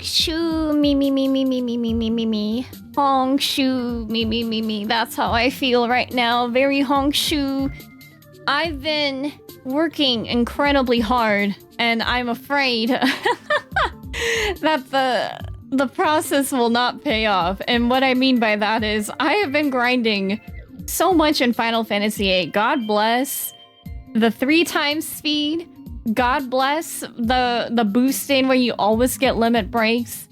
Shu, me. Hong Shu, me. That's how I feel right now. Very Hong Shu. I've been working incredibly hard, and I'm afraid that the process will not pay off. And what I mean by that is I have been grinding so much in Final Fantasy VIII. God bless the 3x speed. God bless the boosting where you always get limit breaks.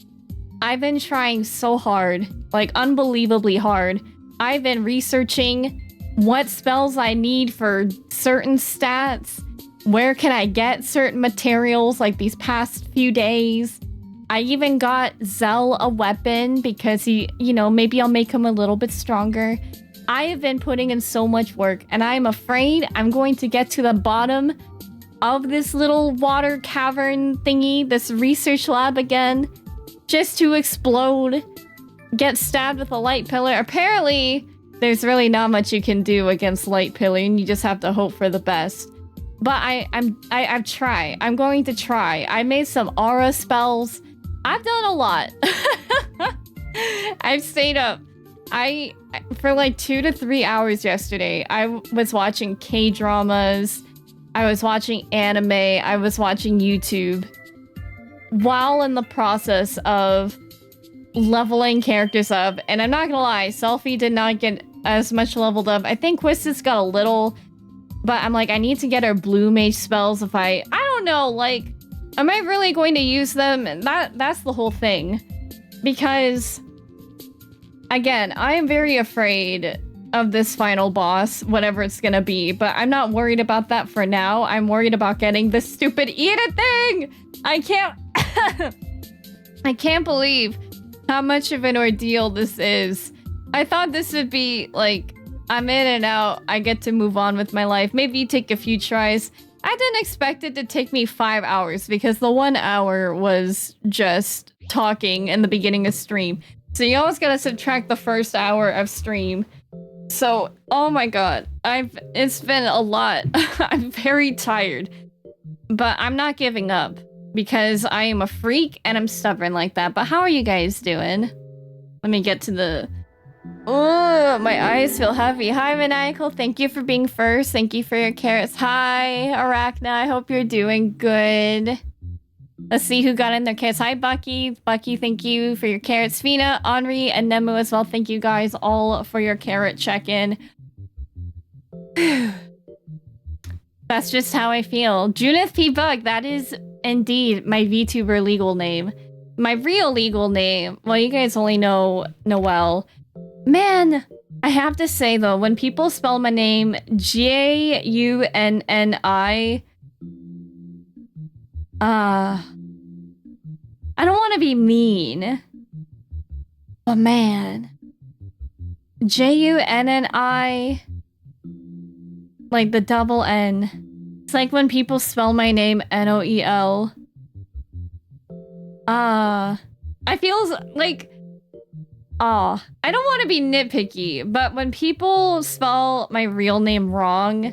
I've been trying so hard, like unbelievably hard. I've been researching what spells I need for certain stats. Where can I get certain materials like these past few days? I even got Zell a weapon because maybe I'll make him a little bit stronger. I have been putting in so much work, and I'm afraid I'm going to get to the bottom of this little water cavern thingy, this research lab again, just to explode, get stabbed with a light pillar. Apparently, there's really not much you can do against light pillar, and you just have to hope for the best. But I've tried. I'm going to try. I made some aura spells. I've done a lot. I've stayed up. For like 2 to 3 hours yesterday, I was watching K-dramas. I was watching anime. I was watching YouTube. While in the process of leveling characters up. And I'm not gonna lie, Selfie did not get as much leveled up. I think Quistis got a little. But I'm like, I need to get her blue mage spells if I don't know, like, am I really going to use them? And that's the whole thing. Because, again, I am very afraid of this final boss, whatever it's gonna be. But I'm not worried about that for now. I'm worried about getting this stupid eat it thing! I can't... I can't believe how much of an ordeal this is. I thought this would be, like, I'm in and out, I get to move on with my life. Maybe take a few tries. I didn't expect it to take me 5 hours because the 1 hour was just talking in the beginning of stream. So you always gotta subtract the first hour of stream. So, oh my god, it's been a lot. I'm very tired. But I'm not giving up because I am a freak and I'm stubborn like that. But how are you guys doing? Let me get to the... Oh, my eyes feel heavy. Hi, Maniacal. Thank you for being first. Thank you for your carrots. Hi, Arachna. I hope you're doing good. Let's see who got in their carrots. Hi, Bucky. Bucky, thank you for your carrots. Fina, Henri, and Nemu as well. Thank you guys all for your carrot check-in. That's just how I feel. Junith P. Bug. That is indeed my VTuber legal name. My real legal name. Well, you guys only know Noelle. Man, I have to say though, when people spell my name Junni, I don't want to be mean, but man, Junni, like the double N. It's like when people spell my name Noel. I feel like... I don't want to be nitpicky, but when people spell my real name wrong,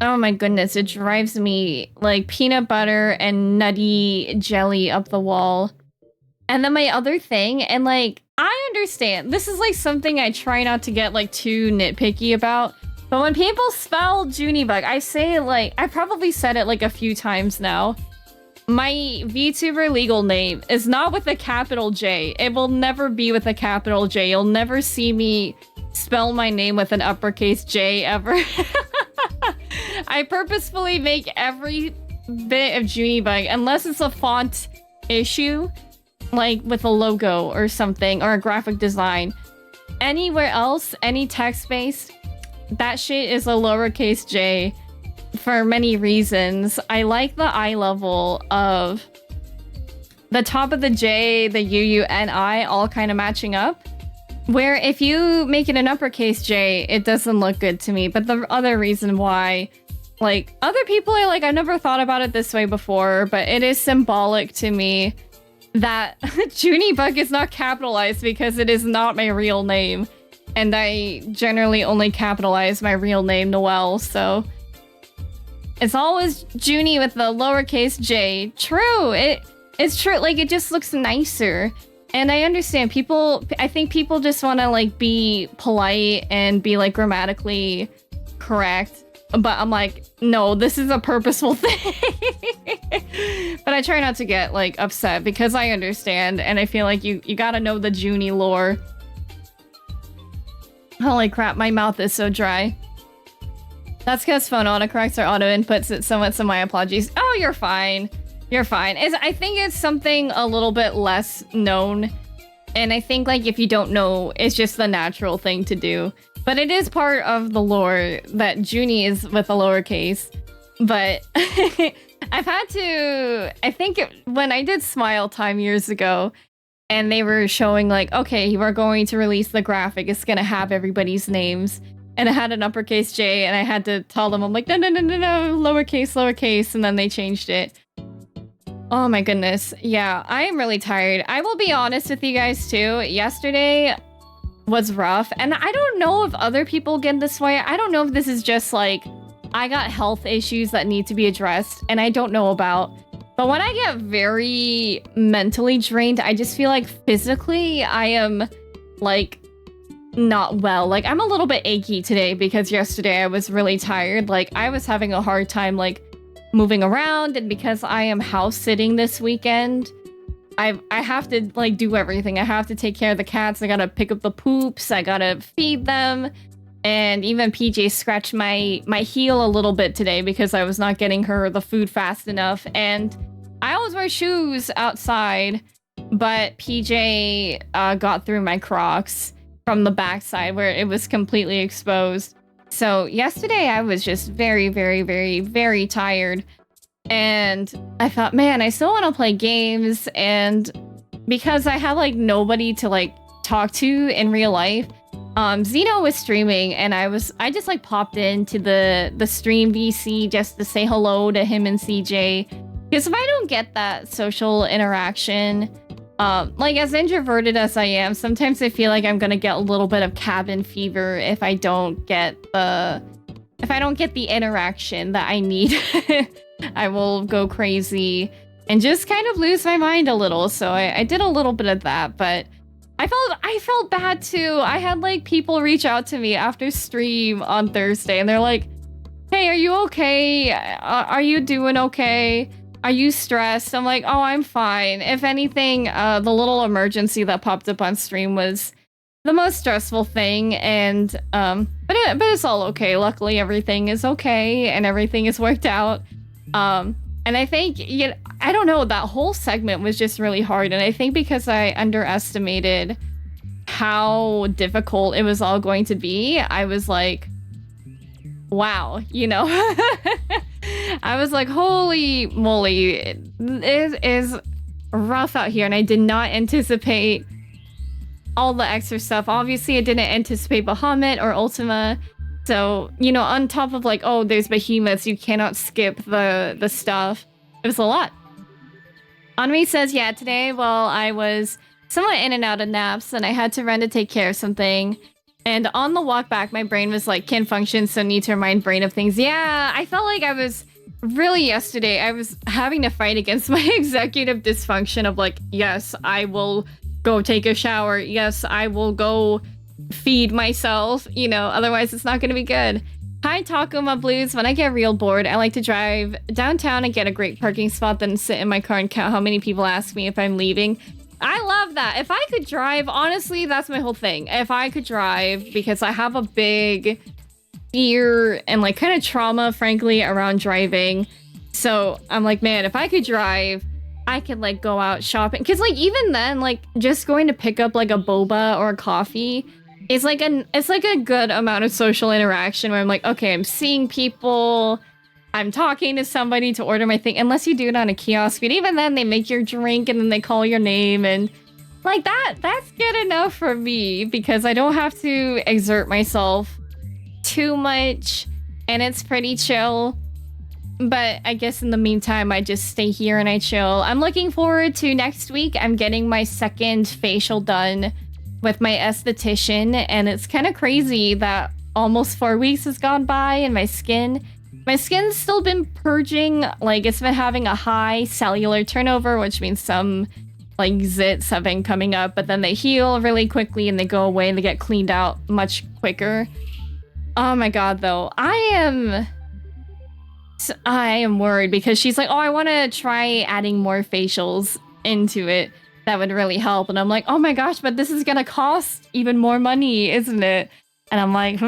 oh my goodness, it drives me like peanut butter and nutty jelly up the wall. And then my other thing, and like, I understand, this is like something I try not to get like too nitpicky about, but when people spell Juunibug, I say it like, I probably said it like a few times now. My VTuber legal name is not with a capital J. It will never be with a capital J. You'll never see me spell my name with an uppercase J ever. I purposefully make every bit of Juunibug, unless it's a font issue, like with a logo or something, or a graphic design. Anywhere else, any text-based, that shit is a lowercase j. For many reasons. I like the eye level of the top of the J, the U, and I all kind of matching up. Where if you make it an uppercase J, it doesn't look good to me. But the other reason why, like, other people are like, I've never thought about it this way before, but it is symbolic to me that Juunibug is not capitalized because it is not my real name. And I generally only capitalize my real name, Noelle, so... It's always Junie with the lowercase j. True, it It's true. Like, it just looks nicer. And I understand people, I think people just want to like be polite and be like grammatically correct. But I'm like, no, this is a purposeful thing. But I try not to get like upset because I understand. And I feel like you gotta know the Junie lore. Holy crap, my mouth is so dry. That's because phone autocorrects or auto inputs it somewhat, so my apologies. Oh, you're fine. You're fine. I think it's something a little bit less known. And I think like if you don't know, it's just the natural thing to do. But it is part of the lore that Junie is with a lowercase. But I've had to, I think when I did Smile Time years ago, and they were showing like, okay, we're going to release the graphic. It's going to have everybody's names. And it had an uppercase J, and I had to tell them, I'm like, no, lowercase, lowercase. And then they changed it. Oh my goodness. Yeah, I am really tired. I will be honest with you guys too. Yesterday was rough, and I don't know if other people get this way. I don't know if this is just like I got health issues that need to be addressed and I don't know about. But when I get very mentally drained, I just feel like physically I am like not well. Like I'm a little bit achy today because yesterday I was really tired. Like I was having a hard time like moving around, and because I am house sitting this weekend, I have to like do everything. I have to take care of the cats. I gotta pick up the poops. I gotta feed them. And even PJ scratched my heel a little bit today because I was not getting her the food fast enough. And I always wear shoes outside, but PJ got through my Crocs from the backside where it was completely exposed. So yesterday I was just very, very, very, very tired. And I thought, man, I still want to play games. And because I have like nobody to like talk to in real life, Zeno was streaming, and I just like popped into the stream VC just to say hello to him and CJ. Because if I don't get that social interaction, like as introverted as I am, sometimes I feel like I'm gonna get a little bit of cabin fever if I don't get the interaction that I need. I will go crazy and just kind of lose my mind a little. So I did a little bit of that, but I felt bad too. I had like people reach out to me after stream on Thursday, and they're like, hey, are you okay? Are you doing okay? Are you stressed? I'm like, oh, I'm fine. If anything, the little emergency that popped up on stream was the most stressful thing, and but it's all okay. Luckily, everything is okay and everything is worked out. And I think, I don't know, that whole segment was just really hard, and I think because I underestimated how difficult it was all going to be, I was like, wow, I was like, holy moly, it is rough out here, and I did not anticipate all the extra stuff. Obviously, I didn't anticipate Bahamut or Ultima. So, on top of like, oh, there's behemoths, you cannot skip the stuff. It was a lot. Anri says, yeah, today, well, I was somewhat in and out of naps, and I had to run to take care of something. And on the walk back, my brain was like, can't function, so need to remind brain of things. Yeah, I felt like I was really yesterday, I was having to fight against my executive dysfunction of like, yes, I will go take a shower. Yes, I will go feed myself, otherwise it's not going to be good. Hi, Takuma Blues. When I get real bored, I like to drive downtown and get a great parking spot, then sit in my car and count how many people ask me if I'm leaving. I love that. If I could drive, honestly, that's my whole thing. If I could drive, because I have a big fear and like kind of trauma, frankly, around driving. So I'm like, man, if I could drive, I could like go out shopping. Because like even then, like just going to pick up like a boba or a coffee, it's like a good amount of social interaction where I'm like, okay, I'm seeing people, I'm talking to somebody to order my thing, unless you do it on a kiosk. But even then, they make your drink and then they call your name, and like that's good enough for me because I don't have to exert myself too much, and it's pretty chill. But I guess in the meantime, I just stay here and I chill. I'm looking forward to next week. I'm getting my second facial done with my esthetician, and it's kind of crazy that almost 4 weeks has gone by and my skin My skin's still been purging. Like, it's been having a high cellular turnover, which means some, like, zits have been coming up, but then they heal really quickly and they go away and they get cleaned out much quicker. Oh my god, though. I am worried because she's like, oh, I want to try adding more facials into it. That would really help. And I'm like, oh my gosh, but this is going to cost even more money, isn't it? And I'm like,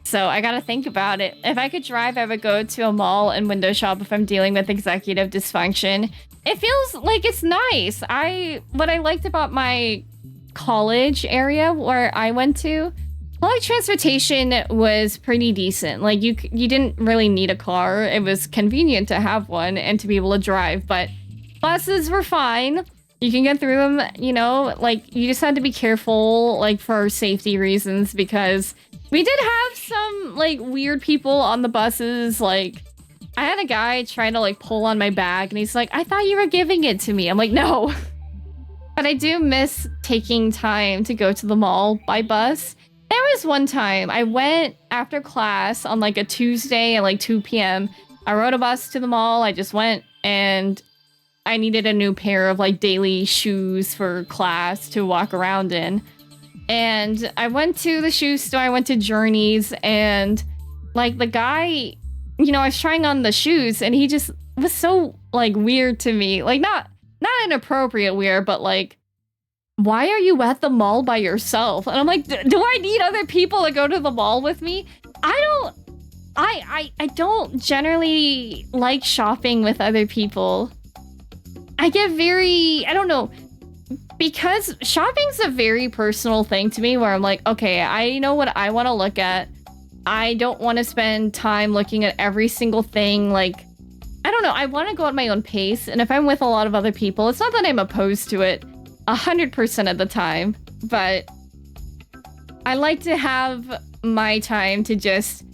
So I gotta think about it. If I could drive, I would go to a mall and window shop if I'm dealing with executive dysfunction. It feels like it's nice. What I liked about my college area where I went to, public transportation was pretty decent. Like you didn't really need a car. It was convenient to have one and to be able to drive, but buses were fine. You can get through them, you know, like you just had to be careful, like for safety reasons, because we did have some like weird people on the buses. Like I had a guy trying to like pull on my bag and he's like, I thought you were giving it to me. I'm like, no. But I do miss taking time to go to the mall by bus. There was one time I went after class on like a Tuesday at like 2 p.m. I rode a bus to the mall. I just went and I needed a new pair of like daily shoes for class to walk around in. And I went to the shoe store, I went to Journeys, and like the guy, you know, I was trying on the shoes and he just was so like weird to me. Like not inappropriate weird, but like, why are you at the mall by yourself? And I'm like, do I need other people to go to the mall with me? I don't generally like shopping with other people. I get very, I don't know, because shopping's a very personal thing to me where I'm like, okay, I know what I want to look at. I don't want to spend time looking at every single thing. Like, I don't know. I want to go at my own pace. And if I'm with a lot of other people, it's not that I'm opposed to it 100% of the time, but I like to have my time to just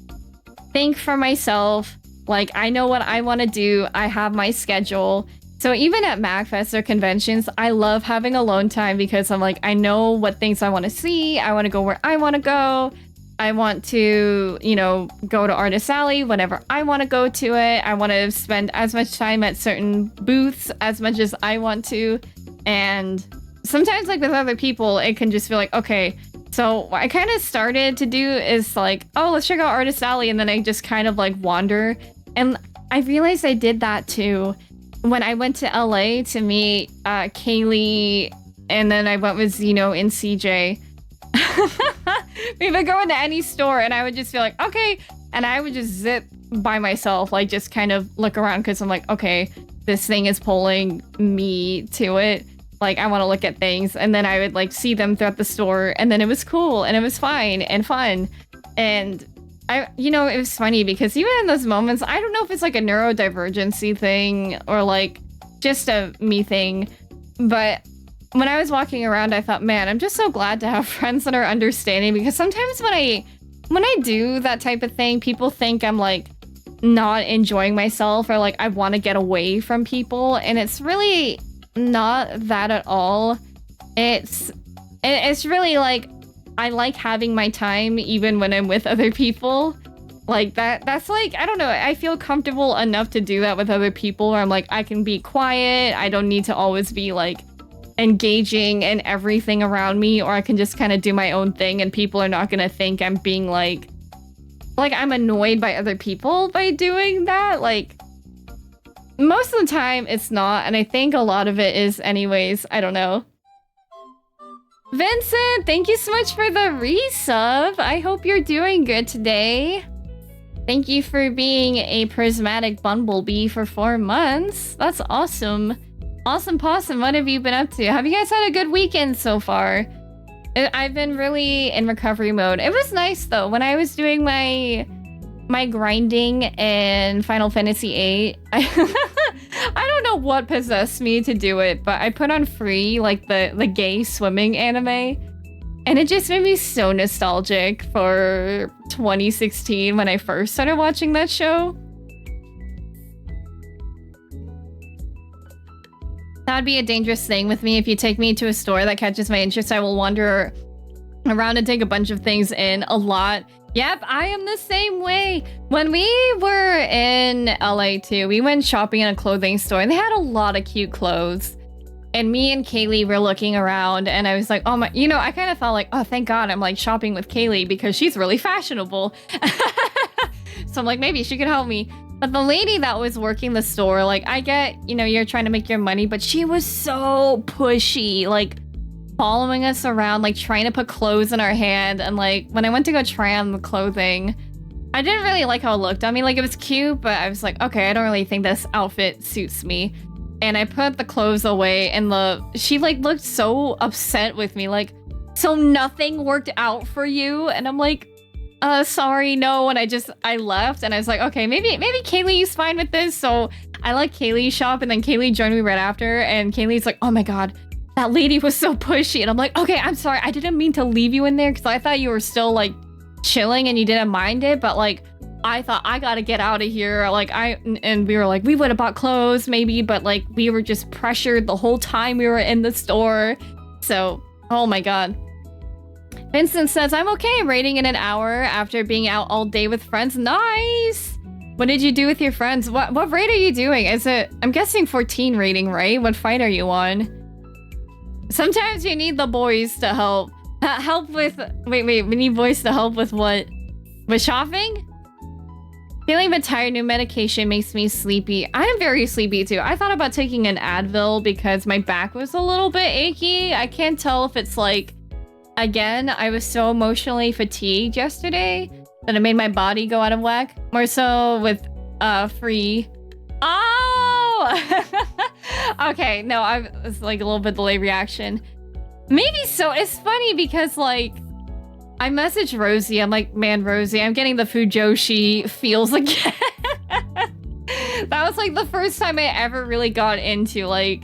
think for myself. Like, I know what I want to do. I have my schedule. So even at MagFest or conventions, I love having alone time because I'm like, I know what things I want to see. I want to go where I want to go. I want to, you know, go to Artist Alley whenever I want to go to it. I want to spend as much time at certain booths as much as I want to. And sometimes, like with other people, it can just feel like, okay, so what I kind of started to do is like, oh, let's check out Artist Alley. And then I just kind of like wander. And I realized I did that too. When I went to LA to meet Kaylee, and then I went with Zeno and CJ. We would go into any store and I would just feel like, okay. And I would just zip by myself, like just kind of look around because I'm like, okay, this thing is pulling me to it. Like I want to look at things. And then I would like see them throughout the store. And then it was cool and it was fine and fun. And you know, it was funny because even in those moments, I don't know if it's like a neurodivergency thing or like just a me thing, but when I was walking around, I thought, man, I'm just so glad to have friends that are understanding, because sometimes when I do that type of thing, people think I'm like not enjoying myself or like I want to get away from people, and it's really not that at all. It's really like I like having my time even when I'm with other people. Like that's like, I don't know, I feel comfortable enough to do that with other people where I'm like, I can be quiet. I don't need to always be like engaging in everything around me, or I can just kind of do my own thing and people are not gonna think I'm being like I'm annoyed by other people by doing that. Like most of the time it's not, and I think a lot of it is anyways. I don't know. Vincent, thank you so much for the resub. I hope you're doing good today. Thank you for being a prismatic bumblebee for 4 months. That's awesome. Awesome possum, what have you been up to? Have you guys had a good weekend so far? I've been really in recovery mode. It was nice though. When I was doing my grinding in Final Fantasy VIII, I don't know what possessed me to do it, but I put on Free, like the gay swimming anime, and it just made me so nostalgic for 2016 when I first started watching that show. That would be a dangerous thing with me. If you take me to a store that catches my interest, I will wander around and take a bunch of things in a lot. Yep, I am the same way. When we were in LA too, we went shopping in a clothing store and they had a lot of cute clothes. And me and Kaylee were looking around and I was like, oh my, you know, I kind of felt like, oh, thank God I'm like shopping with Kaylee because she's really fashionable. So I'm like, maybe she could help me. But the lady that was working the store, like, I get, you know, you're trying to make your money, but she was so pushy, like following us around, like trying to put clothes in our hand. And like, when I went to go try on the clothing, I didn't really like how it looked on me. Like, it was cute, but I was like, okay, I don't really think this outfit suits me. And I put the clothes away and she like looked so upset with me. Like, so nothing worked out for you? And I'm like, sorry, no. And I left and I was like, okay, maybe Kaylee's fine with this. So I let Kaylee shop and then Kaylee joined me right after. And Kaylee's like, oh my God, that lady was so pushy. And I'm like, okay, I'm sorry. I didn't mean to leave you in there because I thought you were still like chilling and you didn't mind it. But like, I thought I gotta get out of here. Like and we were like, we would have bought clothes maybe, but like we were just pressured the whole time we were in the store. So, oh my God. Vincent says, I'm okay rating in an hour after being out all day with friends. Nice. What did you do with your friends? What raid are you doing? Is it, I'm guessing 14 rating, right? What fight are you on? Sometimes you need the boys to help. Help with, wait, we need boys to help with what? With shopping? Feeling a bit tired, new medication makes me sleepy. I am very sleepy too. I thought about taking an Advil because my back was a little bit achy. I can't tell if it's like, again, I was so emotionally fatigued yesterday that it made my body go out of whack. More so with free. Oh! Okay, no, it's like a little bit delayed reaction. Maybe so. It's funny because like, I messaged Rosie. I'm like, man, Rosie, I'm getting the Fujoshi feels again. That was like the first time I ever really got into like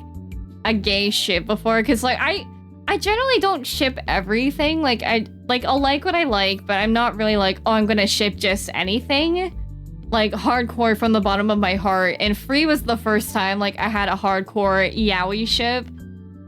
a gay ship before. Cause like I generally don't ship everything. Like I'll like what I like, but I'm not really like, oh, I'm gonna ship just anything. Like hardcore from the bottom of my heart. And Free was the first time like I had a hardcore yaoi ship.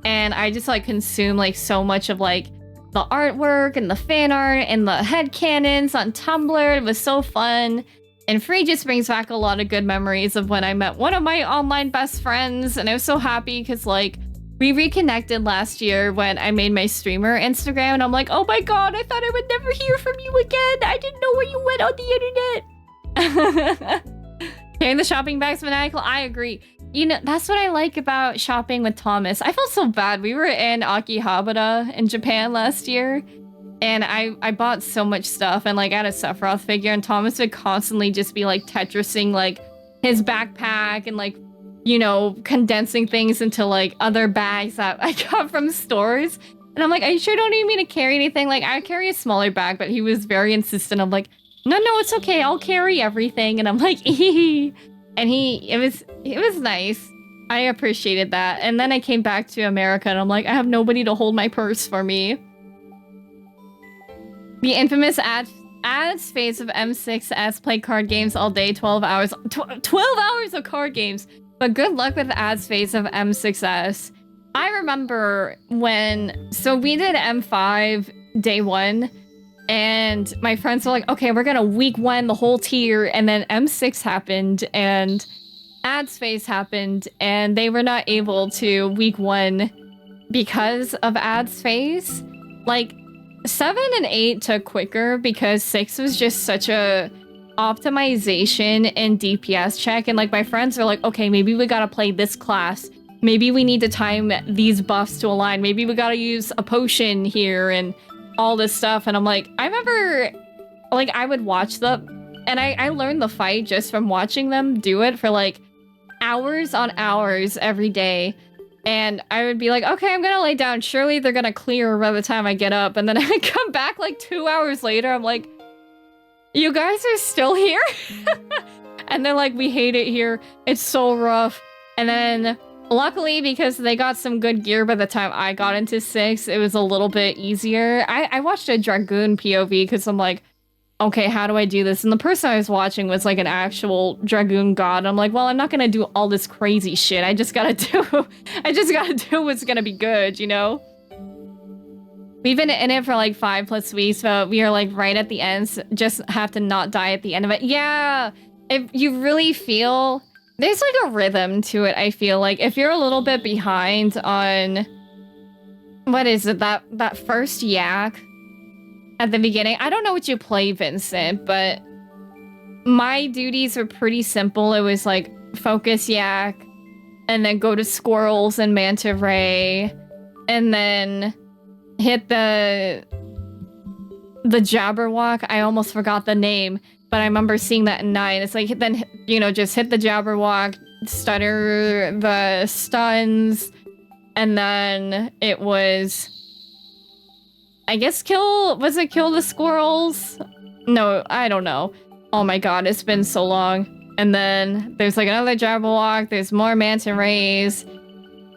And I just like consumed like so much of like the artwork and the fan art and the headcanons on Tumblr. It was so fun. And Free just brings back a lot of good memories of when I met one of my online best friends. And I was so happy because like we reconnected last year when I made my streamer Instagram. And I'm like, oh my God, I thought I would never hear from you again. I didn't know where you went on the internet. Carrying the shopping bags maniacal. I agree. You know, that's what I like about shopping with Thomas. I felt so bad. We were in Akihabara in Japan last year. And I bought so much stuff. And like I had a Sephiroth figure. And Thomas would constantly just be like Tetrising like his backpack. And like, you know, condensing things into like other bags that I got from stores. And I'm like, I sure don't need me to carry anything. Like I carry a smaller bag. But he was very insistent. I'm like, no, it's okay. I'll carry everything. And I'm like, ee. And it was nice. I appreciated that. And then I came back to America and I'm like, I have nobody to hold my purse for me. The infamous ads phase of M6S played card games all day, 12 hours. 12 hours of card games. But good luck with the ads phase of M6S. I remember so we did M5 day 1. And my friends were like, okay, we're gonna week 1 the whole tier. And then M6 happened and ads phase happened. And they were not able to week 1 because of ads phase. Like 7 and 8 took quicker because 6 was just such a optimization and DPS check. And like my friends are like, okay, maybe we gotta play this class. Maybe we need to time these buffs to align. Maybe we gotta use a potion here and all this stuff. And I'm like, I remember like I would watch them and I learned the fight just from watching them do it for like hours on hours every day. And I would be like, okay, I'm gonna lay down. Surely they're gonna clear by the time I get up. And then I come back like 2 hours later. I'm like, you guys are still here? And they're like, we hate it here. It's so rough. And then luckily, because they got some good gear by the time I got into 6, it was a little bit easier. I watched a Dragoon POV because I'm like, okay, how do I do this? And the person I was watching was like an actual Dragoon god. I'm like, well, I'm not gonna do all this crazy shit. I just gotta do what's gonna be good, you know? We've been in it for like 5+ weeks, but we are like right at the end. So just have to not die at the end of it. Yeah, if you really feel there's like a rhythm to it. I feel like if you're a little bit behind on what is it that first yak at the beginning. I don't know what you play, Vincent, but my duties were pretty simple. It was like focus yak, and then go to squirrels and manta ray, and then hit the Jabberwock. I almost forgot the name, but I remember seeing that at 9. It's like, then, you know, just hit the Jabberwock, stutter the stuns, and then it was, I guess kill the squirrels? No, I don't know. Oh my god, it's been so long. And then there's like another Jabberwock, there's more manta rays.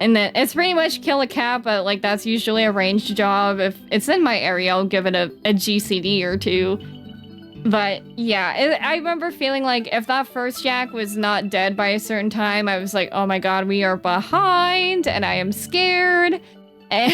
And then it's pretty much kill a cat, but like that's usually a ranged job. If it's in my area, I'll give it a GCD or 2. But yeah, I remember feeling like if that first yak was not dead by a certain time, I was like, oh my god, we are behind and I am scared. And,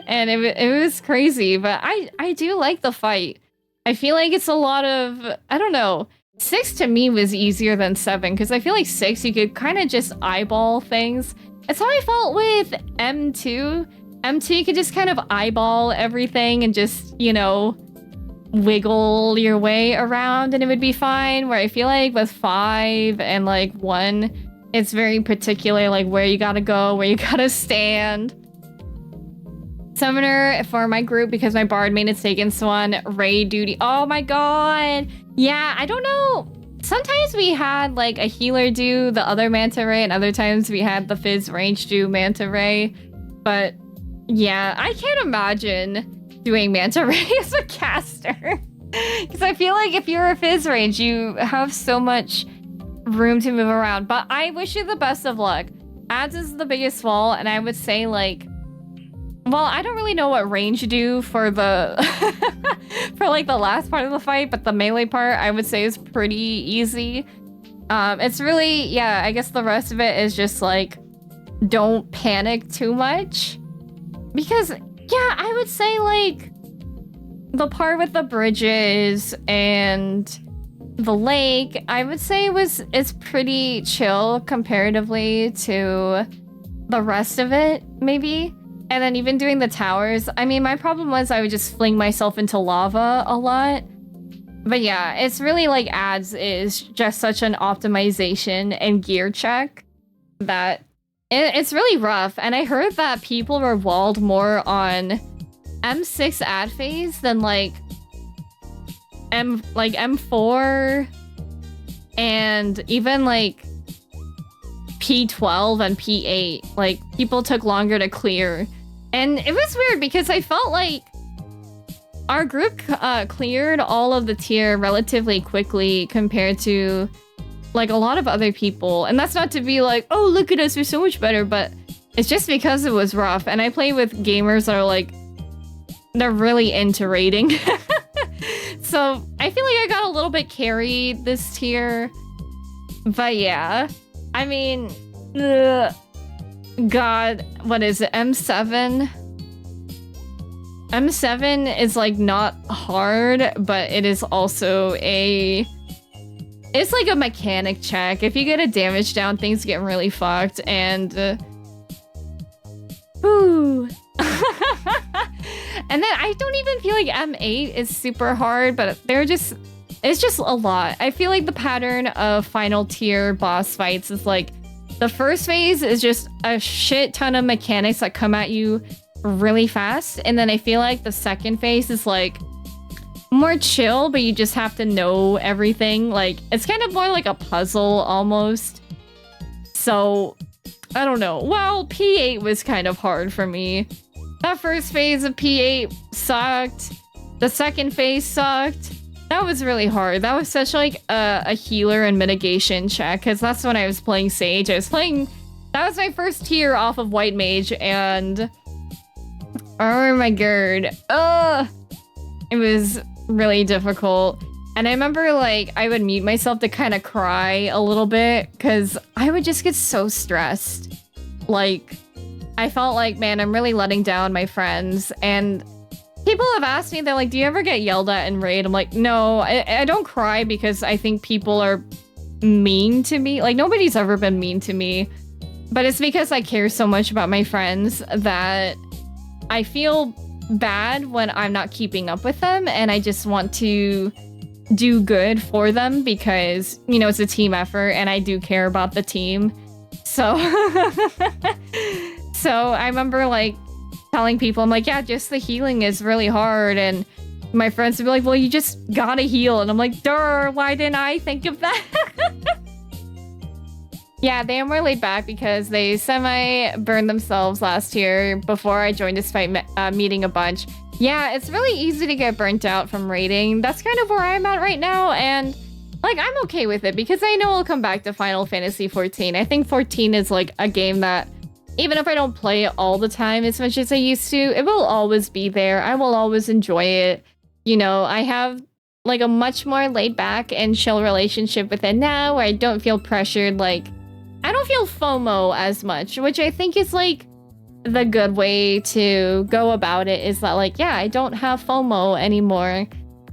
and it was crazy, but I do like the fight. I feel like it's a lot of, I don't know. 6 to me was easier than 7 because I feel like 6 you could kind of just eyeball things. It's how I felt with M2. M2 you could just kind of eyeball everything and just, you know, wiggle your way around and it would be fine. Where I feel like with 5 and like 1, it's very particular, like where you gotta go, where you gotta stand. Summoner for my group because my bard made a taken Swan raid duty. Oh my god. Yeah, I don't know. Sometimes we had like a healer do the other manta ray and other times we had the Fizz range do manta ray. But yeah, I can't imagine doing manta ray as a caster. Because I feel like if you're a Fizz range, you have so much room to move around. But I wish you the best of luck. Ads is the biggest wall, and I would say like, well, I don't really know what range you do for the for like the last part of the fight, but the melee part I would say is pretty easy. It's really, yeah, I guess the rest of it is just like don't panic too much. Because yeah, I would say like the part with the bridges and the lake, I would say is pretty chill comparatively to the rest of it, maybe. And then even doing the towers, I mean, my problem was I would just fling myself into lava a lot. But yeah, it's really like ads is just such an optimization and gear check that it's really rough. And I heard that people were walled more on M6 ad phase than like M4 and even like P12 and P8. Like people took longer to clear. And it was weird because I felt like our group cleared all of the tier relatively quickly compared to like a lot of other people. And that's not to be like, oh, look at us, we're so much better. But it's just because it was rough. And I play with gamers that are like, they're really into raiding. So I feel like I got a little bit carried this tier. But yeah, I mean, God, what is it? M7? M7 is like not hard, but it is also it's like a mechanic check. If you get a damage down, things get really fucked. And whoo. And then I don't even feel like M8 is super hard, but it's just a lot. I feel like the pattern of final tier boss fights is like the first phase is just a shit ton of mechanics that come at you really fast. And then I feel like the second phase is like more chill, but you just have to know everything. Like it's kind of more like a puzzle almost. So I don't know. Well, P8 was kind of hard for me. That first phase of P8 sucked. The second phase sucked. That was really hard. That was such like a healer and mitigation check because that's when I was playing Sage. That was my first tier off of White Mage and oh my god. It was really difficult. And I remember like I would mute myself to kind of cry a little bit because I would just get so stressed. Like I felt like, man, I'm really letting down my friends. And people have asked me, they're like, do you ever get yelled at in raid? I'm like, no, I don't cry because I think people are mean to me. Like, nobody's ever been mean to me. But it's because I care so much about my friends that I feel bad when I'm not keeping up with them. And I just want to do good for them because, you know, it's a team effort and I do care about the team. So, so I remember like telling people, I'm like, yeah, just the healing is really hard. And my friends would be like, well, you just gotta heal. And I'm like, duh, why didn't I think of that? Yeah, they are more laid back because they semi-burned themselves last year before I joined despite meeting a bunch. Yeah, it's really easy to get burnt out from raiding. That's kind of where I'm at right now, and like I'm okay with it because I know I'll come back to Final Fantasy 14. I think 14 is like a game that even if I don't play it all the time as much as I used to, it will always be there. I will always enjoy it. You know, I have like a much more laid back and chill relationship with it now where I don't feel pressured. Like, I don't feel FOMO as much, which I think is like the good way to go about it is that like, yeah, I don't have FOMO anymore.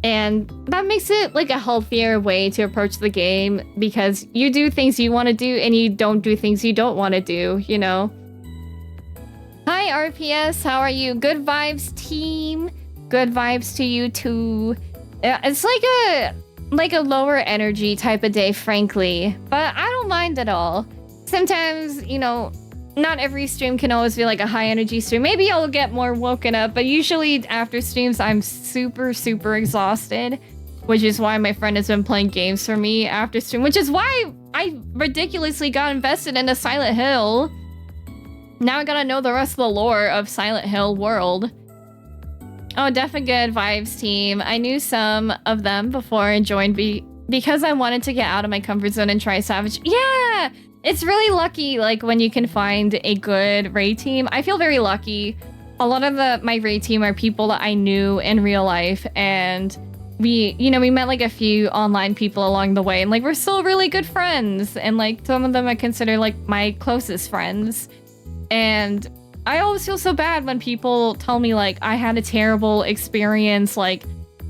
And that makes it like a healthier way to approach the game because you do things you want to do and you don't do things you don't want to do, you know? Hi, RPS. How are you? Good vibes, team. Good vibes to you too. It's like a lower energy type of day, frankly, but I don't mind at all. Sometimes, you know, not every stream can always be like a high energy stream. Maybe I'll get more woken up, but usually after streams, I'm super, super exhausted, which is why my friend has been playing games for me after stream, which is why I ridiculously got invested into Silent Hill. Now I gotta know the rest of the lore of Silent Hill world. Oh, definitely good vibes, team. I knew some of them before I joined because I wanted to get out of my comfort zone and try Savage. Yeah! It's really lucky, like, when you can find a good raid team. I feel very lucky. A lot of my raid team are people that I knew in real life, and we met, like, a few online people along the way, and, like, we're still really good friends, and, like, some of them I consider, like, my closest friends. And I always feel so bad when people tell me, like, I had a terrible experience, like,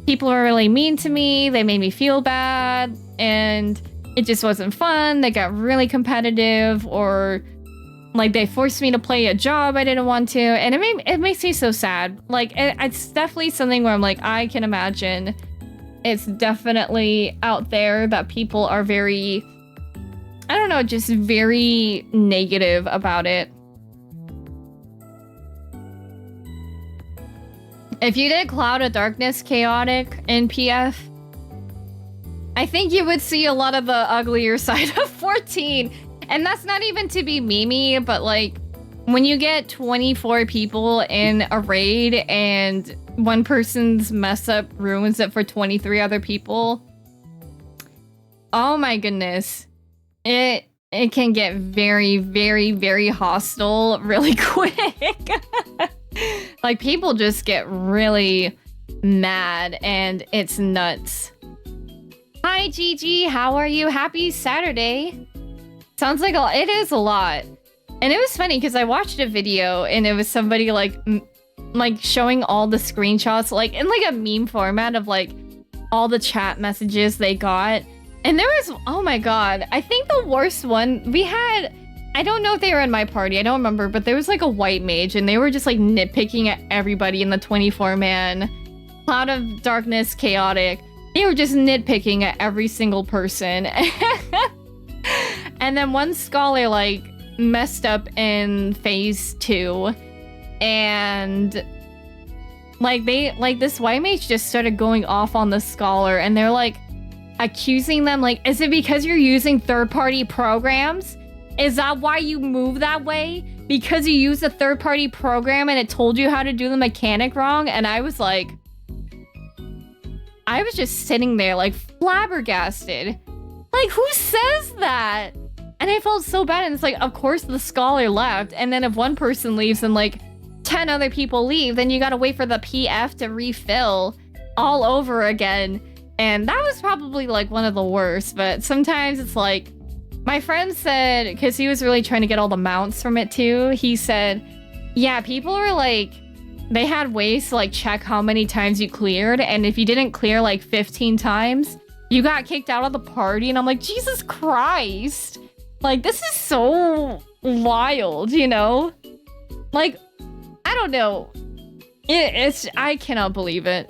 people were really mean to me, they made me feel bad, and it just wasn't fun. They got really competitive, or like they forced me to play a job I didn't want to, and it makes me so sad. Like it's definitely something where I'm like, I can imagine it's definitely out there that people are very, I don't know, just very negative about it. If you did Cloud of Darkness Chaotic in PF, I think you would see a lot of the uglier side of 14. And that's not even to be memey, but like when you get 24 people in a raid and one person's mess up ruins it for 23 other people. Oh my goodness. It can get very, very, very hostile really quick. Like people just get really mad and it's nuts. Hi, Gigi. How are you? Happy Saturday. Sounds like it is a lot. And it was funny because I watched a video and it was somebody like showing all the screenshots, like in like a meme format of like all the chat messages they got. And there was, oh my God, I think the worst one we had, I don't know if they were in my party, I don't remember, but there was like a white mage and they were just like nitpicking at everybody in the 24-man Cloud of Darkness Chaotic. They were just nitpicking at every single person. And then one scholar like messed up in phase 2 and like this white mage just started going off on the scholar and they're like accusing them like, is it because you're using third-party programs? Is that why you move that way? Because you use a third-party program and it told you how to do the mechanic wrong? And I was like, I was just sitting there like flabbergasted. Like, who says that? And I felt so bad. And it's like, of course the scholar left. And then if one person leaves and like 10 other people leave, then you gotta wait for the PF to refill all over again. And that was probably like one of the worst. But sometimes it's like, my friend said, because he was really trying to get all the mounts from it too, he said, Yeah, people were like, they had ways to like check how many times you cleared, and if you didn't clear like 15 times, you got kicked out of the party. And I'm like, Jesus Christ, like this is so wild, you know? Like, I don't know. It's I cannot believe it.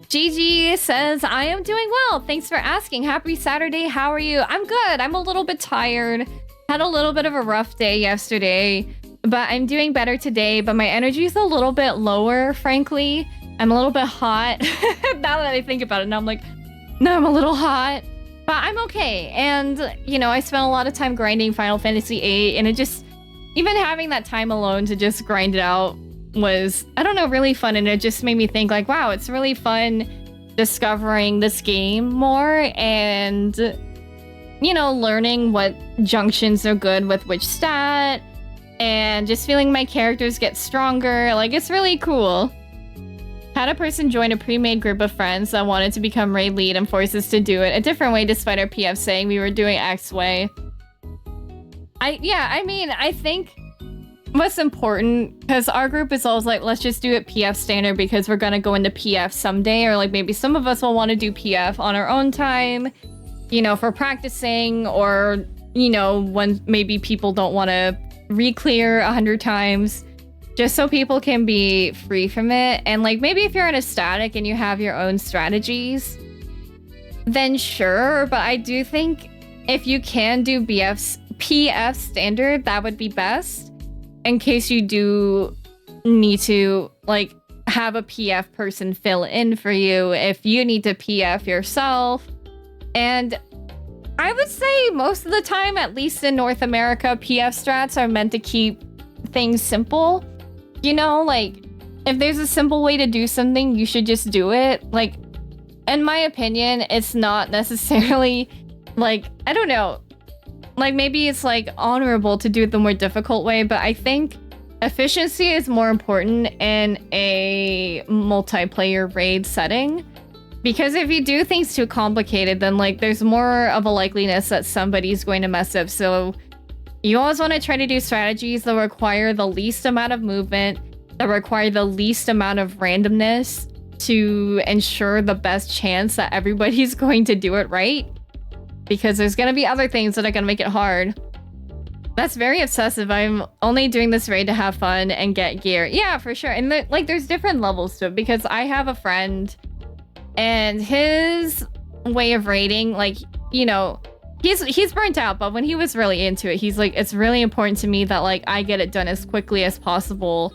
Gigi says, I am doing well. Thanks for asking. Happy Saturday. How are you? I'm good. I'm a little bit tired. Had a little bit of a rough day yesterday, but I'm doing better today. But my energy is a little bit lower, frankly. I'm a little bit hot. Now that I think about it, now I'm like, no, I'm a little hot. But I'm okay. And, you know, I spent a lot of time grinding Final Fantasy VIII, and it just, even having that time alone to just grind it out was, I don't know, really fun. And it just made me think like, wow, it's really fun discovering this game more and, you know, learning what junctions are good with which stat and just feeling my characters get stronger. Like, it's really cool. Had a person join a pre-made group of friends that wanted to become raid lead and forced us to do it a different way despite our PF saying we were doing X way. I mean, I think what's important, because our group is always like, let's just do it PF standard because we're gonna go into PF someday, or like maybe some of us will want to do PF on our own time, you know, for practicing, or, you know, when maybe people don't want to re-clear 100 times, just so people can be free from it. And like, maybe if you're in a static and you have your own strategies, then sure. But I do think if you can do PF standard, that would be best, in case you do need to like have a PF person fill in for you if you need to PF yourself. And I would say most of the time, at least in North America, PF strats are meant to keep things simple. You know, like, if there's a simple way to do something, you should just do it. Like, in my opinion, it's not necessarily, like, I don't know. Like, maybe it's, like, honorable to do it the more difficult way, but I think efficiency is more important in a multiplayer raid setting. Because if you do things too complicated, then, like, there's more of a likeliness that somebody's going to mess up. So you always want to try to do strategies that require the least amount of movement, that require the least amount of randomness to ensure the best chance that everybody's going to do it right. Because there's going to be other things that are going to make it hard. That's very obsessive. I'm only doing this raid to have fun and get gear. Yeah, for sure. And like, there's different levels to it, because I have a friend and his way of raiding, like, you know, he's burnt out, but when he was really into it, he's like, it's really important to me that like I get it done as quickly as possible.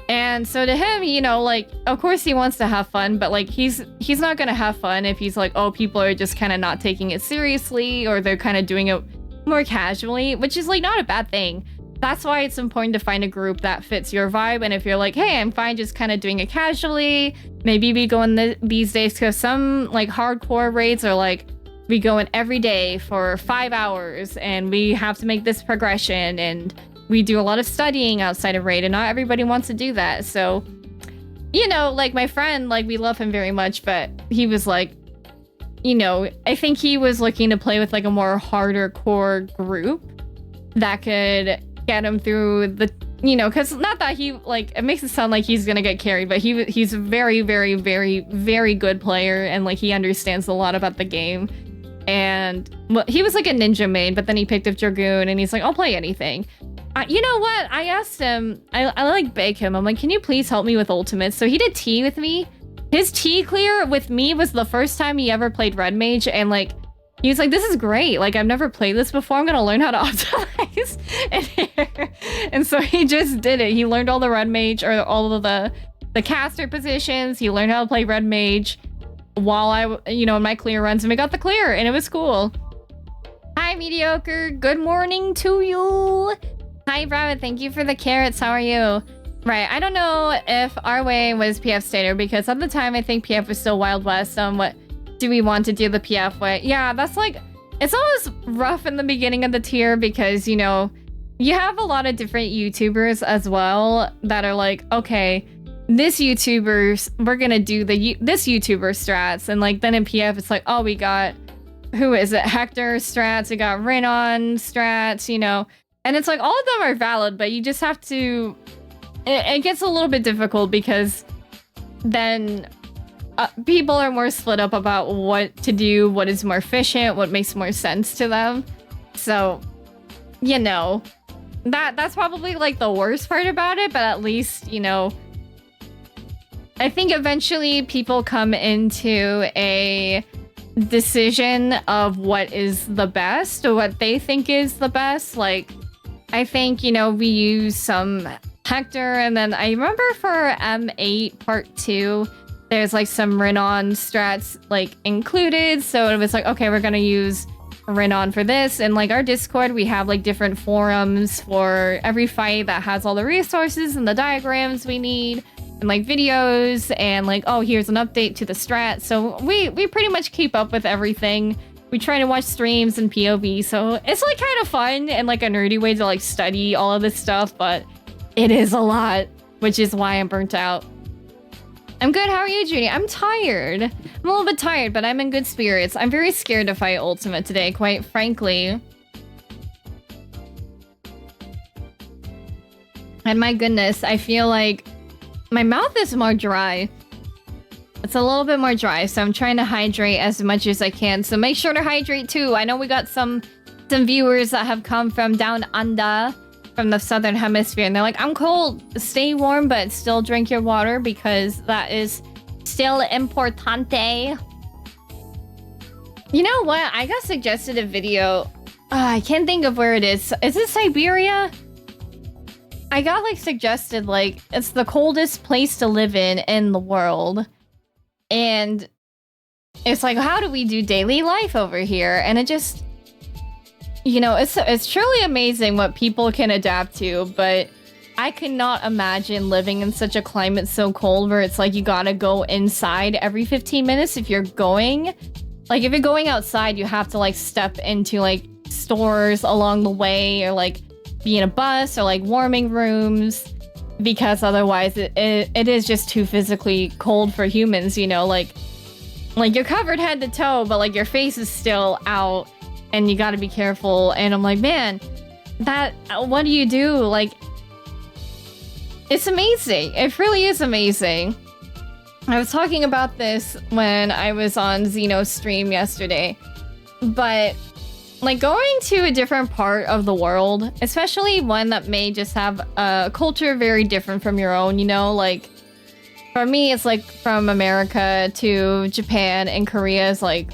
And so to him, you know, like, of course he wants to have fun, but like he's not gonna have fun if he's like, oh, people are just kind of not taking it seriously, or they're kind of doing it more casually, which is like not a bad thing. That's why it's important to find a group that fits your vibe. And if you're like, hey, I'm fine just kind of doing it casually, maybe we go in these days, because some like hardcore raids are like, we go in every day for 5 hours and we have to make this progression, and we do a lot of studying outside of raid, and not everybody wants to do that. So, you know, like my friend, like we love him very much, but he was like, you know, I think he was looking to play with like a more harder core group that could get him through the, you know, because not that he, like, it makes it sound like he's gonna get carried, but he's a very, very, very, very good player, and like he understands a lot about the game. And well, he was like a ninja main, but then he picked up Dragoon, and he's like, I'll play anything. You know what? I asked him, I like beg him. I'm like, can you please help me with ultimates? So he did T with me. His T clear with me was the first time he ever played Red Mage, and like, he was like, this is great. Like, I've never played this before. I'm gonna learn how to optimize in here. And so he just did it. He learned all the Red Mage, or all of the caster positions. He learned how to play Red Mage while I, you know, in my clear runs, and we got the clear, and it was cool. Hi, Mediocre. Good morning to you. Hi, Brad. Thank you for the carrots. How are you? Right. I don't know if our way was PF standard, because at the time, I think PF was still Wild West. What do we want to do the PF way? Yeah, that's like, it's always rough in the beginning of the tier, because, you know, you have a lot of different YouTubers as well that are like, okay, this YouTuber's, we're going to do this YouTuber strats. And like, then in PF, it's like, oh, we got, who is it? Hector strats. We got Raynon strats, you know. And it's like all of them are valid, but you just have to... It gets a little bit difficult because then people are more split up about what to do, what is more efficient, what makes more sense to them. So, you know, that's probably like the worst part about it, but at least, you know, I think eventually people come into a decision of what is the best or what they think is the best. Like, I think, you know, we use some Hector, and then I remember for M8 Part 2, there's like some Rhinon strats like included. So it was like, okay, we're gonna use Rhinon for this. And like our Discord, we have like different forums for every fight that has all the resources and the diagrams we need. And like videos and like, oh, here's an update to the strat. So we pretty much keep up with everything. We try to watch streams and POV. So it's like kind of fun and like a nerdy way to like study all of this stuff. But it is a lot, which is why I'm burnt out. I'm good. How are you, Junie? I'm tired. I'm a little bit tired, but I'm in good spirits. I'm very scared to fight Ultima today, quite frankly. And my goodness, I feel like my mouth is more dry. It's a little bit more dry, so I'm trying to hydrate as much as I can. So make sure to hydrate too. I know we got some viewers that have come from down under, from the southern hemisphere, and they're like, I'm cold. Stay warm, but still drink your water because that is still importante. You know what? I got suggested a video. I can't think of where it is. Is it Siberia? I got like suggested like it's the coldest place to live in the world. And it's like, how do we do daily life over here? And it just, you know, it's truly amazing what people can adapt to, but I could not imagine living in such a climate so cold where it's like you gotta go inside every 15 minutes if you're going. Like if you're going outside, you have to like step into like stores along the way or like be in a bus or like warming rooms, because otherwise it is just too physically cold for humans, you know, like you're covered head to toe, but like your face is still out and you got to be careful. And I'm like, man, what do you do? Like, it's amazing. It really is amazing. I was talking about this when I was on Xeno's stream yesterday, but like going to a different part of the world, especially one that may just have a culture very different from your own, you know, like for me, it's like from America to Japan and Korea is like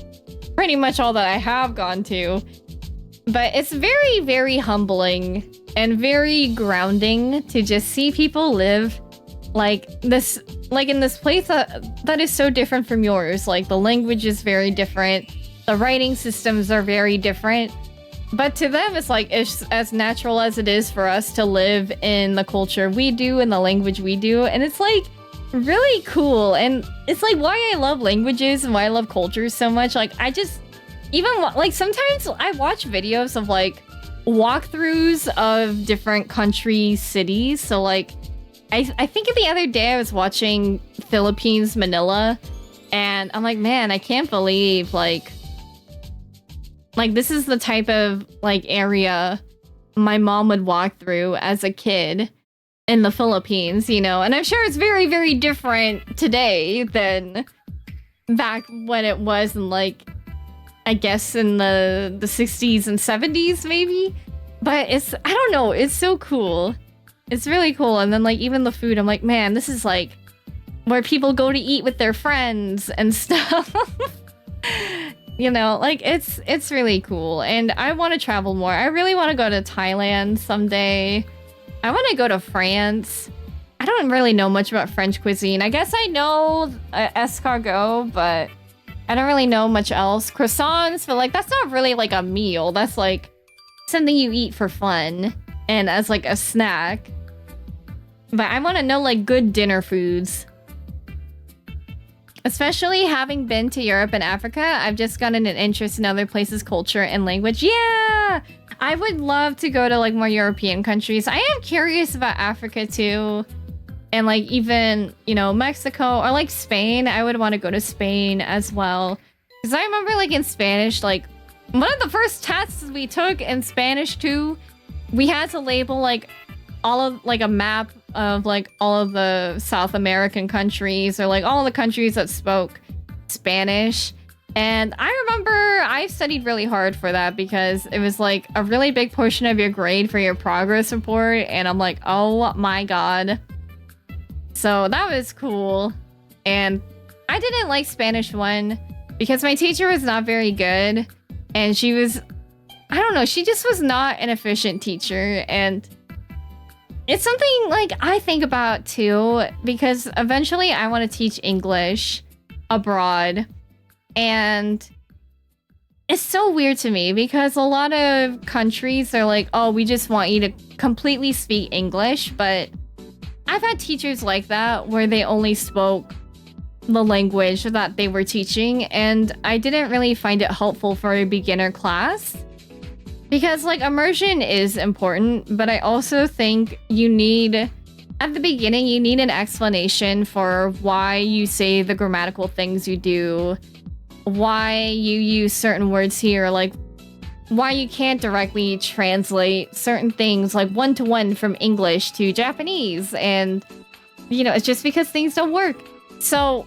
pretty much all that I have gone to. But it's very, very humbling and very grounding to just see people live like this, like in this place that is so different from yours. Like the language is very different. The writing systems are very different, but to them, it's like it's as natural as it is for us to live in the culture we do and the language we do. And it's like really cool. And it's like why I love languages and why I love cultures so much. Like I just, even like sometimes I watch videos of like walkthroughs of different country cities. So like, I think the other day I was watching Philippines, Manila, and I'm like, man, I can't believe like this is the type of like area my mom would walk through as a kid in the Philippines, you know? And I'm sure it's very, very different today than back when it was in like, I guess in the 60s and 70s maybe. But it's, I don't know, it's so cool. It's really cool. And then like even the food, I'm like, man, this is like where people go to eat with their friends and stuff. You know, like it's really cool. And I want to travel more. I really want to go to Thailand someday. I want to go to France. I don't really know much about French cuisine. I guess I know escargot, but I don't really know much else. Croissants, but like that's not really like a meal. That's like something you eat for fun and as like a snack. But I want to know like good dinner foods. Especially having been to Europe and Africa, I've just gotten an interest in other places' culture and language. Yeah! I would love to go to like more European countries. I am curious about Africa too. And like even, you know, Mexico or like Spain. I would want to go to Spain as well. Because I remember like in Spanish, like one of the first tests we took in Spanish too, we had to label like all of like a map of like all of the South American countries, or like all the countries that spoke Spanish. And I remember I studied really hard for that because it was like a really big portion of your grade for your progress report. And I'm like, oh my God. So that was cool. And I didn't like Spanish 1 because my teacher was not very good. And she was, I don't know, she just was not an efficient teacher. And it's something like I think about too, because eventually I want to teach English abroad. And it's so weird to me because a lot of countries are like, oh, we just want you to completely speak English. But I've had teachers like that where they only spoke the language that they were teaching. And I didn't really find it helpful for a beginner class because like immersion is important. But I also think you need, at the beginning, you need an explanation for why you say the grammatical things you do, why you use certain words here, like why you can't directly translate certain things like one-to-one from English to Japanese. And, you know, it's just because things don't work. So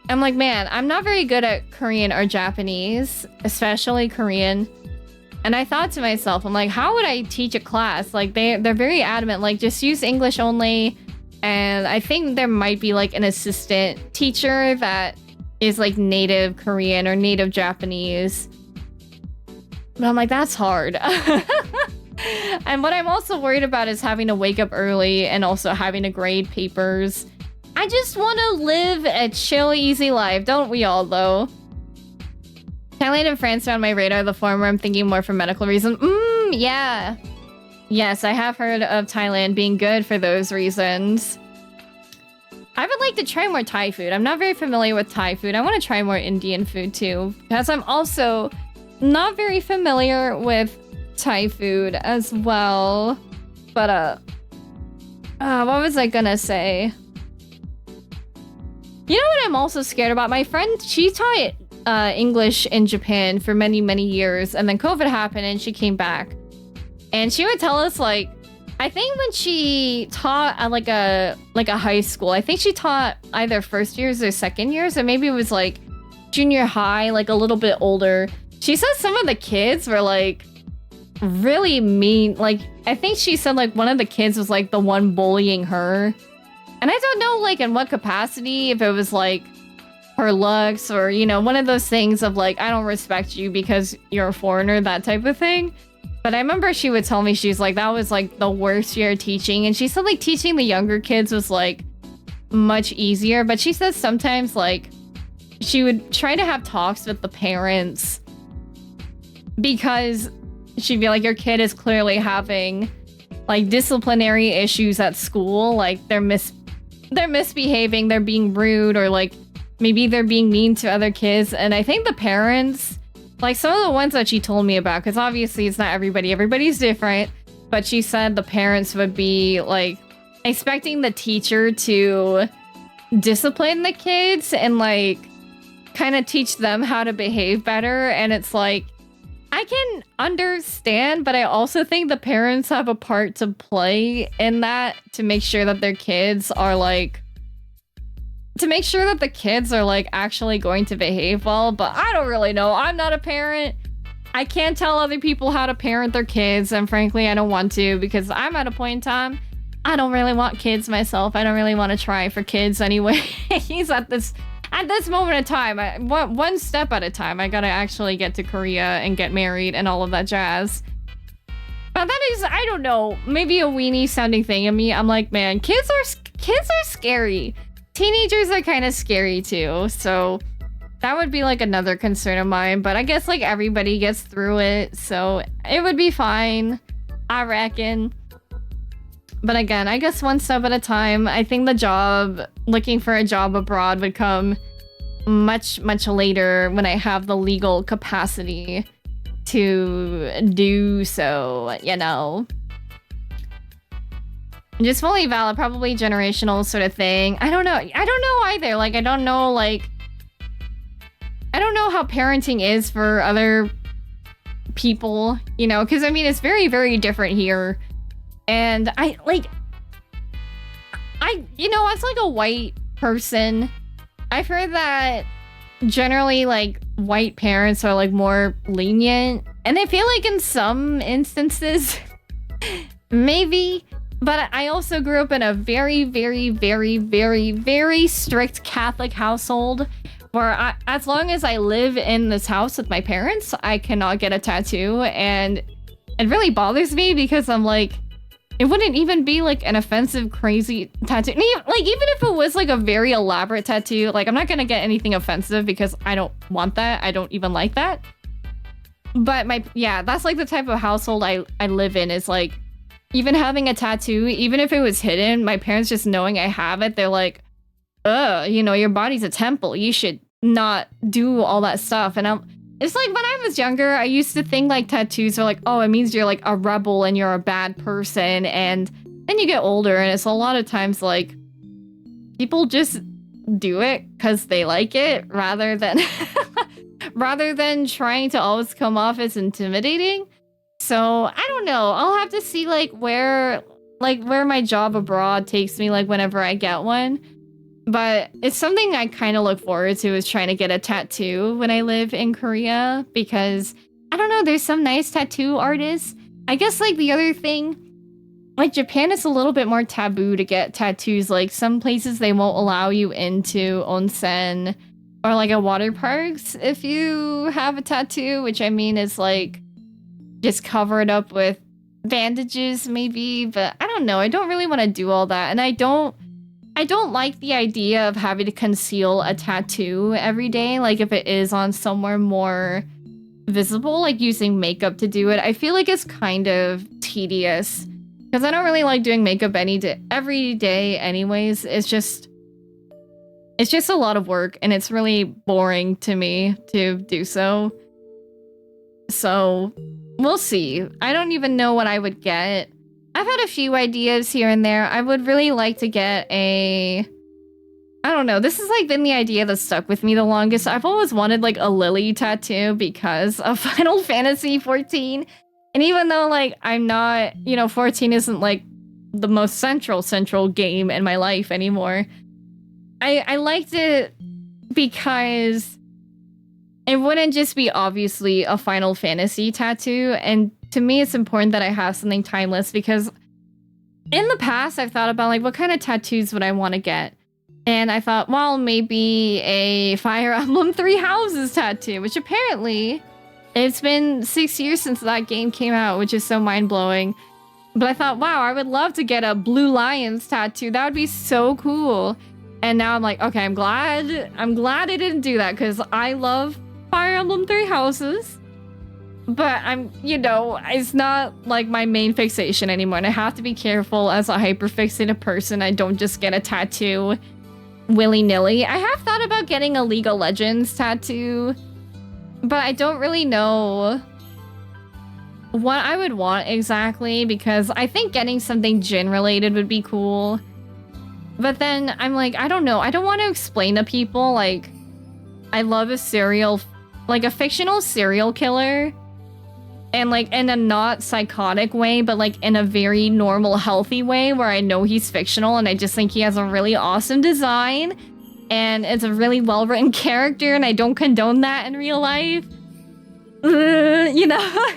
I'm like, man, I'm not very good at Korean or Japanese, especially Korean. And I thought to myself, I'm like, how would I teach a class? Like they're very adamant, like just use English only. And I think there might be like an assistant teacher that is like native Korean or native Japanese. But I'm like, that's hard. And what I'm also worried about is having to wake up early and also having to grade papers. I just want to live a chill, easy life. Don't we all, though? Thailand and France are on my radar. The former, I'm thinking more for medical reasons. Yeah. Yes, I have heard of Thailand being good for those reasons. I would like to try more Thai food. I'm not very familiar with Thai food. I want to try more Indian food too, because I'm also not very familiar with Thai food as well. But what was I gonna say? You know what I'm also scared about? My friend, she taught English in Japan for many, many years, and then COVID happened and she came back. And she would tell us like, I think when she taught at like a high school, I think she taught either first years or second years, or maybe it was like junior high, like a little bit older. She said some of the kids were like really mean. Like, I think she said like one of the kids was like the one bullying her. And I don't know like in what capacity, if it was like her looks or, you know, one of those things of like, I don't respect you because you're a foreigner, that type of thing. But I remember she would tell me, she's like, that was like the worst year teaching. And she said like teaching the younger kids was like much easier. But she says sometimes like she would try to have talks with the parents because she'd be like, your kid is clearly having like disciplinary issues at school. Like they're misbehaving, they're being rude, or like maybe they're being mean to other kids. And I think the parents, like some of the ones that she told me about, because obviously it's not everybody, everybody's different, but she said the parents would be like expecting the teacher to discipline the kids and like kind of teach them how to behave better. And it's like, I can understand, but I also think the parents have a part to play in that, to make sure that their kids are like, to make sure that the kids are like actually going to behave well. But I don't really know. I'm not a parent. I can't tell other people how to parent their kids, and frankly I don't want to, because I'm at a point in time I don't really want kids myself. I don't really want to try for kids anyway. He's at this moment in time, one step at a time. I gotta actually get to Korea and get married and all of that jazz. But that is, I don't know, maybe a weenie sounding thing in me. I'm like, man, kids are scary. Teenagers are kind of scary too, so that would be like another concern of mine. But I guess like everybody gets through it, so it would be fine, I reckon. But again, I guess one step at a time. I think looking for a job abroad would come much, much later when I have the legal capacity to do so, you know. Just fully valid, probably generational sort of thing. I don't know either. Like, I don't know how parenting is for other people, you know, because I mean, it's very, very different here. And you know, as like a white person, I've heard that generally like white parents are like more lenient. And I feel like in some instances, maybe. But I also grew up in a very, very, very, very, very strict Catholic household where as long as I live in this house with my parents, I cannot get a tattoo. And it really bothers me because I'm like, it wouldn't even be like an offensive, crazy tattoo. Like, even if it was like a very elaborate tattoo, like I'm not gonna get anything offensive because I don't want that. I don't even like that. But that's like the type of household I live in, is like, even having a tattoo, even if it was hidden, my parents just knowing I have it, they're like, you know, your body's a temple. You should not do all that stuff. And it's like, when I was younger, I used to think like tattoos are like, oh, it means you're like a rebel and you're a bad person. And then you get older and it's a lot of times like people just do it because they like it rather than trying to always come off as intimidating. So I don't know. I'll have to see like where my job abroad takes me, like whenever I get one. But it's something I kind of look forward to, is trying to get a tattoo when I live in Korea, because I don't know, there's some nice tattoo artists. I guess like the other thing, like Japan is a little bit more taboo to get tattoos. Like some places they won't allow you into onsen or like a water parks if you have a tattoo, which I mean is like just cover it up with bandages maybe, but I don't know. I don't really want to do all that, and I don't like the idea of having to conceal a tattoo every day. Like if it is on somewhere more visible, like using makeup to do it, I feel like it's kind of tedious because I don't really like doing makeup every day anyways. It's just a lot of work and it's really boring to me to do so. So we'll see. I don't even know what I would get. I've had a few ideas here and there. I would really like to get I don't know. This has like been the idea that stuck with me the longest. I've always wanted like a lily tattoo because of Final Fantasy 14. And even though like I'm not, you know, 14 isn't like the most central game in my life anymore. I liked it because it wouldn't just be obviously a Final Fantasy tattoo. And to me, it's important that I have something timeless, because in the past, I've thought about like, what kind of tattoos would I want to get? And I thought, well, maybe a Fire Emblem Three Houses tattoo, which apparently it's been 6 years since that game came out, which is so mind-blowing. But I thought, wow, I would love to get a Blue Lions tattoo. That would be so cool. And now I'm like, okay, I'm glad I didn't do that, because I love Fire Emblem Three Houses. But it's not like my main fixation anymore. And I have to be careful as a hyperfixated person. I don't just get a tattoo willy-nilly. I have thought about getting a League of Legends tattoo, but I don't really know what I would want exactly, because I think getting something gin-related would be cool. But then I'm like, I don't know. I don't want to explain to people, like, I love a fictional serial killer. And like in a not psychotic way, but like in a very normal, healthy way where I know he's fictional and I just think he has a really awesome design and it's a really well-written character, and I don't condone that in real life. You know?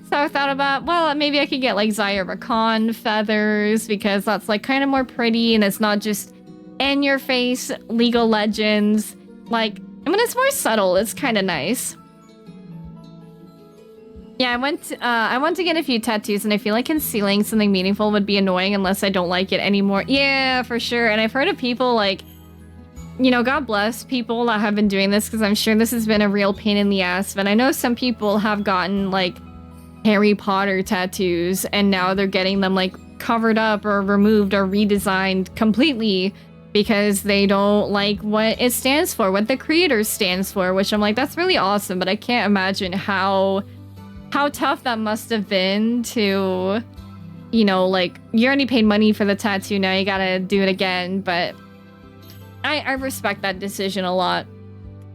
So I thought about, well, maybe I could get like Zyra Khan feathers, because that's like kind of more pretty and it's not just in your face League of Legends. Like, I mean, it's more subtle. It's kind of nice. Yeah, I want to get a few tattoos, and I feel like concealing something meaningful would be annoying unless I don't like it anymore. Yeah, for sure. And I've heard of people like, you know, God bless people that have been doing this, because I'm sure this has been a real pain in the ass. But I know some people have gotten like Harry Potter tattoos, and now they're getting them like covered up or removed or redesigned completely because they don't like what it stands for, what the creator stands for, which I'm like, that's really awesome. But I can't imagine how tough that must have been to, you know, like, you already paid money for the tattoo, now you gotta do it again. But I respect that decision a lot.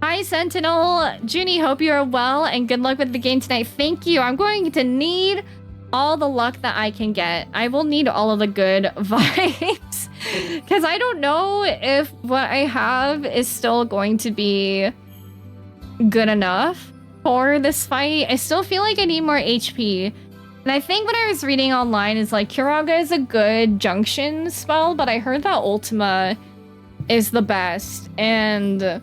Hi, Sentinel. Junie, hope you are well and good luck with the game tonight. Thank you. I'm going to need all the luck that I can get. I will need all of the good vibes because I don't know if what I have is still going to be good enough for this fight. I still feel like I need more HP. And I think what I was reading online is like Kiraga is a good junction spell, but I heard that Ultima is the best. And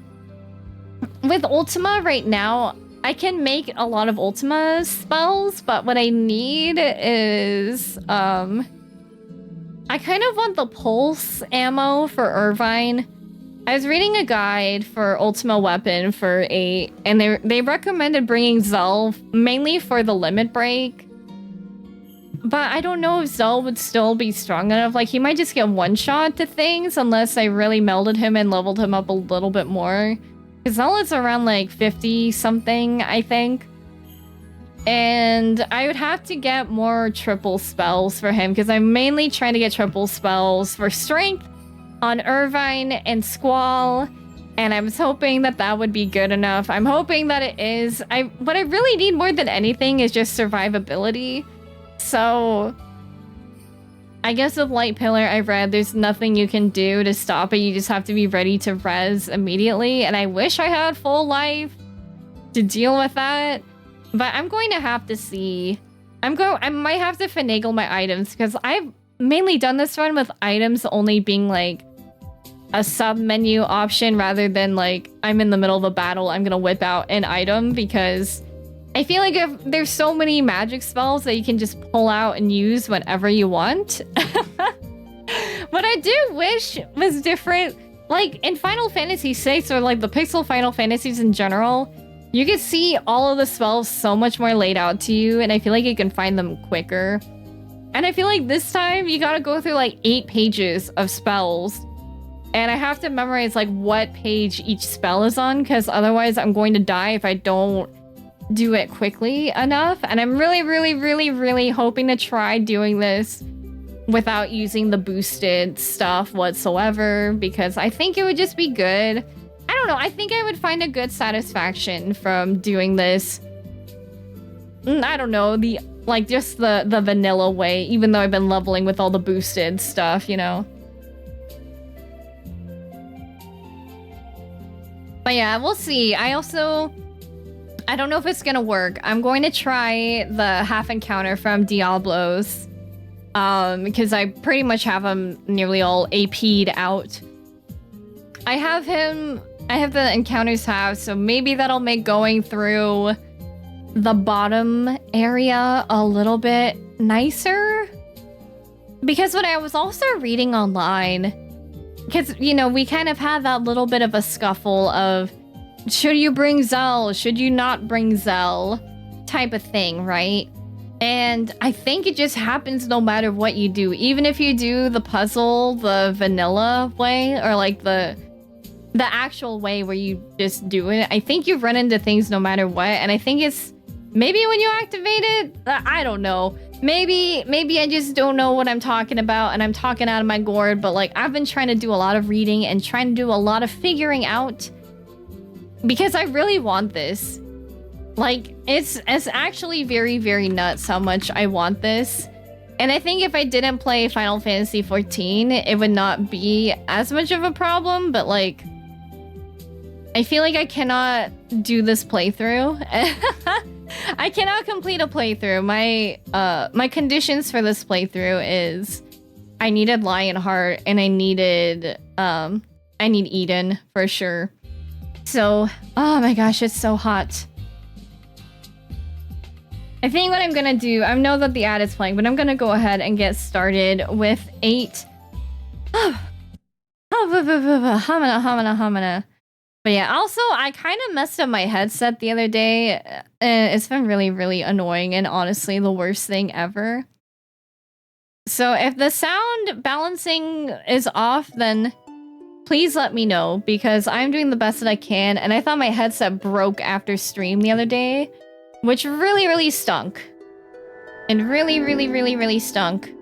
with Ultima right now, I can make a lot of Ultima spells, but what I need is, I kind of want the pulse ammo for Irvine. I was reading a guide for Ultima Weapon for 8, and they recommended bringing Zell mainly for the limit break. But I don't know if Zell would still be strong enough. Like, he might just get one shot to things unless I really melded him and leveled him up a little bit more. Because Zell is around like 50 something, I think. And I would have to get more triple spells for him because I'm mainly trying to get triple spells for strength on Irvine and Squall. And I was hoping that that would be good enough. I'm hoping that it is. What I really need more than anything is just survivability. So I guess with Light Pillar, I read there's nothing you can do to stop it. You just have to be ready to res immediately. And I wish I had full life to deal with that. But I'm going to have to see. I might have to finagle my items because I've mainly done this run with items only being like a sub menu option rather than like I'm in the middle of a battle, I'm gonna whip out an item, because I feel like if there's so many magic spells that you can just pull out and use whenever you want. What I do wish was different, like in Final Fantasy VI or like the Pixel Final Fantasies in general, you can see all of the spells so much more laid out to you, and I feel like you can find them quicker. And I feel like this time you gotta go through like 8 pages of spells, and I have to memorize like what page each spell is on, because otherwise I'm going to die if I don't do it quickly enough. And I'm really hoping to try doing this without using the boosted stuff whatsoever, because I think it would just be good. I don't know, I think I would find a good satisfaction from doing this. I don't know, just the vanilla way, even though I've been leveling with all the boosted stuff, you know? But yeah, we'll see. I don't know if it's gonna work. I'm going to try the half encounter from Diablos, because I pretty much have him nearly all AP'd out. I have the encounters half, so maybe that'll make going through the bottom area a little bit nicer. Because what I was also reading online, because, you know, we kind of had that little bit of a scuffle of, should you bring Zell? Should you not bring Zell? Type of thing, right? And I think it just happens no matter what you do. Even if you do the puzzle the vanilla way, or like the actual way where you just do it, I think you run into things no matter what. And I think it's maybe when you activate it, I don't know. Maybe I just don't know what I'm talking about and I'm talking out of my gourd, but like I've been trying to do a lot of reading and trying to do a lot of figuring out, because I really want this. Like, it's actually very nuts how much I want this. And I think if I didn't play Final Fantasy XIV, it would not be as much of a problem, but like, I feel like I cannot do this playthrough. I cannot complete a playthrough. My conditions for this playthrough is I needed Lionheart and I need Eden for sure. So, oh my gosh, it's so hot. I think what I'm gonna do, I know that the ad is playing, but I'm gonna go ahead and get started with 8. Hamina. But yeah, also, I kind of messed up my headset the other day. It's been really annoying and honestly the worst thing ever. So if the sound balancing is off, then please let me know, because I'm doing the best that I can. And I thought my headset broke after stream the other day, which really stunk. And really stunk.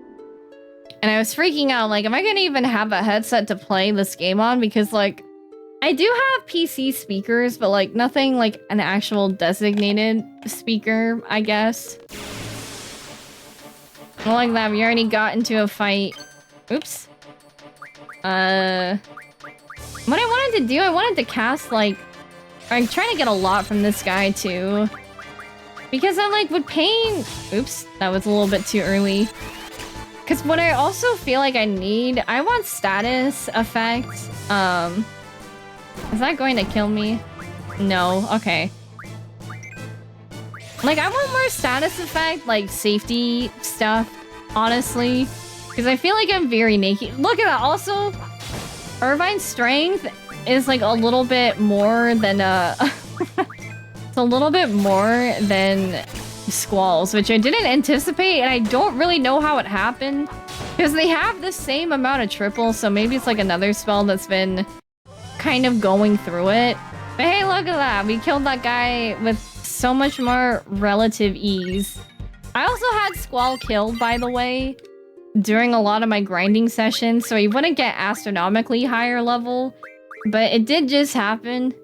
And I was freaking out, like, am I gonna even have a headset to play this game on? Because, like, I do have PC speakers, but like nothing like an actual designated speaker, I guess. Well, like that, we already got into a fight. Oops. What I wanted to do, I wanted to cast like... I'm trying to get a lot from this guy too. Because I like would paint... Oops, that was a little bit too early. Because what I also feel like I need... I want status effects. Is that going to kill me? No, okay. Like, I want more status effect, like, safety stuff, honestly. Because I feel like I'm very naked. Look at that, also, Irvine's strength is, like, a little bit more than, it's a little bit more than Squall's, which I didn't anticipate, and I don't really know how it happened. Because they have the same amount of triple, so maybe it's, like, another spell that's been kind of going through it. But hey, look at that. We killed that guy with so much more relative ease. I also had Squall killed, by the way, during a lot of my grinding sessions, so he wouldn't get astronomically higher level, but it did just happen.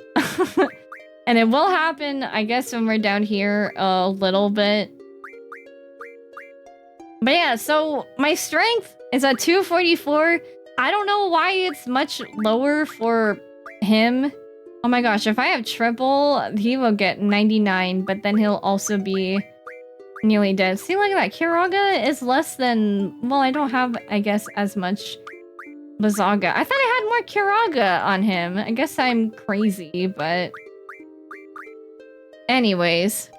And it will happen, I guess, when we're down here a little bit. But yeah, so my strength is at 244. I don't know why it's much lower for him. Oh my gosh, if I have triple, he will get 99, but then he'll also be nearly dead. See, look at that. Kiraga is less than... Well, I don't have, I guess, as much Bazaga. I thought I had more Kiraga on him. I guess I'm crazy, but... Anyways.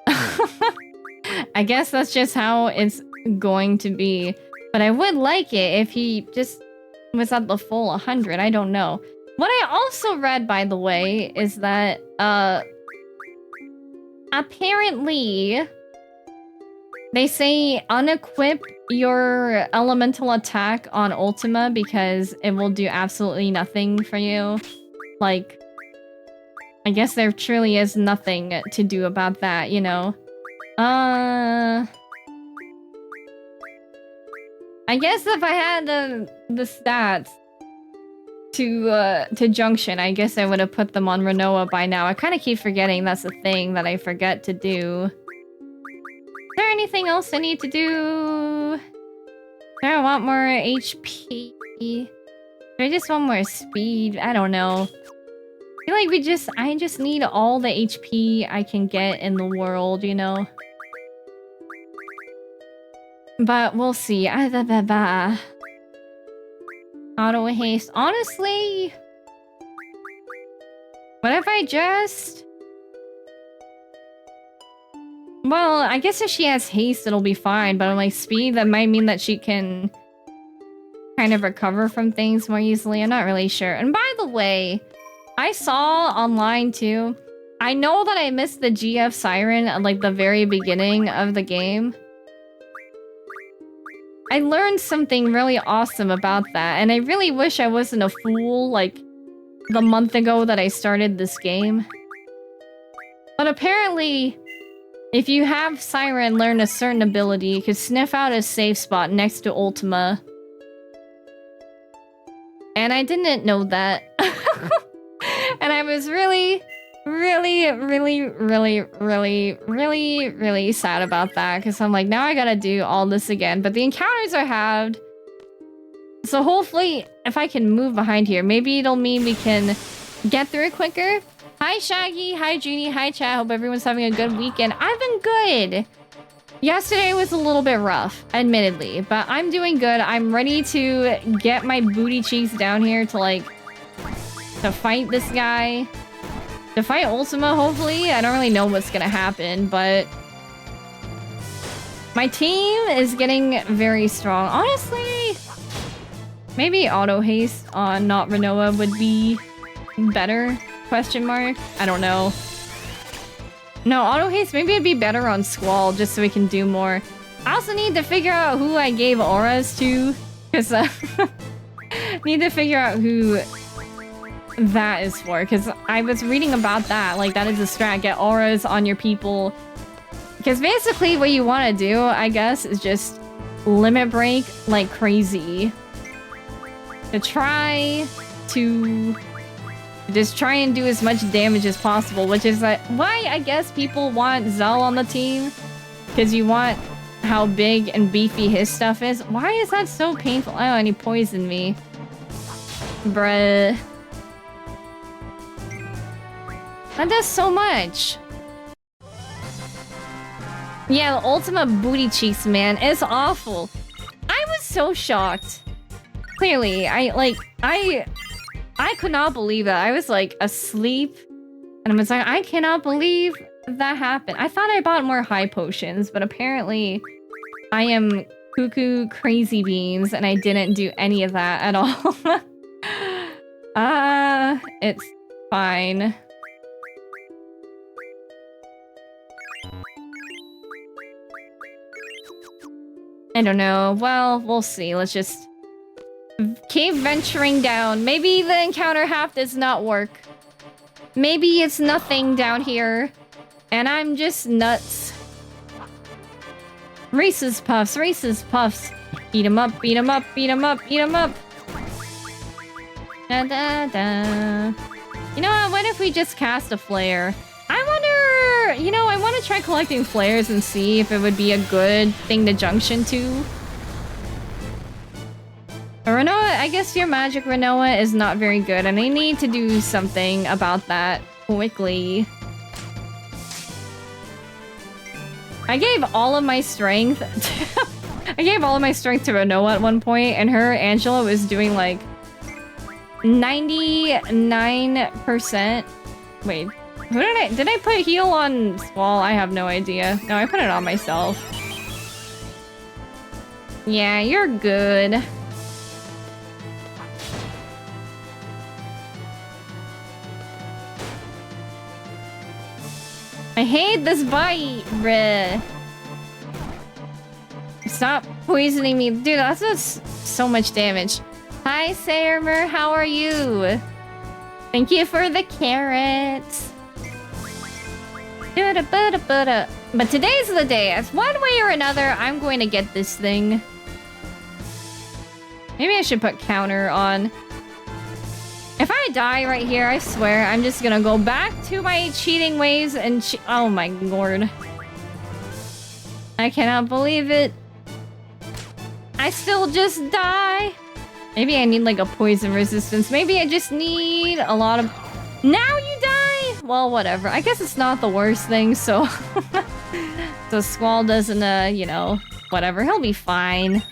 I guess that's just how it's going to be. But I would like it if he just was at the full 100. I don't know. What I also read, by the way, is that, apparently, they say unequip your elemental attack on Ultima because it will do absolutely nothing for you. Like, I guess there truly is nothing to do about that, you know? I guess if I had the stats to Junction, I guess I would have put them on Renoa by now. I kind of keep forgetting that's a thing that I forget to do. Is there anything else I need to do? Do I want more HP? Do I just want more speed? I don't know. I feel like I just need all the HP I can get in the world, you know? But we'll see. Auto haste. Honestly, what if I just... Well, I guess if she has haste, it'll be fine. But on like speed, that might mean that she can kind of recover from things more easily. I'm not really sure. And by the way, I saw online too. I know that I missed the GF Siren at like the very beginning of the game. I learned something really awesome about that, and I really wish I wasn't a fool like the month ago that I started this game. But apparently, if you have Siren learn a certain ability, you can sniff out a safe spot next to Ultima. And I didn't know that. And I was really sad about that, because I'm like, now I gotta do all this again. But the encounters are halved, so hopefully if I can move behind here, maybe it'll mean we can get through it quicker. Hi Shaggy, hi Junie, hi chat. Hope everyone's having a good weekend. I've been good. Yesterday was a little bit rough, admittedly, but I'm doing good. I'm ready to get my booty cheeks down here to fight this guy. To fight Ultima, hopefully. I don't really know what's gonna happen, but my team is getting very strong. Honestly, maybe auto haste on not Renoa would be better? Question mark? I don't know. No, auto haste, maybe it'd be better on Squall just so we can do more. I also need to figure out who I gave auras to, because need to figure out who that is for, because I was reading about that. Like, that is a strat. Get auras on your people. Because basically what you want to do, I guess, is just limit break like crazy. To try to Just try and do as much damage as possible, which is why I guess people want Zell on the team. Because you want how big and beefy his stuff is. Why is that so painful? Oh, and he poisoned me. Bruh. That does so much. Yeah, the Ultima booty cheeks, man. It's awful. I was so shocked. Clearly, I could not believe that. I was like asleep. And I was like, I cannot believe that happened. I thought I bought more high potions, but apparently I am cuckoo crazy beans and I didn't do any of that at all. It's fine. I don't know. Well, we'll see. Let's just keep venturing down. Maybe the encounter half does not work. Maybe it's nothing down here. And I'm just nuts. Reese's Puffs, Reese's Puffs. Beat 'em up, beat 'em up, beat 'em up, beat 'em up. Da da da. You know what? What if we just cast a flare? I wonder... You know, I want to try collecting flares and see if it would be a good thing to junction to. Renoa, I guess your magic Renoa is not very good, and I need to do something about that quickly. I gave all of my strength. I gave all of my strength to Renoa at one point, and her Angela was doing like 99%. Wait, who did I put heal on Squall? I have no idea. No, I put it on myself. Yeah, you're good. I hate this bite, bruh. Stop poisoning me. Dude, that's just so much damage. Hi, Sayermer, how are you? Thank you for the carrots. But today's the day. As one way or another, I'm going to get this thing. Maybe I should put counter on. If I die right here, I swear, I'm just gonna go back to my cheating ways and oh my lord. I cannot believe it. I still just die. Maybe I need like a poison resistance. Maybe I just need a lot of... Now you die? Well, whatever. I guess it's not the worst thing, so... So Squall doesn't, you know, whatever. He'll be fine.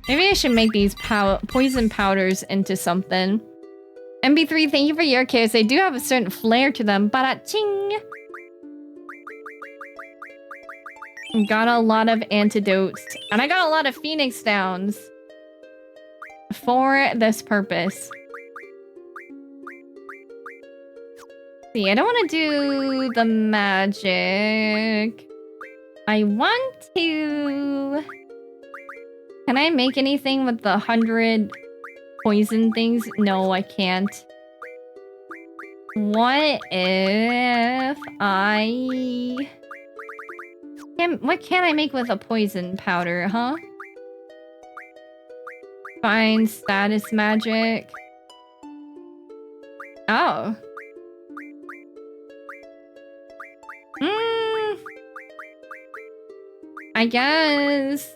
Maybe I should make these poison powders into something. MB3, thank you for your cares. They do have a certain flair to them. Ba-da-ching! Got a lot of antidotes. And I got a lot of Phoenix Downs. For this purpose. See, I don't want to do the magic. I want to... Can I make anything with the 100 poison things? No, I can't. What if I... What can I make with a poison powder, huh? Find status magic. Oh. I guess...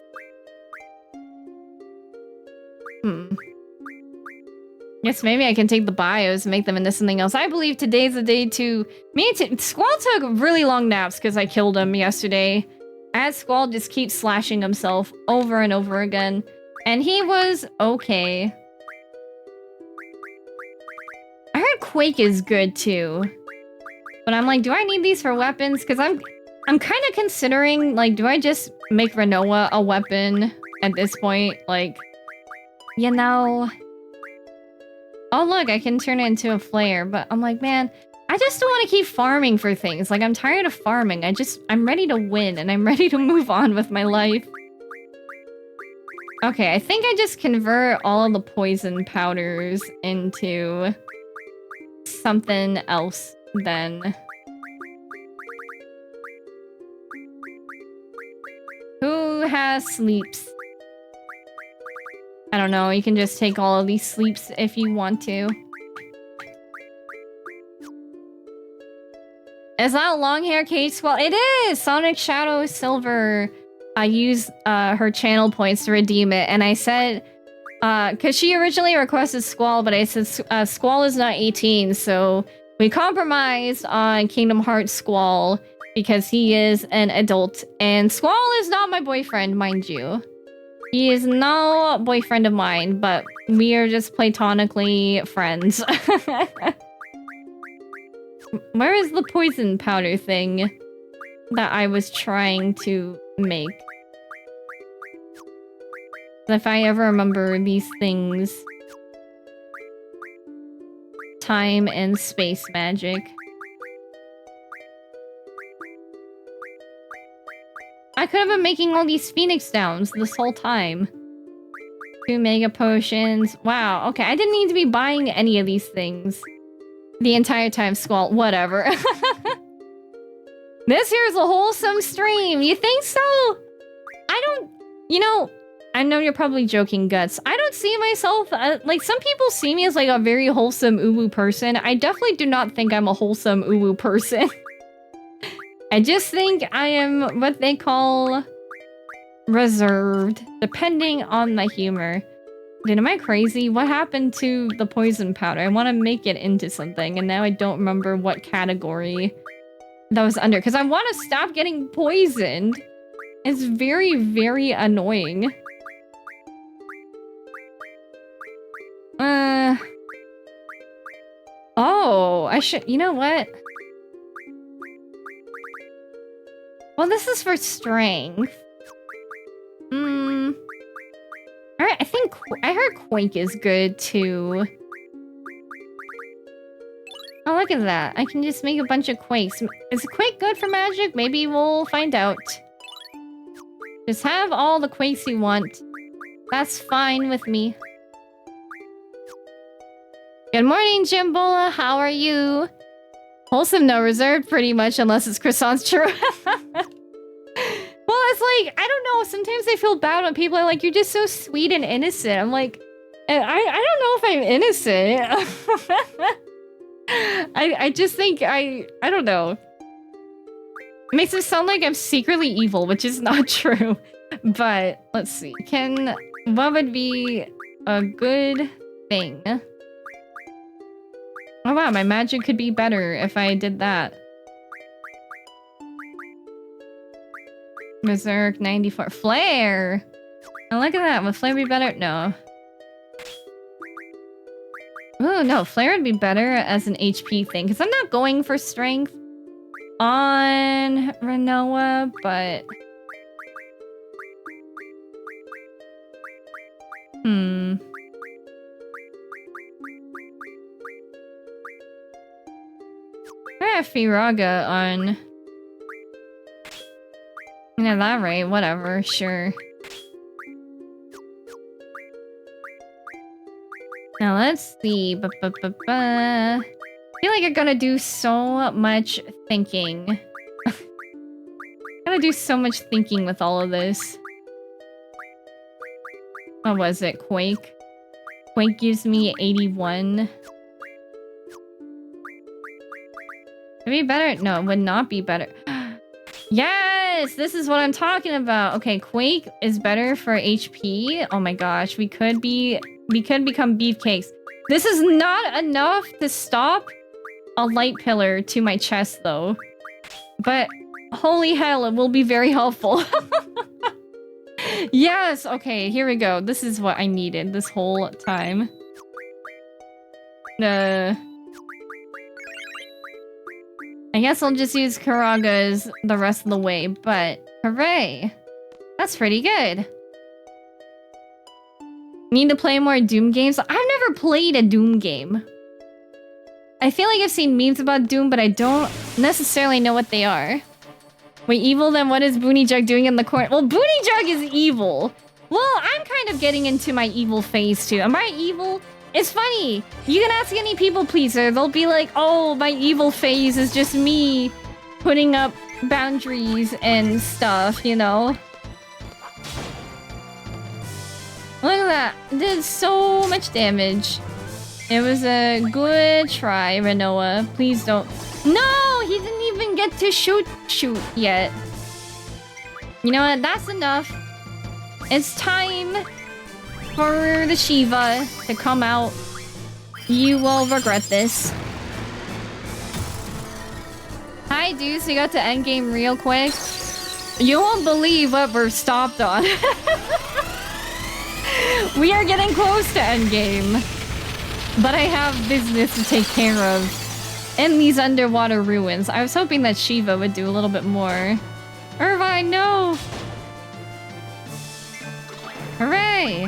Guess maybe I can take the bios and make them into something else. I believe today's the day to... Squall took really long naps because I killed him yesterday. As Squall just keeps slashing himself over and over again. And he was okay. I heard Quake is good too. But I'm like, do I need these for weapons? Because I'm kind of considering, like, do I just make Renoa a weapon at this point? Like... You know... Oh look, I can turn it into a flare, but I'm like, man, I just don't want to keep farming for things. Like, I'm tired of farming. I'm ready to win, and I'm ready to move on with my life. Okay, I think I just convert all of the poison powders into something else then. Who has sleeps? I don't know, you can just take all of these sleeps if you want to. Is that a long hair cage squall? It is! Sonic Shadow Silver. I used her channel points to redeem it, and I said, because she originally requested Squall, but I said Squall is not 18, so we compromised on Kingdom Hearts Squall because he is an adult, and Squall is not my boyfriend, mind you. He is no boyfriend of mine, but we are just platonically friends. Where is the poison powder thing that I was trying to make? If I ever remember these things. Time and space magic. I could have been making all these Phoenix Downs this whole time. 2 mega potions. Wow, okay, I didn't need to be buying any of these things the entire time, Squall. Whatever. This here is a wholesome stream. You think so? I don't... You know, I know you're probably joking, Guts. I don't see myself... like, some people see me as, like, a very wholesome uwu person. I definitely do not think I'm a wholesome uwu person. I just think I am what they call... reserved, depending on the humor. Dude, am I crazy? What happened to the poison powder? I want to make it into something, and now I don't remember what category that was under. Because I want to stop getting poisoned. It's very, very annoying. Oh, I should... You know what? Well, this is for strength. Alright, I think... I heard Quake is good, too. Oh, look at that. I can just make a bunch of Quakes. Is Quake good for magic? Maybe we'll find out. Just have all the Quakes you want. That's fine with me. Good morning, Jimbola. How are you? Wholesome, no reserved, pretty much, unless it's croissants true. Well, it's like, I don't know, sometimes I feel bad when people are like, you're just so sweet and innocent. I'm like, I don't know if I'm innocent. I just think I don't know. It makes it sound like I'm secretly evil, which is not true. But, let's see. What would be a good thing? Oh wow, my magic could be better if I did that. Berserk 94. Flare! Oh, look at that. Would Flare be better? No. Oh, no. Flare would be better as an HP thing. Because I'm not going for strength on Renoa, but... I have Firaga on... Yeah, that right. Whatever. Sure. Now let's see. I feel like I'm gonna do so much thinking. I'm gonna do so much thinking with all of this. What was it? Quake? Quake gives me 81. Would it be better? No, it would not be better. Yes! This is what I'm talking about. Okay, Quake is better for HP. Oh my gosh, we could become beefcakes. This is not enough to stop a light pillar to my chest, though. But holy hell, it will be very helpful. Yes! Okay, here we go. This is what I needed this whole time. I guess I'll just use Karagas the rest of the way, but hooray! That's pretty good. Need to play more Doom games? I've never played a Doom game. I feel like I've seen memes about Doom, but I don't necessarily know what they are. Wait, evil? Then what is Boony Jug doing in the corner? Well, Boony Jug is evil. Well, I'm kind of getting into my evil phase too. Am I evil? It's funny. You can ask any people pleaser. They'll be like, oh, my evil phase is just me putting up boundaries and stuff, you know? Look at that. It did so much damage. It was a good try, Renoa. Please don't... No! He didn't even get to shoot yet. You know what? That's enough. It's time for the Shiva to come out. You will regret this. Hi, dudes. We got to endgame real quick. You won't believe what we're stopped on. We are getting close to endgame. But I have business to take care of in these underwater ruins. I was hoping that Shiva would do a little bit more. Irvine, no! Hooray!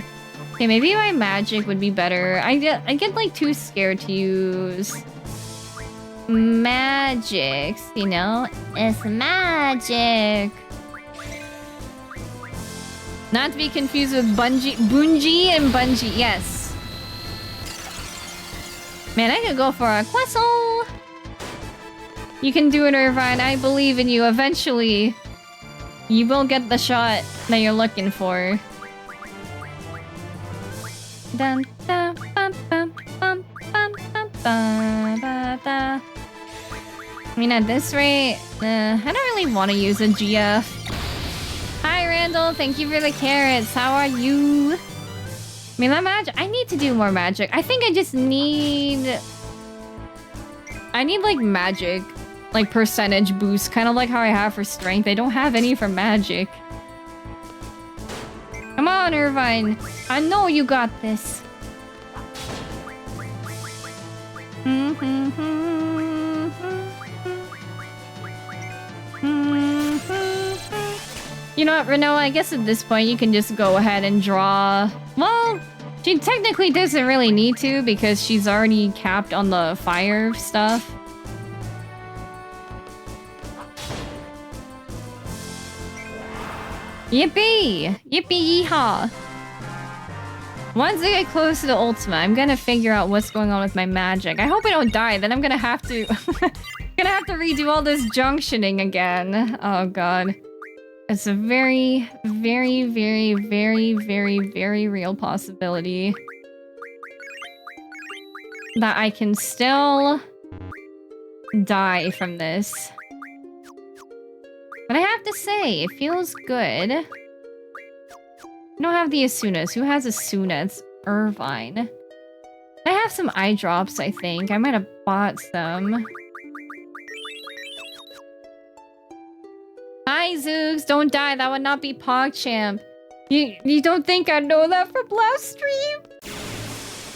Okay, maybe my magic would be better. I get like too scared to use magic, you know? It's magic. Not to be confused with Bungie and Bungie, yes. Man, I could go for a Quessel. You can do it, Irvine. I believe in you. Eventually, you will get the shot that you're looking for. Dun, dun, bum, bum, bum, bum, bum, ba, ba, ba. I mean, at this rate, I don't really want to use a GF. Hi, Randall. Thank you for the carrots. How are you? I mean, that magic... I need to do more magic. I think I just need... I need, like, magic. Like, percentage boost. Kind of like how I have for strength. I don't have any for magic. Come on, Irvine. I know you got this. You know what, Renoa? I guess at this point you can just go ahead and draw... Well, she technically doesn't really need to because she's already capped on the fire stuff. Yippee! Yippee yeehaw! Once I get close to the Ultima, I'm gonna figure out what's going on with my magic. I hope I don't die, then I'm gonna have to... gonna have to redo all this junctioning again. Oh god. It's a very, very, very, very, very, very real possibility that I can still die from this. But I have to say, it feels good. I don't have the Asunas. Who has Asuna? It's Irvine. I have some eye drops, I think. I might have bought some. Hi, Zoogs. Don't die. That would not be PogChamp. You don't think I know that from last stream?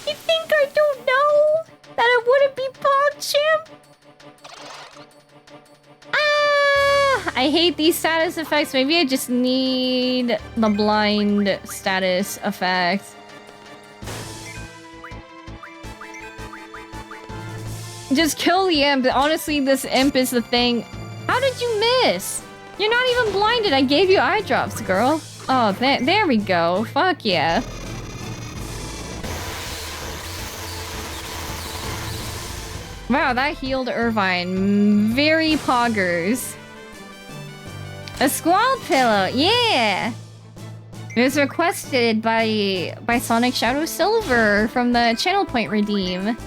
You think I don't know that it wouldn't be PogChamp? Ah! I hate these status effects. Maybe I just need the blind status effect. Just kill the imp. Honestly, this imp is the thing. How did you miss? You're not even blinded. I gave you eye drops, girl. Oh, there we go. Fuck yeah. Wow, that healed Irvine. Very poggers. A squall pillow. Yeah. It was requested by Sonic Shadow Silver from the Channel Point Redeem.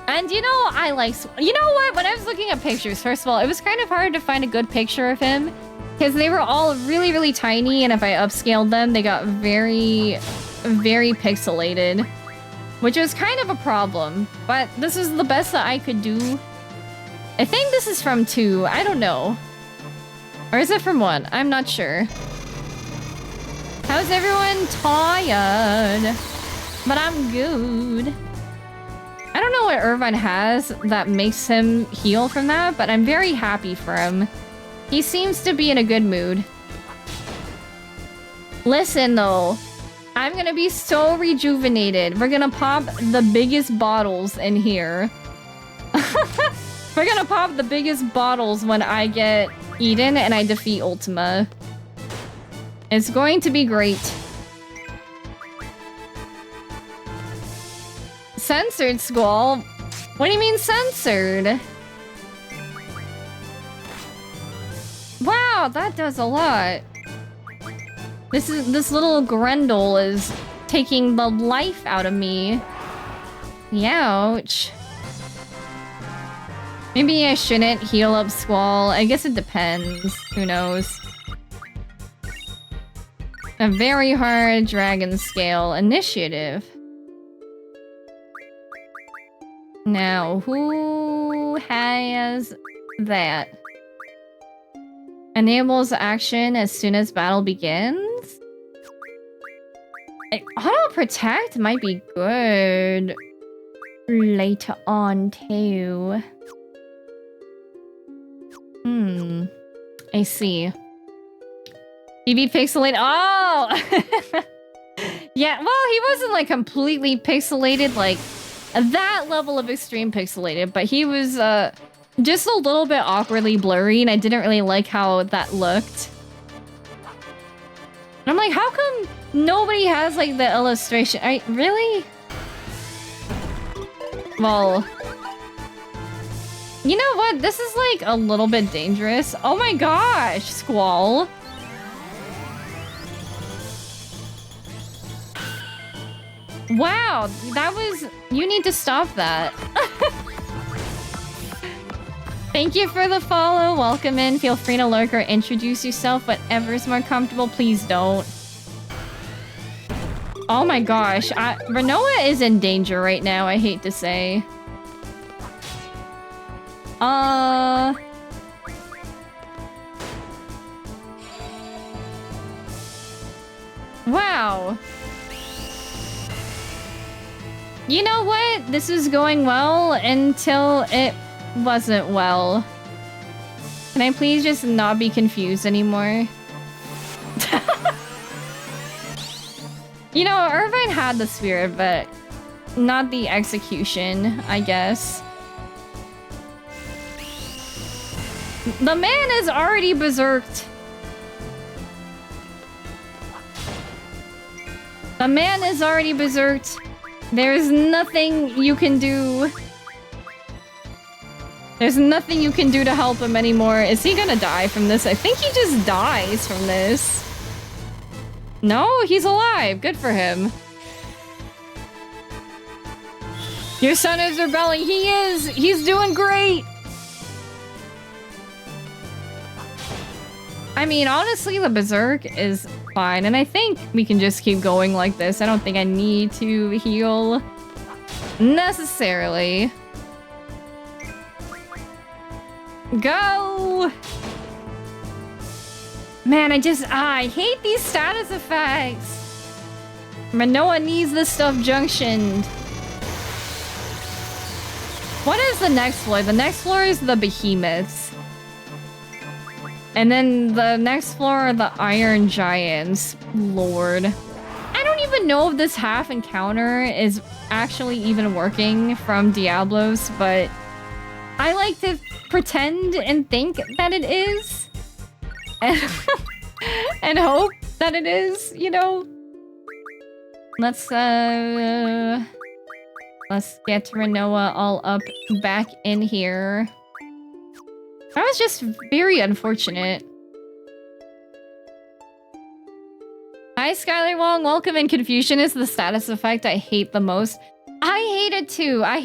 And you know, I like... You know what? When I was looking at pictures, first of all, it was kind of hard to find a good picture of him. Because they were all really, really tiny, and if I upscaled them, they got very, very pixelated. Which was kind of a problem. But this is the best that I could do. I think this is from 2. I don't know. Or is it from 1? I'm not sure. How's everyone? Tired. But I'm good. I don't know what Irvine has that makes him heal from that, but I'm very happy for him. He seems to be in a good mood. Listen, though. I'm gonna be so rejuvenated. We're gonna pop the biggest bottles in here. We're gonna pop the biggest bottles when I get Eden and I defeat Ultima. It's going to be great. Censored, Squall? What do you mean censored? Wow, that does a lot. This little Grendel is taking the life out of me. Ouch. Maybe I shouldn't heal up Squall. I guess it depends. Who knows? A very hard dragon scale initiative. Now, who has that? Enables action as soon as battle begins? Auto protect might be good later on too. I see. BB pixelated. Oh! Yeah, well, he wasn't like completely pixelated, like that level of extreme pixelated, but he was just a little bit awkwardly blurry, and I didn't really like how that looked. And I'm like, how come nobody has like the illustration? Really? Well, you know what? This is like a little bit dangerous. Oh my gosh, Squall. Wow, that was... You need to stop that. Thank you for the follow. Welcome in. Feel free to lurk or introduce yourself. Whatever is more comfortable, please don't. Oh my gosh. Renoa is in danger right now, I hate to say. Wow. You know what? This is going well until it wasn't well. Can I please just not be confused anymore? You know, Irvine had the spirit, but not the execution, I guess. The man is already berserked. The man is already berserked. There's nothing you can do. There's nothing you can do to help him anymore. Is he gonna die from this? I think he just dies from this. No, he's alive. Good for him. Your son is rebelling. He is. He's doing great. I mean, honestly, the berserk is fine, and I think we can just keep going like this. I don't think I need to heal necessarily. Go! Man, I hate these status effects. Renoa needs this stuff junctioned. What is the next floor? The next floor is the behemoths. And then the next floor are the Iron Giants. Lord. I don't even know if this half encounter is actually even working from Diablos, but I like to pretend and think that it is. And hope that it is, you know? Let's get Renoa all up back in here. That was just very unfortunate. Hi, Skylar Wong. Welcome in. Confusion is the status effect I hate the most. I hate it too. I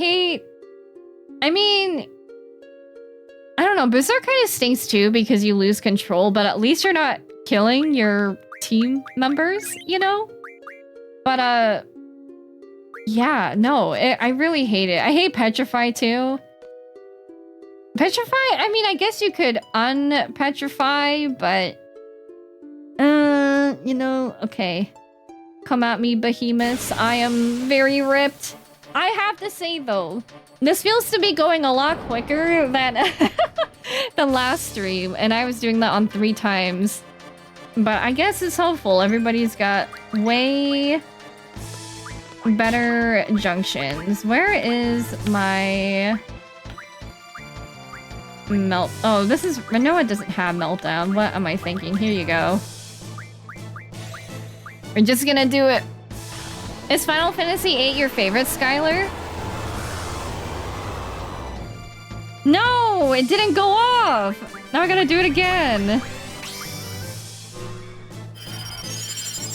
mean, I don't know. Berserk kind of stinks too because you lose control, but at least you're not killing your team members, you know? But, yeah, no. I really hate it. I hate Petrify too. Petrify? I mean, I guess you could unpetrify, but... you know, okay. Come at me, behemoths. I am very ripped. I have to say, though, this feels to be going a lot quicker than the last stream, and I was doing that on 3 times. But I guess it's helpful. Everybody's got way better junctions. Where is my... melt? Oh, this is... Renoa doesn't have meltdown. What am I thinking? Here you go. We're just gonna do it. Is Final Fantasy VIII your favorite, Skylar? No! It didn't go off! Now I gotta do it again.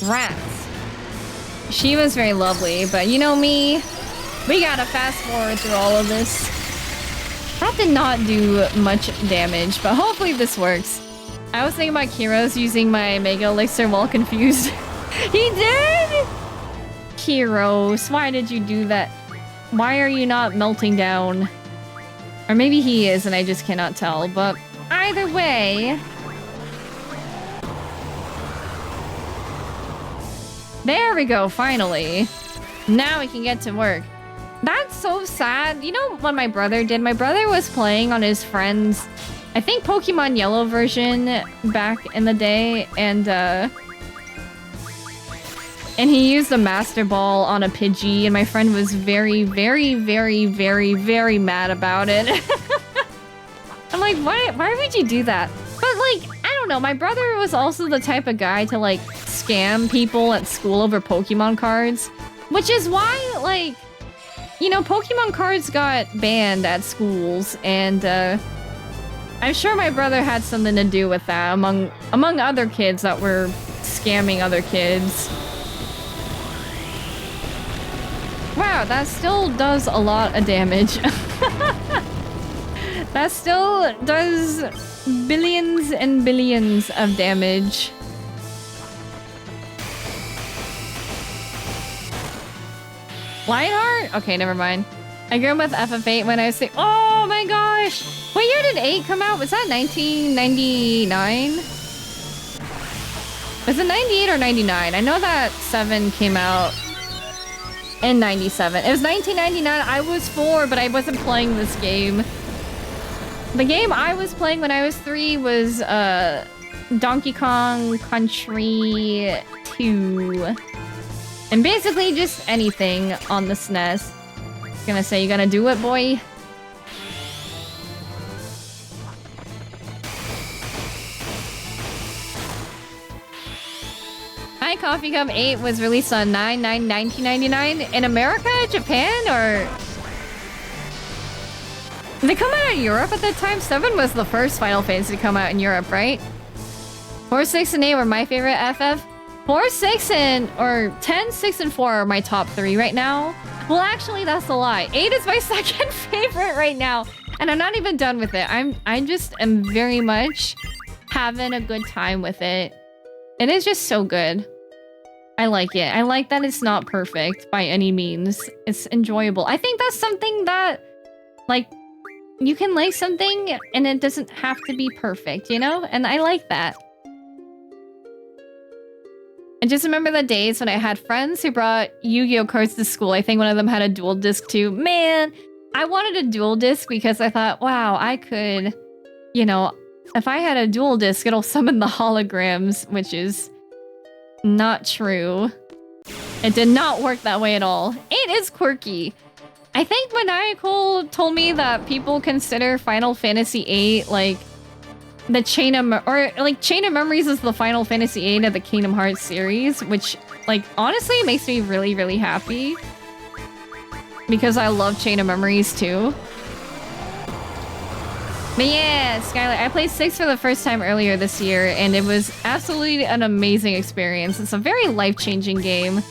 Rats. She was very lovely, but you know me. We gotta fast forward through all of this. I That did not do much damage, but hopefully this works. I was thinking about Kiros using my Mega Elixir while confused. He did! Kiros, why did you do that? Why are you not melting down? Or maybe he is and I just cannot tell, but either way... There we go, finally. Now we can get to work. That's so sad. You know what my brother did? My brother was playing on his friend's, I think, Pokemon Yellow version back in the day, and he used a Master Ball on a Pidgey, and my friend was very, very, very, very, very mad about it. I'm like, why would you do that? But like, I don't know, my brother was also the type of guy to like scam people at school over Pokemon cards, which is why, like, you know, Pokemon cards got banned at schools, and I'm sure my brother had something to do with that, among other kids that were scamming other kids. Wow, that still does a lot of damage. That still does billions and billions of damage. Lionheart? Okay, never mind. I grew up with FF8 when I was sick. Oh my gosh! What year did 8 come out? Was that 1999? Was it 98 or 99? I know that 7 came out in 97. It was 1999. I was 4, but I wasn't playing this game. The game I was playing when I was 3 was Donkey Kong Country 2. And basically just anything on the SNES. Gonna say, you gonna do it, boy? Hi, Coffee Cup 8 was released on 9/9/1999 in America, Japan, or... Did they come out in Europe at that time? 7 was the first Final Fantasy to come out in Europe, right? 4, 6, and 8 were my favorite FF. 4, 6, and... or 10, 6, and 4 are my top 3 right now. Well, actually, that's a lie. 8 is my second favorite right now. And I'm not even done with it. I just am very much having a good time with it. It is just so good. I like it. I like that it's not perfect by any means. It's enjoyable. I think that's something that, like, you can like something and it doesn't have to be perfect, you know? And I like that. I just remember the days when I had friends who brought Yu-Gi-Oh cards to school. I think one of them had a dual disc too. Man, I wanted a dual disc because I thought, wow, I could, you know, if I had a dual disc, it'll summon the holograms, which is not true. It did not work that way at all. It is quirky. I think Maniacal told me that people consider Final Fantasy VIII like the Chain of Memories is the Final Fantasy VIII of the Kingdom Hearts series, which, like, honestly makes me really, really happy because I love Chain of Memories too. But yeah, Skylar, I played 6 for the first time earlier this year, and it was absolutely an amazing experience. It's a very life-changing game.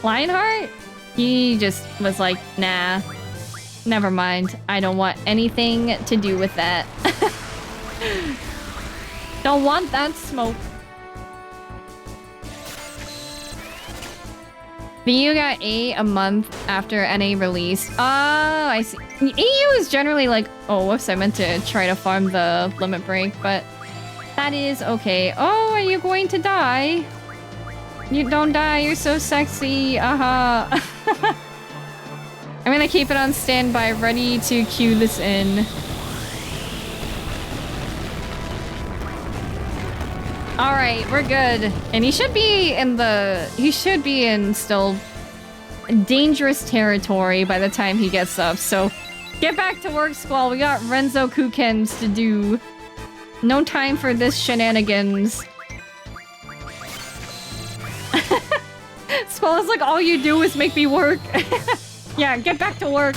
Lionheart? He just was like, nah, never mind. I don't want anything to do with that. Don't want that smoke. VU got a month after NA release. Oh, I see. EU is generally like, oh, whoops, I meant to try to farm the limit break, but that is okay. Oh, are you going to die? You don't die, you're so sexy. I'm gonna keep it on standby, ready to cue this in. Alright, we're good. And he should be in still dangerous territory by the time he gets up. So get back to work, Squall. We got Renzo Kukens to do. No time for this shenanigans. Squall is like, all you do is make me work. Yeah, get back to work.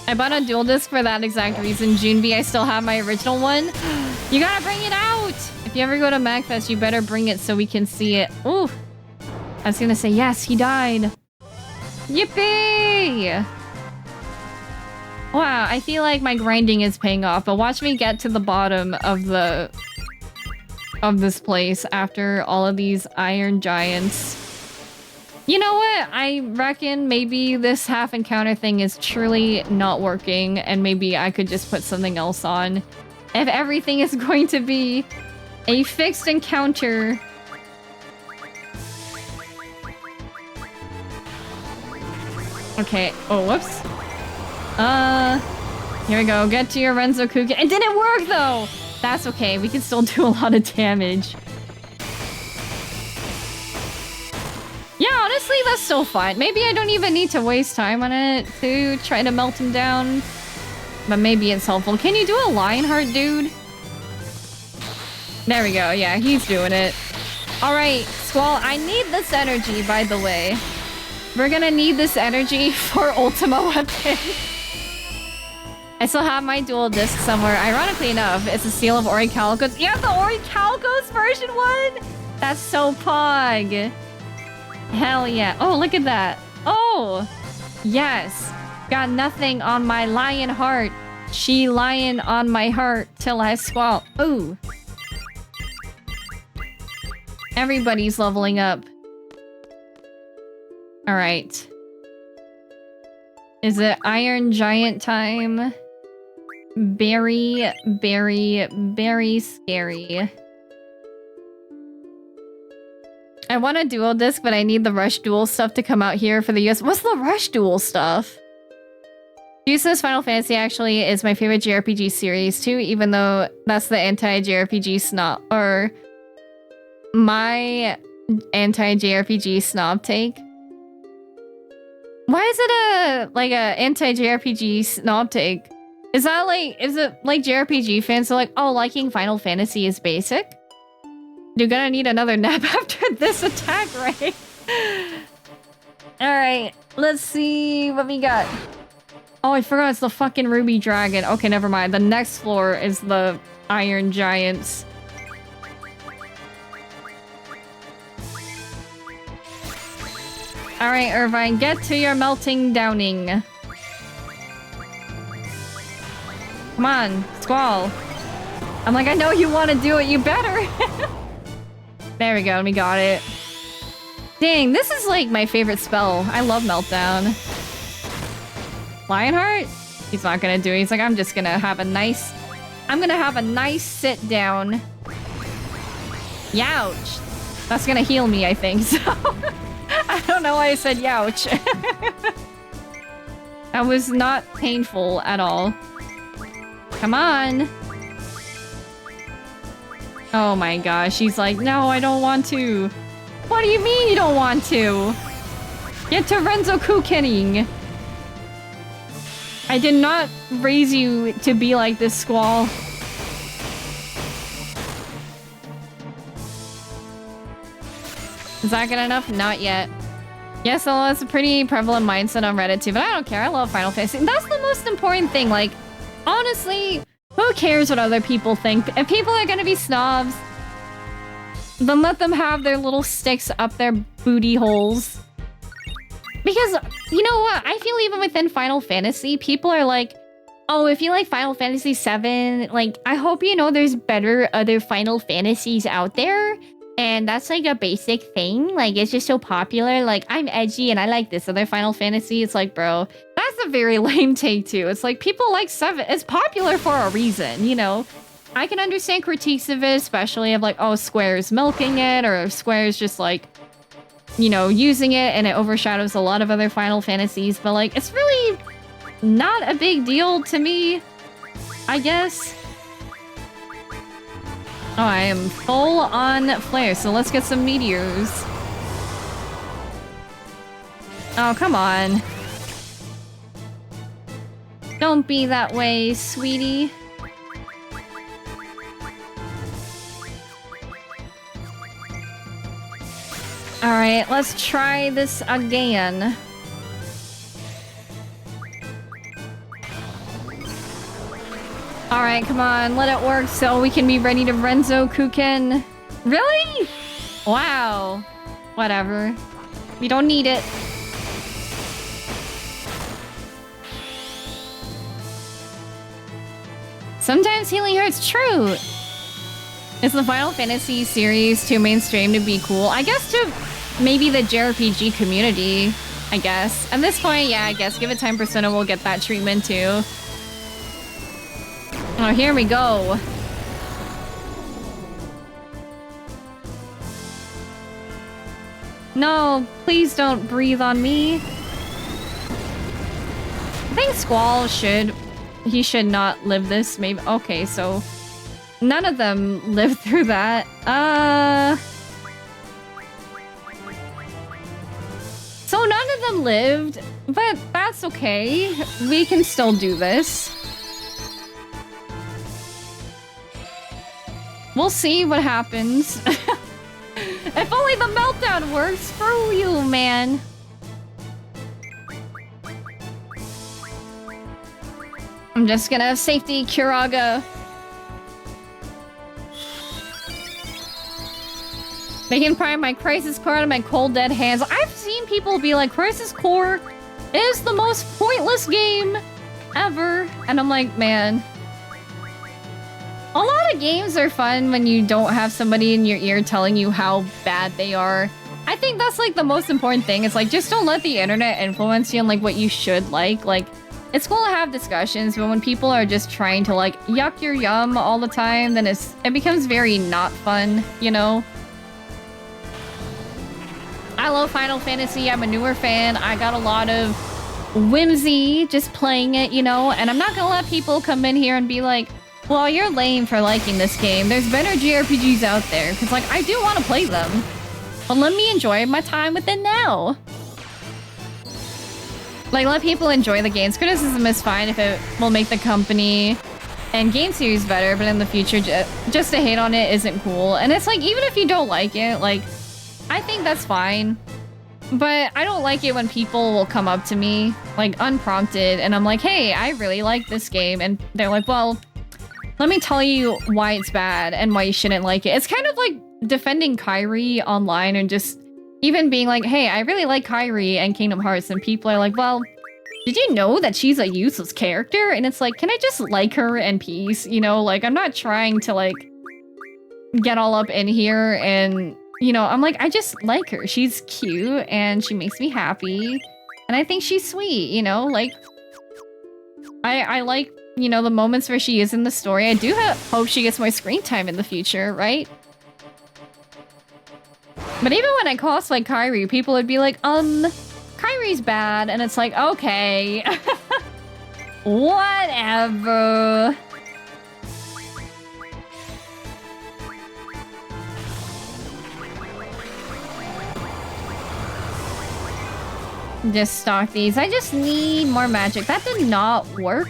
I bought a dual disc for that exact reason, Junebee. I still have my original one. You gotta bring it out! If you ever go to MagFest, you better bring it so we can see it. Ooh! I was gonna say, yes, he died. Yippee! Wow, I feel like my grinding is paying off, but watch me get to the bottom of this place after all of these iron giants. You know what? I reckon maybe this half encounter thing is truly not working, and maybe I could just put something else on. If everything is going to be a fixed encounter. Okay. Oh, whoops. Here we go. Get to your Renzoku. It didn't work though! That's okay. We can still do a lot of damage. Yeah, honestly, that's still fine. Maybe I don't even need to waste time on it to try to melt him down. But maybe it's helpful. Can you do a Lionheart, dude? There we go. Yeah, he's doing it. Alright, Squall, I need this energy, by the way. We're gonna need this energy for Ultima weapon. I still have my dual disc somewhere. Ironically enough, it's a Seal of Orichalcos. You have the Orichalcos version 1? That's so pog. Hell yeah. Oh, look at that. Oh, yes. Got nothing on my lion heart. She lying on my heart till I squall. Ooh. Everybody's leveling up. Alright. Is it Iron Giant time? Very, very, very scary. I want a dual disc, but I need the Rush Duel stuff to come out here for the US. What's the Rush Duel stuff? Juice's Final Fantasy actually is my favorite JRPG series too, even though that's the anti-JRPG snob, or my anti-JRPG snob take. Why is it a anti-JRPG snob take? Is it like JRPG fans are like, oh, liking Final Fantasy is basic? You're gonna need another nap after this attack, right? Alright, let's see what we got. Oh, I forgot it's the fucking Ruby Dragon. Okay, never mind. The next floor is the Iron Giants. Alright, Irvine, get to your melting downing. Come on, Squall. I'm like, I know you want to do it, you better. There we go, we got it. Dang, this is like my favorite spell. I love Meltdown. Lionheart? He's not gonna do it. He's like, I'm just gonna have a nice... I'm gonna have a nice sit down. Youch. That's gonna heal me, I think, so... I don't know why I said youch. That was not painful at all. Come on. Oh my gosh, she's like, no, I don't want to. What do you mean you don't want to? Get to Renzoku-kenning. I did not raise you to be like this, Squall. Is that good enough? Not yet. Yes, well, that's a pretty prevalent mindset on Reddit too, but I don't care. I love Final Fantasy. That's the most important thing. Like, honestly, who cares what other people think? If people are gonna be snobs, then let them have their little sticks up their booty holes. Because, you know what? I feel even within Final Fantasy, people are like, oh, if you like Final Fantasy VII, like, I hope you know there's better other Final Fantasies out there. And that's like a basic thing. Like, it's just so popular. Like, I'm edgy and I like this other Final Fantasy. It's like, bro, that's a very lame take too. It's like, people like 7. It's popular for a reason, you know? I can understand critiques of it, especially of like, oh, Square's milking it, or Square's just like, you know, using it and it overshadows a lot of other Final Fantasies. But like, it's really not a big deal to me, I guess. Oh, I am full on flare, so let's get some meteors. Oh, come on. Don't be that way, sweetie. Alright, let's try this again. Alright, come on, let it work so we can be ready to Renzo Kuken. Really? Wow. Whatever. We don't need it. Sometimes healing hurts. True. Is the Final Fantasy series too mainstream to be cool? I guess to maybe the JRPG community, I guess. At this point, yeah, I guess. Give it time, Persona will get that treatment too. Oh, here we go. No, please don't breathe on me. I think Squall should... He should not live this, maybe. Okay, so... None of them lived through that. So none of them lived, but that's okay. We can still do this. We'll see what happens. If only the meltdown works. Screw you, man. I'm just gonna safety Kiraga. They can pry my Crisis Core out of my cold dead hands. I've seen people be like, Crisis Core is the most pointless game ever. And I'm like, man. A lot of games are fun when you don't have somebody in your ear telling you how bad they are. I think that's like the most important thing. It's like, just don't let the internet influence you on like what you should like. Like, it's cool to have discussions, but when people are just trying to like yuck your yum all the time, then it becomes very not fun, you know? I love Final Fantasy. I'm a newer fan. I got a lot of whimsy just playing it, you know? And I'm not gonna let people come in here and be like, well, you're lame for liking this game. There's better JRPGs out there. Because, like, I do want to play them. But let me enjoy my time with it now. Like, let people enjoy the games. Criticism is fine if it will make the company and game series better. But in the future, just to hate on it isn't cool. And it's like, even if you don't like it, like, I think that's fine. But I don't like it when people will come up to me, like, unprompted. And I'm like, hey, I really like this game. And they're like, well... let me tell you why it's bad and why you shouldn't like it. It's kind of like defending Kairi online and just even being like, hey, I really like Kairi and Kingdom Hearts. And people are like, well, did you know that she's a useless character? And it's like, can I just like her in peace? You know, like, I'm not trying to like get all up in here and, you know, I'm like, I just like her. She's cute and she makes me happy. And I think she's sweet, you know, like, I like, you know, the moments where she is in the story. I do hope she gets more screen time in the future, right? But even when I cosplay Kairi, people would be like, Kairi's bad. And it's like, okay. Whatever. Just stock these. I just need more magic. That did not work.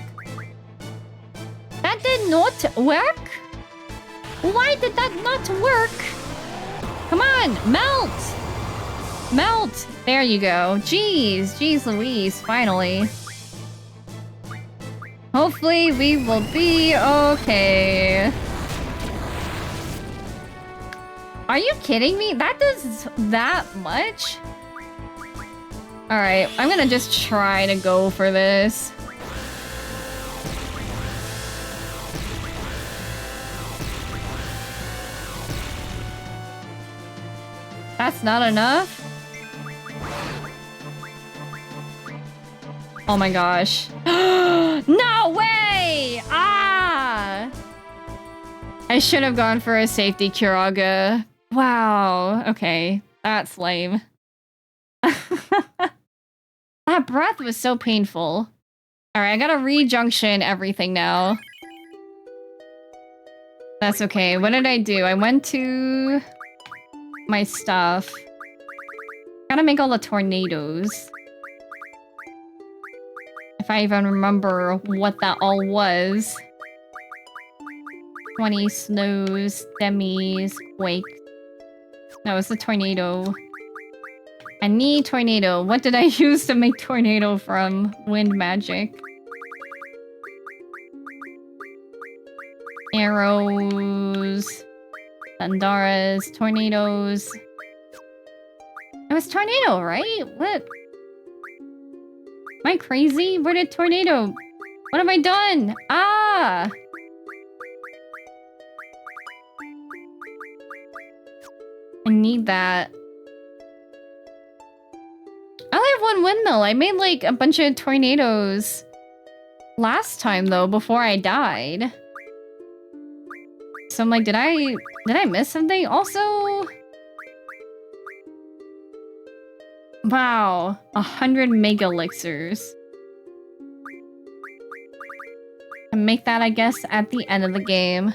That did not work? Why did that not work? Come on, melt! Melt! There you go. Jeez, jeez Louise, finally. Hopefully we will be okay. Are you kidding me? That does that much? Alright, I'm gonna just try to go for this. That's not enough? Oh my gosh. No way! Ah! I should have gone for a safety Kiraga. Wow. Okay. That's lame. That breath was so painful. Alright, I gotta re-junction everything now. That's okay. What did I do? I went to my stuff. Gotta make all the tornadoes. If I even remember what that all was. 20 snows, demis, quakes. No, it's the tornado. I need tornado. What did I use to make tornado from? Wind magic. Arrows. Thundaras. Tornadoes. It was tornado, right? What? Am I crazy? Where did tornado? What have I done? Ah! I need that. I only have one windmill. I made like a bunch of tornadoes last time though, before I died. So I'm like, did I miss something? Also, wow, 100 mega elixirs. And make that, I guess, at the end of the game.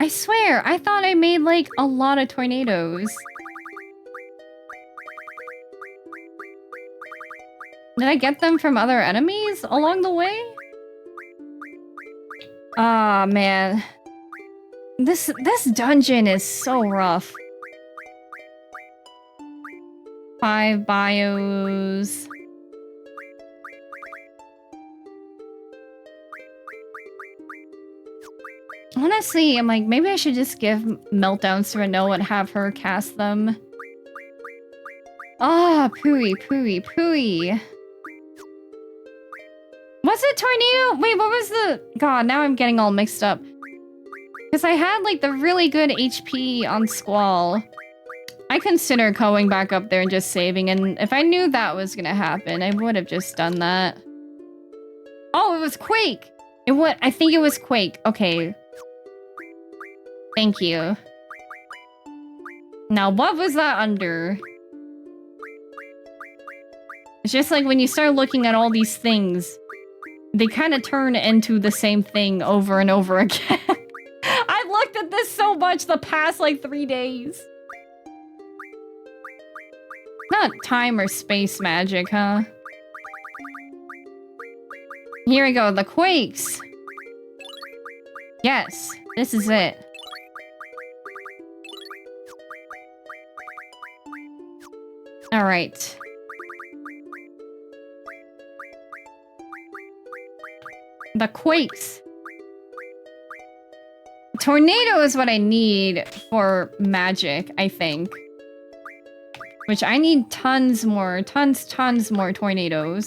I swear, I thought I made like a lot of tornadoes. Did I get them from other enemies along the way? Ah, man. This dungeon is so rough. 5 bios. Honestly, I'm like, maybe I should just give meltdowns to Renault and have her cast them. Ah, pooey, pooey, pooey. What's a tornado? Wait, what was the... God, now I'm getting all mixed up. Because I had, like, the really good HP on Squall. I considered going back up there and just saving, and if I knew that was gonna happen, I would have just done that. Oh, it was Quake! I think it was Quake. Okay. Thank you. Now, what was that under? It's just like when you start looking at all these things, they kind of turn into the same thing over and over again. I looked at this so much the past, like, 3 days. Not time or space magic, huh? Here we go, the quakes. Yes, this is it. All right. The quakes. Tornado is what I need for magic, I think. Which I need tons more tornadoes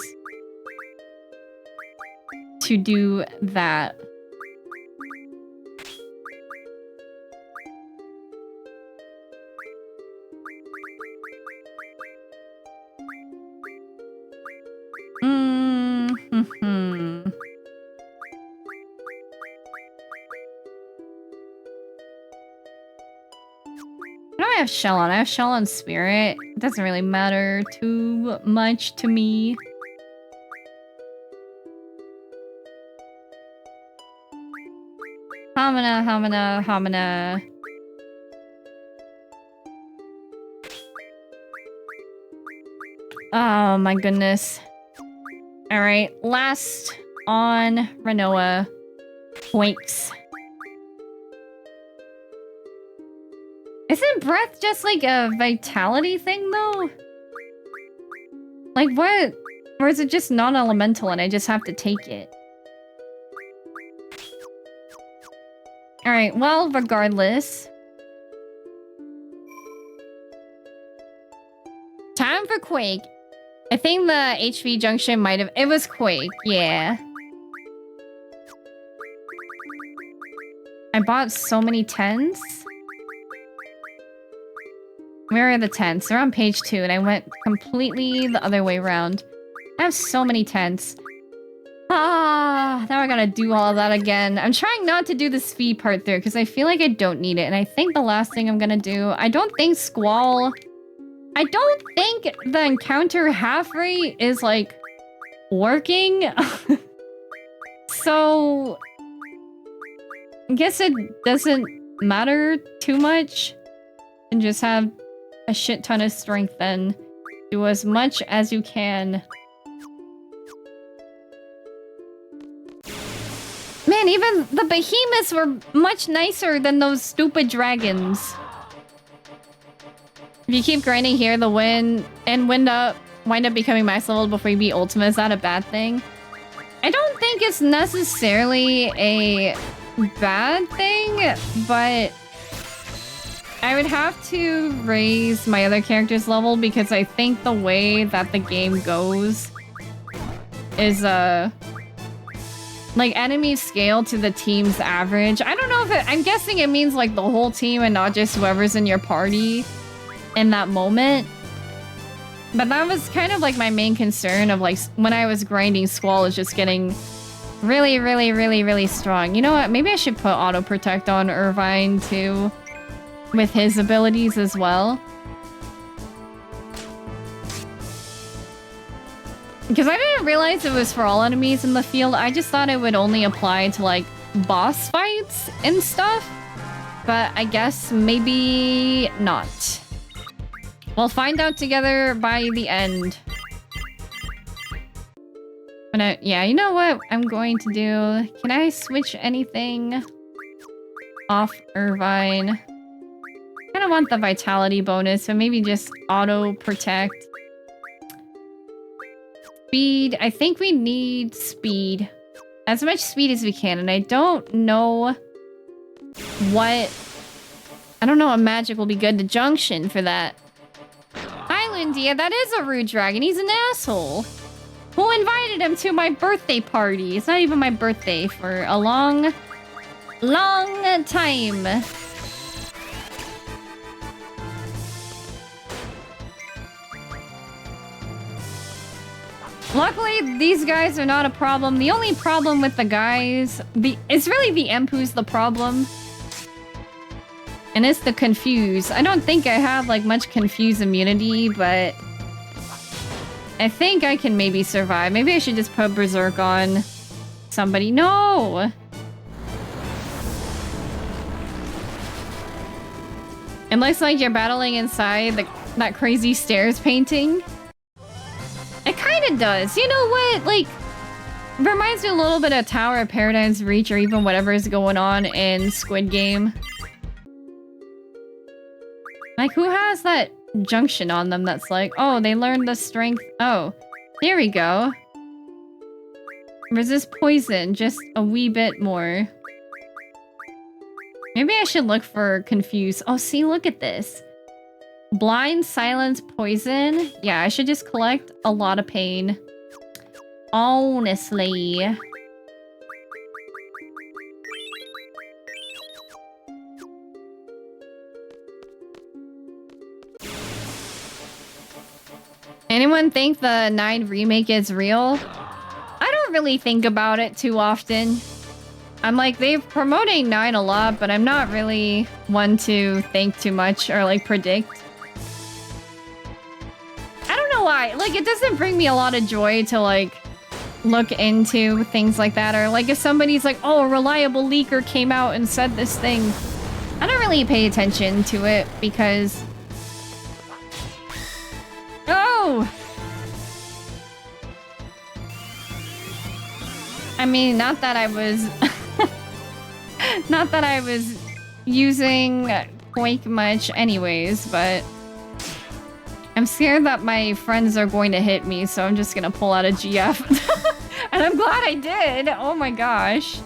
to do that. I have shell on. I have shell on spirit. It doesn't really matter too much to me. Hamina, hamina, hamina. Oh my goodness. Alright, last on Renoa. Quakes. Isn't breath just like a vitality thing though? Like what? Or is it just non-elemental and I just have to take it? Alright, well, regardless. Time for Quake. I think the HV junction might have... It was Quake, yeah. I bought so many 10s. Where are the 10s? They're on page 2 and I went completely the other way around. I have so many 10s. Ah, now I gotta do all of that again. I'm trying not to do the speed part there because I feel like I don't need it. And I think the last thing I'm gonna do... I don't think Squall... I don't think the encounter half rate is, like, working. So... I guess it doesn't matter too much. And just have a shit ton of strength then. Do as much as you can. Man, even the behemoths were much nicer than those stupid dragons. If you keep grinding here, the wind up wind up becoming max level before you beat Ultima. Is that a bad thing? think it's necessarily a bad thing, but I would have to raise my other character's level because I think the way that the game goes is like enemies scale to the team's average. I don't know if it, I'm guessing it means like the whole team and not just whoever's in your party in that moment. But that was kind of like my main concern of like when I was grinding, Squall is just getting really strong. You know what? Maybe I should put auto protect on Irvine too with his abilities as well. Because I didn't realize it was for all enemies in the field. I just thought it would only apply to like boss fights and stuff. But I guess maybe not. We'll find out together by the end. Yeah, you know what I'm going to do? Can I switch anything off Irvine? I kind of want the vitality bonus, so maybe just auto protect. Speed. I think we need speed. As much speed as we can, and I don't know what... I don't know what magic will be good to junction for that. Hi, Lundia. That is a rude dragon. He's an asshole. Who invited him to my birthday party? It's not even my birthday for a long time. Luckily, these guys are not a problem. The only problem with the guys... It's really the Imp who's the problem. And it's the Confuse. I don't think I have, like, much Confuse immunity, but... I think I can maybe survive. Maybe I should just put Berserk on somebody. No! It looks like you're battling inside that crazy stairs painting. It kind of does. You know what? Like, reminds me a little bit of Tower of Paradise Reach or even whatever is going on in Squid Game. Like, who has that junction on them that's like, oh, they learned the strength. Oh, there we go. Resist poison just a wee bit more. Maybe I should look for Confuse. Oh, see, look at this. Blind, silence, poison. Yeah, I should just collect a lot of pain. Honestly. Anyone think the 9 remake is real? I don't really think about it too often. I'm like, they're promoting 9 a lot, but I'm not really one to think too much or like predict. I don't know why. Like, it doesn't bring me a lot of joy to like look into things like that. Or like if somebody's like, oh, a reliable leaker came out and said this thing. I don't really pay attention to it because... Oh! I mean, not that I was... not that I was using Quake much anyways, but... I'm scared that my friends are going to hit me, so I'm just gonna pull out a GF. And I'm glad I did! Oh my gosh.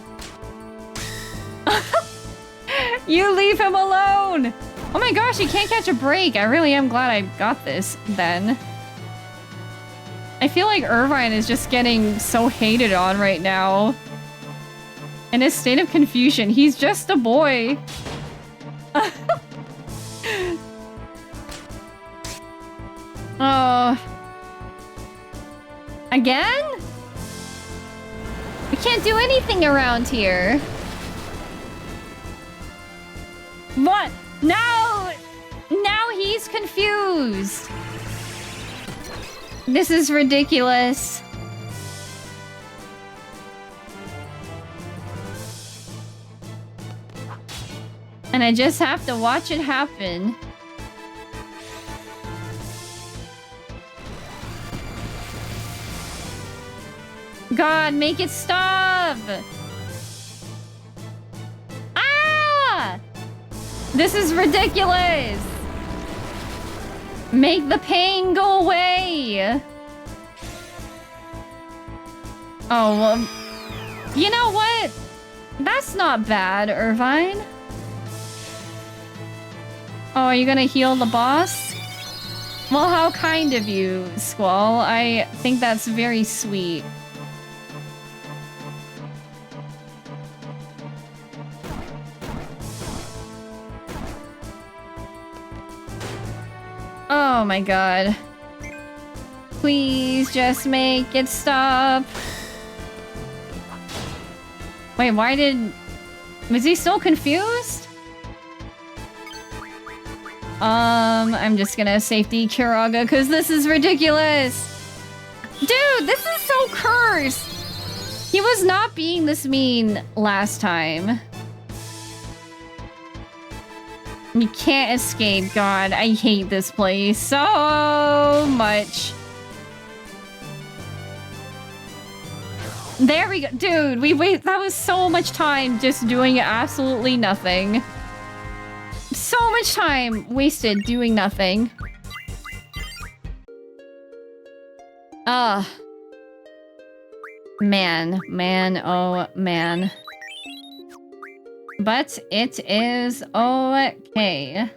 You leave him alone! Oh my gosh, he can't catch a break! I really am glad I got this, then. I feel like Irvine is just getting so hated on right now. In his state of confusion. He's just a boy. Oh. Again? We can't do anything around here. What? No! Now he's confused. This is ridiculous. And I just have to watch it happen. God, make it stop! Ah! This is ridiculous! Make the pain go away! Oh, well... You know what? That's not bad, Irvine. Oh, are you gonna heal the boss? Well, how kind of you, Squall. I think that's very sweet. Oh my god. Please just make it stop. Wait, why did... Was he still confused? I'm just gonna safety Kiraga because this is ridiculous. Dude, this is so cursed. He was not being this mean last time. You can't escape, God. I hate this place so much. There we go. Dude, that was so much time just doing absolutely nothing. So much time wasted doing nothing. Man, oh man. But it is okay.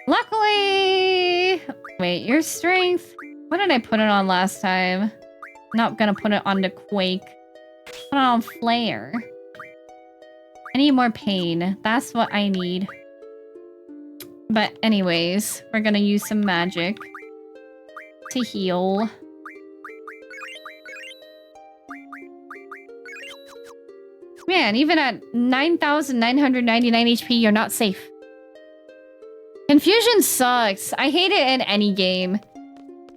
Luckily... Wait, your strength? What did I put it on last time? Not gonna put it on the Quake. Put it on Flare. I need more pain. That's what I need. But anyways, we're gonna use some magic to heal. Man, even at 9,999 HP, you're not safe. Confusion sucks. I hate it in any game.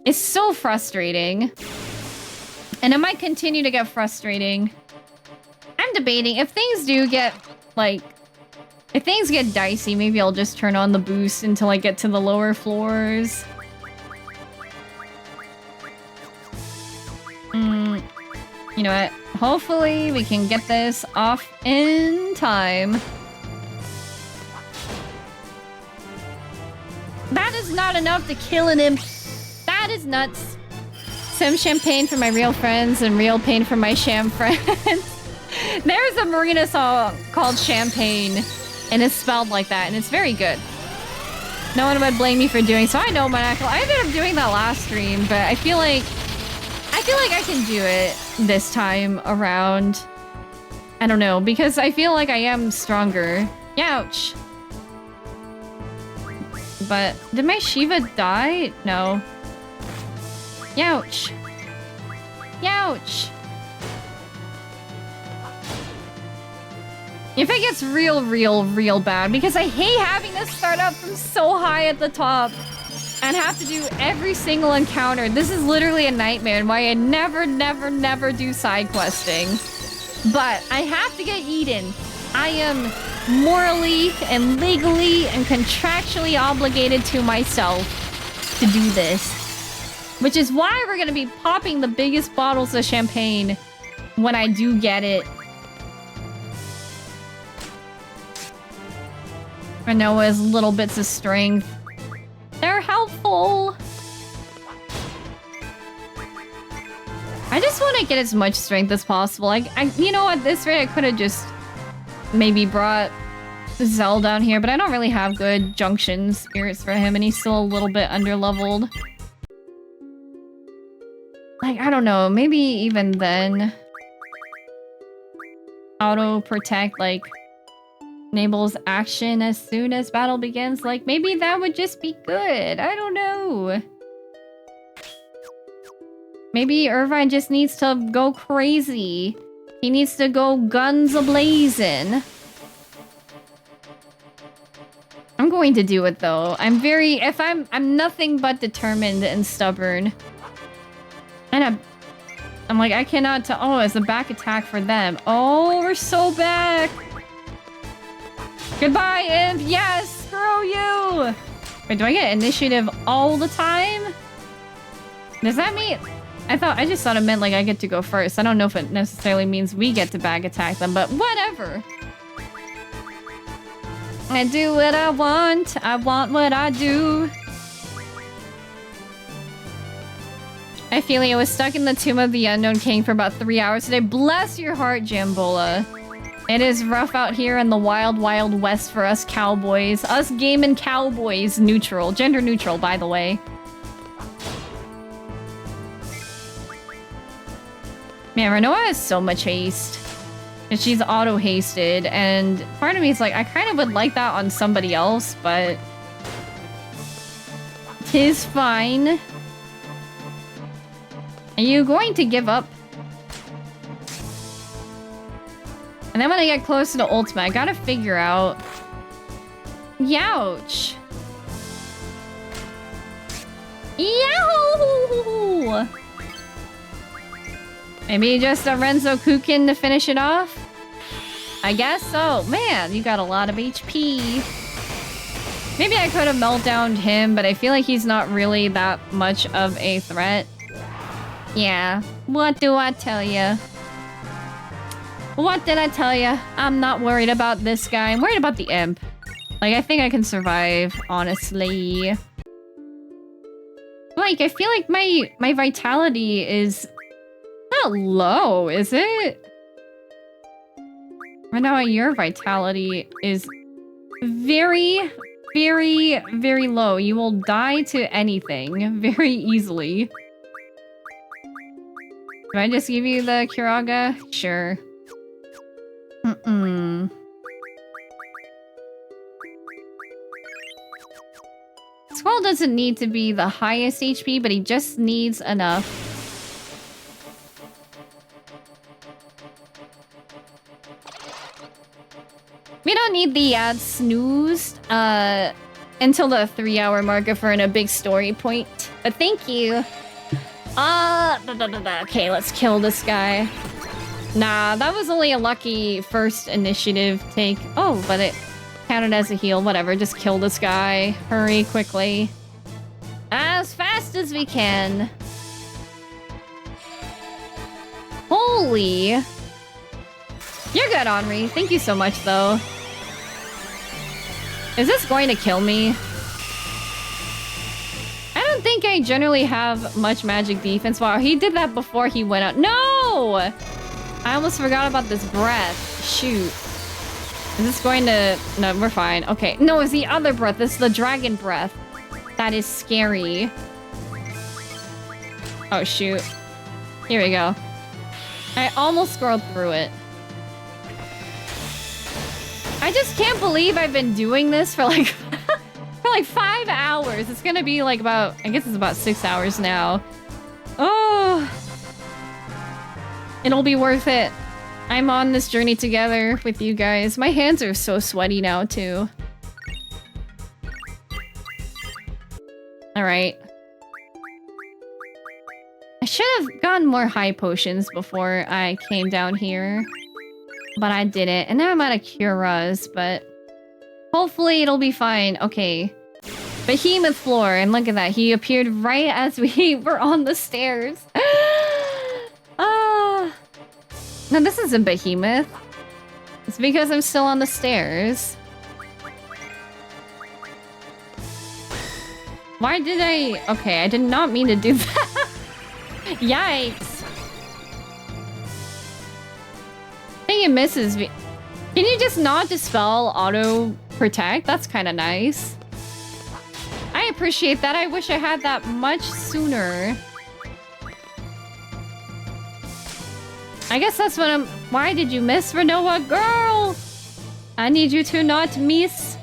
It's so frustrating. And it might continue to get frustrating. I'm debating if things do get, like... If things get dicey, maybe I'll just turn on the boost until I get to the lower floors. You know what? Hopefully we can get this off in time. That is not enough to kill him. That is nuts. Some champagne for my real friends and real pain for my sham friends. There's a Marina song called Champagne, and it's spelled like that, and it's very good. No one would blame me for doing so. I know, Monaco. I ended up doing that last stream, but I feel like I can do it this time around. I don't know, because I feel like I am stronger. Ouch. But did my Shiva die? No. Youch. Youch. If it gets real bad, because I hate having to start up from so high at the top and have to do every single encounter. This is literally a nightmare and why I never do side questing. But I have to get Eden. I am morally and legally and contractually obligated to myself to do this. Which is why we're going to be popping the biggest bottles of champagne when I do get it. I know as little bits of strength. They're helpful. I just want to get as much strength as possible. You know, at this rate, I could have just maybe brought Zell down here, but I don't really have good junction spirits for him, and he's still a little bit underleveled. Like, I don't know, maybe even then... Auto protect, like, enables action as soon as battle begins. Like, maybe that would just be good. I don't know. Maybe Irvine just needs to go crazy. He needs to go guns a-blazing. I'm going to do it, though. I'm nothing but determined and stubborn. And I'm like, I cannot tell. Oh, it's a back attack for them. Oh, we're so back. Goodbye, Imp. Yes, screw you. Wait, do I get initiative all the time? Does that mean... I just thought it meant like I get to go first. I don't know if it necessarily means we get to back attack them, but whatever. I do what I want what I do. I feel like I was stuck in the Tomb of the Unknown King for about 3 hours today. Bless your heart, Jambola. It is rough out here in the wild, wild west for us cowboys. Us gaming cowboys. Neutral. Gender neutral, by the way. Man, Renoa has so much haste. And she's auto-hasted. And part of me is like, I kind of would like that on somebody else, but... 'tis fine. Are you going to give up? And then when I get closer to Ultima, I gotta figure out... Youch! Yahoo! Maybe just a Renzo Kukin to finish it off? I guess so. Man, you got a lot of HP. Maybe I could have meltdowned him, but I feel like he's not really that much of a threat. Yeah, what do I tell you? What did I tell you? I'm not worried about this guy. I'm worried about the imp. Like, I think I can survive, honestly. Like, I feel like my vitality is not low, is it? Right now, your vitality is very, very, very low. You will die to anything very easily. Do I just give you the Kiraga? Sure. Squall doesn't need to be the highest HP, but he just needs enough. We don't need the snooze until the 3-hour marker for a big story point. But thank you. Okay, let's kill this guy. Nah, that was only a lucky first initiative take. Oh, but it counted as a heal. Whatever, just kill this guy. Hurry, quickly. As fast as we can. Holy. You're good, Henri. Thank you so much, though. Is this going to kill me? I don't think I generally have much magic defense. Wow, he did that before he went out. No! I almost forgot about this breath. Shoot. Is this going to... No, we're fine. Okay. No, it's the other breath. This is the dragon breath. That is scary. Oh, shoot. Here we go. I almost scrolled through it. I just can't believe I've been doing this for like... for like 5 hours. It's gonna be like about... I guess it's about 6 hours now. Oh... It'll be worth it. I'm on this journey together with you guys. My hands are so sweaty now, too. Alright. I should have gotten more high potions before I came down here. But I didn't. And now I'm out of Curas, but... hopefully it'll be fine. Okay. Behemoth floor. And look at that. He appeared right as we were on the stairs. No, this isn't Behemoth. It's because I'm still on the stairs. Why did I... Okay, I did not mean to do that. Yikes. I think it misses me. Can you just not dispel auto protect? That's kind of nice. I appreciate that. I wish I had that much sooner. I guess that's what I'm... Why did you miss, Renoa? Girl! I need you to not miss.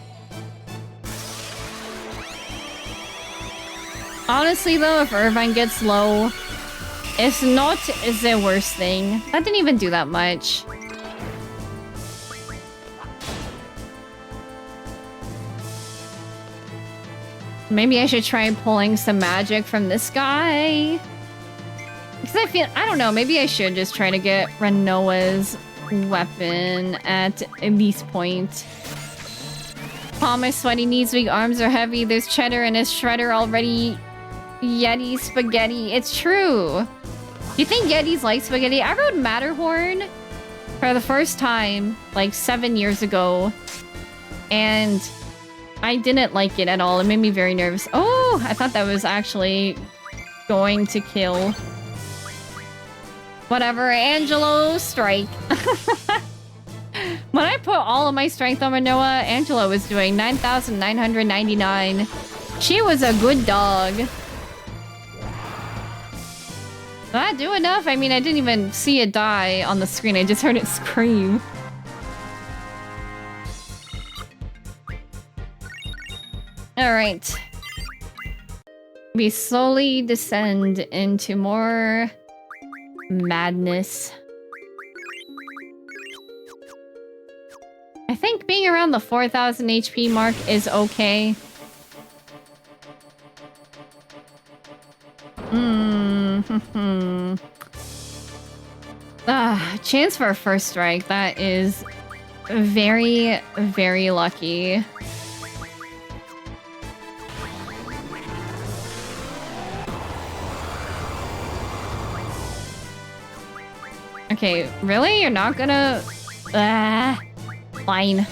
Honestly, though, if Irvine gets low, it's not the worst thing. That didn't even do that much. Maybe I should try pulling some magic from this guy. Because I feel... I don't know. Maybe I should just try to get Renoa's weapon at this point. Paul, my sweaty knees, weak arms are heavy. There's cheddar in his shredder already. Yeti spaghetti. It's true. You think Yetis like spaghetti? I rode Matterhorn for the first time like 7 years ago. And I didn't like it at all. It made me very nervous. Oh, I thought that was actually going to kill. Whatever, Angelo, strike. When I put all of my strength on Manoa, Angela was doing 9,999. She was a good dog. Did that do enough? I mean, I didn't even see it die on the screen. I just heard it scream. Alright. We slowly descend into more madness. I think being around the 4,000 HP mark is okay. Chance for a first strike. That is very, very lucky. Okay, really? You're not gonna... fine.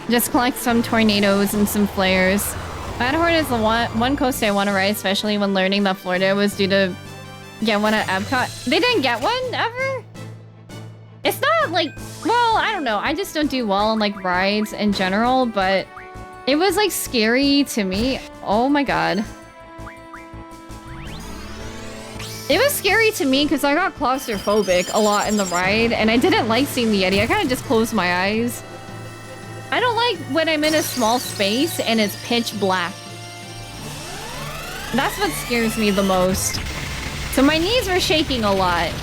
Just collect some tornadoes and some flares. Matterhorn is the one coast I want to ride, especially when learning that Florida was due to get one at Epcot. They didn't get one ever? It's not like... Well, I don't know. I just don't do well on like rides in general, but it was like scary to me. Oh my god. It was scary to me because I got claustrophobic a lot in the ride, and I didn't like seeing the Yeti. I kind of just closed my eyes. I don't like when I'm in a small space and it's pitch black. That's what scares me the most. So my knees were shaking a lot.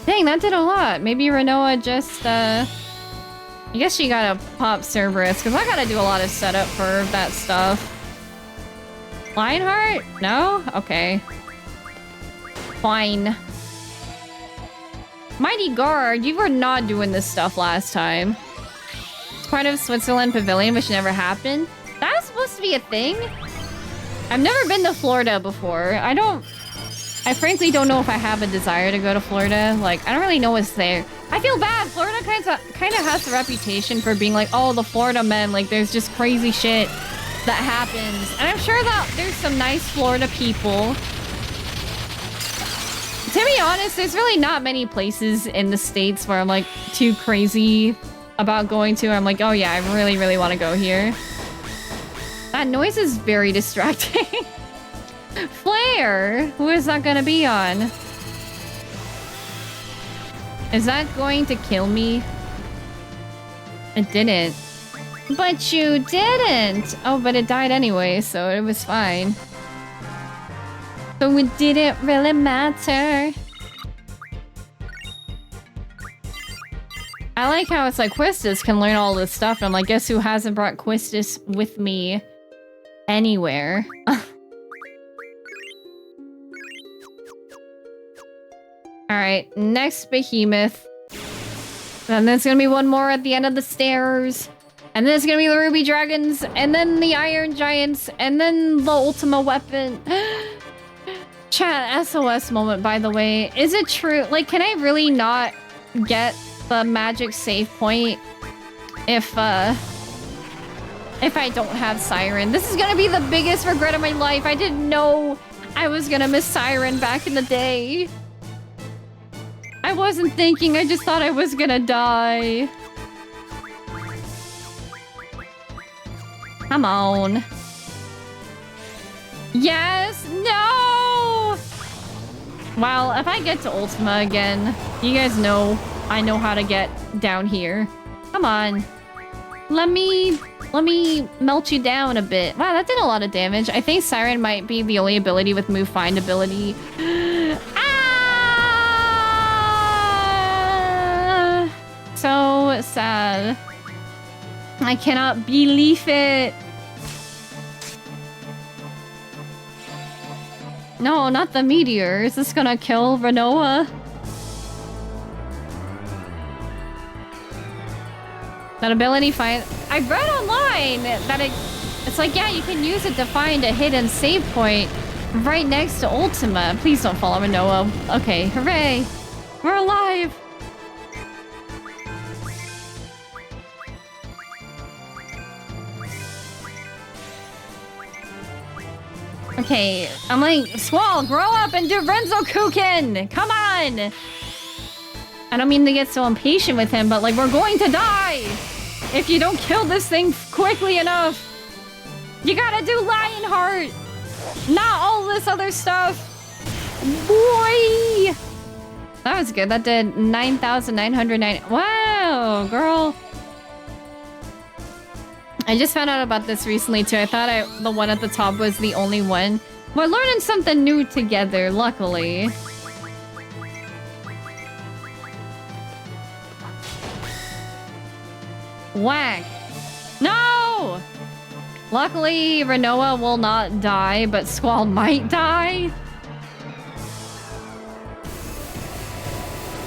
Dang, that did a lot. Maybe Renoa just, I guess she gotta pop Cerberus, because I gotta do a lot of setup for that stuff. Lionheart? No? Okay. Fine. Mighty Guard, you were not doing this stuff last time. It's part of Switzerland Pavilion, which never happened. That was supposed to be a thing? I've never been to Florida before. I frankly don't know if I have a desire to go to Florida. Like, I don't really know what's there. I feel bad. Florida kind of has a reputation for being like, oh, the Florida men, like, there's just crazy shit that happens. And I'm sure that there's some nice Florida people. To be honest, there's really not many places in the States where I'm like too crazy about going to. I'm like, oh yeah, I really, really want to go here. That noise is very distracting. Flare! Who is that gonna be on? Is that going to kill me? It didn't. But you didn't! Oh, but it died anyway, so it was fine. So it didn't really matter. I like how it's like Quistis can learn all this stuff. And I'm like, guess who hasn't brought Quistis with me anywhere? Alright, next behemoth. And there's gonna be one more at the end of the stairs. And then it's gonna be the Ruby Dragons. And then the Iron Giants. And then the Ultima weapon. Chat, SOS moment, by the way. Is it true? Like, can I really not get the magic save point if I don't have Siren? This is gonna be the biggest regret of my life. I didn't know I was gonna miss Siren back in the day. I wasn't thinking, I just thought I was gonna die. Come on. Yes! No! Well, if I get to Ultima again, you guys know I know how to get down here. Come on. Let me melt you down a bit. Wow, that did a lot of damage. I think Siren might be the only ability with move find ability. Ah! So sad. I cannot believe it. No, not the meteor. Is this gonna kill Renoa? That ability find... I read online that it's like, yeah, you can use it to find a hidden save point right next to Ultima. Please don't follow Renoa. Okay, hooray. We're alive. Okay, I'm like, Squall, grow up and do Renzo Kuken! Come on! I don't mean to get so impatient with him, but like, we're going to die! If you don't kill this thing quickly enough! You gotta do Lionheart! Not all this other stuff! Boy! That was good. That did 9,909. Wow, girl. I just found out about this recently too. I thought the one at the top was the only one. We're learning something new together, luckily. Whack. No! Luckily, Renoa will not die, but Squall might die.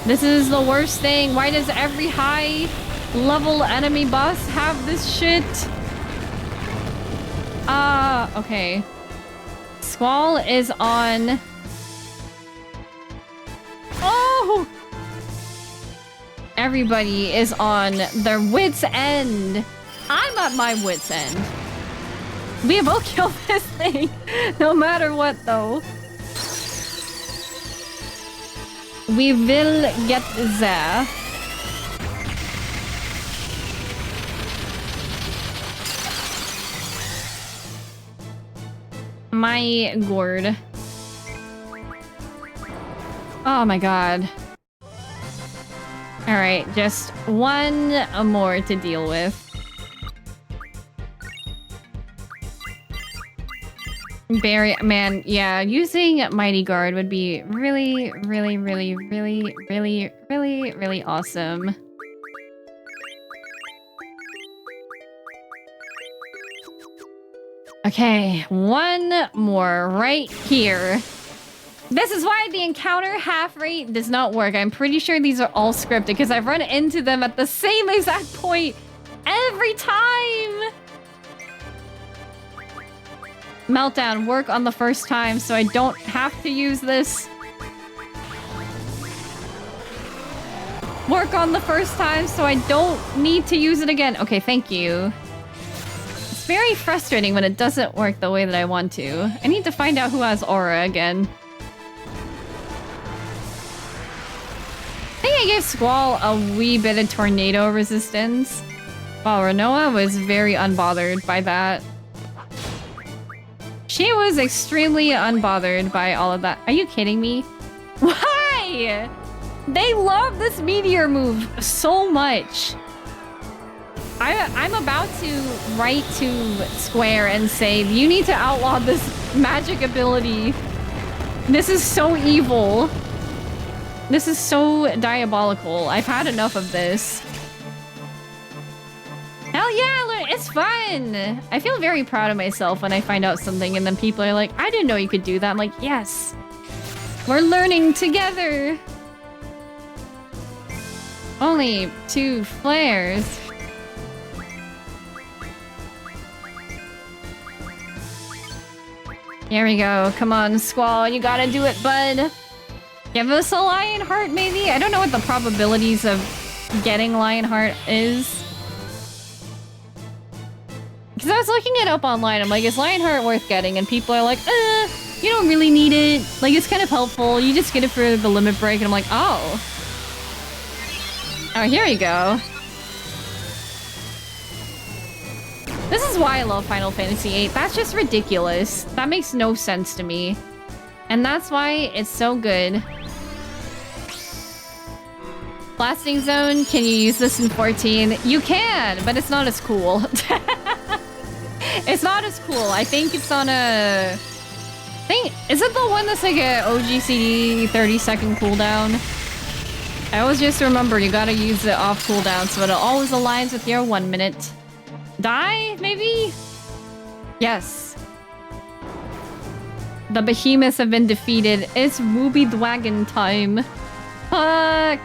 This is the worst thing. Why does every high-level enemy boss have this shit? Okay. Squall is on... Oh! Everybody is on their wit's end. I'm at my wit's end. We will kill this thing, no matter what, though. We will get there. My gourd. Oh my god. Alright, just one more to deal with. Barry, man, yeah, using Mighty Guard would be really, really, really, really, really, really, really awesome. Okay, one more right here. This is why the encounter half rate does not work. I'm pretty sure these are all scripted because I've run into them at the same exact point every time. Meltdown, work on the first time so I don't have to use this. Work on the first time so I don't need to use it again. Okay, thank you. It's very frustrating when it doesn't work the way that I want to. I need to find out who has aura again. I think I gave Squall a wee bit of tornado resistance. While Renoa was very unbothered by that. She was extremely unbothered by all of that. Are you kidding me? Why? They love this meteor move so much. I'm about to write to Square and say, you need to outlaw this magic ability. This is so evil. This is so diabolical. I've had enough of this. Hell yeah, it's fun! I feel very proud of myself when I find out something and then people are like, I didn't know you could do that. I'm like, yes. We're learning together. Only 2 flares. Here we go. Come on, Squall. You gotta do it, bud. Give us a Lionheart, maybe? I don't know what the probabilities of getting Lionheart is. Because I was looking it up online. I'm like, is Lionheart worth getting? And people are like, you don't really need it. Like, it's kind of helpful. You just get it for the limit break. And I'm like, oh. Oh, here we go. This is why I love Final Fantasy VIII. That's just ridiculous. That makes no sense to me. And that's why it's so good. Blasting Zone, can you use this in 14? You can, but it's not as cool. It's not as cool. I think it's on a... Is it the one that's like a OGCD 30-second cooldown? I always just remember you gotta use it off cooldown so it always aligns with your 1 minute. Die, maybe? Yes. The behemoths have been defeated. It's Ruby Dragon time. Fuck!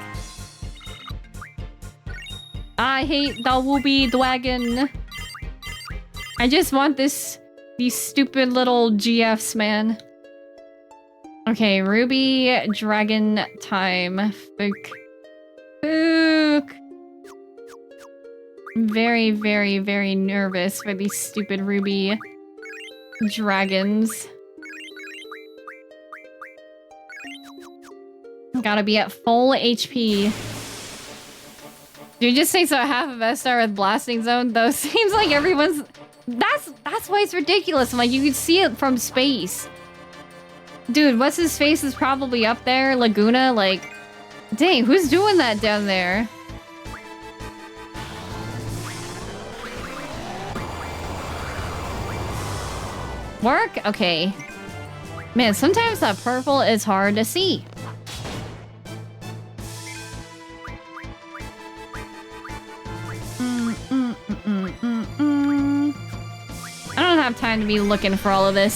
I hate the Ruby Dragon. I just want these stupid little GFs, man. Okay, Ruby Dragon time. Fuck. Very, very, very nervous for these stupid Ruby Dragons. Gotta be at full HP. Dude, just takes a half of SR with blasting zone, though. Seems like everyone's... That's why it's ridiculous. Like, you can see it from space. Dude, what's his face is probably up there. Laguna, like... Dang, who's doing that down there? Work? Okay. Man, sometimes that purple is hard to see. I don't have time to be looking for all of this.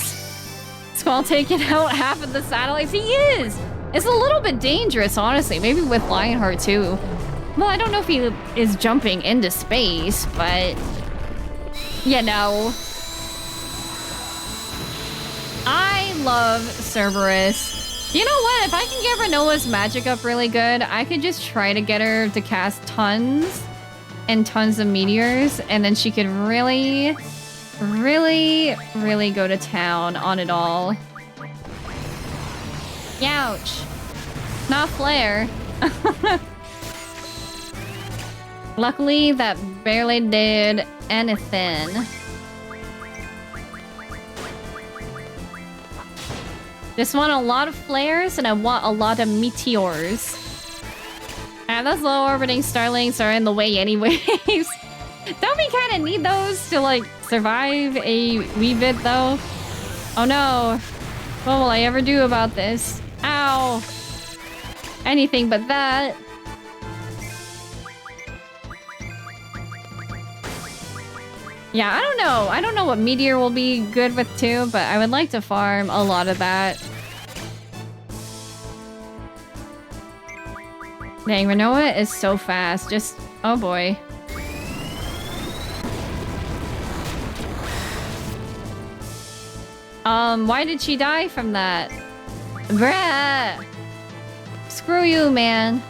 Squall taking out half of the satellites. He is! It's a little bit dangerous, honestly. Maybe with Lionheart, too. Well, I don't know if he is jumping into space, but... You know. I love Cerberus. You know what? If I can get Renoa's magic up really good, I could just try to get her to cast tons and tons of meteors, and then she could really go to town on it all. Youch. Not flare. Luckily, that barely did anything. Just want a lot of flares, and I want a lot of meteors. And those low-orbiting starlings are in the way anyways. Don't we kind of need those to, like, survive a wee bit, though? Oh, no. What will I ever do about this? Ow. Anything but that. Yeah, I don't know. I don't know what meteor will be good with, too, but I would like to farm a lot of that. Dang, Renoa is so fast. Just... Oh, boy. Why did she die from that? Bruh! Screw you, man.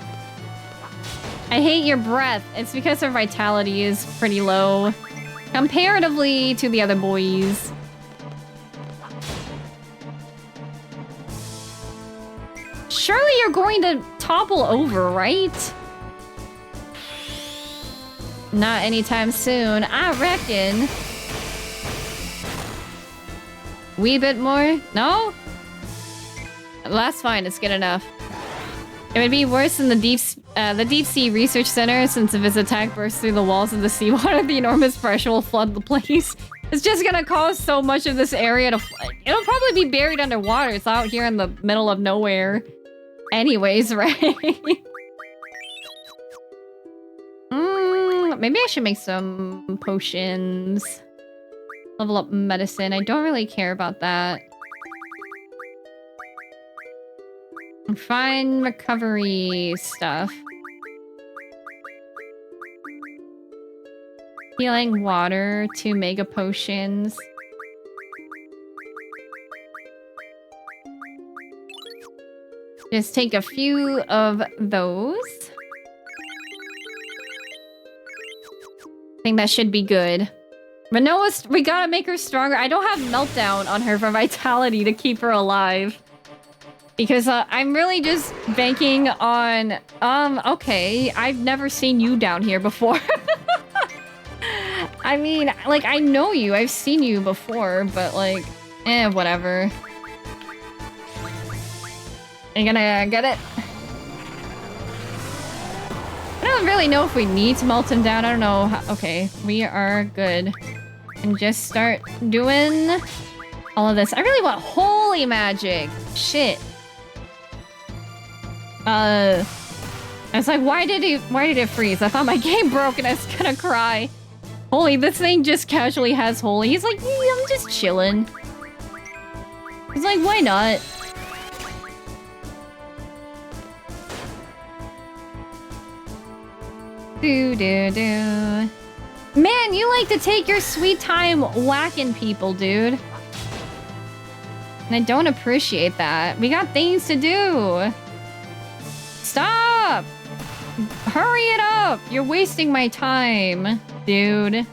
I hate your breath. It's because her vitality is pretty low. Comparatively to the other boys. Surely you're going to topple over, right? Not anytime soon, I reckon. Wee bit more? No? That's fine, it's good enough. It would be worse than the Deep Sea Research Center, since if its attack bursts through the walls of the seawater, the enormous pressure will flood the place. It's just gonna cause so much of this area to flood. It'll probably be buried underwater. It's out here in the middle of nowhere. Anyways, right? Maybe I should make some potions. Level up medicine. I don't really care about that. Fine recovery stuff. Healing water, 2 mega potions. Just take a few of those. I think that should be good. Renoa, we gotta make her stronger. I don't have Meltdown on her for vitality to keep her alive. Because I'm really just banking on... okay. I've never seen you down here before. I mean, like, I know you. I've seen you before, but, like... whatever. Are you gonna get it? I don't really know if we need to melt him down. I don't know. Okay, we are good. And just start doing all of this. I really want holy magic. Shit. I was like, why did it freeze? I thought my game broke and I was gonna cry. Holy, this thing just casually has holy. He's like, yeah, I'm just chilling. He's like, why not? Do. Man, you like to take your sweet time whacking people, dude. And I don't appreciate that. We got things to do. Stop! Hurry it up! You're wasting my time, dude.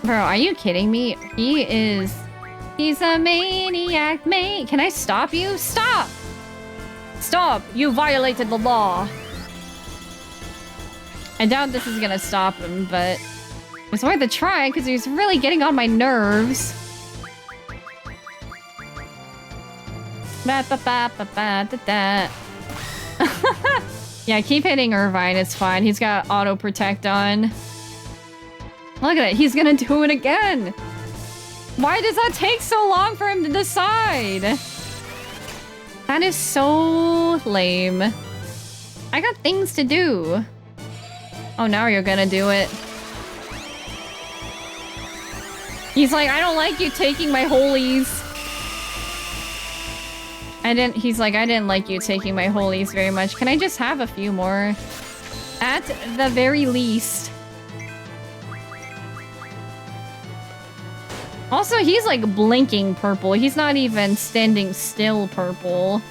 Bro, are you kidding me? He's a maniac, Can I stop you? Stop! Stop! You violated the law! I doubt this is gonna stop him, but it's worth a try because he's really getting on my nerves. Yeah, keep hitting Irvine, it's fine. He's got auto protect on. Look at it, he's gonna do it again! Why does that take so long for him to decide? That is so lame. I got things to do. Oh, now you're gonna do it. He's like, I don't like you taking my holies. He's like, I didn't like you taking my holies very much. Can I just have a few more? At the very least. Also, he's like blinking purple. He's not even standing still purple.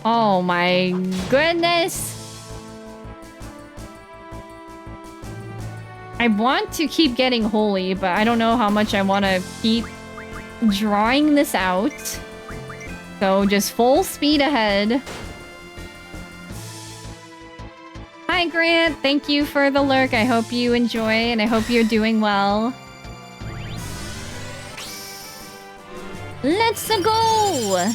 Oh my goodness. I want to keep getting holy, but I don't know how much I want to keep drawing this out. So just full speed ahead. Hi Grant, thank you for the lurk. I hope you enjoy and I hope you're doing well. Let's go!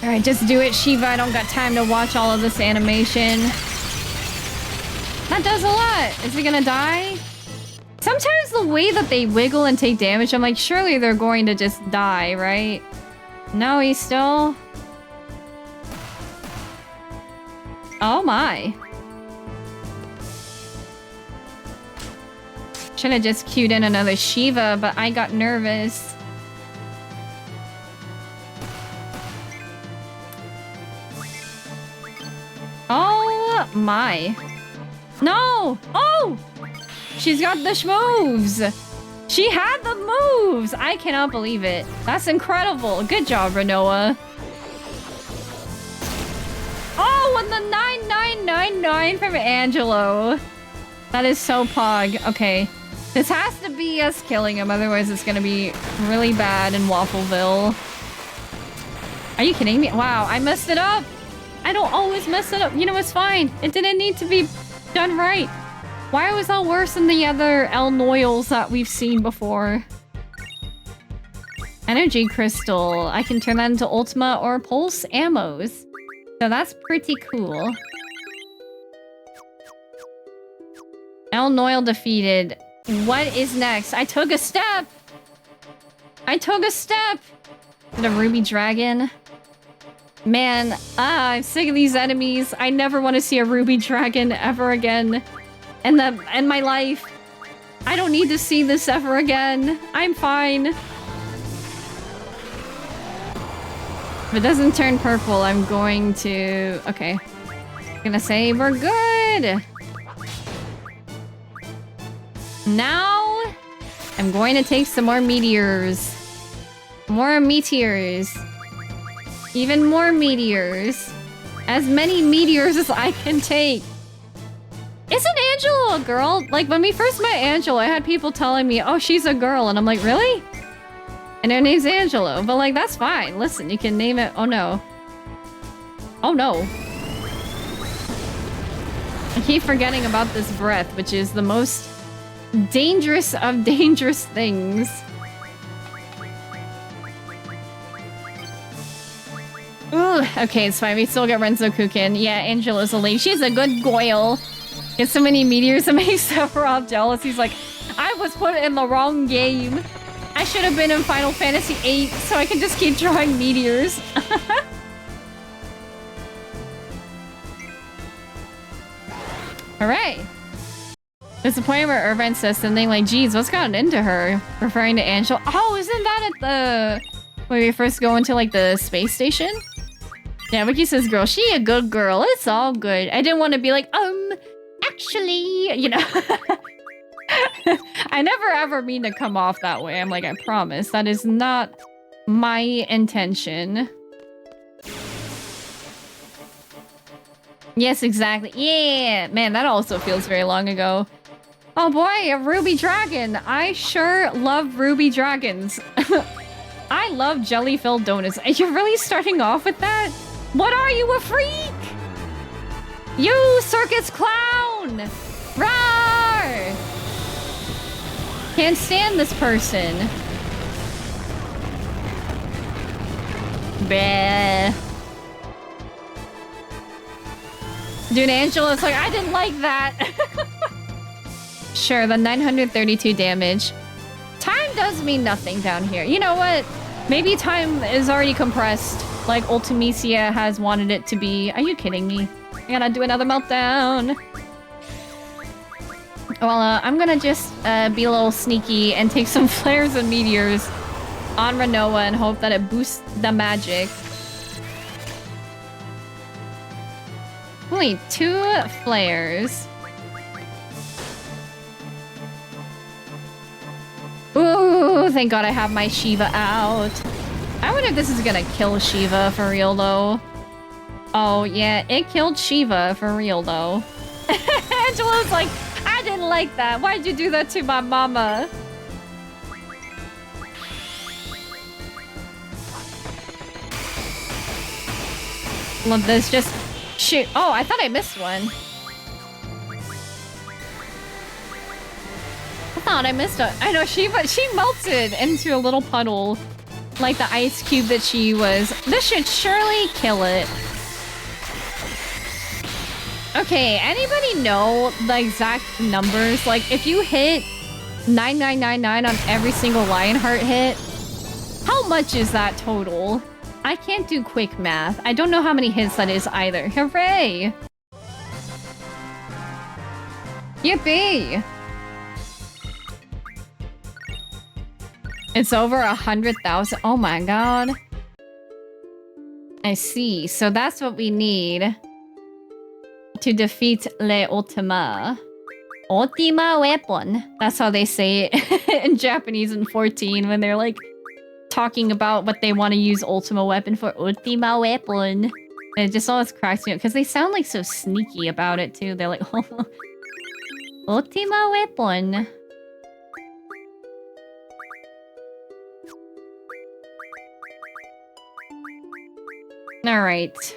Alright, just do it, Shiva. I don't got time to watch all of this animation. That does a lot. Is he gonna die? Sometimes the way that they wiggle and take damage, I'm like, surely they're going to just die, right? No, he's still... Oh my. Should have just queued in another Shiva, but I got nervous. Oh my. No! Oh! She's got the schmoves! She had the moves! I cannot believe it. That's incredible. Good job, Renoa. Oh, and the 9999 from Angelo. That is so pog. Okay. This has to be us killing him, otherwise it's gonna be really bad in Waffleville. Are you kidding me? Wow, I messed it up! I don't always mess it up. You know, it's fine. It didn't need to be done right. Why was that worse than the other El Noyals that we've seen before? Energy Crystal. I can turn that into Ultima or Pulse Ammos. So that's pretty cool. El Noyle defeated. What is next? I took a step! I took a step! The Ruby Dragon. Man, I'm sick of these enemies. I never want to see a Ruby Dragon ever again. In my life. I don't need to see this ever again. I'm fine. If it doesn't turn purple, I'm going to... Okay. I'm gonna say we're good. Now, I'm going to take some more meteors. More meteors. Even more meteors. As many meteors as I can take. Isn't Angela a girl? Like, when we first met Angela, I had people telling me, oh, she's a girl. And I'm like, really? And her name's Angelo. But, like, that's fine. Listen, you can name it... Oh, no. Oh, no. I keep forgetting about this breath, which is the most dangerous of dangerous things. Ooh, okay, it's fine. We still got Renzo Kukin. Yeah, Angela's a lady. She's a good goyle. Get so many meteors that makes Sephiroth jealous. He's like, I was put in the wrong game. I should have been in Final Fantasy VIII so I can just keep drawing meteors. Alright. There's a point where Irvine says something like, geez, what's gotten into her? Referring to Angela. Oh, isn't that at the... when we first go into, like, the space station? Yeah, Wiki says, girl, she a good girl. It's all good. I didn't want to be like, actually, you know. I never ever mean to come off that way. I'm like, I promise. That is not my intention. Yes, exactly. Yeah! Man, that also feels very long ago. Oh boy, a ruby dragon. I sure love ruby dragons. I love jelly-filled donuts. Are you really starting off with that? What are you, a freak? You circus clown! Rawr! Can't stand this person. Bleh. Dude, Angela's like, I didn't like that. Sure, the 932 damage. Time does mean nothing down here. You know what? Maybe time is already compressed, like Ultimisia has wanted it to be. Are you kidding me? I gotta do another meltdown. Well, I'm gonna just be a little sneaky and take some flares and meteors on Renoa and hope that it boosts the magic. Only 2 flares. Ooh, thank God I have my Shiva out. I wonder if this is gonna kill Shiva for real, though. Oh, yeah, it killed Shiva for real, though. Angela's like, I didn't like that. Why'd you do that to my mama? Love this, just shoot. Oh, I thought I missed one. I missed it. I know she melted into a little puddle, like the ice cube that she was. This should surely kill it. Okay, anybody know the exact numbers? Like, if you hit 9999 on every single Lionheart hit, how much is that total? I can't do quick math. I don't know how many hits that is either. Hooray! Yippee! It's over 100,000. Oh my god. I see. So that's what we need to defeat Le Ultima. Ultima weapon. That's how they say it in Japanese in 14 when they're like talking about what they want to use Ultima weapon for. Ultima weapon. And it just always cracks me up because they sound like so sneaky about it too. They're like, Ultima weapon. Alright.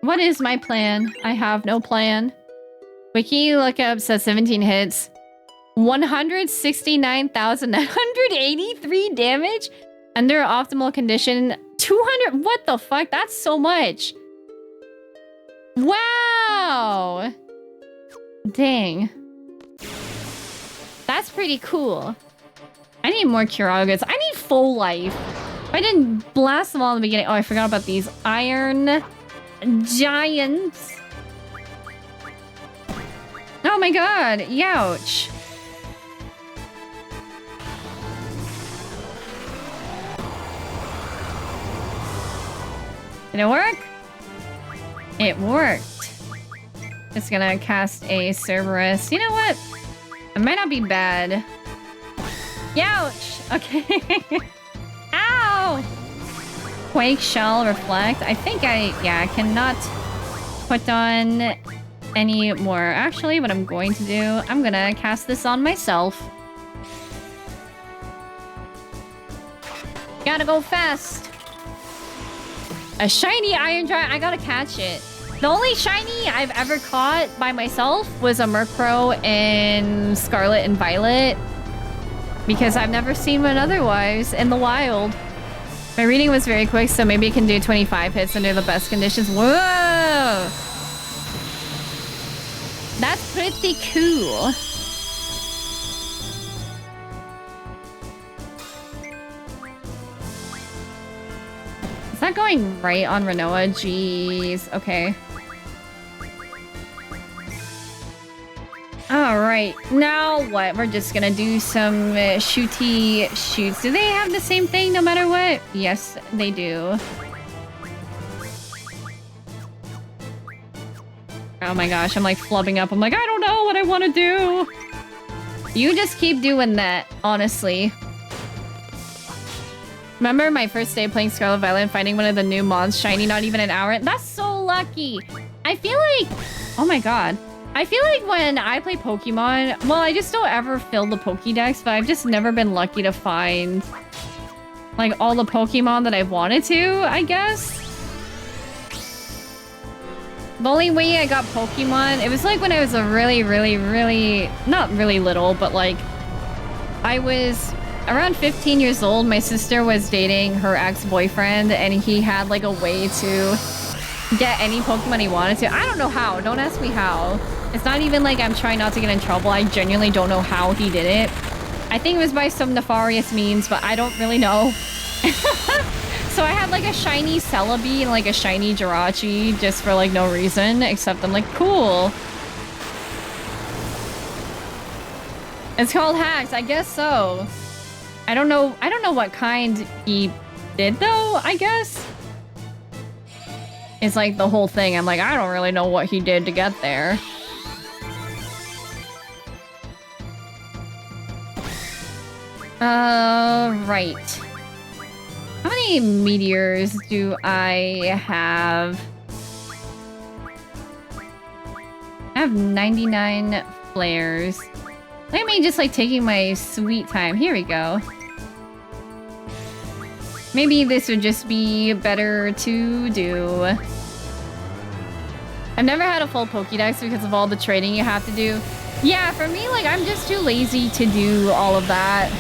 What is my plan? I have no plan. Wiki lookup says 17 hits. 169,983 damage? Under optimal condition. 200? What the fuck? That's so much. Wow! Dang. That's pretty cool. I need more Kiragas. I need full life. I didn't blast them all in the beginning. Oh, I forgot about these iron giants. Oh my god, youch. Did it work? It worked. It's gonna cast a Cerberus. You know what? It might not be bad. Youch! Okay. Ow! Quake Shell Reflect. I think I cannot put on any more. Actually, what I'm going to do, I'm gonna cast this on myself. Gotta go fast. A shiny Iron Giant. I gotta catch it. The only shiny I've ever caught by myself was a Murkrow in Scarlet and Violet. Because I've never seen one otherwise in the wild. My reading was very quick, so maybe it can do 25 hits under the best conditions. Whoa! That's pretty cool. Is that going right on Renoa? Jeez. Okay. Alright, now what? We're just gonna do some shooty shoots. Do they have the same thing no matter what? Yes, they do. Oh my gosh, I'm like flubbing up. I'm like, I don't know what I want to do. You just keep doing that, honestly. Remember my first day playing Scarlet Violet and finding one of the new mons shiny not even an hour? That's so lucky. I feel like... Oh my god. I feel like when I play Pokemon, well, I just don't ever fill the Pokédex, but I've just never been lucky to find like all the Pokemon that I've wanted to, I guess. The only way I got Pokemon, it was like when I was a really, not really little, but like I was around 15 years old. My sister was dating her ex-boyfriend and he had like a way to get any Pokemon he wanted to. I don't know how. Don't ask me how. It's not even like I'm trying not to get in trouble. I genuinely don't know how he did it. I think it was by some nefarious means, but I don't really know. So I had like a shiny Celebi and like a shiny Jirachi just for like no reason, except I'm like, cool. It's called hacks, I guess so. I don't know what kind he did though, I guess. It's like the whole thing. I'm like, I don't really know what he did to get there. Right. How many meteors do I have? I have 99 flares. Look at me just like taking my sweet time. Here we go. Maybe this would just be better to do. I've never had a full Pokédex because of all the trading you have to do. Yeah, for me, like, I'm just too lazy to do all of that.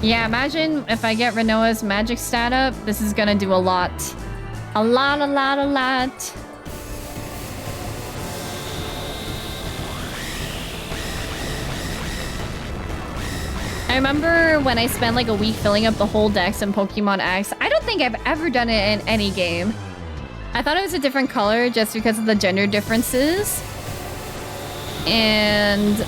Yeah, imagine if I get Renoa's magic stat up. This is gonna do a lot. A lot. I remember when I spent like a week filling up the whole dex in Pokemon X. I don't think I've ever done it in any game. I thought it was a different color just because of the gender differences. And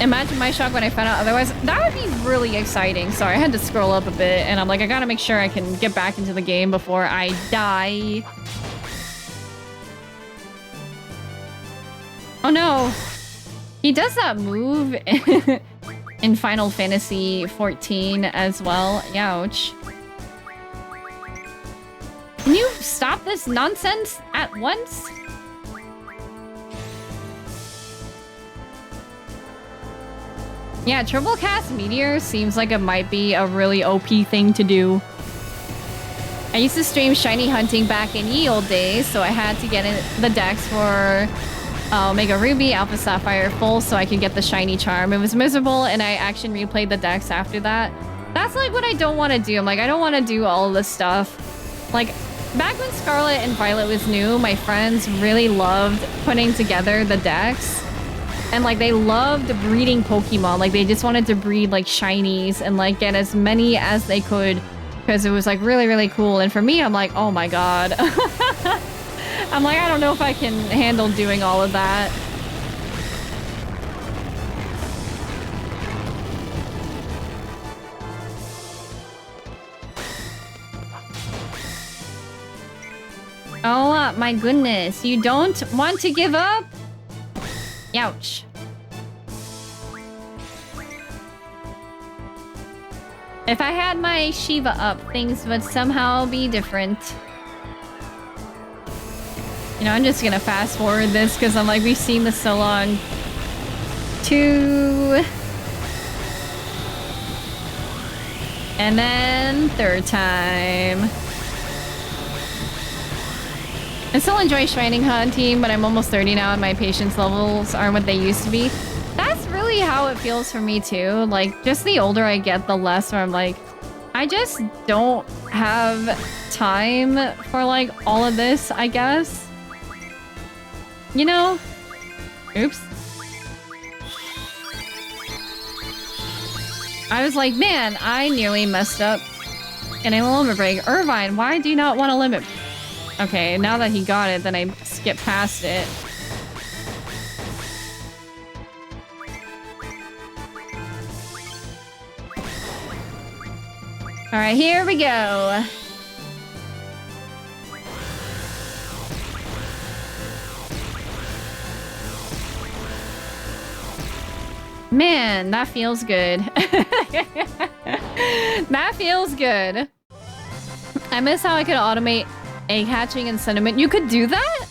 imagine my shock when I found out otherwise. That would be really exciting. Sorry, I had to scroll up a bit and I'm like, I gotta make sure I can get back into the game before I die. Oh no. He does that move in Final Fantasy 14 as well. Ouch. Can you stop this nonsense at once? Yeah, triple cast Meteor seems like it might be a really OP thing to do. I used to stream shiny hunting back in ye old days, so I had to get in the dex for Omega Ruby, Alpha Sapphire full so I could get the shiny charm. It was miserable and I action replayed the dex after that. That's like what I don't want to do. I'm like, I don't want to do all of this stuff. Like, back when Scarlet and Violet was new, my friends really loved putting together the dex. And like, they loved breeding Pokemon. Like, they just wanted to breed like shinies and like get as many as they could because it was like really, really cool. And for me, I'm like, oh my god. I'm like, I don't know if I can handle doing all of that. Oh my goodness, you don't want to give up? Ouch. If I had my Shiva up, things would somehow be different. You know, I'm just gonna fast forward this because I'm like, we've seen this so long. 2. And then 3rd time. I still enjoy Shining Hunting, but I'm almost 30 now and my patience levels aren't what they used to be. That's really how it feels for me too. Like, just the older I get, the less where I'm like, I just don't have time for like all of this, I guess. You know? Oops. I was like, man, I nearly messed up in a limit break. Irvine, why do you not want a limit? Okay, now that he got it, then I skip past it. Alright, here we go. Man, that feels good. That feels good. I miss how I could automate egg hatching and cinnamon. You could do that?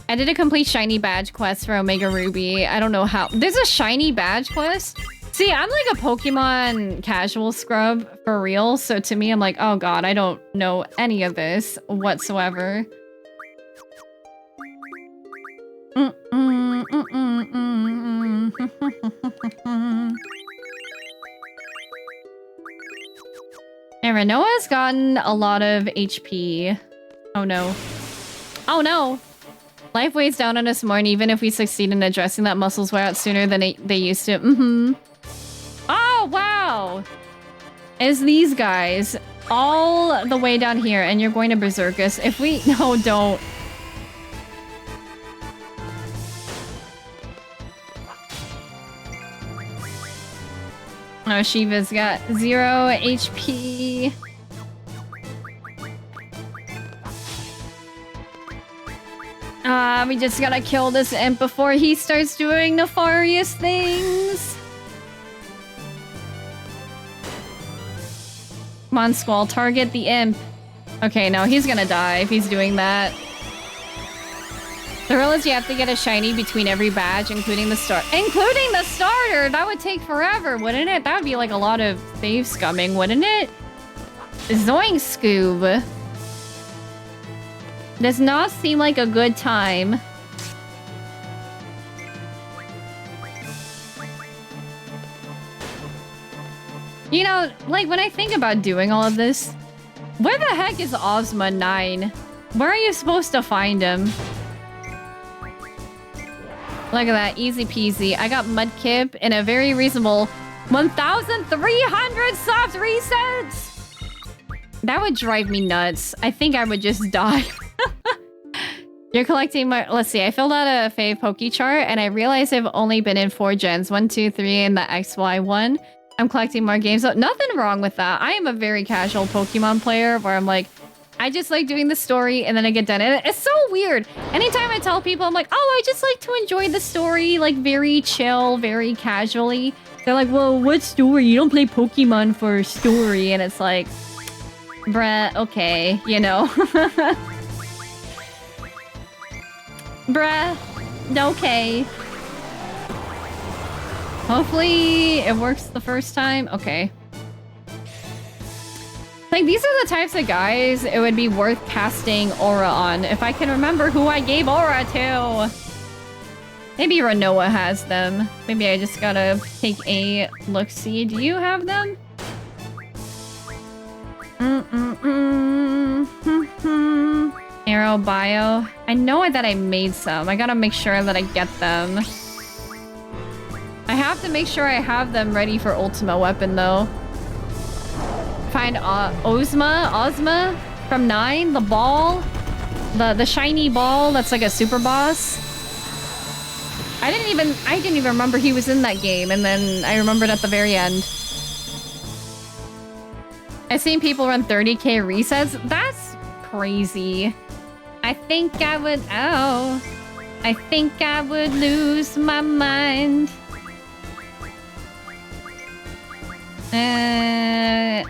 I did a complete shiny badge quest for Omega Ruby. I don't know how. There's a shiny badge quest? See, I'm like a Pokemon casual scrub for real. So to me, I'm like, oh god, I don't know any of this whatsoever. And Renoa's gotten a lot of HP. Oh no. Oh no! Life weighs down on us more, and even if we succeed in addressing that, muscles wear out sooner than they used to. Oh, wow! It's these guys all the way down here, and you're going to berserk us. If we... No, don't. Oh, Shiva's got 0 HP. We just gotta kill this imp before he starts doing nefarious things. Come on, Squall, target the imp. Okay, no, he's gonna die if he's doing that. The rule is you have to get a shiny between every badge, including the starter. Including the starter! That would take forever, wouldn't it? That would be like a lot of save scumming, wouldn't it? Zoink Scoob. Does not seem like a good time. You know, like when I think about doing all of this, where the heck is Ozma 9? Where are you supposed to find him? Look at that, easy peasy. I got Mudkip in a very reasonable 1,300 soft resets! That would drive me nuts. I think I would just die. You're collecting my... Let's see, I filled out a fave Poke chart and I realized I've only been in 4 gens. 1, 2, 3, and the XY one. I'm collecting more games. So nothing wrong with that. I am a very casual Pokemon player where I'm like, I just like doing the story and then I get done. And it's so weird. Anytime I tell people, I'm like, oh, I just like to enjoy the story, like very chill, very casually. They're like, well, what story? You don't play Pokemon for story. And it's like, bruh, okay, you know. Bruh, okay. Hopefully it works the first time. Okay. Like, these are the types of guys it would be worth casting Aura on. If I can remember who I gave Aura to. Maybe Renoa has them. Maybe I just gotta take a look-see. Do you have them? Arrow Bio. I know that I made some. I gotta make sure that I get them. I have to make sure I have them ready for Ultima weapon, though. Find Ozma from 9, the ball. The shiny ball that's like a super boss. I didn't even remember he was in that game, and then I remembered at the very end. I've seen people run 30k resets. That's crazy. I think I would... Oh. I think I would lose my mind.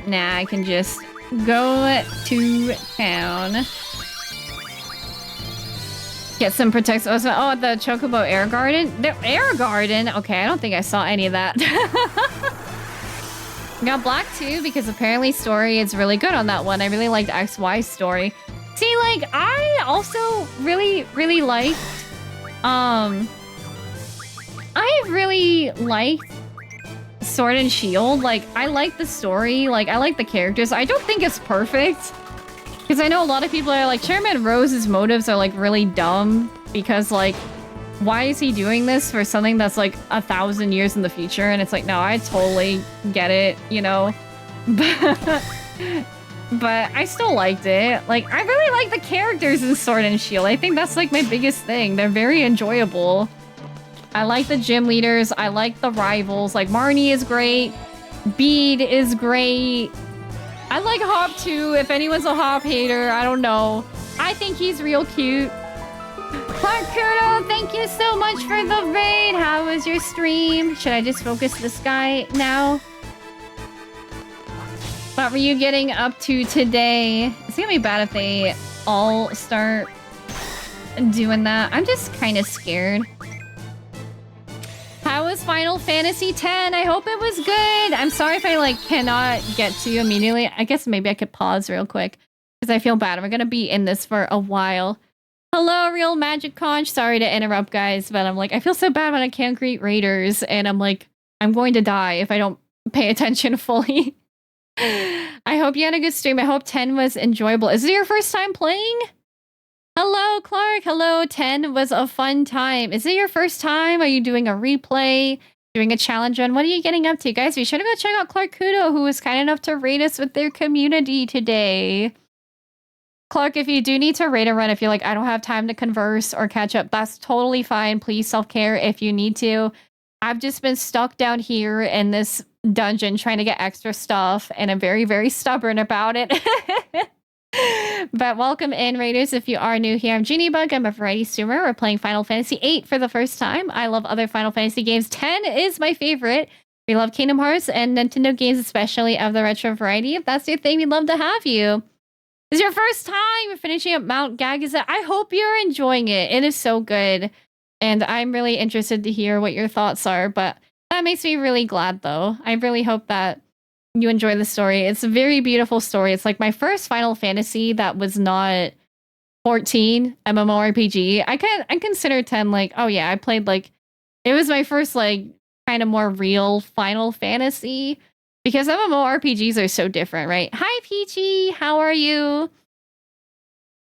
Nah, I can just go to town. Get some protect... Oh, the Chocobo Air Garden? The Air Garden? Okay, I don't think I saw any of that. Got Black too, because apparently story is really good on that one. I really liked XY's story. See, like, I also really, really liked... I really liked Sword and Shield. Like, I like the story. Like, I like the characters. I don't think it's perfect. Because I know a lot of people are like, Chairman Rose's motives are, like, really dumb. Because, like, why is he doing this for something that's, like, 1,000 years in the future? And it's like, no, I totally get it, you know? But I still liked it. Like, I really like the characters in Sword and Shield. I think that's, like, my biggest thing. They're very enjoyable. I like the gym leaders. I like the rivals. Like, Marnie is great. Bede is great. I like Hop too, if anyone's a Hop hater. I don't know. I think he's real cute. Parkudo, thank you so much for the raid. How was your stream? Should I just focus this guy now? What were you getting up to today? It's gonna be bad if they all start doing that. I'm just kind of scared. How was Final Fantasy X? I hope it was good. I'm sorry if I like cannot get to you immediately. I guess maybe I could pause real quick because I feel bad. We're gonna be in this for a while. Hello, Real Magic Conch. Sorry to interrupt, guys, but I'm like, I feel so bad when I can't greet raiders, and I'm like, I'm going to die if I don't pay attention fully. I hope you had a good stream. I hope 10 was enjoyable. Is it your first time playing? Hello, Clark. Hello, 10 was a fun time. Is it your first time? Are you doing a replay? Doing a challenge run? What are you getting up to? Guys, be sure to go check out Clark Kudo, who was kind enough to raid us with their community today. Clark, if you do need to raid a run, if you're like, I don't have time to converse or catch up, that's totally fine. Please self-care if you need to. I've just been stuck down here in this dungeon trying to get extra stuff, and I'm very, very stubborn about it. But welcome in, raiders, if you are new here. I'm Juunibug. I'm a variety streamer. We're playing Final Fantasy VIII for the first time. I love other Final Fantasy games. 10 is my favorite. We love Kingdom Hearts and Nintendo games, especially of the retro variety. If that's your thing, we'd love to have you. This is your first time finishing up Mount Gagazet. I hope you're enjoying it. It is so good. And I'm really interested to hear what your thoughts are. But that makes me really glad, though. I really hope that you enjoy the story. It's a very beautiful story. It's like my first Final Fantasy that was not 14 MMORPG. I consider 10 like, oh yeah, I played like, it was my first like kind of more real Final Fantasy. Because MMORPGs are so different, right? Hi, Peachy. How are you?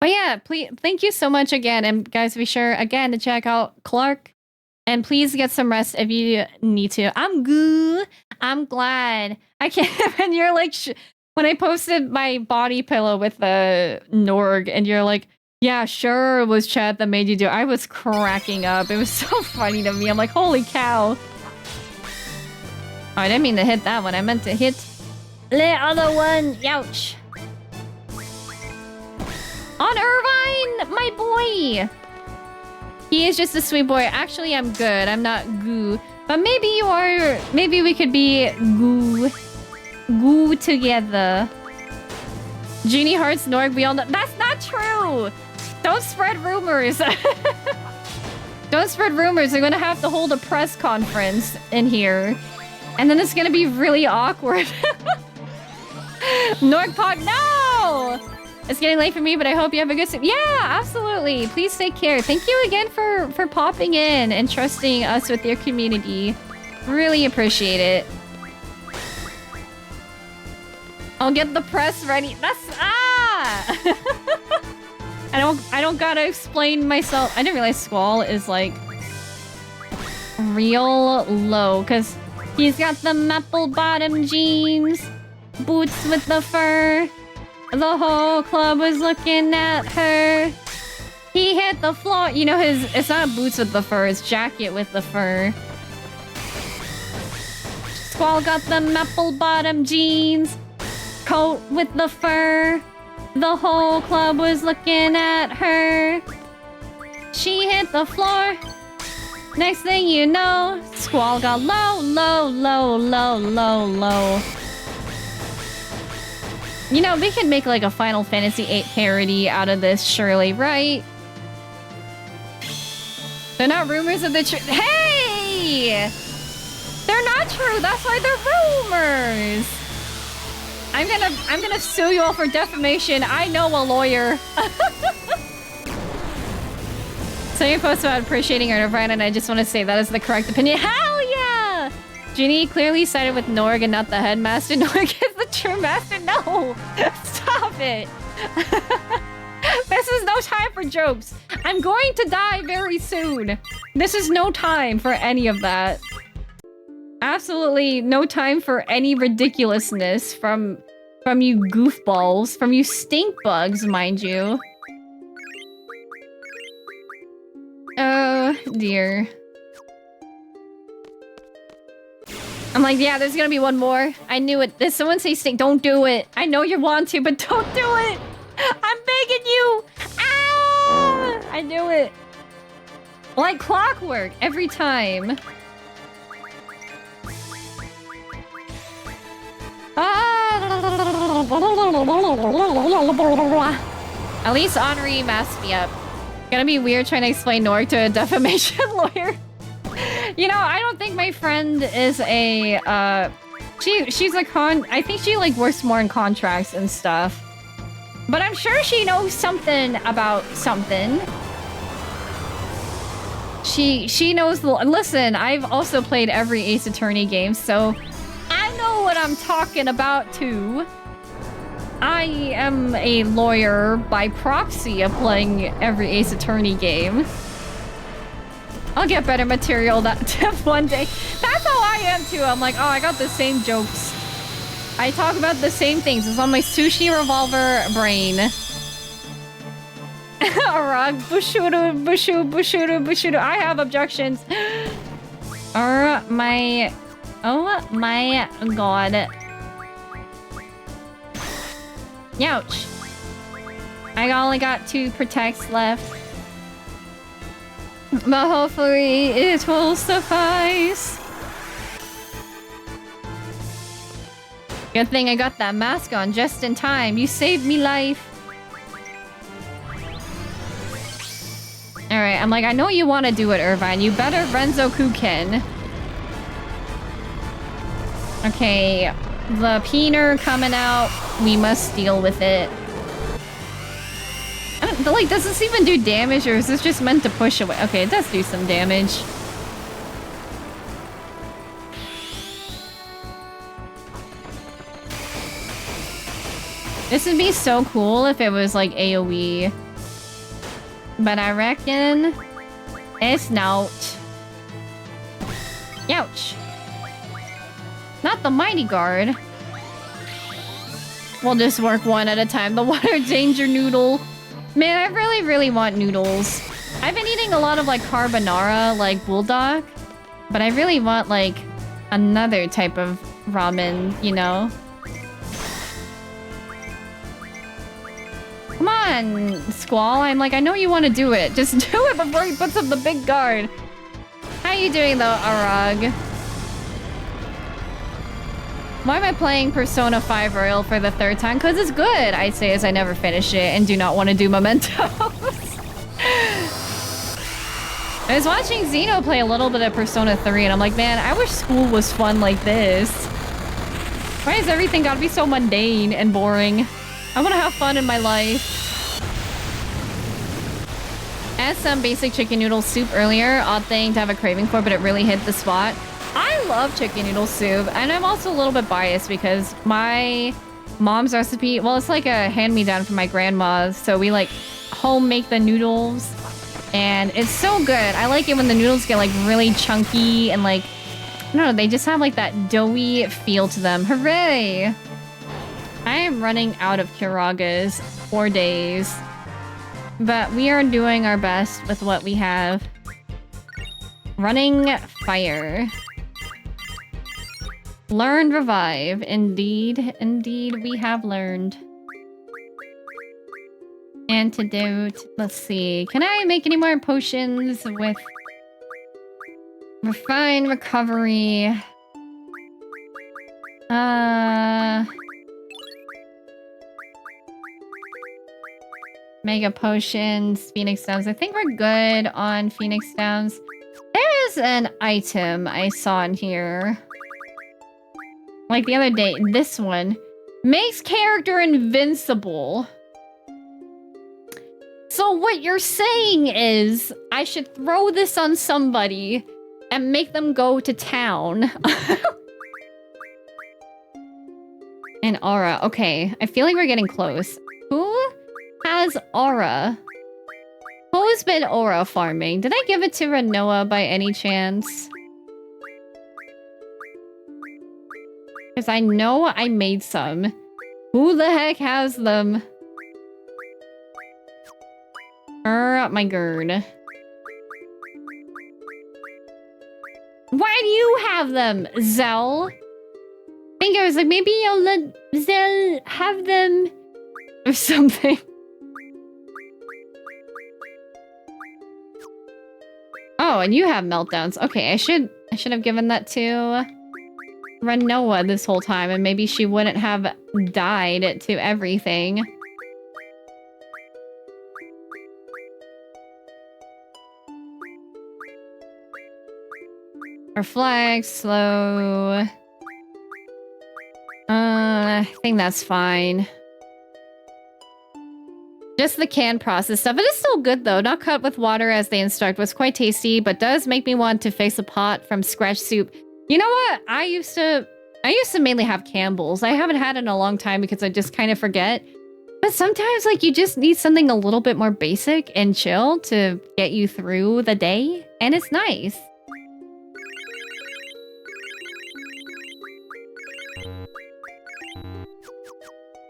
But yeah, please, thank you so much again. And guys, be sure, again, to check out Clark. And please get some rest if you need to. I'm good. I'm glad. I can't... And you're like... when I posted my body pillow with the Norg, and you're like, yeah, sure, it was chat that made you do it. I was cracking up. It was so funny to me. I'm like, holy cow. Oh, I didn't mean to hit that one. I meant to hit the other one. Youch. On Irvine, my boy. He is just a sweet boy. Actually, I'm good. I'm not goo. But maybe you are. Maybe we could be goo. Goo together. Genie Hearts Norg, we all know. That's not true. Don't spread rumors. Don't spread rumors. We're going to have to hold a press conference in here. And then it's gonna be really awkward. Norgpog, no! It's getting late for me, but I hope you have a good sleep. Yeah, absolutely. Please take care. Thank you again for popping in and trusting us with your community. Really appreciate it. I'll get the press ready. That's I don't gotta explain myself. I didn't realize Squall is like real low, because he's got the maple bottom jeans, boots with the fur. The whole club was looking at her. He hit the floor. You know, it's not boots with the fur, it's jacket with the fur. Squall got the maple bottom jeans, coat with the fur. The whole club was looking at her. She hit the floor. Next thing you know, Squall got low, low, low, low, low, low. You know, we can make like a Final Fantasy VIII parody out of this, surely, right? They're not rumors of the truth. Hey! They're not true. That's why they're rumors. I'm gonna sue you all for defamation. I know a lawyer. So you post about appreciating her, Brian, and I just want to say that is the correct opinion. Hell yeah! Ginny clearly sided with Norg and not the headmaster. Norg is the true master. No! Stop it! This is no time for jokes. I'm going to die very soon. This is no time for any of that. Absolutely no time for any ridiculousness from you goofballs, from you stink bugs, mind you. Oh dear. I'm like, yeah, there's gonna be one more. I knew it. Did someone say stink? Don't do it. I know you want to, but don't do it. I'm begging you. Ah! I knew it. Like clockwork every time. Ah! At least Henri masked me up. Gonna be weird trying to explain Nord to a defamation lawyer. You know, I don't think my friend is a, she's a I think she, like, works more in contracts and stuff. But I'm sure she knows something about something. She knows the... Listen, I've also played every Ace Attorney game, so I know what I'm talking about, too. I am a lawyer by proxy of playing every Ace Attorney game. I'll get better material that one day. That's how I am, too. I'm like, oh, I got the same jokes. I talk about the same things. It's on my sushi revolver brain. Arag, bushudo, bushu, bushudo, bushudo. I have objections. Oh my god. Youch. I only got 2 protects left. But hopefully it will suffice. Good thing I got that mask on just in time. You saved me life. Alright, I'm like, I know you want to do it, Irvine. You better Renzo Kuken. Okay, the peener coming out. We must deal with it. Like, does this even do damage, or is this just meant to push away? Okay, it does do some damage. This would be so cool if it was like AoE. But I reckon it's not. Ouch. Not the Mighty Guard. We'll just work one at a time. The water danger noodle. Man, I really, really want noodles. I've been eating a lot of like carbonara, like bulldog. But I really want like another type of ramen, you know? Come on, Squall. I'm like, I know you want to do it. Just do it before he puts up the big guard. How you doing though, Arag? Why am I playing Persona 5 Royal for the 3rd time? Because it's good, I say as I never finish it and do not want to do mementos. I was watching Xeno play a little bit of Persona 3 and I'm like, man, I wish school was fun like this. Why has everything got to be so mundane and boring? I want to have fun in my life. I had some basic chicken noodle soup earlier. Odd thing to have a craving for, but it really hit the spot. I love chicken noodle soup, and I'm also a little bit biased because my mom's recipe, well, it's like a hand-me-down from my grandma, so we like home make the noodles, and it's so good. I like it when the noodles get like really chunky and like, I don't know, they just have like that doughy feel to them. Hooray! I am running out of Kiragas for days, but we are doing our best with what we have. Running fire. Learn revive. Indeed, indeed, we have learned. Antidote. Let's see. Can I make any more potions with refine recovery? Mega potions, Phoenix Downs. I think we're good on Phoenix Downs. There is an item I saw in here. Like the other day, this one. Makes character invincible. So what you're saying is, I should throw this on somebody and make them go to town. And aura. Okay, I feel like we're getting close. Who has aura? Who's been aura farming? Did I give it to Renoa by any chance? Because I know I made some. Who the heck has them? My gird. Why do you have them, Zell? I think I was like, maybe I'll let Zell have them or something. Oh, and you have meltdowns. Okay, I should have given that to Renoa this whole time, and maybe she wouldn't have died to everything. Reflect, slow. I think that's fine. Just the canned processed stuff. It is still good though. Not cut with water as they instruct. Was quite tasty, but does make me want to fix a pot from scratch soup. You know what? I used to mainly have Campbell's. I haven't had it in a long time because I just kind of forget. But sometimes like you just need something a little bit more basic and chill to get you through the day. And it's nice.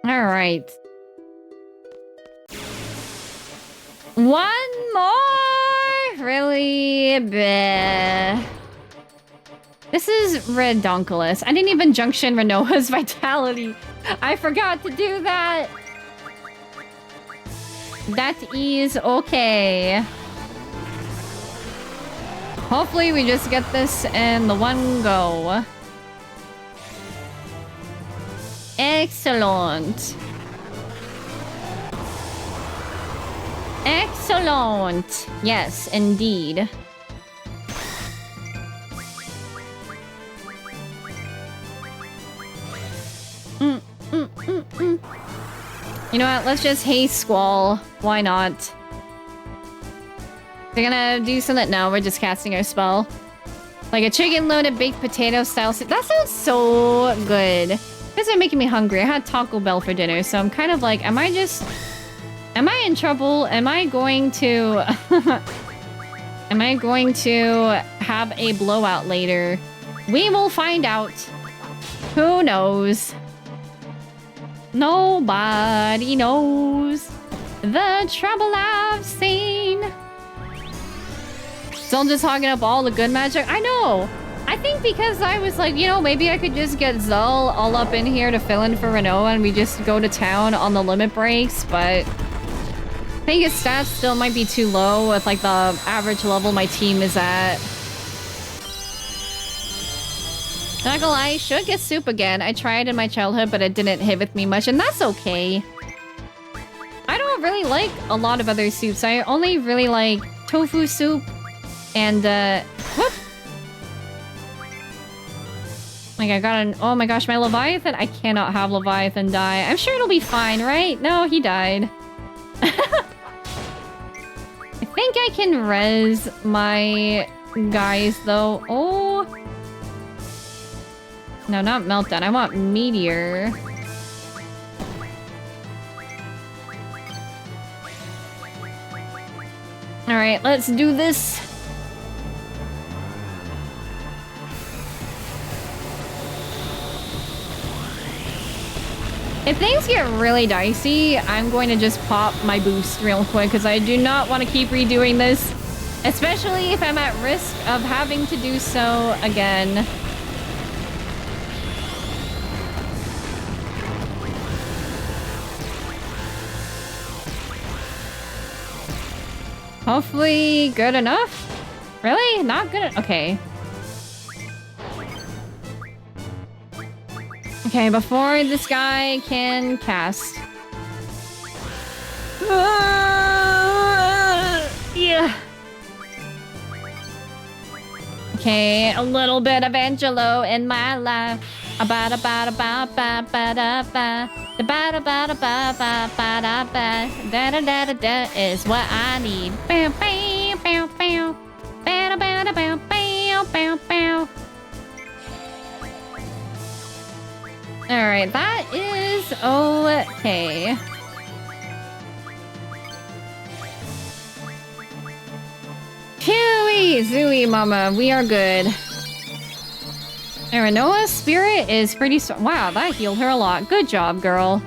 All right. One more? Really? Bleh. This is redonkulous. I didn't even junction Renoa's vitality. I forgot to do that. That is okay. Hopefully we just get this in the one go. Excellent. Excellent. Yes, indeed. You know what? Let's just haste Squall. Why not? We're gonna do something. No, we're just casting our spell. Like a chicken loaded baked potato style soup. That sounds so good. This is making me hungry. I had Taco Bell for dinner, so I'm kind of like, am I in trouble? Am I going to... am I going to have a blowout later? We will find out. Who knows? Nobody knows the trouble I've seen. So I'm just hogging up all the good magic. I know. I think because I was like, you know, maybe I could just get Zull all up in here to fill in for Renoa and we just go to town on the limit breaks, but I think his stats still might be too low with like the average level my team is at. Not gonna lie, I should get soup again. I tried in my childhood, but it didn't hit with me much, and that's okay. I don't really like a lot of other soups. I only really like tofu soup and, whoop! Like, I got an... Oh my gosh, my Leviathan... I cannot have Leviathan die. I'm sure it'll be fine, right? No, he died. I think I can res my guys, though. Oh... No, not Meltdown. I want Meteor. Alright, let's do this. If things get really dicey, I'm going to just pop my boost real quick because I do not want to keep redoing this. Especially if I'm at risk of having to do so again. Hopefully good enough? Really? Not good? Okay. Okay, before this guy can cast. Yeah. Okay, a little bit of Angelo in my life. Is what I need. Alright, that is okay. Phewie, Zooey mama, we are good. Renoa's spirit is pretty strong. Wow, that healed her a lot. Good job, girl.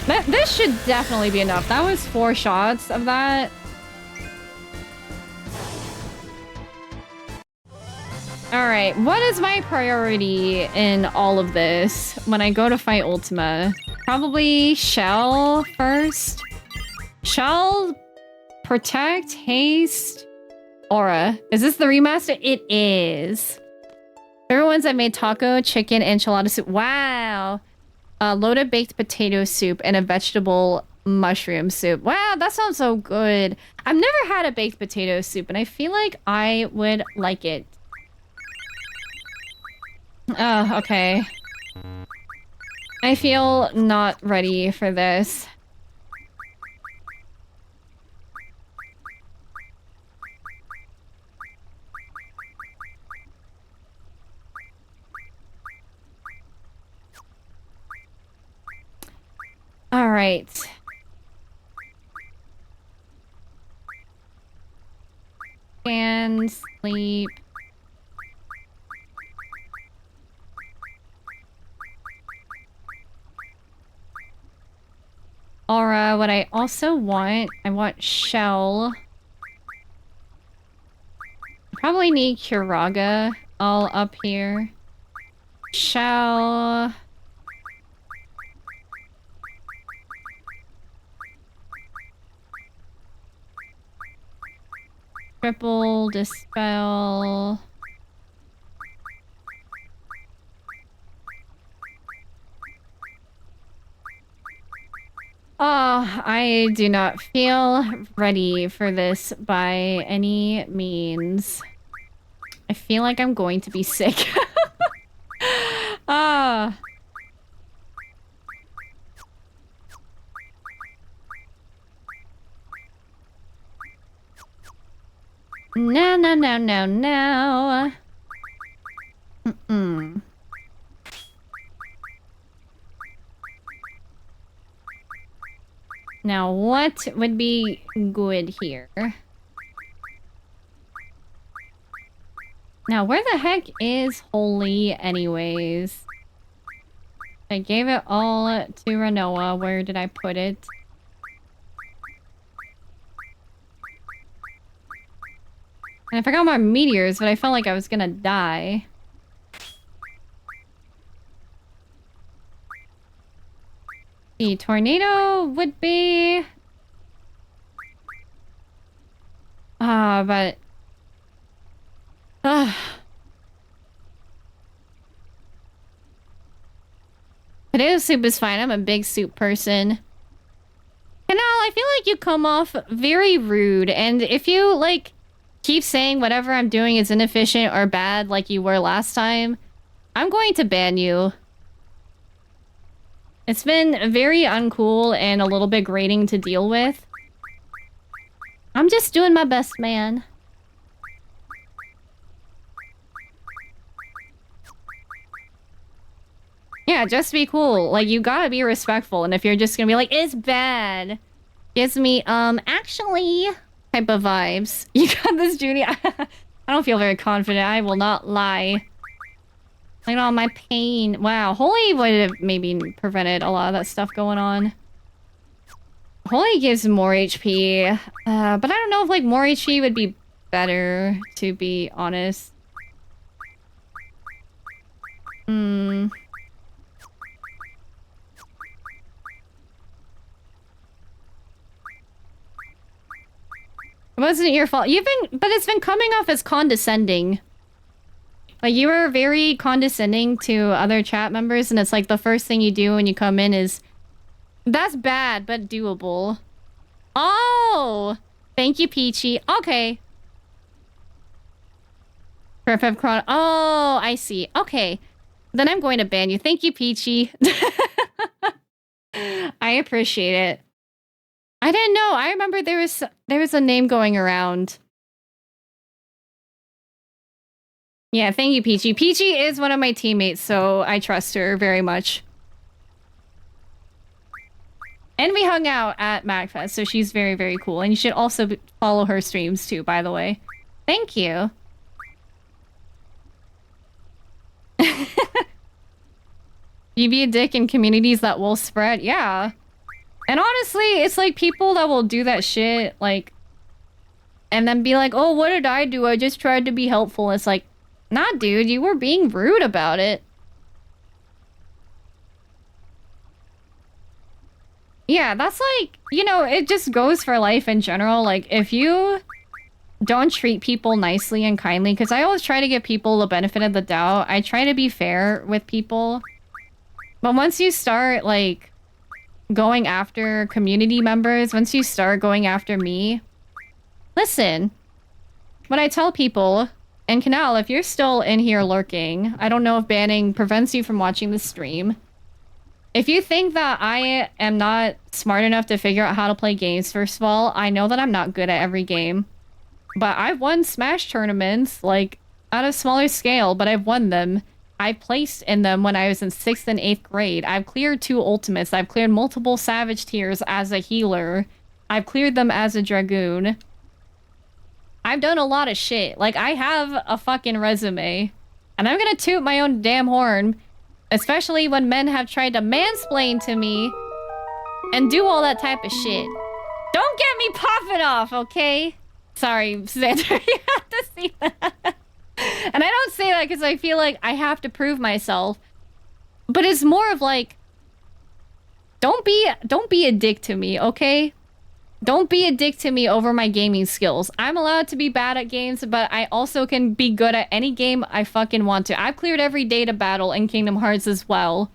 This should definitely be enough. That was 4 shots of that. Alright, what is my priority in all of this when I go to fight Ultima? Probably Shell first. Shell, Protect, Haste, Aura. Is this the remaster? It is. Favorite ones I made: taco, chicken, enchilada soup. Wow. Loaded baked potato soup and a vegetable mushroom soup. Wow, that sounds so good. I've never had a baked potato soup, and I feel like I would like it. Oh, okay. I feel not ready for this. All right. And sleep. Aura, what I also want, I want shell. Probably need Curaga all up here. Shell. Triple dispel. Oh, I do not feel ready for this by any means. I feel like I'm going to be sick. Ah. No, no, no, no, no. Mm-mm. Now, what would be good here? Now, where the heck is Holy anyways? I gave it all to Renoa. Where did I put it? And I forgot my meteors, but I felt like I was gonna die. The tornado would be... but... Potato soup is fine. I'm a big soup person. Canal, I feel like you come off very rude, and if you, like, keep saying whatever I'm doing is inefficient or bad like you were last time, I'm going to ban you. It's been very uncool and a little bit grating to deal with. I'm just doing my best, man. Yeah, just be cool. Like, you gotta be respectful, and if you're just gonna be like, it's bad, gives me, actually, type of vibes. You got this, Junie? I don't feel very confident, I will not lie. Look at all my pain. Wow, Holy would have maybe prevented a lot of that stuff going on. Holy gives more HP, but I don't know if, like, more HP would be better, to be honest. Hmm. It wasn't your fault. But it's been coming off as condescending. Like, you were very condescending to other chat members, and it's like the first thing you do when you come in is, that's bad, but doable. Oh! Thank you, Peachy. Okay. Perfect chron. Oh, I see. Okay. Then I'm going to ban you. Thank you, Peachy. I appreciate it. I didn't know. I remember there was a name going around. Yeah, thank you, Peachy. Peachy is one of my teammates, so I trust her very much. And we hung out at MagFest, so she's very, very cool. And you should also follow her streams too, by the way. Thank you. You be a dick in communities that will spread. Yeah. And honestly, it's like people that will do that shit, like, and then be like, oh, what did I do? I just tried to be helpful. It's like, nah, dude, you were being rude about it. Yeah, that's like, you know, it just goes for life in general. Like, if you don't treat people nicely and kindly, because I always try to give people the benefit of the doubt. I try to be fair with people. But once you start, like, going after community members, once you start going after me, listen, what I tell people, and Canal, if you're still in here lurking, I don't know if banning prevents you from watching the stream. If you think that I am not smart enough to figure out how to play games, first of all, I know that I'm not good at every game. But I've won Smash tournaments, like, at a smaller scale, but I've won them. I placed in them when I was in 6th and 8th grade. I've cleared 2 ultimates. I've cleared multiple Savage tiers as a healer. I've cleared them as a Dragoon. I've done a lot of shit. Like, I have a fucking resume. And I'm gonna toot my own damn horn. Especially when men have tried to mansplain to me and do all that type of shit. Don't get me popping off, okay? Sorry, Xander, you have to see that. And I don't say that because I feel like I have to prove myself. But it's more of like, don't be a dick to me, okay? Don't be a dick to me over my gaming skills. I'm allowed to be bad at games, but I also can be good at any game I fucking want to. I've cleared every data battle in Kingdom Hearts as well.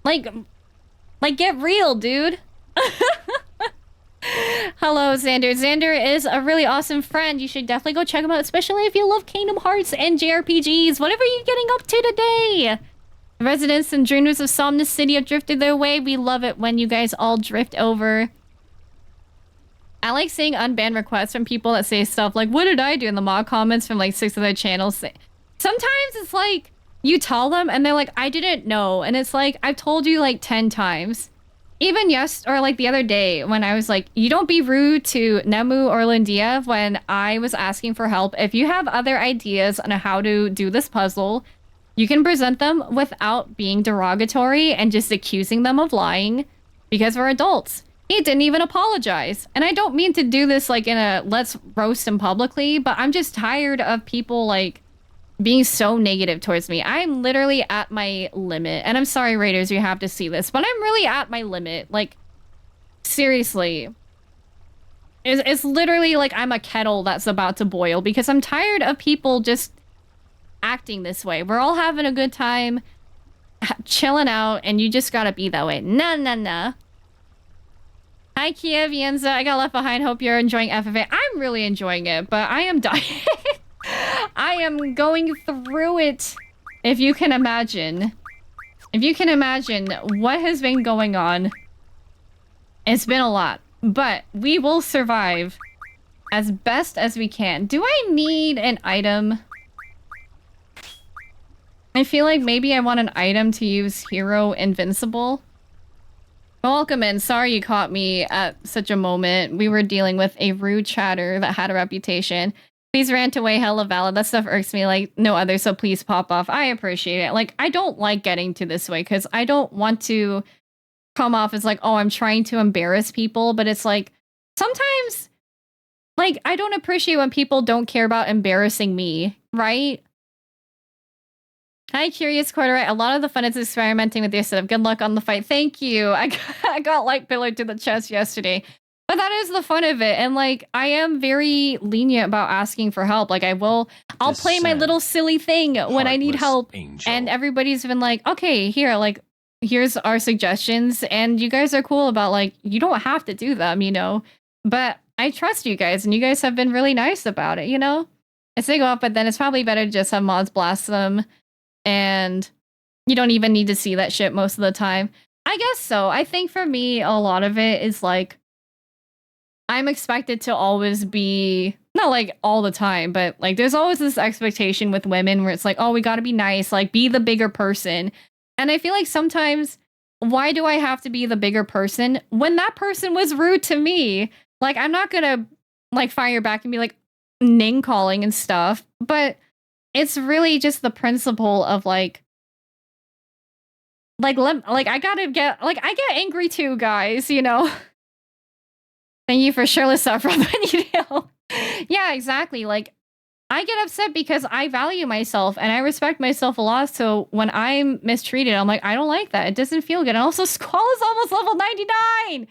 Like get real, dude. Hello, Xander. Xander is a really awesome friend. You should definitely go check him out, especially if you love Kingdom Hearts and JRPGs. Whatever you're getting up to today. The residents and dreamers of Somnus City have drifted their way. We love it when you guys all drift over. I like seeing unbanned requests from people that say stuff like, what did I do in the mod comments from like 6 other channels? Sometimes it's like, you tell them and they're like, I didn't know. And it's like, I've told you like 10 times. Even or like the other day when I was like, you don't be rude to Nemu or Lindia when I was asking for help. If you have other ideas on how to do this puzzle, you can present them without being derogatory and just accusing them of lying because we're adults. He didn't even apologize. And I don't mean to do this like in a let's roast him publicly, but I'm just tired of people like being so negative towards me. I'm literally at my limit. And I'm sorry, Raiders, you have to see this, but I'm really at my limit. Like, seriously. It's literally like I'm a kettle that's about to boil because I'm tired of people just acting this way. We're all having a good time, chilling out, and you just gotta be that way. Nah. Hi, Kia Vienza. I got left behind. Hope you're enjoying FFA. I'm really enjoying it, but I am dying. I am going through it. If you can imagine. If you can imagine what has been going on. It's been a lot. But we will survive as best as we can. Do I need an item? I feel like maybe I want an item to use Hero Invincible. Welcome in. Sorry you caught me at such a moment. We were dealing with a rude chatter that had a reputation. Please rant away, hella valid. That stuff irks me like no other, so please pop off. I appreciate it. Like, I don't like getting to this way because I don't want to come off as like, oh, I'm trying to embarrass people. But it's like, sometimes, like, I don't appreciate when people don't care about embarrassing me, right? Hi, Curious Quarterite. A lot of the fun is experimenting with your setup. Good luck on the fight. Thank you. I got light pillared to the chest yesterday. But that is the fun of it. And like, I am very lenient about asking for help. Like I'll play my little silly thing when I need help. Angel. And everybody's been like, okay, here's our suggestions. And you guys are cool about like, you don't have to do them, you know, but I trust you guys and you guys have been really nice about it, you know, as they go up, but then it's probably better to just have mods blast them. And you don't even need to see that shit most of the time. I guess so. I think for me, a lot of it is like, I'm expected to always be, not like all the time, but like there's always this expectation with women where it's like, oh, we gotta be nice, like be the bigger person. And I feel like sometimes, why do I have to be the bigger person when that person was rude to me? Like, I'm not gonna like fire back and be like name calling and stuff, but it's really just the principle of like I get angry too, guys, you know? Thank you for sure stuff from you know. Yeah, exactly. Like, I get upset because I value myself and I respect myself a lot. So when I'm mistreated, I'm like, I don't like that. It doesn't feel good. And also, Squall is almost level 99.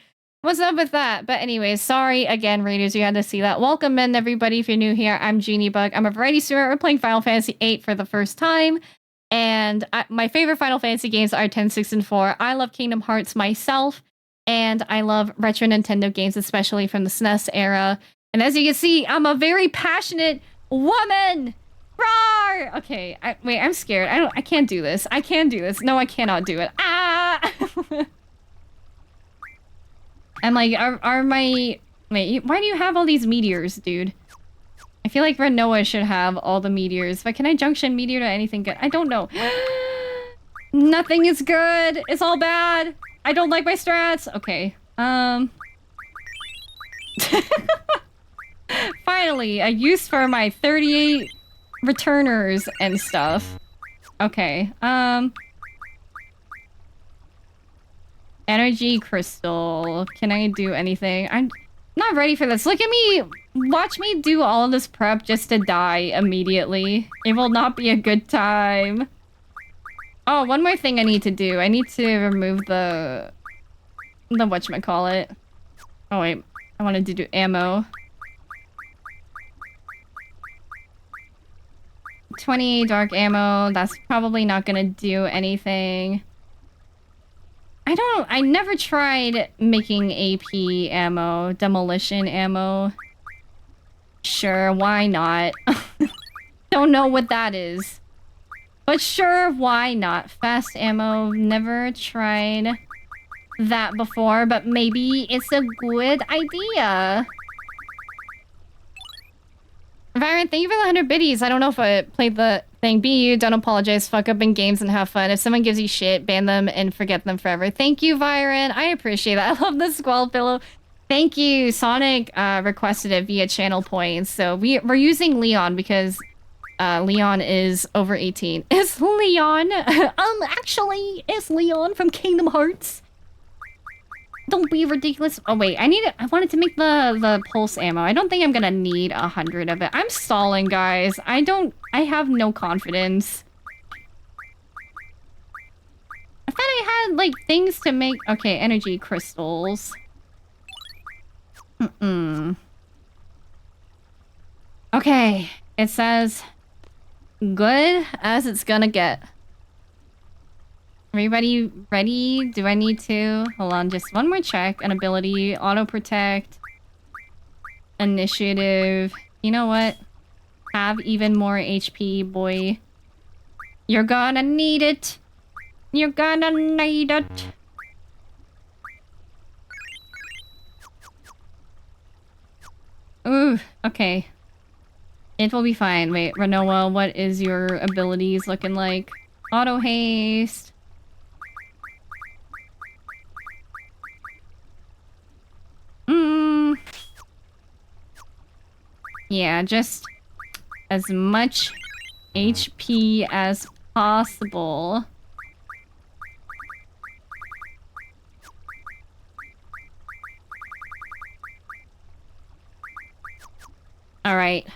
What's up with that? But anyways, sorry again, Raiders, you had to see that. Welcome in, everybody. If you're new here, I'm juunibug. I'm a variety streamer. We're playing Final Fantasy VIII for the first time. And my favorite Final Fantasy games are 10, 6, and 4. I love Kingdom Hearts myself. And I love retro Nintendo games, especially from the SNES era. And as you can see, I'm a very passionate woman! Roar! Okay, wait, I'm scared. I can't do this. I can do this. No, I cannot do it. Ah! And like, are my... Wait, why do you have all these meteors, dude? I feel like Renoa should have all the meteors, but can I junction meteor to anything good? I don't know. Nothing is good. It's all bad. I don't like my strats. Okay. Finally, a use for my 38 returners and stuff. Okay. Energy crystal. Can I do anything? I'm not ready for this. Look at me. Watch me do all of this prep just to die immediately. It will not be a good time. Oh, one more thing I need to do. I need to remove the whatchamacallit. Oh wait, I wanted to do ammo. 20 dark ammo. That's probably not gonna do anything. I never tried making AP ammo, demolition ammo. Sure, why not? Don't know what that is. But sure, why not? Fast ammo, never tried that before, but maybe it's a good idea. Byron, thank you for the 100 biddies. I don't know if I played the thing. Be you, don't apologize, fuck up in games and have fun. If someone gives you shit, ban them and forget them forever. Thank you, Byron. I appreciate that. I love the squall pillow. Thank you. Sonic requested it via channel points. So we're using Leon because Leon is over 18. It's Leon. Actually, it's Leon from Kingdom Hearts. Don't be ridiculous. Oh wait, I wanted to make the pulse ammo. I don't think I'm gonna need 100 of it. I'm stalling, guys. I have no confidence. I thought I had like things to make. Okay, energy crystals. Okay, it says good as it's gonna get. Everybody ready? Do I need to? Hold on, just one more check. An ability, auto protect, initiative. You know what? Have even more HP, boy. You're gonna need it. You're gonna need it. Ooh, okay. It will be fine. Wait, Renoa, what is your abilities looking like? Auto haste. Yeah, just as much HP as possible. Alright.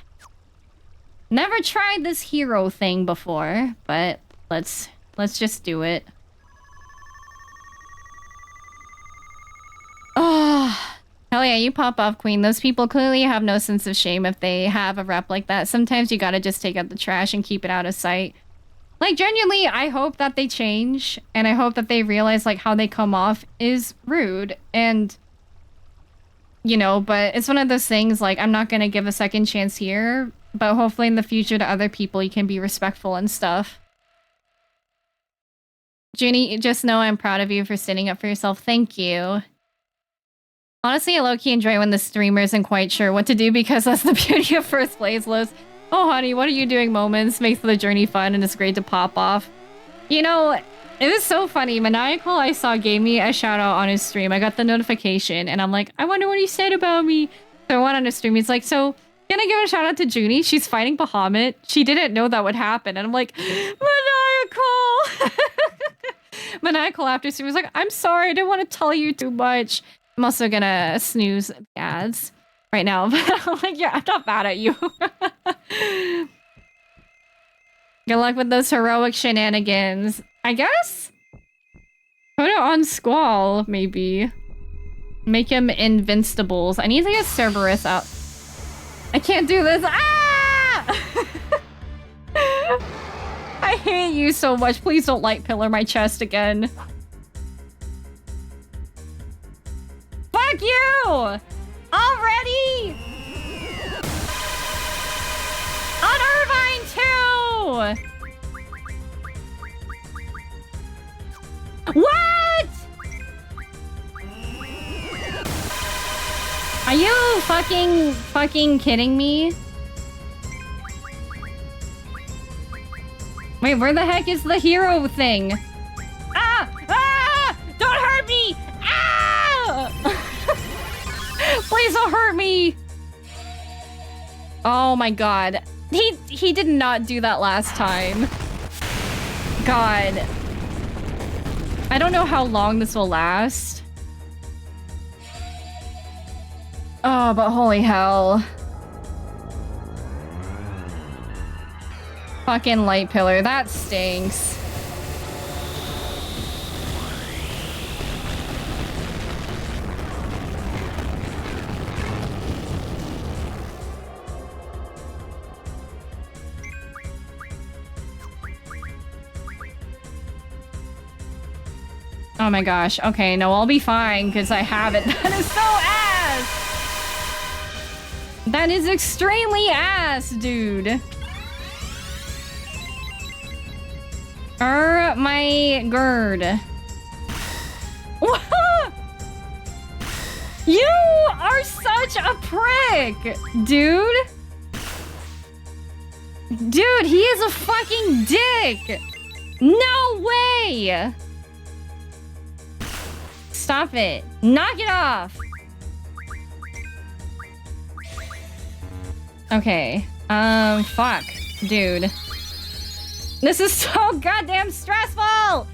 Never tried this hero thing before, but let's just do it. Oh, hell yeah, you pop off, queen. Those people clearly have no sense of shame if they have a rep like that. Sometimes you gotta just take out the trash and keep it out of sight. Like, genuinely, I hope that they change, and I hope that they realize, like, how they come off is rude, and... You know, but it's one of those things, like, I'm not gonna give a second chance here, but hopefully in the future to other people you can be respectful and stuff. Junie, just know I'm proud of you for standing up for yourself. Thank you. Honestly, I low-key enjoy when the streamer isn't quite sure what to do because that's the beauty of first place lows. Oh, honey, what are you doing moments? Makes the journey fun and it's great to pop off. You know, it was so funny. Maniacal, I saw, gave me a shout out on his stream. I got the notification and I'm like, I wonder what he said about me. So I went on his stream. He's like, so can I give a shout out to Junie? She's fighting Bahamut. She didn't know that would happen. And I'm like, Maniacal! Maniacal after stream was like, I'm sorry, I didn't want to tell you too much. I'm also gonna snooze the ads right now. But I'm like, yeah, I'm not mad at you. Good luck with those heroic shenanigans. I guess? Put it on Squall, maybe. Make him Invincibles. I need to get Cerberus out. I can't do this. Ah! I hate you so much. Please don't light pillar my chest again. Fuck you! Already? On Irvine too! What? Are you fucking kidding me? Wait, where the heck is the hero thing? Ah! Ah! Don't hurt me! Ah! Please don't hurt me! Oh my god. He did not do that last time. God. I don't know how long this will last. Oh, but holy hell. Fucking light pillar, that stinks. Oh my gosh. Okay, no, I'll be fine because I have it. That is so ass! That is extremely ass, dude. My gird. You are such a prick, dude. Dude, he is a fucking dick. No way. Stop it. Knock it off. Okay. Fuck. Dude. This is so goddamn stressful! Ah!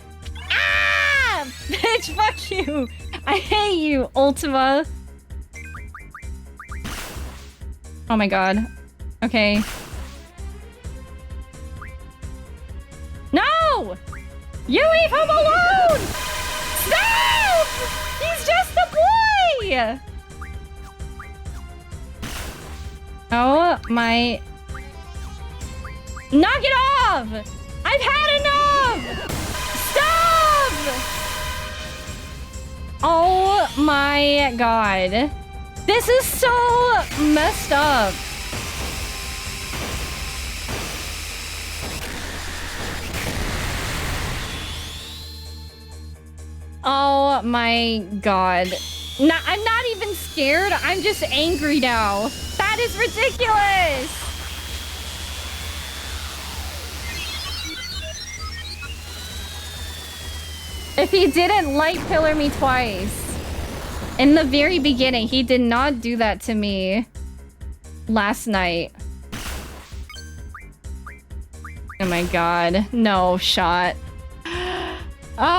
Bitch, fuck you! I hate you, Ultima. Oh my god. Okay. No! You leave him alone! Stop! He's just a boy! Oh my... Knock it off! I've had enough! Stop! Oh my god. This is so messed up. Oh my god. I'm not even scared. I'm just angry now. That is ridiculous! If he didn't light pillar me twice in the very beginning, he did not do that to me last night. Oh my god. No shot. Oh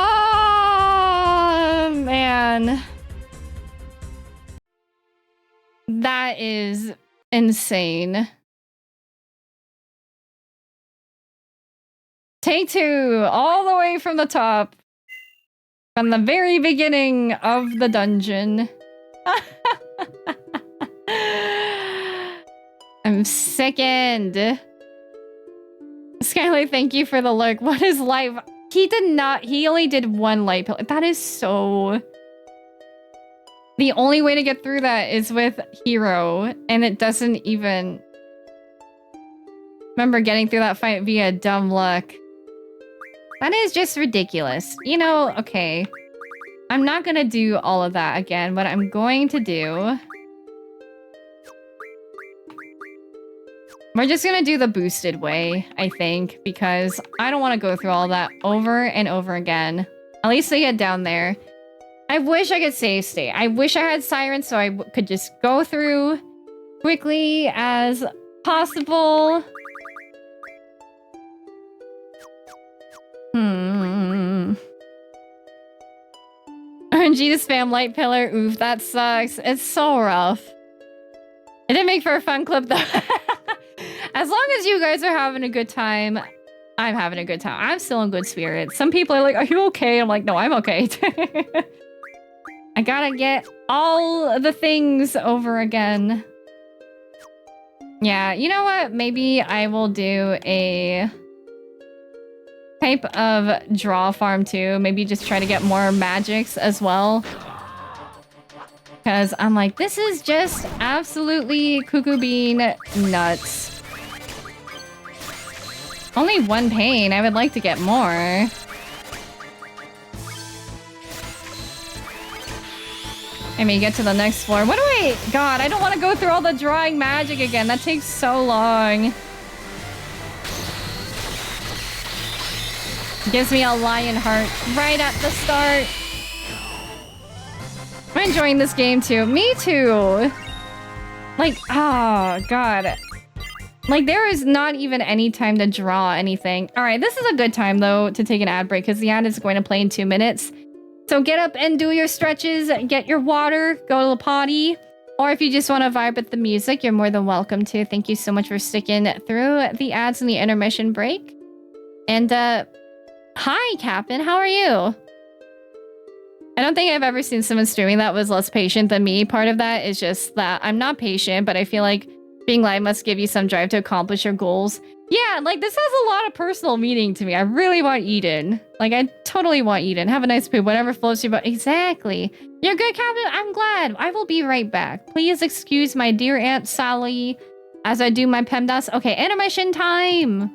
man. That is insane. Take two, all the way from the top. From the very beginning of the dungeon. I'm sickened. Skylight, thank you for the look. What is life? He did not. He only did one light pill. That is so... The only way to get through that is with hero. And it doesn't even... Remember getting through that fight via dumb luck. That is just ridiculous. You know, okay. I'm not gonna do all of that again. What I'm going to do... We're just gonna do the boosted way, I think. Because I don't want to go through all that over and over again. At least they get down there. I wish I could save state. I wish I had Siren so I could just go through quickly as possible. RNG to spam light pillar. Oof, that sucks. It's so rough. It didn't make for a fun clip though. As long as you guys are having a good time, I'm having a good time. I'm still in good spirits. Some people are like, are you okay? I'm like, no, I'm okay. I gotta get all the things over again. Yeah, you know what? Maybe I will do a type of draw farm too. Maybe just try to get more magics as well. Because I'm like, this is just absolutely cuckoo bean nuts. Only one pain. I would like to get more. I mean, get to the next floor. What do I... God, I don't want to go through all the drawing magic again. That takes so long. Gives me a lion heart right at the start. I'm enjoying this game too. Me too. Like, oh, God. Like, there is not even any time to draw anything. All right, this is a good time, though, to take an ad break because the ad is going to play in 2 minutes. So get up and do your stretches, get your water, go to the potty. Or if you just want to vibe with the music, you're more than welcome to. Thank you so much for sticking through the ads and the intermission break. And, hi, Captain. How are you? I don't think I've ever seen someone streaming that was less patient than me. Part of that is just that I'm not patient, but I feel like being live must give you some drive to accomplish your goals. Yeah, like, this has a lot of personal meaning to me. I really want Eden. Like, I totally want Eden. Have a nice poop, whatever floats your boat. Exactly. You're good, Captain. I'm glad. I will be right back. Please excuse my dear Aunt Sally as I do my PEMDAS. Okay, intermission time.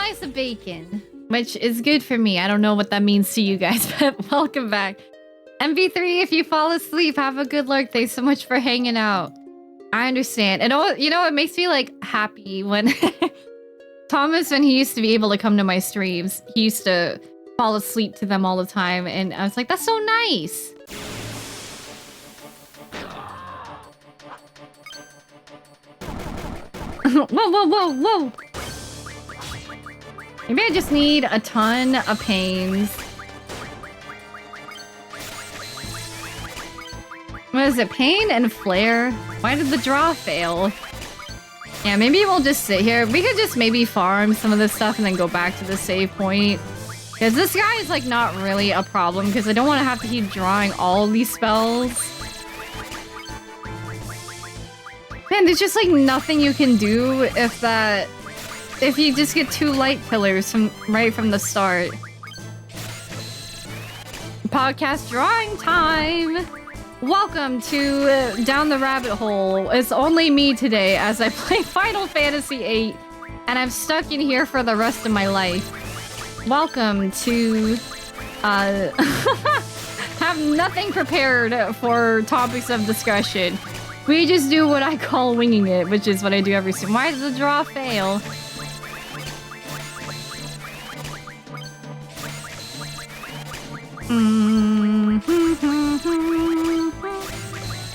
slice of bacon, which is good for me. I don't know what that means to you guys, but welcome back. MV3, if you fall asleep, have a good lurk. Thanks so much for hanging out. I understand. And you know, it makes me like happy when Thomas, when he used to be able to come to my streams, he used to fall asleep to them all the time. And I was like, that's so nice. Whoa, whoa, whoa, whoa. Maybe I just need a ton of pains. What is it? Pain and flare? Why did the draw fail? Yeah, maybe we'll just sit here. We could just maybe farm some of this stuff and then go back to the save point. Because this guy is like not really a problem because I don't want to have to keep drawing all of these spells. Man, there's just like nothing you can do if you just get 2 light pillars right from the start. Podcast drawing time! Welcome to Down the Rabbit Hole. It's only me today as I play Final Fantasy VIII, and I'm stuck in here for the rest of my life. Welcome to have nothing prepared for topics of discussion. We just do what I call winging it, which is what I do every stream. Why did the draw fail?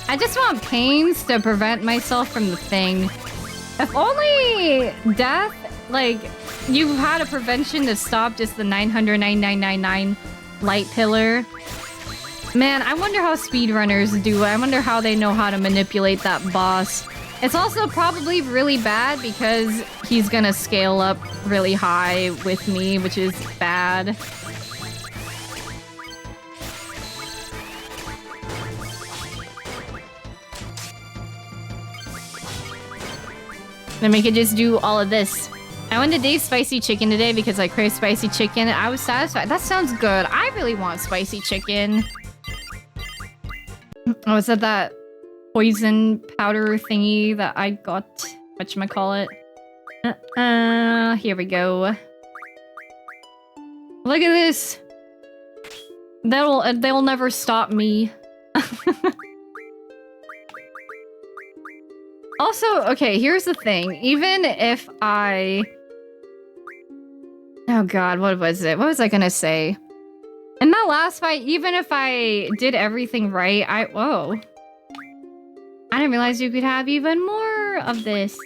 I just want pains to prevent myself from the thing. If only death, like, you had a prevention to stop just the 900,999 light pillar. Man, I wonder how speedrunners do it. I wonder how they know how to manipulate that boss. It's also probably really bad because he's gonna scale up really high with me, which is bad. Then we could just do all of this. I went to Dave's Spicy Chicken today because I crave spicy chicken. I was satisfied. That sounds good. I really want spicy chicken. Oh, is that poison powder thingy that I got? Whatchamacallit? Here we go. Look at this. They'll never stop me. Also, okay, here's the thing. Even if I... Oh god, what was it? What was I gonna say? In that last fight, even if I did everything right, Whoa. I didn't realize you could have even more of this.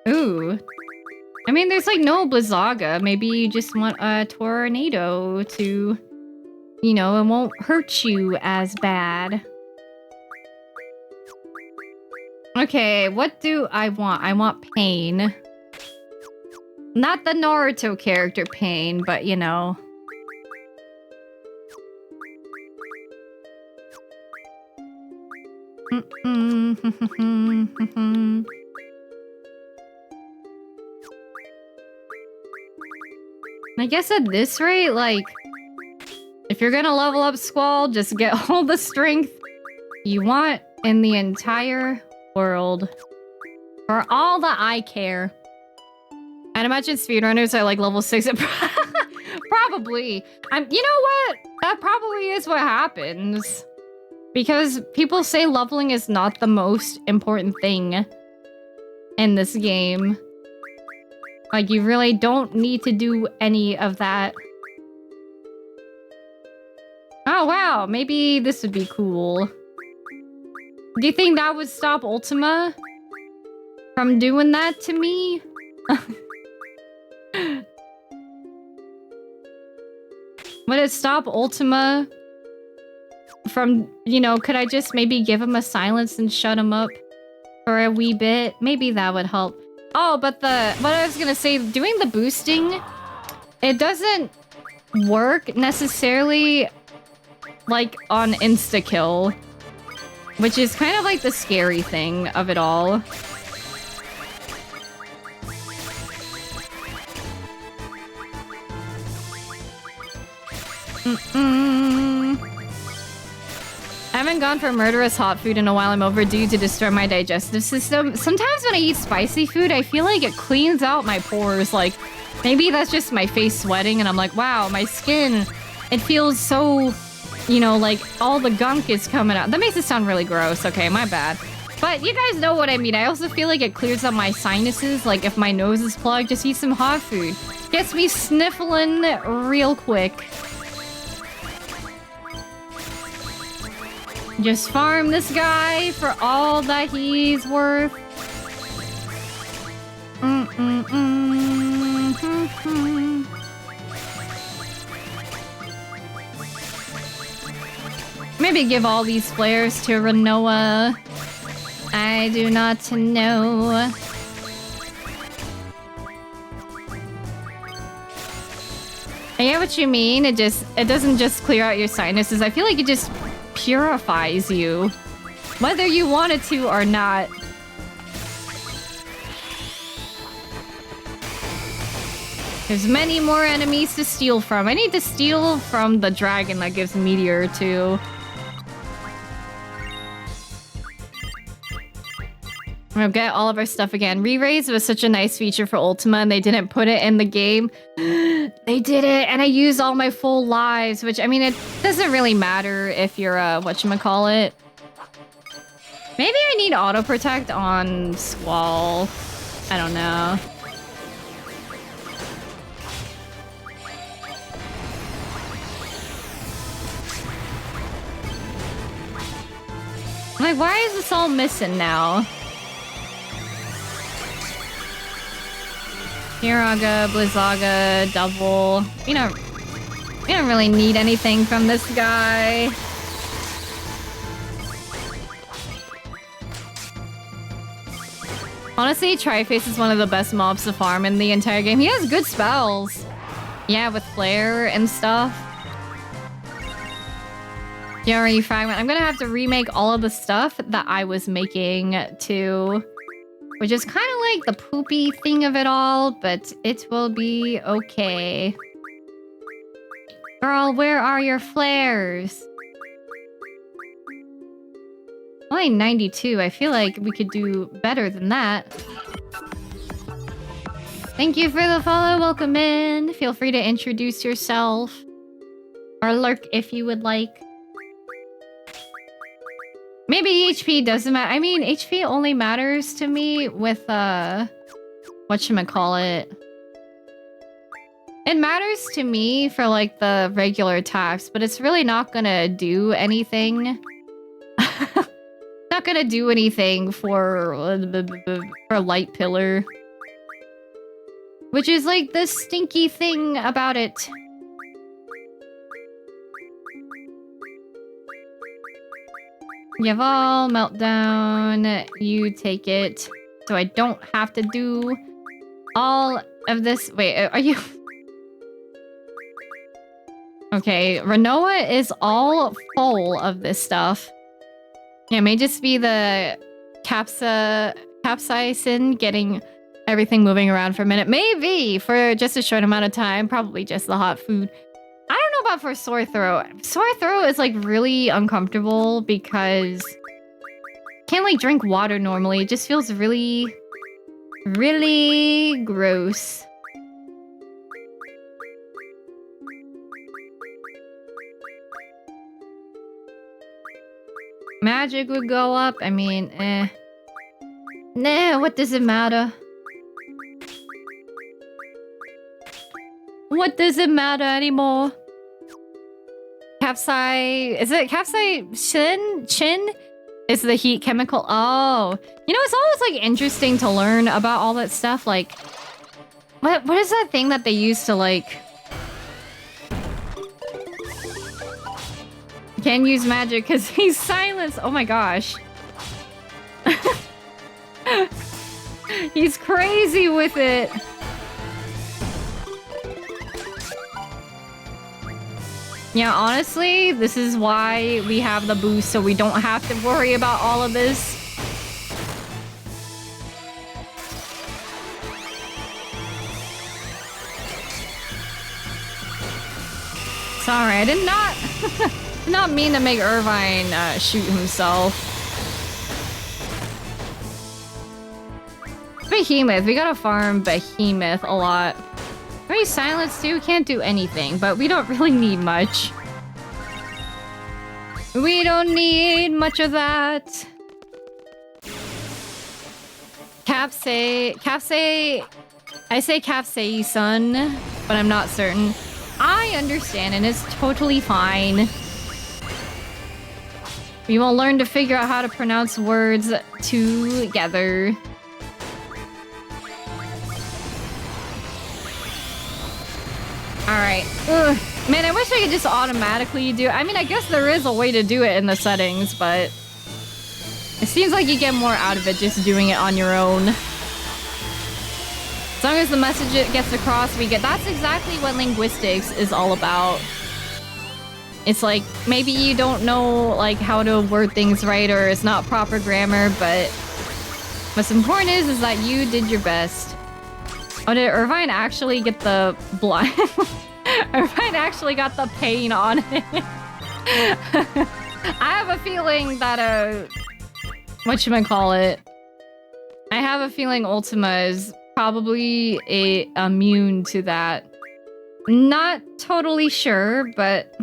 Ooh. I mean, there's like no Blizzaga. Maybe you just want a tornado to... You know, it won't hurt you as bad. Okay, what do I want? I want pain. Not the Naruto character pain, but you know. I guess at this rate, like, if you're gonna level up Squall, just get all the strength you want in the entire world. For all that I care. I'd imagine speedrunners are like level 6. Probably. You know what? That probably is what happens. Because people say leveling is not the most important thing in this game. Like, you really don't need to do any of that. Oh, wow. Maybe this would be cool. Do you think that would stop Ultima from doing that to me? Would it stop Ultima from, you know, could I just maybe give him a silence and shut him up for a wee bit? Maybe that would help. Oh, but what I was gonna say, doing the boosting, it doesn't work necessarily like on insta-kill. Which is kind of like the scary thing of it all. haven't gone for murderous hot food in a while. I'm overdue to destroy my digestive system. Sometimes when I eat spicy food, I feel like it cleans out my pores. Like, maybe that's just my face sweating and I'm like, wow, my skin, it feels so, you know, like all the gunk is coming out. That makes it sound really gross. Okay, my bad. But you guys know what I mean. I also feel like it clears up my sinuses. Like if my nose is plugged, just eat some hot food. Gets me sniffling real quick. Just farm this guy for all that he's worth. Maybe give all these flares to Renoa. I do not know. I get what you mean. It doesn't just clear out your sinuses. I feel like it just purifies you, whether you want it to or not. There's many more enemies to steal from. I need to steal from the dragon that gives meteor too. We'll get all of our stuff again. Re-raise was such a nice feature for Ultima and they didn't put it in the game. They did it and I used all my full lives, which I mean, it doesn't really matter if you're whatchamacallit. Maybe I need auto protect on Squall. I don't know. I'm like, why is this all missing now? Hiraga, Blizzaga, double. We don't really need anything from this guy. Honestly, Triface is one of the best mobs to farm in the entire game. He has good spells. Yeah, with Flare and stuff. Fury Fragment. I'm gonna have to remake all of the stuff that I was making too. Which is kind of like the poopy thing of it all, but it will be okay. Girl, where are your flares? Only 92. I feel like we could do better than that. Thank you for the follow. Welcome in. Feel free to introduce yourself. Or lurk if you would like. Maybe HP doesn't matter. I mean, HP only matters to me with, whatchamacallit. It matters to me for, like, the regular attacks, but it's really not gonna do anything. Not gonna do anything for Light Pillar. Which is, like, the stinky thing about it. Yaval, Meltdown, you take it. So I don't have to do all of this. Wait, are you... Okay, Renoa is all full of this stuff. Yeah, it may just be the capsaicin getting everything moving around for a minute. Maybe for just a short amount of time. Probably just the hot food. I don't know about for sore throat. Sore throat is like really uncomfortable because I can't like drink water normally. It just feels really, really gross. Magic would go up. I mean, Nah, what does it matter? What does it matter anymore? Is it capsaicin? Chin? Is the heat chemical? Oh. You know, it's always like interesting to learn about all that stuff. Like, what is that thing that they use to like... Can't use magic because he's silenced. Oh my gosh. He's crazy with it. Yeah, honestly, this is why we have the boost, so we don't have to worry about all of this. Sorry, I did not mean to make Irvine shoot himself. Behemoth. We gotta farm Behemoth a lot. Maybe Silence too. Can't do anything, but we don't really need much. We don't need much of that. Capsay. I say Capsaicon, but I'm not certain. I understand, and it's totally fine. We will learn to figure out how to pronounce words together. Alright. Man, I wish I could just automatically do... I mean, I guess there is a way to do it in the settings, but... It seems like you get more out of it just doing it on your own. As long as the message gets across, we get... That's exactly what linguistics is all about. It's like, maybe you don't know, like, how to word things right, or it's not proper grammar, but... What's important is that you did your best. Oh, did Irvine actually get the blind? Irvine actually got the pain on it. I have a feeling that, whatchamacallit? I have a feeling Ultima is probably immune to that. Not totally sure, but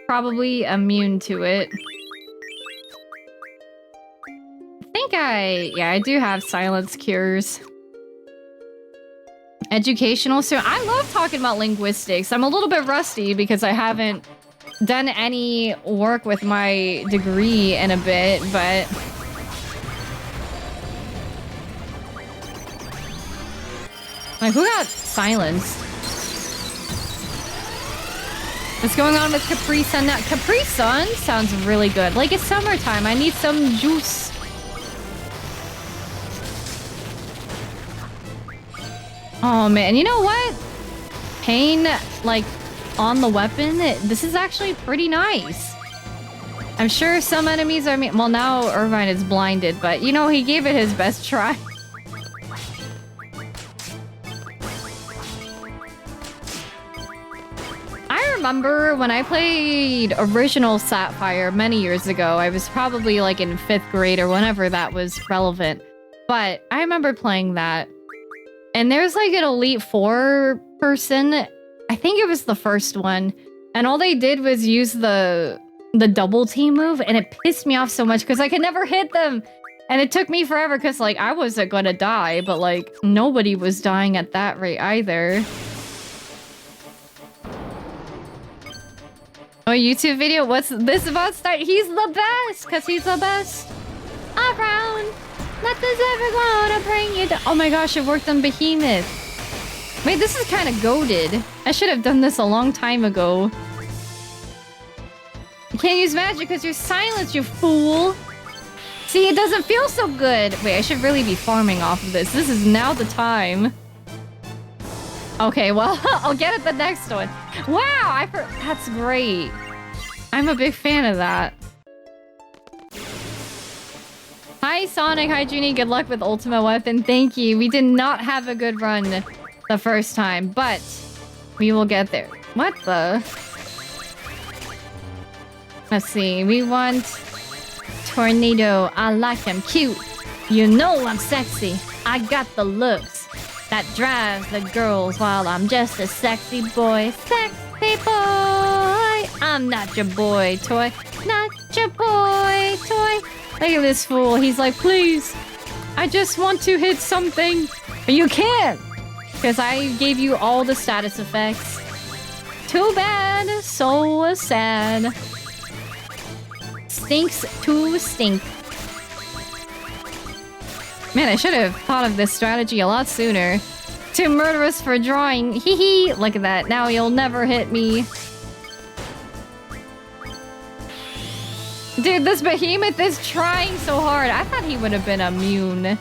probably immune to it. I do have silence cures. Educational, so I love talking about linguistics. I'm a little bit rusty because I haven't done any work with my degree in a bit, but... Like, who got silenced? What's going on with Capri Sun now? Capri Sun sounds really good. Like, it's summertime. I need some juice. Oh man, you know what? Pain, like, on the weapon, this is actually pretty nice. I'm sure some enemies are... Well, now Irvine is blinded, but, you know, he gave it his best try. I remember when I played original Sapphire many years ago. I was probably, like, in 5th grade or whenever that was relevant. But I remember playing that. And there's like an Elite Four person. I think it was the first one. And all they did was use the double team move. And it pissed me off so much because I could never hit them. And it took me forever because like I wasn't gonna die. But like nobody was dying at that rate either. Oh, YouTube video? What's this about? He's the best because he's the best around. Nothing's ever gonna bring you down. Oh my gosh, it worked on Behemoth. Wait, this is kind of goated. I should have done this a long time ago. You can't use magic because you're silenced, you fool. See, it doesn't feel so good. Wait, I should really be farming off of this. This is now the time. Okay, well, I'll get it the next one. Wow, that's great. I'm a big fan of that. Hi Sonic, hi Junie, good luck with Ultima Weapon. Thank you. We did not have a good run the first time, but we will get there. What the? Let's see, we want Tornado. I like him cute. You know I'm sexy. I got the looks that drives the girls while I'm just a sexy boy. Sexy boy. I'm not your boy toy. Not your boy toy. Look at this fool. He's like, please, I just want to hit something. But you can't. Because I gave you all the status effects. Too bad. So sad. Stinks to stink. Man, I should have thought of this strategy a lot sooner. Too murderous for drawing. Hee hee. Look at that. Now you'll never hit me. Dude, this behemoth is trying so hard. I thought he would have been immune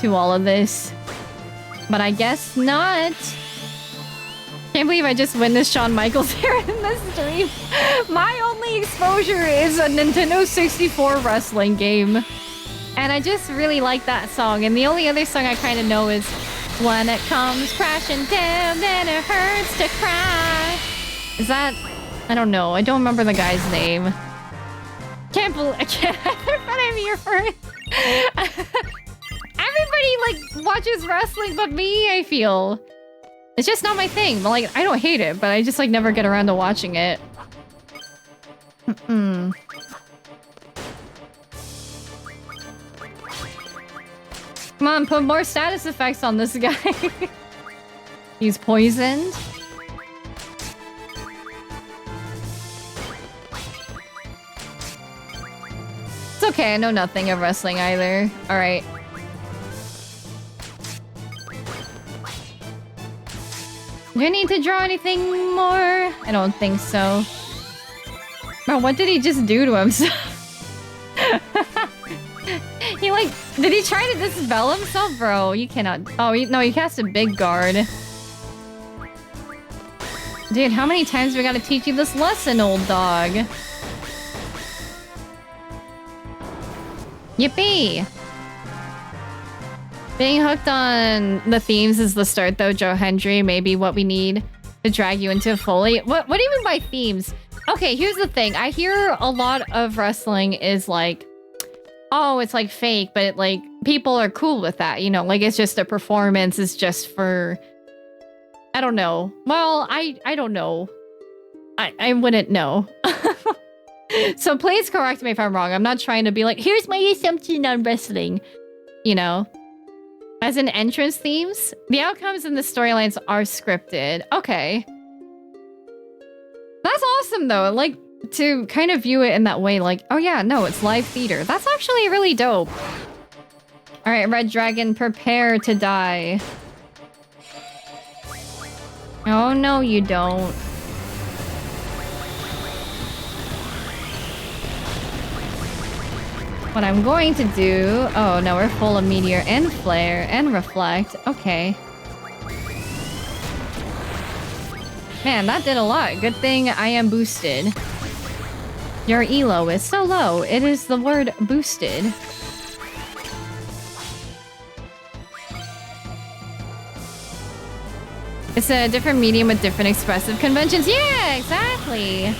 to all of this. But I guess not. Can't believe I just witnessed Shawn Michaels here in this stream. My only exposure is a Nintendo 64 wrestling game. And I just really like that song. And the only other song I kind of know is when it comes crashing down, then it hurts to cry. Is that I don't know. I don't remember the guy's name. Can't believe I can't. I'm here for it. Everybody like watches wrestling, but me. I feel it's just not my thing. But like, I don't hate it, but I just like never get around to watching it. Come on, put more status effects on this guy. He's poisoned. It's okay, I know nothing of wrestling either. Alright. Do I need to draw anything more? I don't think so. Bro, what did he just do to himself? He like... Did he try to dispel himself? Bro, you cannot... Oh, no, he cast a big guard. Dude, how many times we gotta teach you this lesson, old dog? Yippee! Being hooked on the themes is the start, though, Joe Hendry. Maybe what we need to drag you into fully. What do you mean by themes? Okay, here's the thing. I hear a lot of wrestling is like, oh, it's like fake, but like people are cool with that, you know? Like it's just a performance. It's just for... I don't know. Well, I don't know. I wouldn't know. So please correct me if I'm wrong. I'm not trying to be like, here's my assumption on wrestling. You know? As in entrance themes, the outcomes and the storylines are scripted. Okay. That's awesome, though. Like, to kind of view it in that way, like, oh yeah, no, it's live theater. That's actually really dope. Alright, Red Dragon, prepare to die. Oh, no, you don't. What I'm going to do... Oh, no, we're full of meteor and flare and reflect. Okay. Man, that did a lot. Good thing I am boosted. Your elo is so low. It is the word boosted. It's a different medium with different expressive conventions. Yeah, exactly.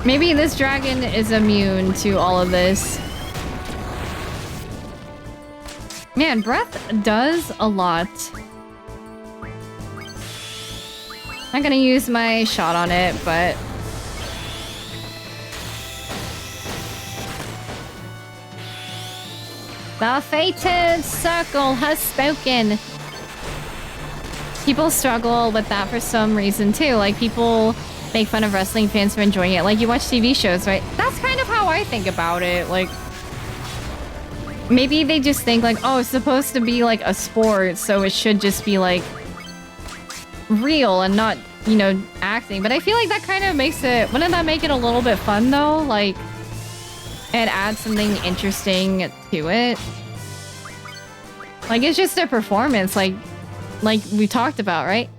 Maybe this dragon is immune to all of this. Man, breath does a lot. Not gonna use my shot on it, but... The fated circle has spoken. People struggle with that for some reason too. Like people make fun of wrestling fans for enjoying it. Like you watch TV shows, right? That's kind of how I think about it. Like maybe they just think like, oh, it's supposed to be like a sport, so it should just be like real and not, you know, acting. But I feel like that kind of makes it... Wouldn't that make it a little bit fun though? Like it adds something interesting to it. Like it's just a performance, like we talked about, right?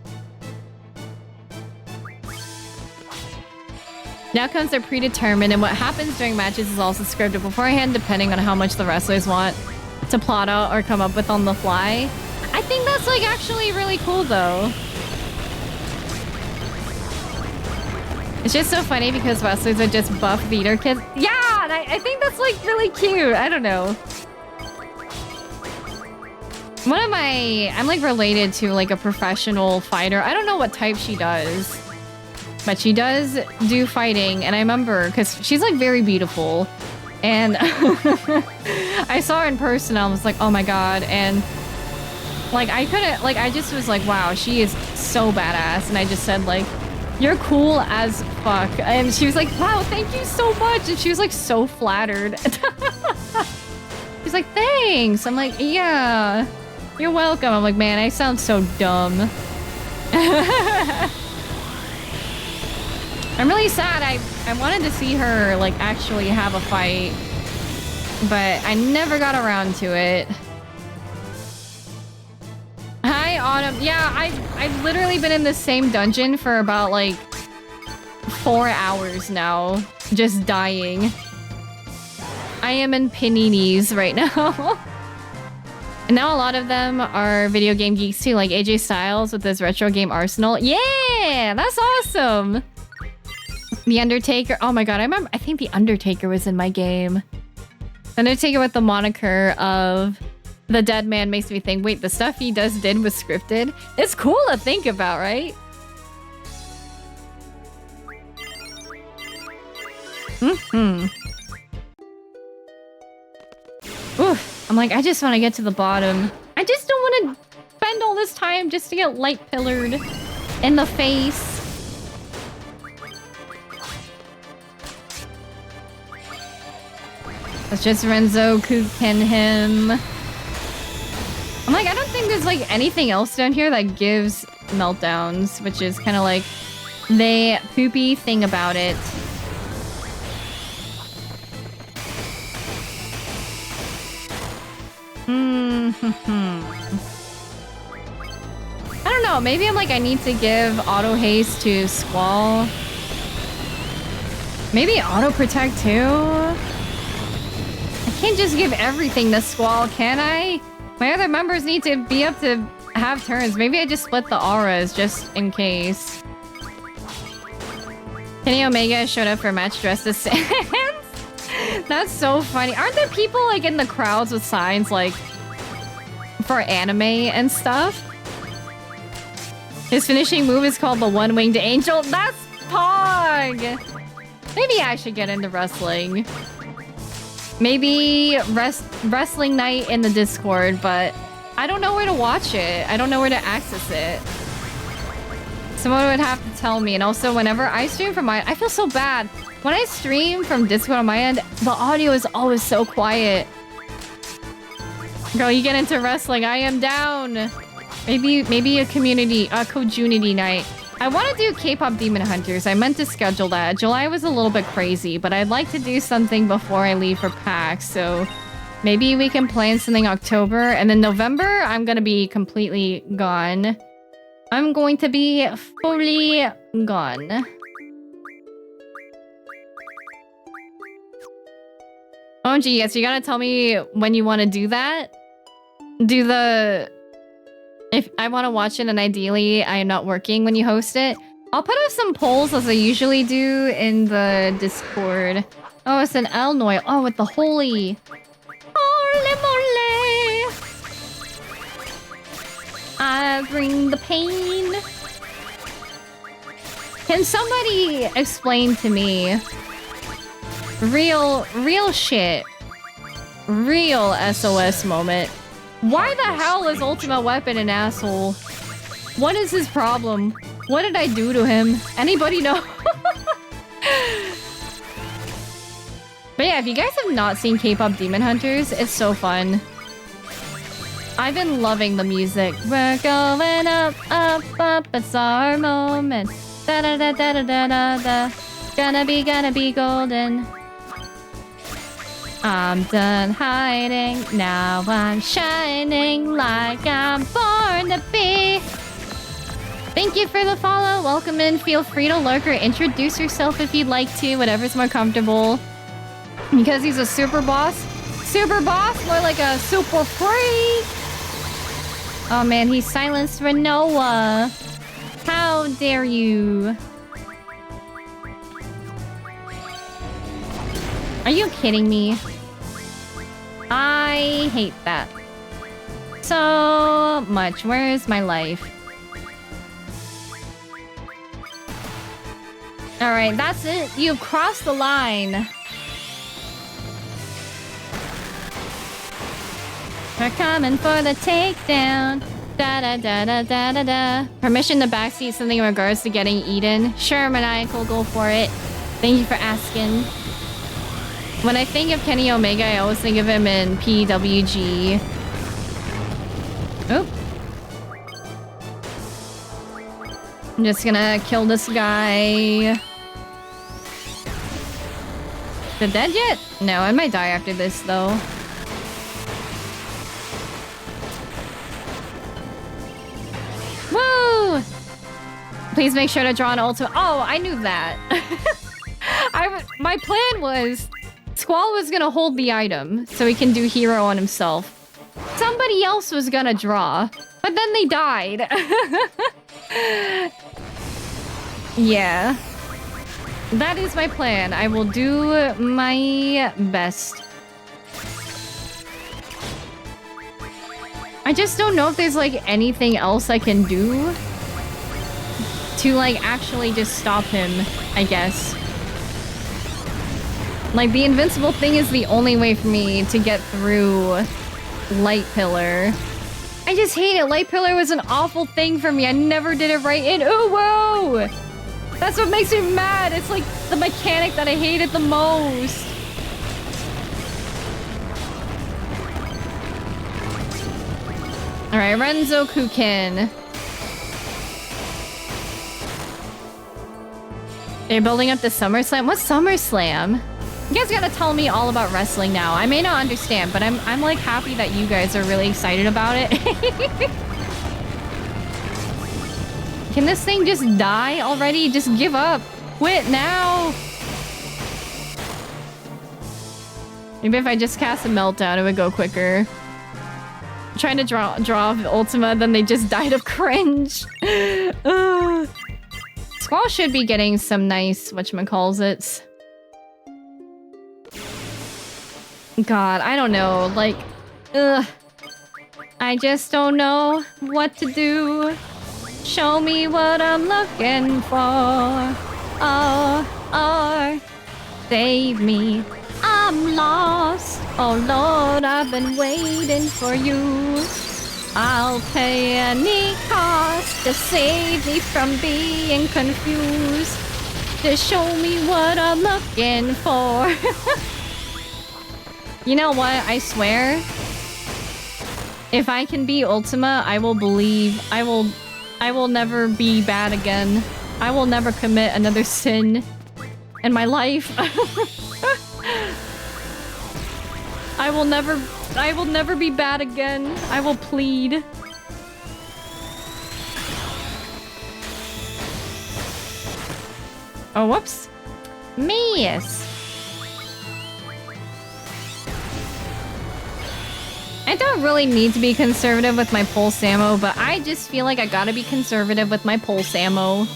The outcomes are predetermined, and what happens during matches is also scripted beforehand, depending on how much the wrestlers want to plot out or come up with on the fly. I think that's like actually really cool, though. It's just so funny because wrestlers are just buff theater kids. Yeah, and I think that's like really cute. I don't know. I'm like related to like a professional fighter. I don't know what type she does, but she does do fighting. And I remember because she's like very beautiful, and I saw her in person. I was like, oh my god. And like I couldn't, like I just was like, wow, she is so badass. And I just said like, you're cool as fuck. And she was like, wow, thank you so much. And she was like so flattered. She's like, thanks. I'm like, yeah, you're welcome. I'm like, man, I sound so dumb. I'm really sad. I wanted to see her like actually have a fight, but I never got around to it. Hi, Autumn. Yeah, I've literally been in the same dungeon for about like 4 hours now, just dying. I am in paninis right now. And now a lot of them are video game geeks too, like AJ Styles with his retro game arsenal. Yeah, that's awesome. The Undertaker. Oh my god, I think The Undertaker was in my game. The Undertaker with the moniker of the dead man makes me think, wait, the stuff he did was scripted? It's cool to think about, right? Oof, I'm like, I just want to get to the bottom. I just don't want to spend all this time just to get light pillared in the face. It's just Renzo, Kuken, him. I'm like, I don't think there's like anything else down here that gives meltdowns, which is kind of like the poopy thing about it. I don't know, maybe I'm like, I need to give auto haste to Squall. Have auto protect too? I can't just give everything to Squall, can I? My other members need to be up to have turns. Maybe I just split the auras just in case. Kenny Omega showed up for a match dressed as Sans. That's so funny. Aren't there people like in the crowds with signs like for anime and stuff? His finishing move is called the One-Winged Angel. That's Pog! Maybe I should get into wrestling. Maybe wrestling night in the Discord, but I don't know where to watch it. I don't know where to access it. Someone would have to tell me. And also, whenever I stream from my... I feel so bad. When I stream from Discord on my end, the audio is always so quiet. Girl, you get into wrestling. I am down. Maybe a co-junity night. I want to do K-pop Demon Hunters. I meant to schedule that. July was a little bit crazy, but I'd like to do something before I leave for PAX. So maybe we can plan something October. And then November, I'm going to be completely gone. I'm going to be fully gone. OMG, yes, you gotta tell me when you want to do that. If I want to watch it and ideally I am not working when you host it, I'll put up some polls as I usually do in the Discord. Oh, it's an Elnoy. Oh, with the holy. Holy moly. I bring the pain. Can somebody explain to me real shit, real SOS moment? Why the hell is Ultima Weapon an asshole? What is his problem? What did I do to him? Anybody know? But yeah, if you guys have not seen K-pop Demon Hunters, it's so fun. I've been loving the music. We're going up, up, up, it's our moment. Da da da da da da da da. Gonna be golden. I'm done hiding, now I'm shining like I'm born to be. Thank you for the follow, welcome in, feel free to lurk or introduce yourself if you'd like to, whatever's more comfortable. Because he's a super boss? Super boss? More like a super freak! Oh man, he silenced Renoa. How dare you? Are you kidding me? I hate that so much. Where is my life? Alright, that's it. You've crossed the line. We're coming for the takedown. Da da da da da da da. Permission to backseat something in regards to getting eaten. Sure, Maniacal, go for it. Thank you for asking. When I think of Kenny Omega, I always think of him in PWG. Oop. I'm just gonna kill this guy. Is it dead yet? No, I might die after this, though. Woo! Please make sure to draw an Ultima. Oh, I knew that. My plan was... Squall was gonna hold the item, so he can do hero on himself. Somebody else was gonna draw, but then they died. Yeah. That is my plan. I will do my best. I just don't know if there's like anything else I can do to like actually just stop him, I guess. Like the invincible thing is the only way for me to get through Light Pillar. I just hate it. Light Pillar was an awful thing for me. I never did it right in Uwo. That's what makes me mad. It's like the mechanic that I hated the most. All right, Renzo Kukin. They're building up the SummerSlam. What's SummerSlam? You guys gotta tell me all about wrestling now. I may not understand, but I'm like happy that you guys are really excited about it. Can this thing just die already? Just give up. Quit now. Maybe if I just cast a meltdown, it would go quicker. I'm trying to draw Ultima, then they just died of cringe. Squall should be getting some nice whatchamacallits. God, I don't know. Like, I just don't know what to do. Show me what I'm looking for. Oh, save me. I'm lost. Oh Lord, I've been waiting for you. I'll pay any cost to save me from being confused. To show me what I'm looking for. You know what? I swear, if I can be Ultima, I will believe. I will never be bad again. I will never commit another sin in my life. I will never be bad again. I will plead. Oh, whoops. Miss. I don't really need to be conservative with my pulse ammo, but I just feel like I gotta be conservative with my pulse ammo.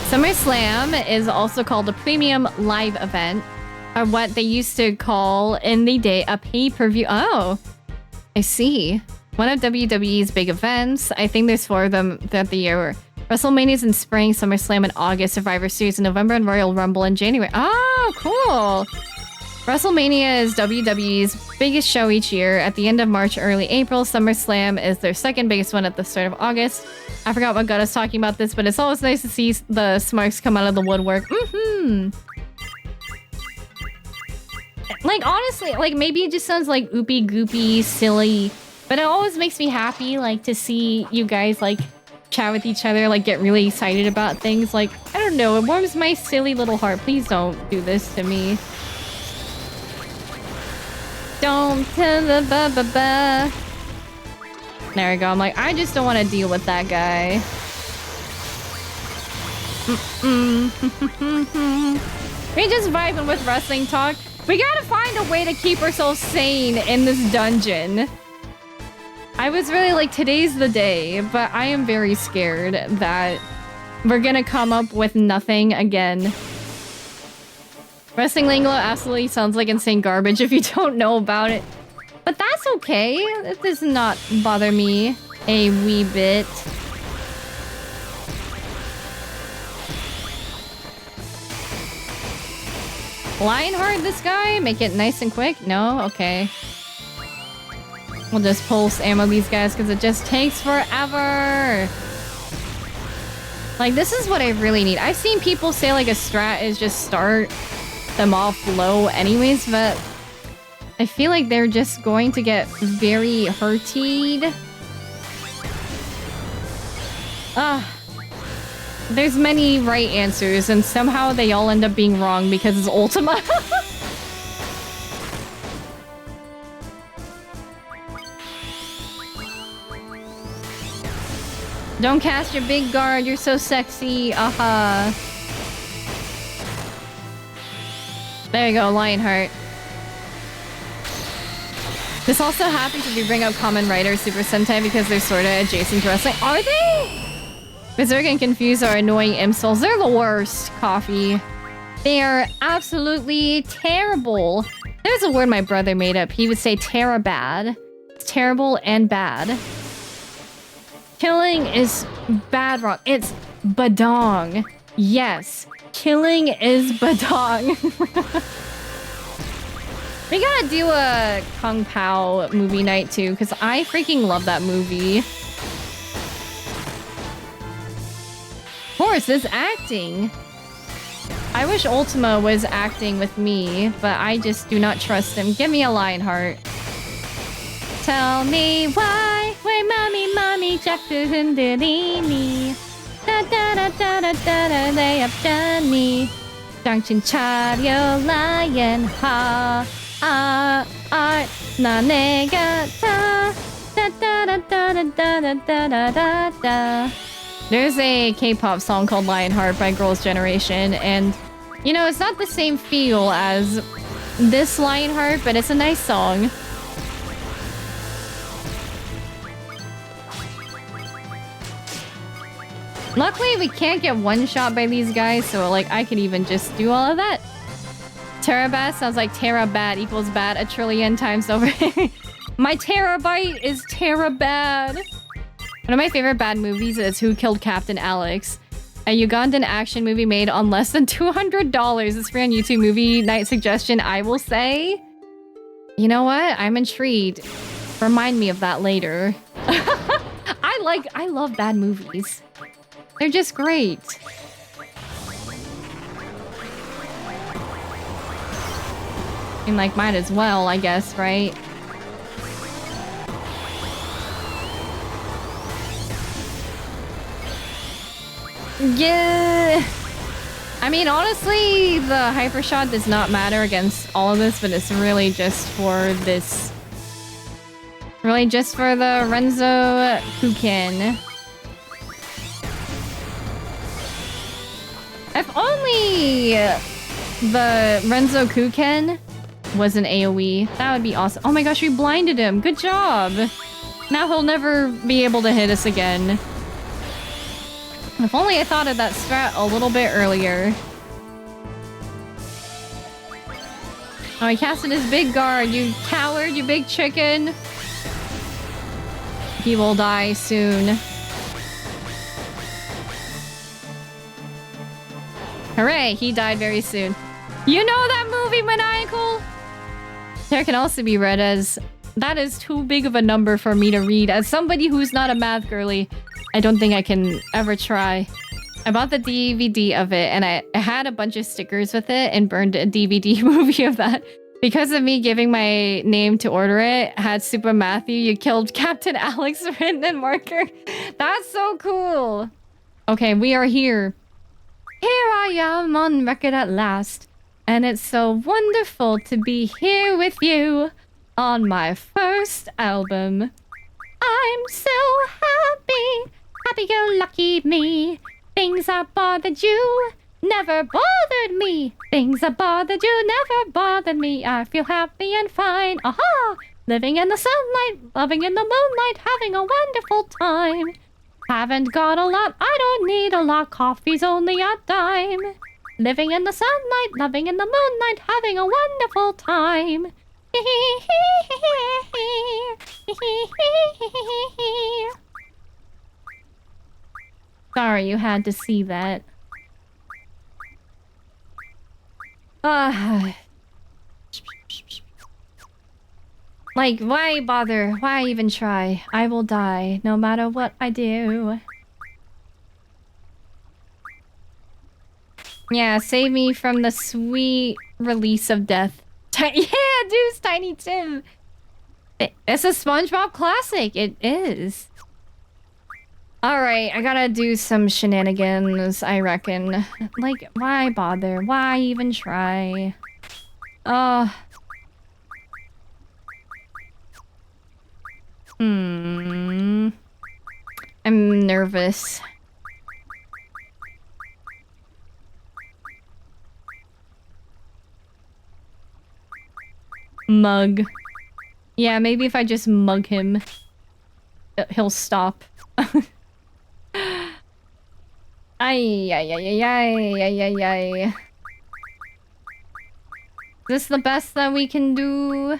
SummerSlam is also called a premium live event, or what they used to call in the day a pay-per-view. Oh, I see. One of WWE's big events. I think there's 4 of them throughout the year. WrestleMania's in spring, SummerSlam in August, Survivor Series in November, and Royal Rumble in January. Oh, cool. WrestleMania is WWE's biggest show each year. At the end of March, early April, SummerSlam is their second biggest one at the start of August. I forgot what got us talking about this, but it's always nice to see the smarks come out of the woodwork. Like, honestly, like, maybe it just sounds like oopy goopy, silly, but it always makes me happy, like, to see you guys, like, chat with each other, like, get really excited about things. Like, I don't know, it warms my silly little heart. Please don't do this to me. Don't tell the ba-ba-ba. There we go. I'm like, I just don't want to deal with that guy. We just vibing with wrestling talk. We gotta find a way to keep ourselves sane in this dungeon. I was really like, today's the day, but I am very scared that we're gonna come up with nothing again. Wrestling lingo absolutely sounds like insane garbage if you don't know about it. But that's okay. It does not bother me a wee bit. Lionheart, this guy? Make it nice and quick? No? Okay. We'll just pulse ammo these guys because it just takes forever. Like, this is what I really need. I've seen people say, like, a strat is just start them off low anyways, but I feel like they're just going to get very hurtied. There's many right answers, and somehow they all end up being wrong because it's Ultima. Don't cast your big guard, you're so sexy. There you go, Lionheart. This also happens if you bring up Kamen Rider Super Sentai because they're sort of adjacent to wrestling. Are they? Berserk and Confused are annoying imsoles. They're the worst, Coffee. They are absolutely terrible. There's a word my brother made up. He would say terabad. It's terrible and bad. Killing is bad wrong. It's badong. Yes. Killing is badong. We gotta do a Kung Pao movie night too, because I freaking love that movie. Of course, this acting. I wish Ultima was acting with me, but I just do not trust him. Give me a Lionheart. Tell me why, why mommy Jack didn't me. Da da da da da da, they have done me. Junction Chario Lion Ha Na Nega Da da da da da da da da da. There's a K-pop song called Lionheart by Girls' Generation, and you know, it's not the same feel as this Lionheart, but it's a nice song. Luckily, we can't get one-shot by these guys, so like I could even just do all of that. Terabat sounds like terabat equals bad a trillion times over. My terabyte is terabad. One of my favorite bad movies is Who Killed Captain Alex? A Ugandan action movie made on less than $200. It's free on YouTube. Movie night suggestion, I will say. You know what? I'm intrigued. Remind me of that later. I love bad movies. They're just great. And like, might as well, I guess, right? Yeah. I mean, honestly, the hyper shot does not matter against all of this, but it's really just for this. Really just for the Renzo Kuken. If only the Renzo Kuken was an AoE, that would be awesome. Oh my gosh, we blinded him. Good job. Now he'll never be able to hit us again. If only I thought of that strat a little bit earlier. Oh, he casted his big guard, you coward, you big chicken. He will die soon. Hooray, he died very soon. You know that movie, Maniacal? There can also be read as, that is too big of a number for me to read. As somebody who's not a math girly, I don't think I can ever try. I bought the DVD of it and I had a bunch of stickers with it and burned a DVD movie of that. Because of me giving my name to order it, had Super Matthew, you killed Captain Alex written in marker. That's so cool. Okay, we are here. Here I am on record at last. And it's so wonderful to be here with you on my first album. I'm so happy. Happy-go-lucky me. Things that bothered you never bothered me. Things that bothered you never bothered me. I feel happy and fine. Aha! Living in the sunlight, loving in the moonlight, having a wonderful time. Haven't got a lot, I don't need a lot. Coffee's only a dime. Living in the sunlight, loving in the moonlight, having a wonderful time. Sorry you had to see that. Like, why bother? Why even try? I will die, no matter what I do. Yeah, save me from the sweet release of death. Yeah, dude's Tiny Tim. It's a SpongeBob classic. It is. Alright, I gotta do some shenanigans, I reckon. Like, why bother? Why even try? I'm nervous. Mug. Yeah, maybe if I just mug him, he'll stop. Ay, ay, ay, ay, ay, ay, ay, ay. Is this the best that we can do?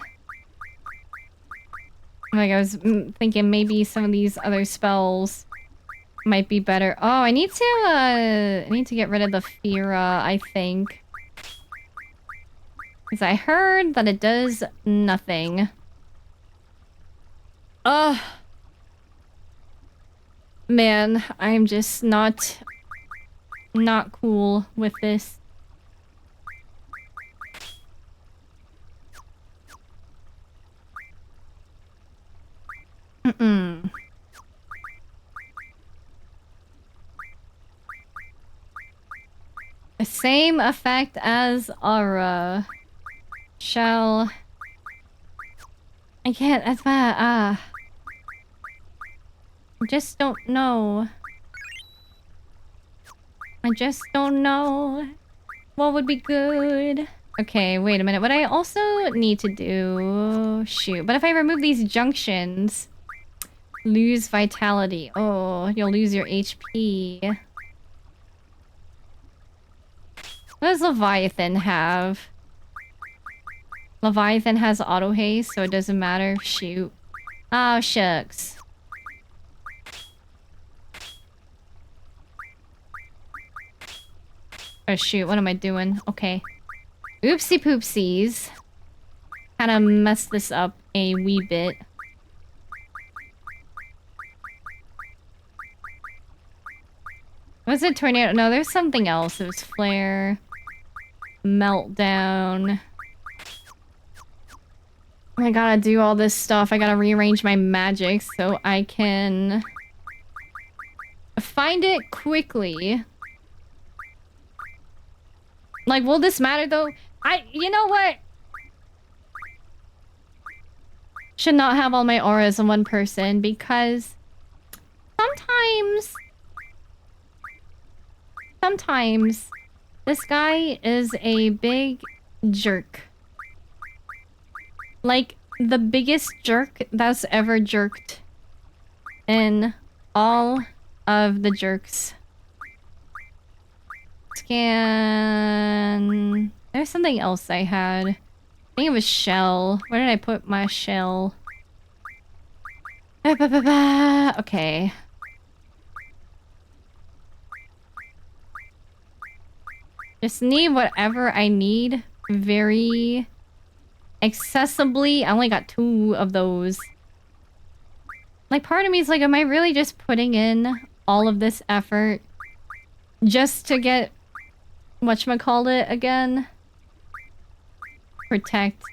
Like, I was thinking maybe some of these other spells might be better. Oh, I need to get rid of the Fira, I think. Because I heard that it does nothing. Ugh. Man, I'm just not cool with this. Mm-mm. The same effect as Aura. Shell. I can't, that's bad. I just don't know. I just don't know what would be good. Okay, wait a minute. What I also need to do... Shoot. But if I remove these junctions... Lose vitality. Oh, you'll lose your HP. What does Leviathan have? Leviathan has auto haste, so it doesn't matter. Shoot. Oh, shucks. Oh, shoot. What am I doing? Okay. Oopsie poopsies. Kind of messed this up a wee bit. Was it tornado? No, there's something else. It was flare. Meltdown. I gotta do all this stuff. I gotta rearrange my magic so I can find it quickly. Like, will this matter though? You know what? Should not have all my auras in one person because sometimes this guy is a big jerk. Like, the biggest jerk that's ever jerked in all of the jerks. Scan... There's something else I had. I think it was shell. Where did I put my shell? Okay. Just need whatever I need very accessibly. I only got 2 of those. Like, part of me is like, am I really just putting in all of this effort just to get whatchamacallit again? Protect.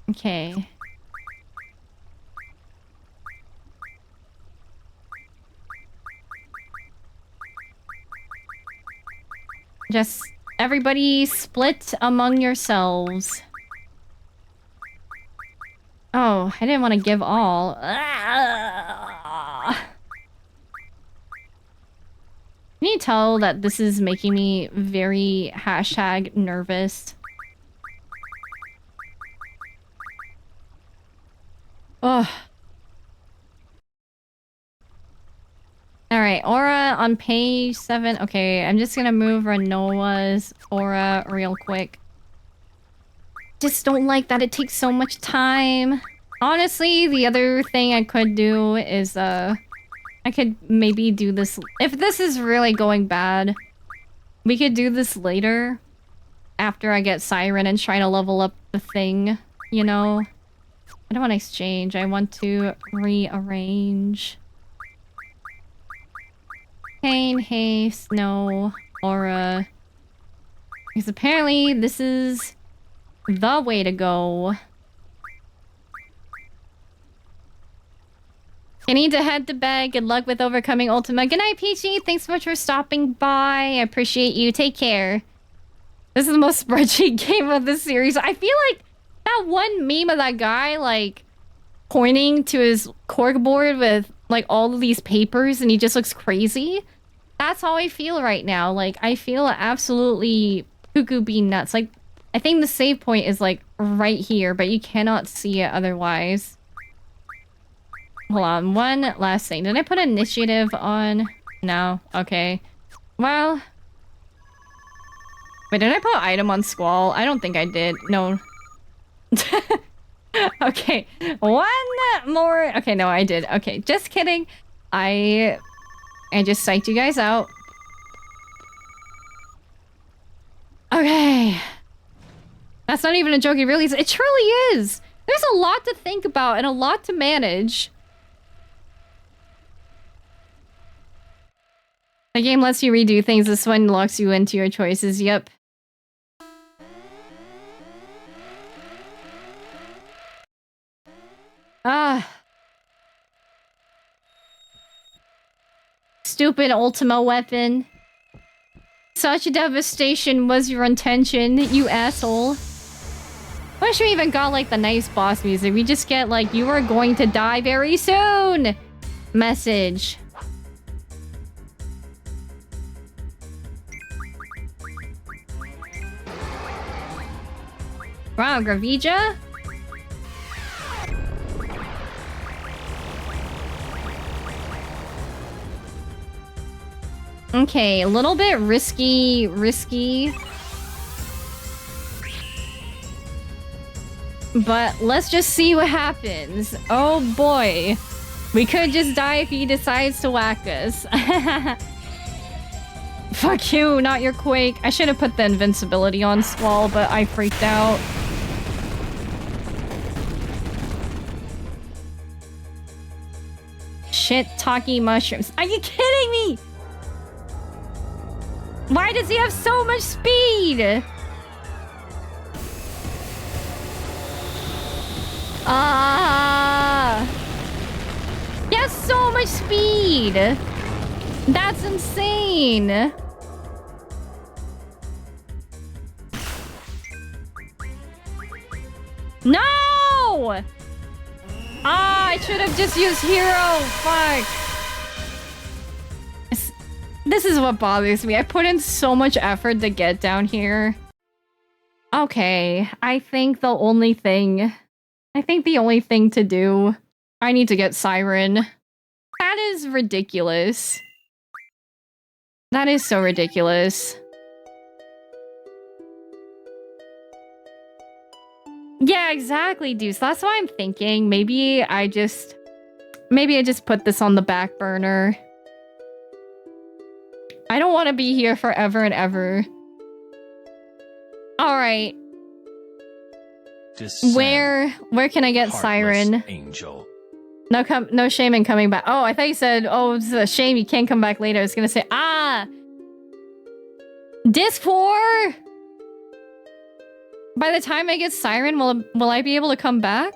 Okay. Just everybody split among yourselves. Oh, I didn't want to give all. Can you tell that this is making me very #nervous? Oh. Alright, aura on page 7. Okay, I'm just gonna move Renoa's aura real quick. Just don't like that it takes so much time. Honestly, the other thing I could do is, I could maybe do this... If this is really going bad, we could do this later. After I get Siren and try to level up the thing, you know? I don't want to exchange, I want to rearrange. Pain, haste, no, aura. Because apparently this is the way to go. I need to head to bed. Good luck with overcoming Ultima. Good night, Peachy. Thanks so much for stopping by. I appreciate you. Take care. This is the most spreadsheet game of this series. I feel like that one meme of that guy, like, pointing to his corkboard with like all of these papers and he just looks crazy. That's how I feel right now. Like, I feel absolutely cuckoo bean nuts. Like, I think the save point is like right here, but you cannot see it otherwise. Hold on, one last thing. Did I put initiative on? No. Okay. Well... Wait, did I put item on Squall? I don't think I did. No. Okay. One more... Okay, no, I did. Okay, just kidding. I just psyched you guys out. Okay. That's not even a joke. It really is. It truly is. There's a lot to think about and a lot to manage. The game lets you redo things. This one locks you into your choices. Yep. Ah. Stupid Ultima weapon. Such devastation was your intention, you asshole. Wish we even got like the nice boss music. We just get like, you are going to die very soon message. Wow, Gravija? Okay, a little bit risky. But let's just see what happens. Oh boy. We could just die if he decides to whack us. Fuck you, not your Quake. I should have put the invincibility on Squall, but I freaked out. Shit, talkie mushrooms. Are you kidding me? Why does he have so much speed? He has so much speed. That's insane. No! I should have just used hero. Fuck. This is what bothers me. I put in so much effort to get down here. Okay, I think the only thing to do... I need to get Siren. That is ridiculous. That is so ridiculous. Yeah, exactly, Deuce. That's what I'm thinking. Maybe I just put this on the back burner. I don't want to be here forever and ever. Alright. Where can I get Siren? Angel. No shame in coming back. Oh, I thought you said, oh, it's a shame you can't come back later. I was gonna say, Disc 4? By the time I get Siren, will I be able to come back?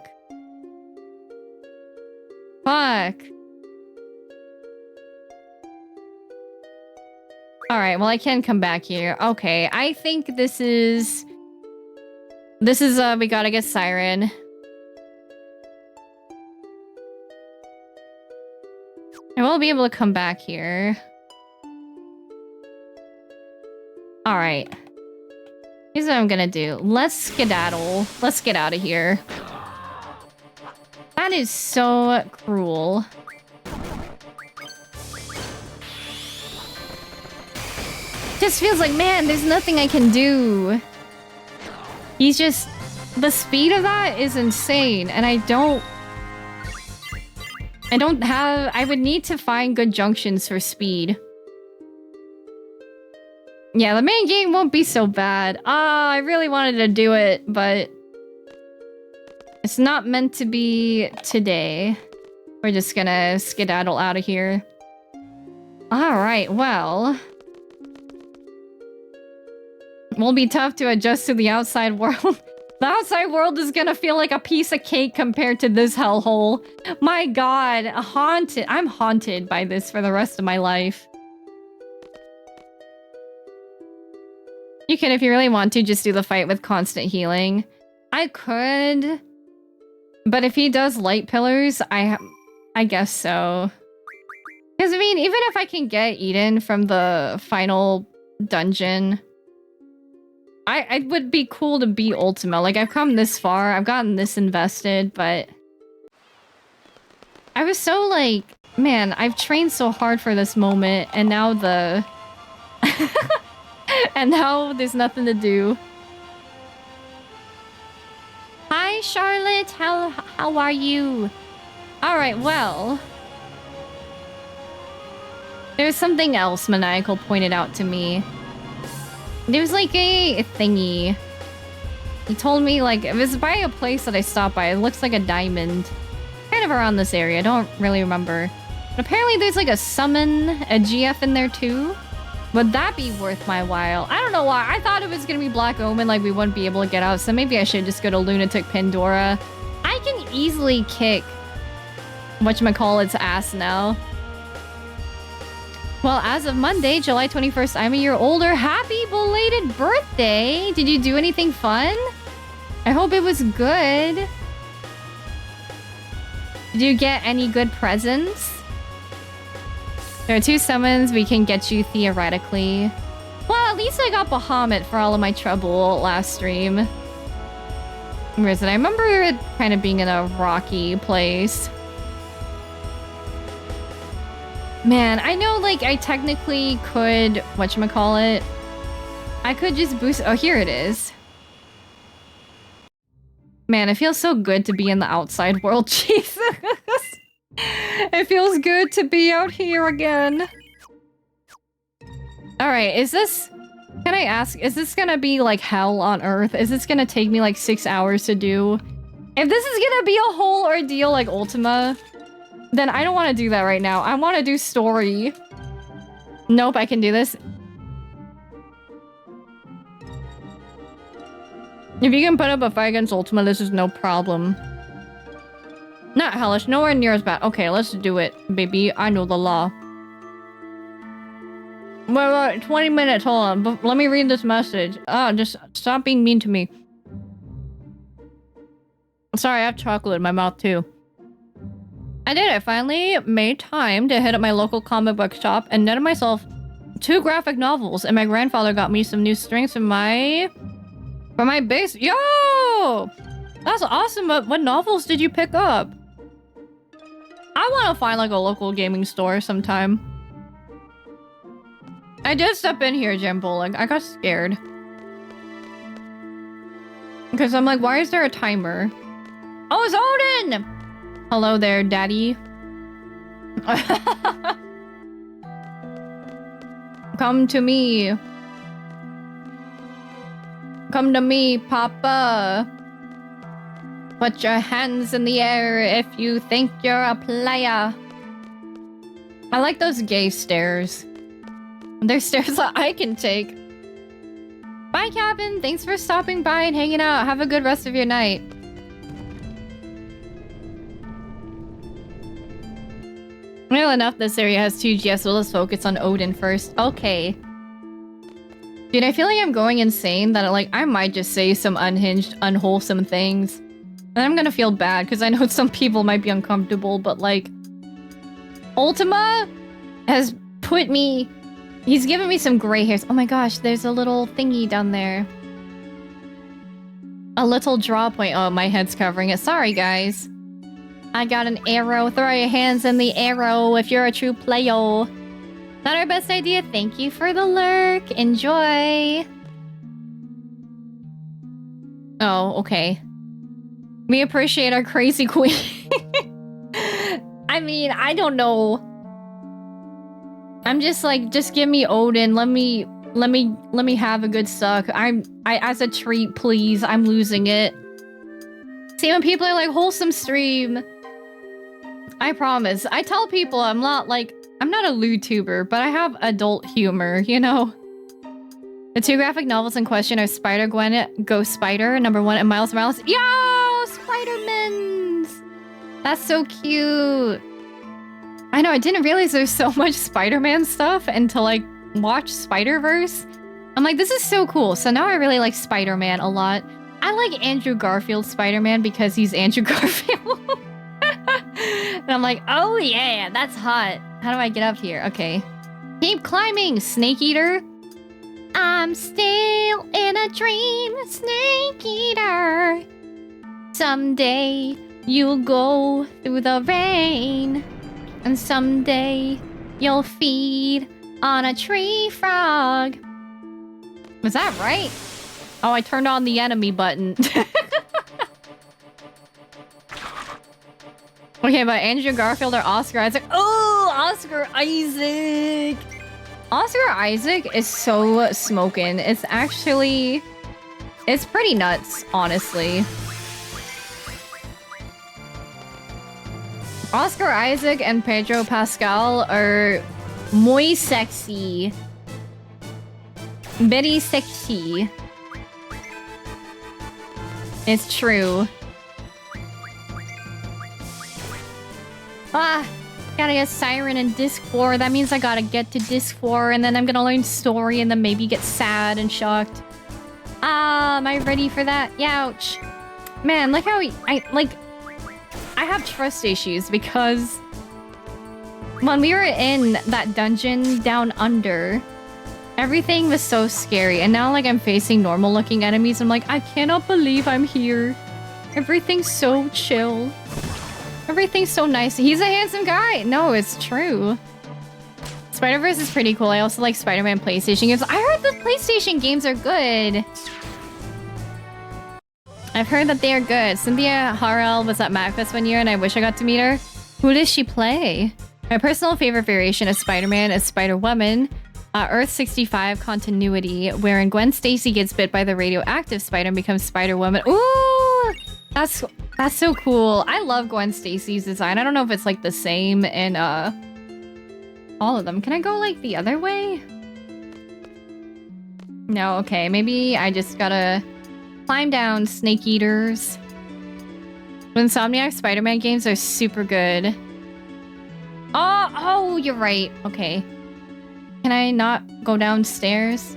Fuck. Alright, well I can come back here. Okay, I think this is, we gotta get Siren. I will be able to come back here. Alright. Here's what I'm gonna do. Let's skedaddle. Let's get out of here. That is so cruel. Just feels like, man, there's nothing I can do. He's just... The speed of that is insane, and I would need to find good junctions for speed. Yeah, the main game won't be so bad. I really wanted to do it, but... It's not meant to be today. We're just gonna skedaddle out of here. Alright, well... Will be tough to adjust to the outside world. The outside world is gonna feel like a piece of cake compared to this hellhole. My god, haunted. I'm haunted by this for the rest of my life. You can, if you really want to, just do the fight with constant healing. I could... But if he does light pillars, I guess so. Because, I mean, even if I can get Eden from the final dungeon, I would be cool to beat Ultima. Like, I've come this far, I've gotten this invested, but... I was so, like... Man, I've trained so hard for this moment, and now the... and now there's nothing to do. Hi, Charlotte. How are you? All right, well... There's something else Maniacal pointed out to me. There's like a thingy. He told me, like, it was by a place that I stopped by. It looks like a diamond. Kind of around this area. I don't really remember. But apparently there's like a summon, a GF in there too. Would that be worth my while? I don't know why. I thought it was going to be Black Omen, like we wouldn't be able to get out. So maybe I should just go to Lunatic Pandora. I can easily kick whatchamacallit's ass now. Well, as of Monday, July 21st, I'm a year older. Happy belated birthday! Did you do anything fun? I hope it was good. Did you get any good presents? There are 2 summons we can get you theoretically. Well, at least I got Bahamut for all of my trouble last stream. Where is it? I remember it kind of being in a rocky place. Man, I know, like, I technically could... Whatchamacallit? I could just boost... Oh, here it is. Man, it feels so good to be in the outside world. Jesus! It feels good to be out here again. Alright, is this... Can I ask, is this gonna be, like, hell on earth? Is this gonna take me, like, 6 hours to do? If this is gonna be a whole ordeal like Ultima... Then I don't want to do that right now. I want to do story. Nope, I can do this. If you can put up a fight against Ultima, this is no problem. Not hellish, nowhere near as bad. Okay, let's do it, baby. I know the law. Wait, 20 minutes, hold on. But let me read this message. Oh, just stop being mean to me. Sorry, I have chocolate in my mouth too. I did it. Finally made time to hit up my local comic book shop and netted myself 2 graphic novels, and my grandfather got me some new strings for my base. Yo! That's awesome. What novels did you pick up? I want to find like a local gaming store sometime. I did step in here, Jim Bowling. I got scared. Because I'm like, why is there a timer? Oh, it's Odin! Hello there, daddy. Come to me. Come to me, Papa. Put your hands in the air if you think you're a player. I like those gay stares. They're stares that I can take. Bye, Cabin. Thanks for stopping by and hanging out. Have a good rest of your night. Well, enough. This area has 2 GS, so let's focus on Odin first. Okay. Dude, I feel like I'm going insane that I might just say some unhinged, unwholesome things. And I'm gonna feel bad, because I know some people might be uncomfortable, but like... Ultima has put me... He's given me some gray hairs. Oh my gosh, there's a little thingy down there. A little draw point. Oh, my head's covering it. Sorry, guys. I got an arrow. Throw your hands in the arrow if you're a true player. Not our best idea. Thank you for the lurk. Enjoy. Oh, okay. We appreciate our crazy queen. I mean, I don't know. I'm just like, just give me Odin. Let me have a good suck. I as a treat, please. I'm losing it. See, when people are like, wholesome stream. I promise. I tell people I'm not a lewd tuber, but I have adult humor, you know? The 2 graphic novels in question are Spider-Gwen, Ghost Spider, #1, and Miles Morales. Yo! Spider-Mans! That's so cute. I know, I didn't realize there's so much Spider-Man stuff until I watched Spider-Verse. I'm like, this is so cool. So now I really like Spider-Man a lot. I like Andrew Garfield Spider-Man because he's Andrew Garfield. And I'm like, oh yeah, that's hot. How do I get up here? Okay. Keep climbing, Snake Eater. I'm still in a dream, Snake Eater. Someday you'll go through the rain. And someday you'll feed on a tree frog. Was that right? Oh, I turned on the enemy button. Okay, but Andrew Garfield or Oscar Isaac. Oh, Oscar Isaac. Oscar Isaac is so smoking. It's actually... It's pretty nuts, honestly. Oscar Isaac and Pedro Pascal are muy sexy. Very sexy. It's true. Ah, gotta get Siren and Disc 4. That means I gotta get to Disc 4 and then I'm gonna learn story and then maybe get sad and shocked. Ah, am I ready for that? Ouch. Man, look how I have trust issues because when we were in that dungeon down under, everything was so scary. And now like I'm facing normal looking enemies. I'm like, I cannot believe I'm here. Everything's so chill. Everything's so nice. He's a handsome guy. No, it's true. Spider-Verse is pretty cool. I also like Spider-Man PlayStation games. I heard the PlayStation games are good. I've heard that they are good. Cynthia Harrell was at MagFest one year and I wish I got to meet her. Who does she play? My personal favorite variation of Spider-Man is Spider-Woman. Earth 65 continuity, wherein Gwen Stacy gets bit by the radioactive spider and becomes Spider-Woman. Ooh! That's so cool. I love Gwen Stacy's design. I don't know if it's like the same in all of them. Can I go like the other way? No, okay. Maybe I just gotta climb down, Snake Eaters. Insomniac Spider-Man games are super good. Oh, you're right. Okay. Can I not go downstairs?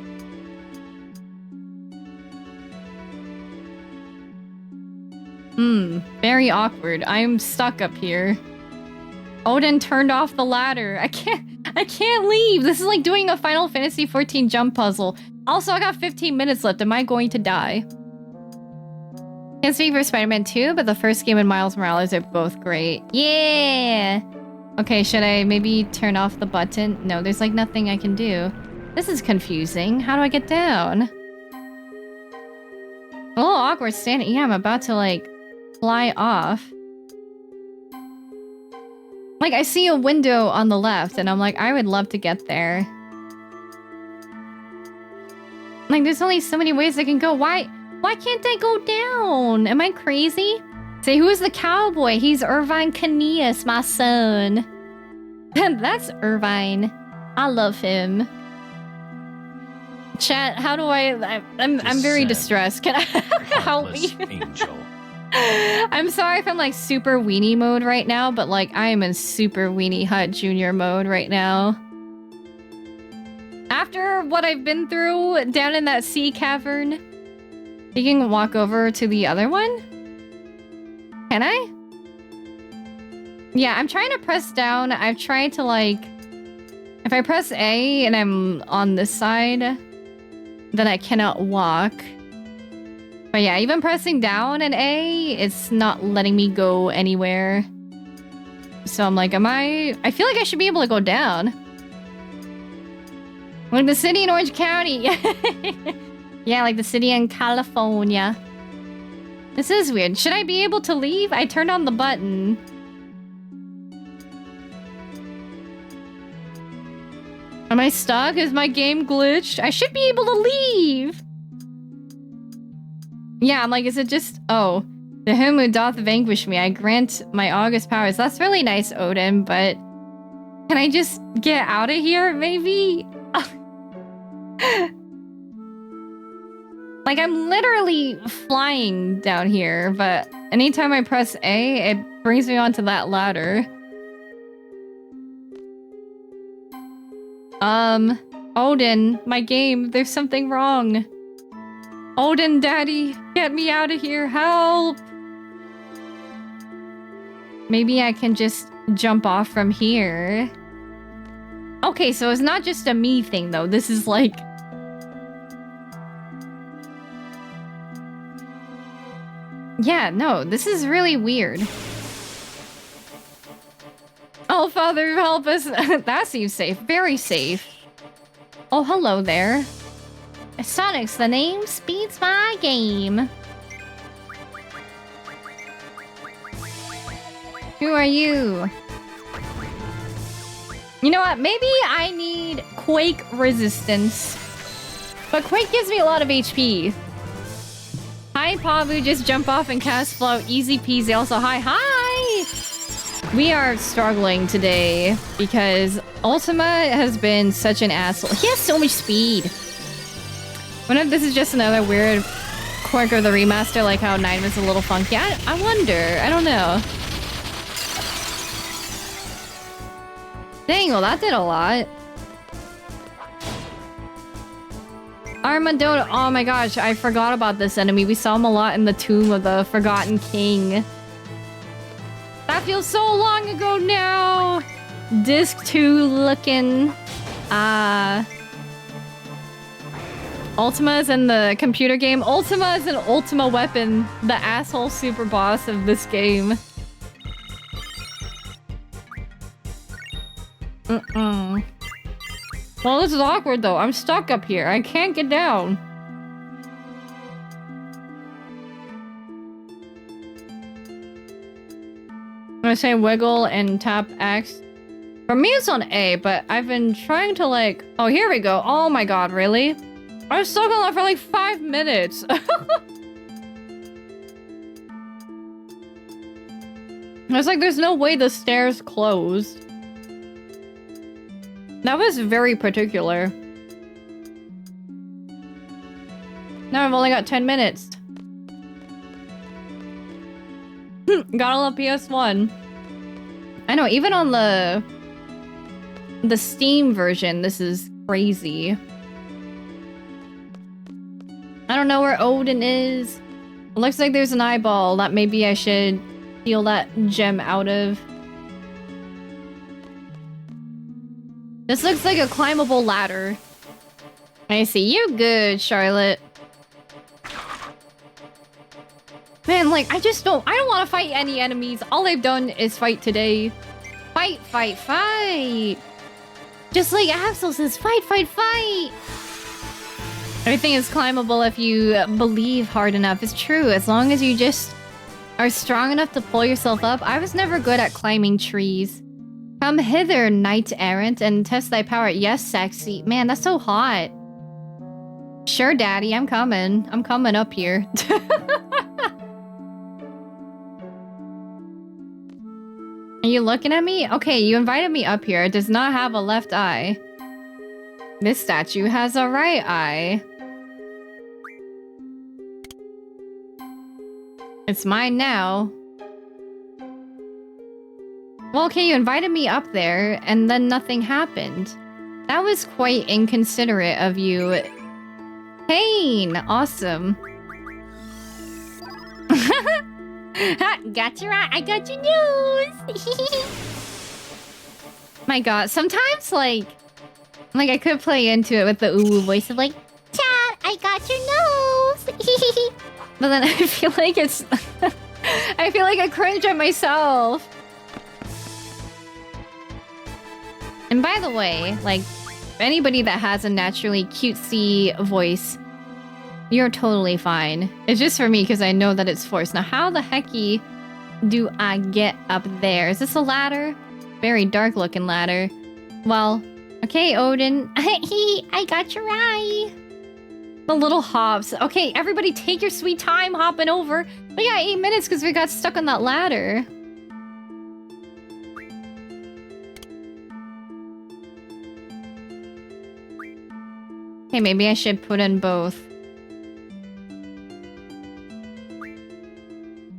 Very awkward. I'm stuck up here. Odin turned off the ladder. I can't leave. This is like doing a Final Fantasy 14 jump puzzle. Also, I got 15 minutes left. Am I going to die? Can't speak for Spider-Man 2, but the first game and Miles Morales are both great. Yeah! Okay, should I maybe turn off the button? No, there's like nothing I can do. This is confusing. How do I get down? A little awkward standing. Yeah, I'm about to like fly off. Like, I see a window on the left, and I'm like, I would love to get there. Like, there's only so many ways I can go. Why can't I go down? Am I crazy? Say, who is the cowboy? He's Irvine Caneas, my son. That's Irvine. I love him. Chat, how do I'm very distressed. Can I help me? Angel. I'm sorry if I'm like super weenie mode right now, but like I am in super weenie hut junior mode right now. After what I've been through down in that sea cavern, you can walk over to the other one? Can I? Yeah, I'm trying to press down. I've tried to like... If I press A and I'm on this side, then I cannot walk. But yeah, even pressing down an A, it's not letting me go anywhere. So I'm like, I feel like I should be able to go down. Like the city in Orange County. Yeah, like the city in California. This is weird. Should I be able to leave? I turned on the button. Am I stuck? Is my game glitched? I should be able to leave. Yeah, I'm like, is it just... Oh. To whom who doth vanquish me, I grant my august powers. That's really nice, Odin, but... Can I just get out of here, maybe? Like, I'm literally flying down here, but anytime I press A, it brings me onto that ladder. Odin, my game, there's something wrong. Odin, Daddy, get me out of here. Help. Maybe I can just jump off from here. Okay, so it's not just a me thing, though. This is like... Yeah, no, this is really weird. Oh, Father, help us. That seems safe. Very safe. Oh, hello there. Sonic's the name, speeds my game. Who are you? You know what? Maybe I need Quake resistance. But Quake gives me a lot of HP. Hi, Pavu. Just jump off and cast float. Easy peasy. Also, hi. We are struggling today because Ultima has been such an asshole. He has so much speed. What if this is just another weird quirk of the remaster, like how 9 was a little funky? I wonder. I don't know. Dang, well that did a lot. Armadillo. Oh my gosh, I forgot about this enemy. We saw him a lot in the Tomb of the Forgotten King. That feels so long ago now. Disc 2 looking. Ultima is in the computer game. Ultima is an Ultima weapon. The asshole super boss of this game. Well, this is awkward though. I'm stuck up here. I can't get down. I'm gonna say wiggle and tap X. For me, it's on A, but I've been trying to like... Oh, here we go. Oh my god, really? I was stuck on that for like 5 minutes. It's like there's no way the stairs closed. That was very particular. Now I've only got 10 minutes. Gotta love PS1. I know, even on the Steam version, this is crazy. I don't know where Odin is. It looks like there's an eyeball that maybe I should steal that gem out of. This looks like a climbable ladder. I see. You're good, Charlotte. Man, like, I don't want to fight any enemies. All they've done is fight today. Fight, fight, fight. Just like Axel says, fight, fight, fight. Everything is climbable if you believe hard enough. It's true, as long as you just are strong enough to pull yourself up. I was never good at climbing trees. Come hither, knight errant, and test thy power. Yes, sexy. Man, that's so hot. Sure, daddy, I'm coming. I'm coming up here. Are you looking at me? Okay, you invited me up here. It does not have a left eye. This statue has a right eye. It's mine now. Well, okay, you invited me up there, and then nothing happened. That was quite inconsiderate of you. Pain! Awesome. Got your eye. I got your news. My god, sometimes like I could play into it with the ooh voice of like, Chat, I got your nose. But then I feel like it's I feel like I cringe at myself. And by the way, like, anybody that has a naturally cutesy voice, you're totally fine. It's just for me because I know that it's forced. Now, how the hecky do I get up there? Is this a ladder? Very dark looking ladder. Well, okay, Odin. I got your eye. The little hops. Okay, everybody take your sweet time hopping over. We got 8 minutes because we got stuck on that ladder. Okay, maybe I should put in both.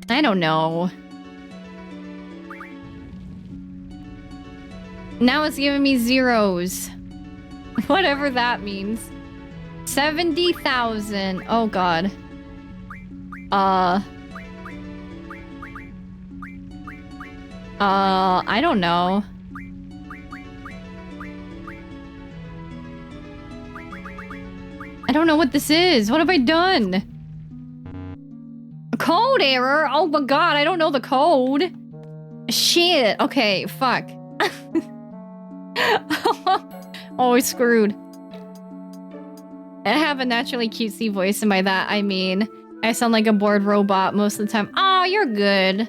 I don't know. Now it's giving me zeros. Whatever that means. 70,000. Oh god. I don't know. I don't know what this is. What have I done? Code error? Oh my god, I don't know the code. Shit. Okay, fuck. Oh, we're screwed. I have a naturally cutesy voice, and by that I mean I sound like a bored robot most of the time. Oh, you're good.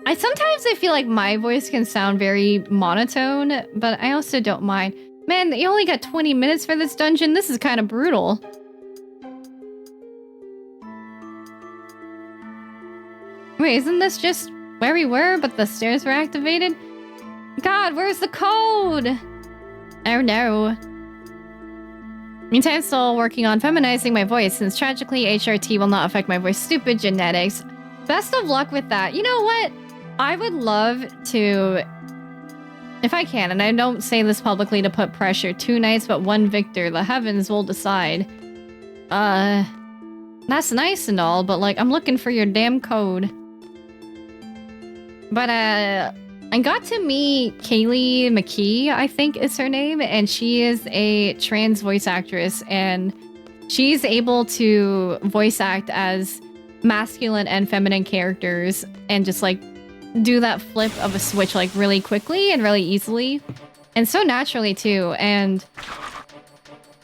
Sometimes I feel like my voice can sound very monotone, but I also don't mind. Man, you only got 20 minutes for this dungeon? This is kind of brutal. Wait, isn't this just where we were, but the stairs were activated? God, where's the code? Oh no. Meantime, still working on feminizing my voice, since tragically HRT will not affect my voice. Stupid genetics. Best of luck with that. You know what? I would love to, if I can, and I don't say this publicly to put pressure, 2 knights but 1 victor. The heavens will decide. That's nice and all, but like, I'm looking for your damn code. But I got to meet Kaylee McKee, I think is her name, and she is a trans voice actress, and she's able to voice act as masculine and feminine characters and just like do that flip of a switch like really quickly and really easily and so naturally too. And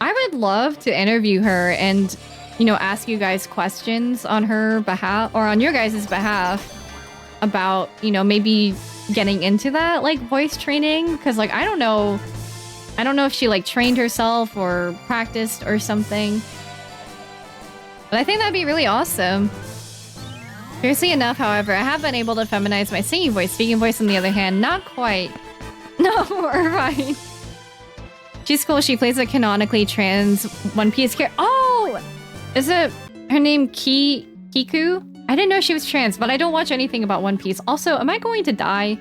I would love to interview her and, you know, ask you guys questions on her behalf or on your guys' behalf about, you know, maybe getting into that like voice training, because like I don't know if she like trained herself or practiced or something, but I think that'd be really awesome. Curiously enough, however, I have been able to feminize my singing voice. Speaking voice, on the other hand, not quite. No, Irvine. She's cool. She plays a canonically trans One Piece character. Oh! Is it her name Kiku? I didn't know she was trans, but I don't watch anything about One Piece. Also, am I going to die?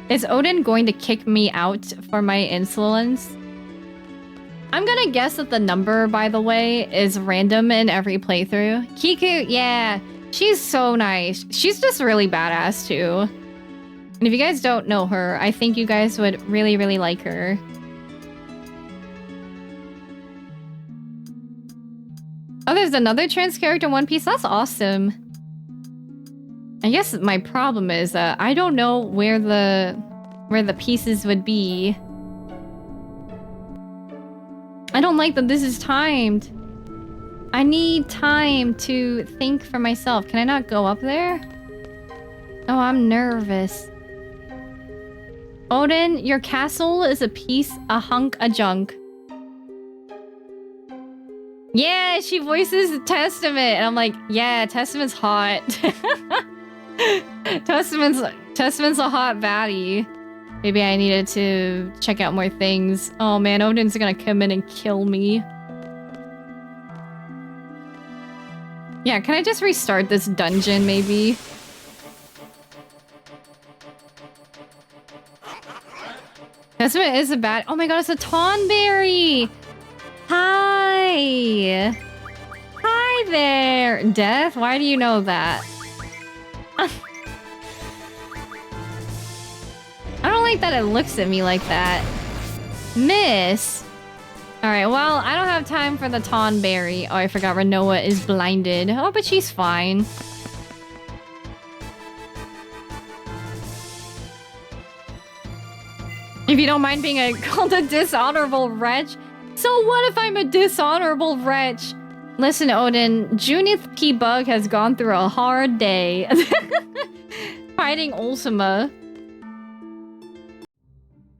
Is Odin going to kick me out for my insolence? I'm gonna guess that the number, by the way, is random in every playthrough. Kiku, yeah. She's so nice. She's just really badass too. And if you guys don't know her, I think you guys would really, really like her. Oh, there's another trans character in One Piece? That's awesome. I guess my problem is I don't know where the pieces would be. I don't like that this is timed. I need time to think for myself. Can I not go up there? Oh, I'm nervous. Odin, your castle is a hunk of junk. Yeah, she voices Testament. And I'm like, yeah, Testament's hot. Testament's a hot baddie. Maybe I needed to check out more things. Oh man, Odin's gonna come in and kill me. Yeah, can I just restart this dungeon, maybe? Testament is a bad... Oh my god, it's a Tonberry! Hi! Hi there! Death, why do you know that? I don't like that it looks at me like that. Miss! Alright, well, I don't have time for the Tonberry. Oh, I forgot Renoa is blinded. Oh, but she's fine. If you don't mind being called a dishonorable wretch. So what if I'm a dishonorable wretch? Listen, Odin, juunibug has gone through a hard day. Fighting Ultima.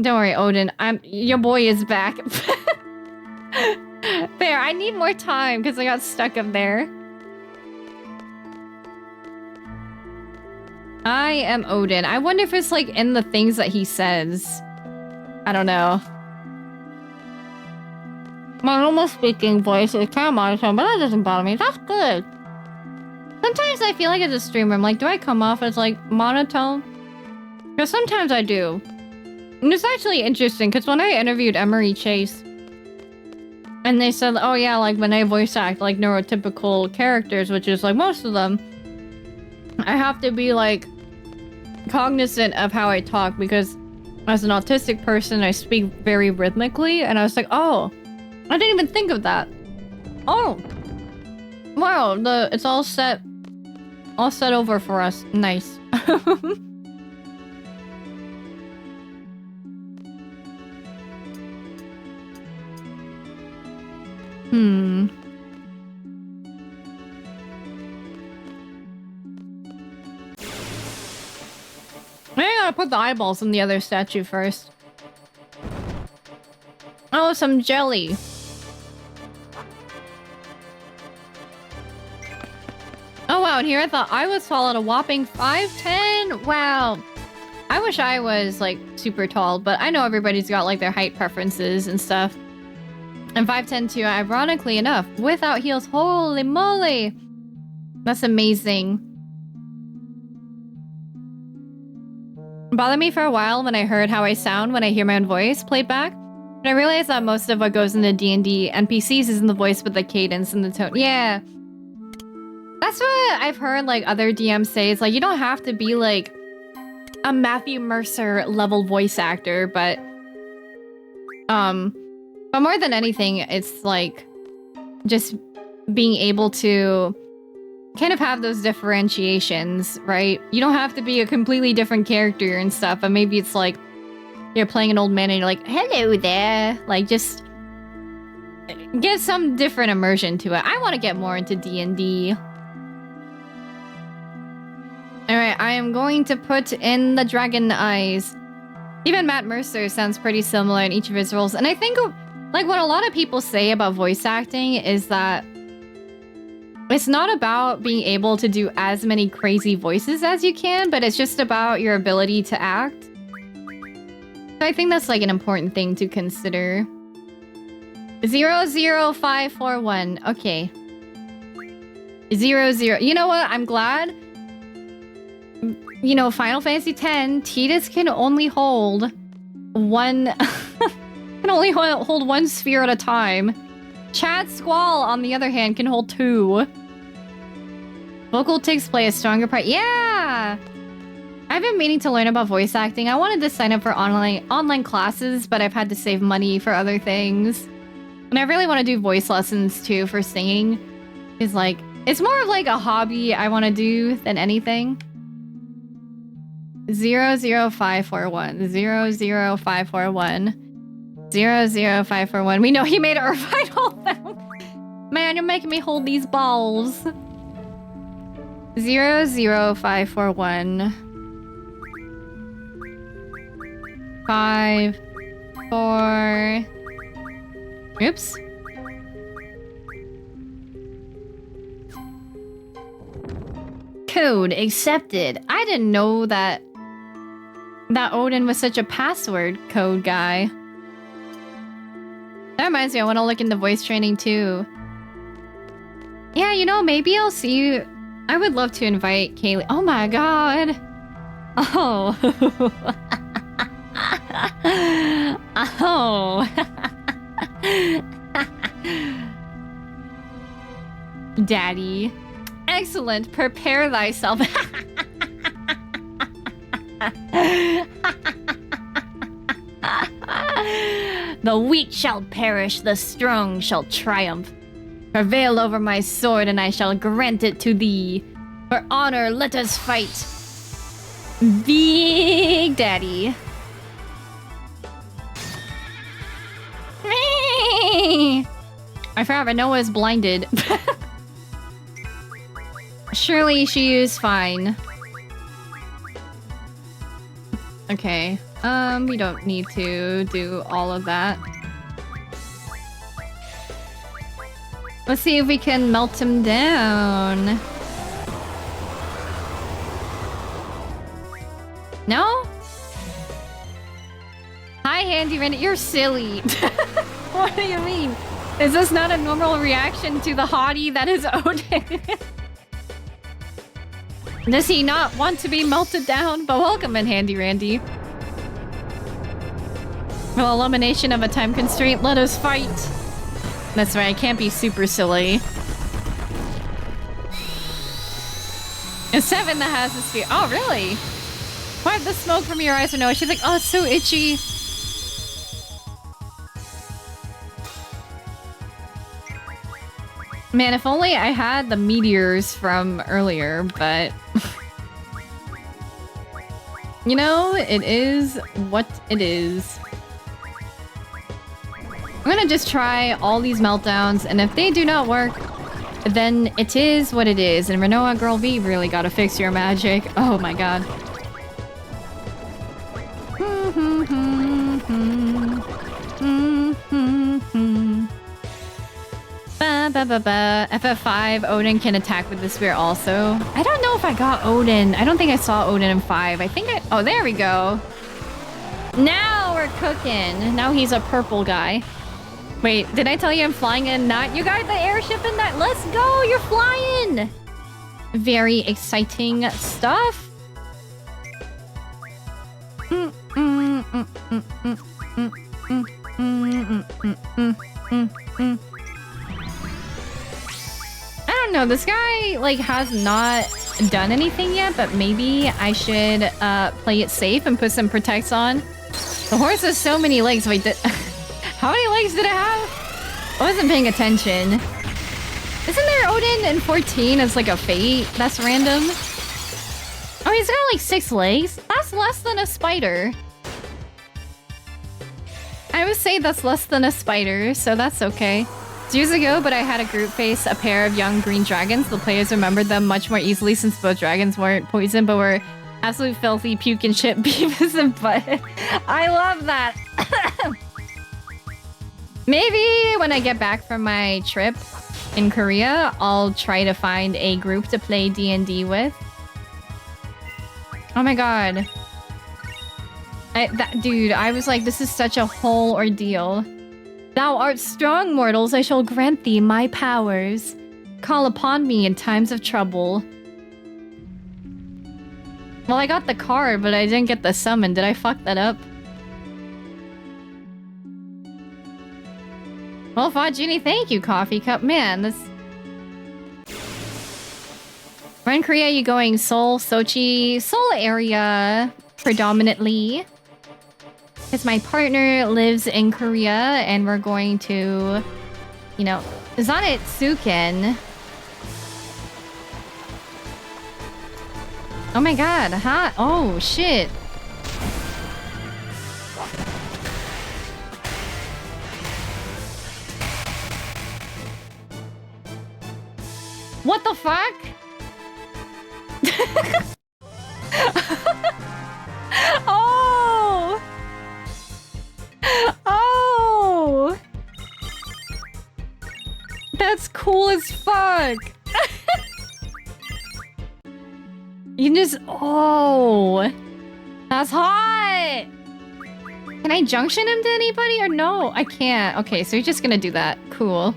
Don't worry, Odin. Your boy is back. There, I need more time because I got stuck up there. I am Odin. I wonder if it's like in the things that he says. I don't know. My normal speaking voice is kind of monotone, but that doesn't bother me. That's good. Sometimes I feel like as a streamer, I'm like, do I come off as like monotone? Because sometimes I do. And it's actually interesting because when I interviewed Emery Chase, And they said, oh yeah, like when I voice act like neurotypical characters, which is like most of them, I have to be like cognizant of how I talk because as an autistic person, I speak very rhythmically. And I was like, oh, I didn't even think of that. Oh, wow, it's all set over for us. Nice. I gotta put the eyeballs in the other statue first. Oh, some jelly. Oh wow, and here I thought I was tall at a whopping 5'10". Wow. I wish I was like super tall, but I know everybody's got like their height preferences and stuff. And 5'10" too, ironically enough, without heels. Holy moly! That's amazing. It bothered me for a while when I heard how I sound when I hear my own voice played back. But I realized that most of what goes into D&D NPCs is in the voice with the cadence and the tone. Yeah. That's what I've heard like other DMs say. It's like you don't have to be like a Matthew Mercer level voice actor, but more than anything, it's like just being able to kind of have those differentiations, right? You don't have to be a completely different character and stuff, but maybe it's like you're playing an old man and you're like, hello there. Like just get some different immersion to it. I want to get more into D&D. Alright, I am going to put in the dragon eyes. Even Matt Mercer sounds pretty similar in each of his roles. And I think like what a lot of people say about voice acting is that it's not about being able to do as many crazy voices as you can, but it's just about your ability to act. So I think that's like an important thing to consider. 00541. Okay. 00. You know what? I'm glad. You know, Final Fantasy X, Tidus can only hold one... can only hold one sphere at a time. Chad Squall, on the other hand, can hold 2. Vocal tics play a stronger part. Yeah! I've been meaning to learn about voice acting. I wanted to sign up for online classes, but I've had to save money for other things. And I really want to do voice lessons, too, for singing. It's like... It's more of like a hobby I want to do than anything. 00541. 00541. 00541. We know he made Irvine hold them. Man, you're making me hold these balls. 00541. 5 4. Oops. Code accepted. I didn't know that Odin was such a password code guy. That reminds me, I want to look into voice training too. Yeah, you know, maybe I'll see you. I would love to invite Kaylee. Oh my god. Oh. Oh. Daddy. Excellent. Prepare thyself. The weak shall perish, the strong shall triumph. Prevail over my sword, and I shall grant it to thee. For honor, let us fight. Big Daddy. I forgot Noah is blinded. Surely she is fine. Okay. We don't need to do all of that. Let's see if we can melt him down. No? Hi, Handy Randy. You're silly. What do you mean? Is this not a normal reaction to the hottie that is Odin? Does he not want to be melted down? But welcome in, Handy Randy. Well, elimination of a time constraint. Let us fight. That's right, I can't be super silly. And 7 that has this fear. Oh, really? Wipe the smoke from your eyes or no? She's like, oh, it's so itchy. Man, if only I had the meteors from earlier, but... you know, it is what it is. I'm gonna just try all these meltdowns, and if they do not work, then it is what it is. And Renoa Girl V really gotta fix your magic. Oh my god. FF5, Odin can attack with the spear also. I don't know if I got Odin. I don't think I saw Odin in 5. I think I... oh, there we go. Now we're cooking. Now he's a purple guy. Wait, did I tell you I'm flying in that? You got the airship in that? Let's go! You're flying! Very exciting stuff. I don't know, this guy, like, has not done anything yet, but maybe I should play it safe and put some protects on. The horse has so many legs. Wait, how many legs did it have? I wasn't paying attention. Isn't there Odin in 14 as like a fate? That's random. Oh, he's got like 6 legs? That's less than a spider. I would say that's less than a spider, so that's okay. It's years ago, but I had a group face a pair of young green dragons. The players remembered them much more easily since both dragons weren't poisoned, but were absolute filthy, puke and shit, Beavis and Butt. I love that. Maybe when I get back from my trip in Korea, I'll try to find a group to play D&D with. Oh my god. Dude, I was like, this is such a whole ordeal. Thou art strong, mortals. I shall grant thee my powers. Call upon me in times of trouble. Well, I got the card, but I didn't get the summon. Did I fuck that up? Well, VOD thank you, Coffee Cup. Man, this... We're in Korea, you going Seoul, Sochi, Seoul area, predominantly. Because my partner lives in Korea, and we're going to, you know, Zanetsuken. Oh my god, huh? Oh, shit. What the fuck? Oh! Oh! That's cool as fuck! You can just... oh! That's hot! Can I junction him to anybody or no? I can't. Okay, so you're just gonna do that. Cool.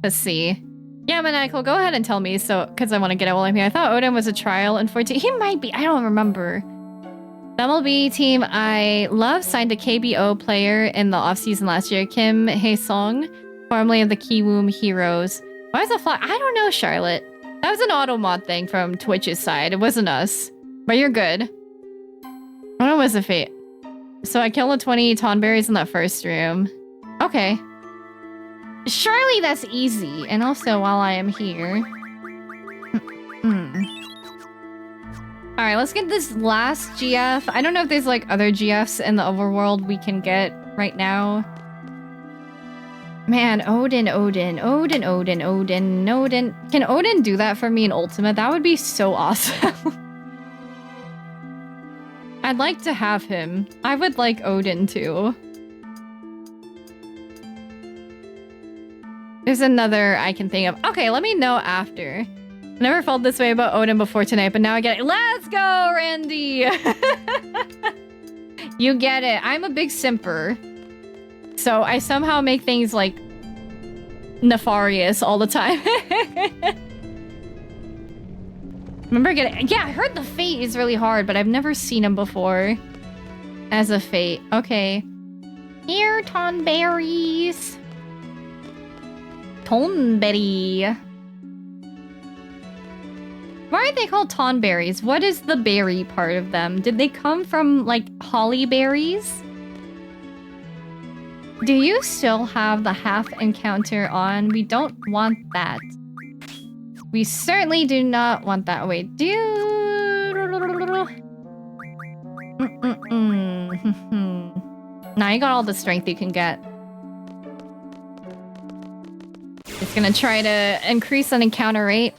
Let's see. Yeah, Maniacal, go ahead and tell me, so, because I want to get it while I'm here. I thought Odin was a trial in 14. He might be. I don't remember. The MLB team I love signed a KBO player in the offseason last year, Kim Hae-sung, formerly of the Kiwoom Heroes. Why is that fly? I don't know, Charlotte. That was an auto mod thing from Twitch's side. It wasn't us. But you're good. What was the fate? So I killed the 20 tonberries in that first room. Okay. Surely that's easy. And also while I am here. Alright, let's get this last GF. I don't know if there's like other GFs in the overworld we can get right now. Man, Odin. Can Odin do that for me in Ultima? That would be so awesome. I'd like to have him. I would like Odin too. There's another I can think of. Okay, let me know after. Never felt this way about Odin before tonight, but now I get it. Let's go, Randy! You get it. I'm a big simper. So I somehow make things like nefarious all the time. Remember getting... Yeah, I heard the Fate is really hard, but I've never seen him before. As a Fate. Okay. Here, Tonberries. Tonberry. Why are they called Tonberries? What is the berry part of them? Did they come from, like, holly berries? Do you still have the half encounter on? We don't want that. We certainly do not want that. Wait, Now you got all the strength you can get. It's gonna try to increase an encounter rate.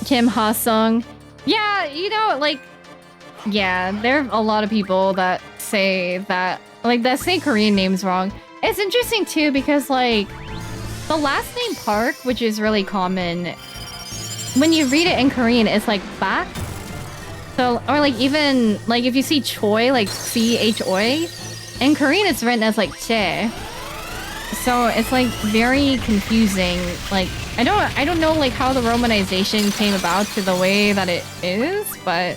Kim Ha-sung. Yeah, you know, like... Yeah, there are a lot of people that say that... Like, that say Korean names wrong. It's interesting, too, because, like... The last name Park, which is really common... When you read it in Korean, it's like Bak. So, or like even... Like, if you see Choi, like C-H-O-I... In Korean, it's written as, like, Che. So, it's, like, very confusing. Like, I don't know, like, how the romanization came about to the way that it is, but...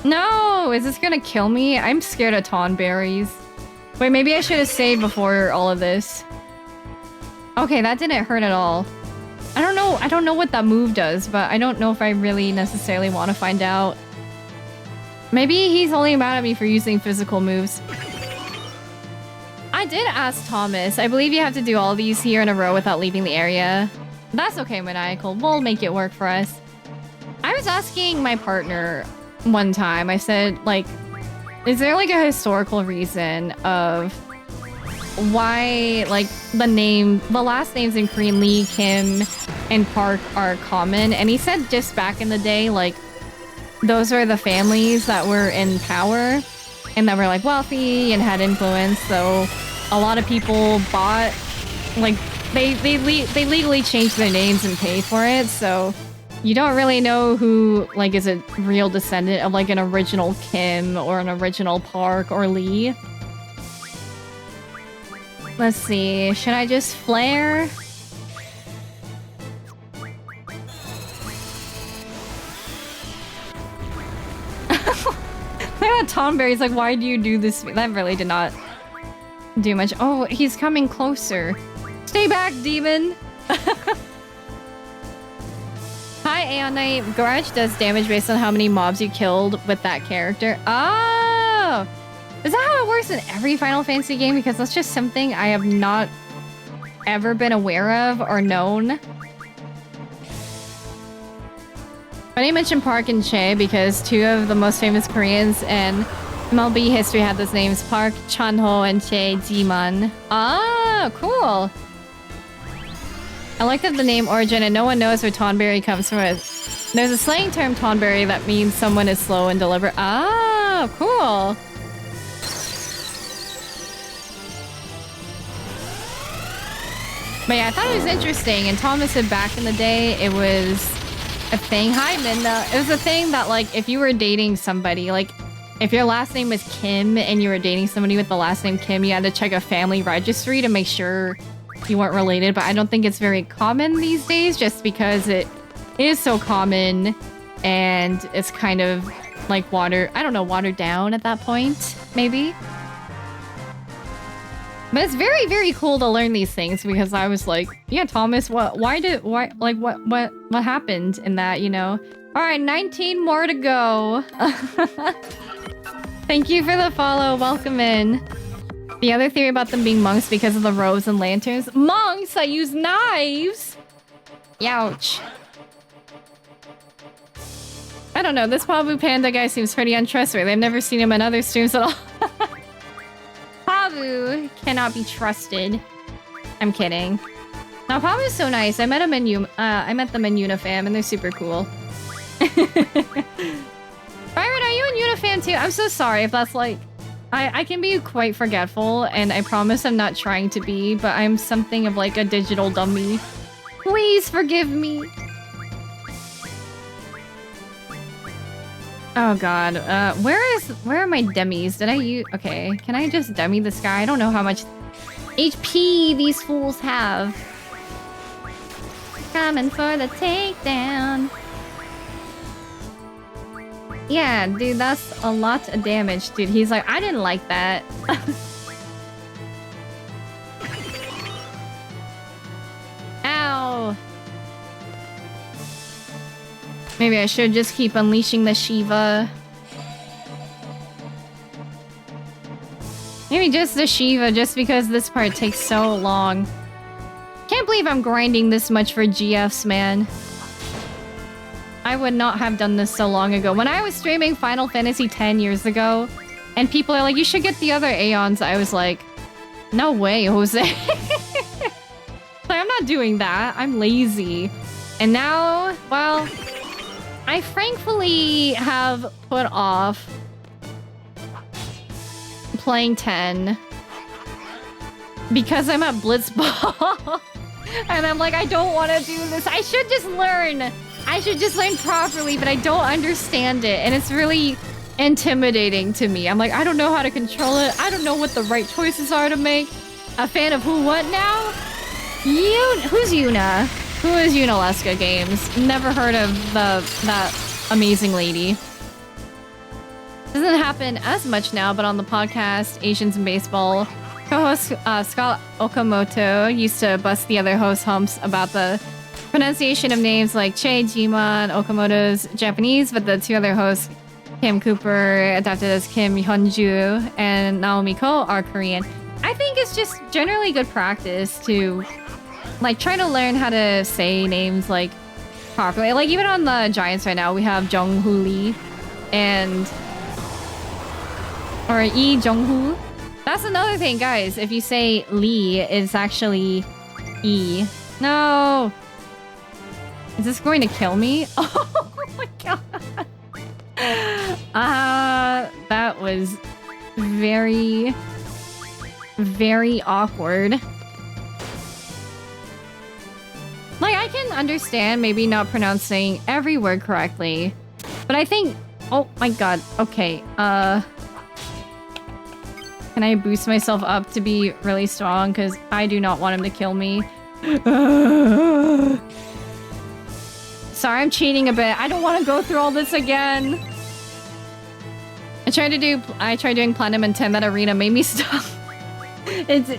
No! Is this gonna kill me? I'm scared of Tonberries. Wait, maybe I should have saved before all of this. Okay, that didn't hurt at all. I don't know what that move does, but I don't know if I really necessarily want to find out. Maybe he's only mad at me for using physical moves. I did ask Thomas. I believe you have to do all these here in a row without leaving the area. That's okay, Maniacal. We'll make it work for us. I was asking my partner one time. I said, like, is there like a historical reason of why, like, the last names in Korean, Lee, Kim, and Park are common? And he said just back in the day, like, those are the families that were in power and that were, like, wealthy and had influence. So a lot of people bought, like, they legally changed their names and paid for it. So you don't really know who, like, is a real descendant of, like, an original Kim or an original Park or Lee. Let's see. Should I just flare? Tonberry's like, why do you do this? That really did not do much. Oh, he's coming closer. Stay back, demon! Hi, Aeonite. Garage does damage based on how many mobs you killed with that character. Oh! Is that how it works in every Final Fantasy game? Because that's just something I have not ever been aware of or known. Funny mention Park and Che because two of the most famous Koreans in MLB history had those names. Park Chan-ho and Che Ji-man. Ah, cool. I like that the name origin and no one knows where Tonberry comes from. There's a slang term Tonberry that means someone is slow and deliberate. Ah, cool. But yeah, I thought it was interesting. And Thomas said back in the day, it was a thing. Hi, Minna. It was a thing that, like, if you were dating somebody, like, if your last name was Kim and you were dating somebody with the last name Kim, you had to check a family registry to make sure you weren't related. But I don't think it's very common these days just because it is so common and it's kind of like watered down at that point, maybe. But it's very, very cool to learn these things because I was like, yeah, Thomas, what happened in that, you know? All right, 19 more to go. Thank you for the follow. Welcome in. The other theory about them being monks because of the robes and lanterns. Monks that use knives? Youch. I don't know. This Pabu Panda guy seems pretty untrustworthy. I've never seen him in other streams at all. Pabu cannot be trusted. I'm kidding. No, Pabu's so nice. I met him in I met them in Unifam and they're super cool. Byron, are you in Unifam too? I'm so sorry if that's like... I can be quite forgetful and I promise I'm not trying to be, but I'm something of like a digital dummy. Please forgive me. Oh god, where are my demis? Did I use... Okay, can I just demi this guy? I don't know how much HP these fools have. Coming for the takedown. Yeah, dude, that's a lot of damage, dude. He's like, I didn't like that. Ow. Maybe I should just keep unleashing the Shiva. Maybe just the Shiva, just because this part takes so long. Can't believe I'm grinding this much for GFs, man. I would not have done this so long ago. When I was streaming Final Fantasy X years ago, and people are like, you should get the other Aeons, I was like, no way, Jose. Like, I'm not doing that. I'm lazy. And now, well, I frankly have put off playing 10 because I'm at Blitzball. And I'm like, I don't want to do this. I should just learn. I should just learn properly, but I don't understand it. And it's really intimidating to me. I'm like, I don't know how to control it. I don't know what the right choices are to make. A fan of who, what now? Who's Yuna? Who is Yunaleska Games? Never heard of that amazing lady. Doesn't happen as much now, but on the podcast, Asians in Baseball, co-host Scott Okamoto used to bust the other host humps about the pronunciation of names like Che, Jima, and Okamoto's Japanese, but the two other hosts, Kim Cooper, adapted as Kim Hyunju, and Naomi Ko, are Korean. I think it's just generally good practice to like try to learn how to say names like properly. Like even on the Giants right now, we have Jung-hoo Lee and or Lee Jung-hoo. That's another thing, guys. If you say Lee, it's actually E. No. Is this going to kill me? Oh my god. That was very, very awkward. Like, I can understand maybe not pronouncing every word correctly, but I think... Oh my god. Okay, can I boost myself up to be really strong? Because I do not want him to kill me. Sorry, I'm cheating a bit. I don't want to go through all this again. I tried doing Platinum in 10. That arena made me stop.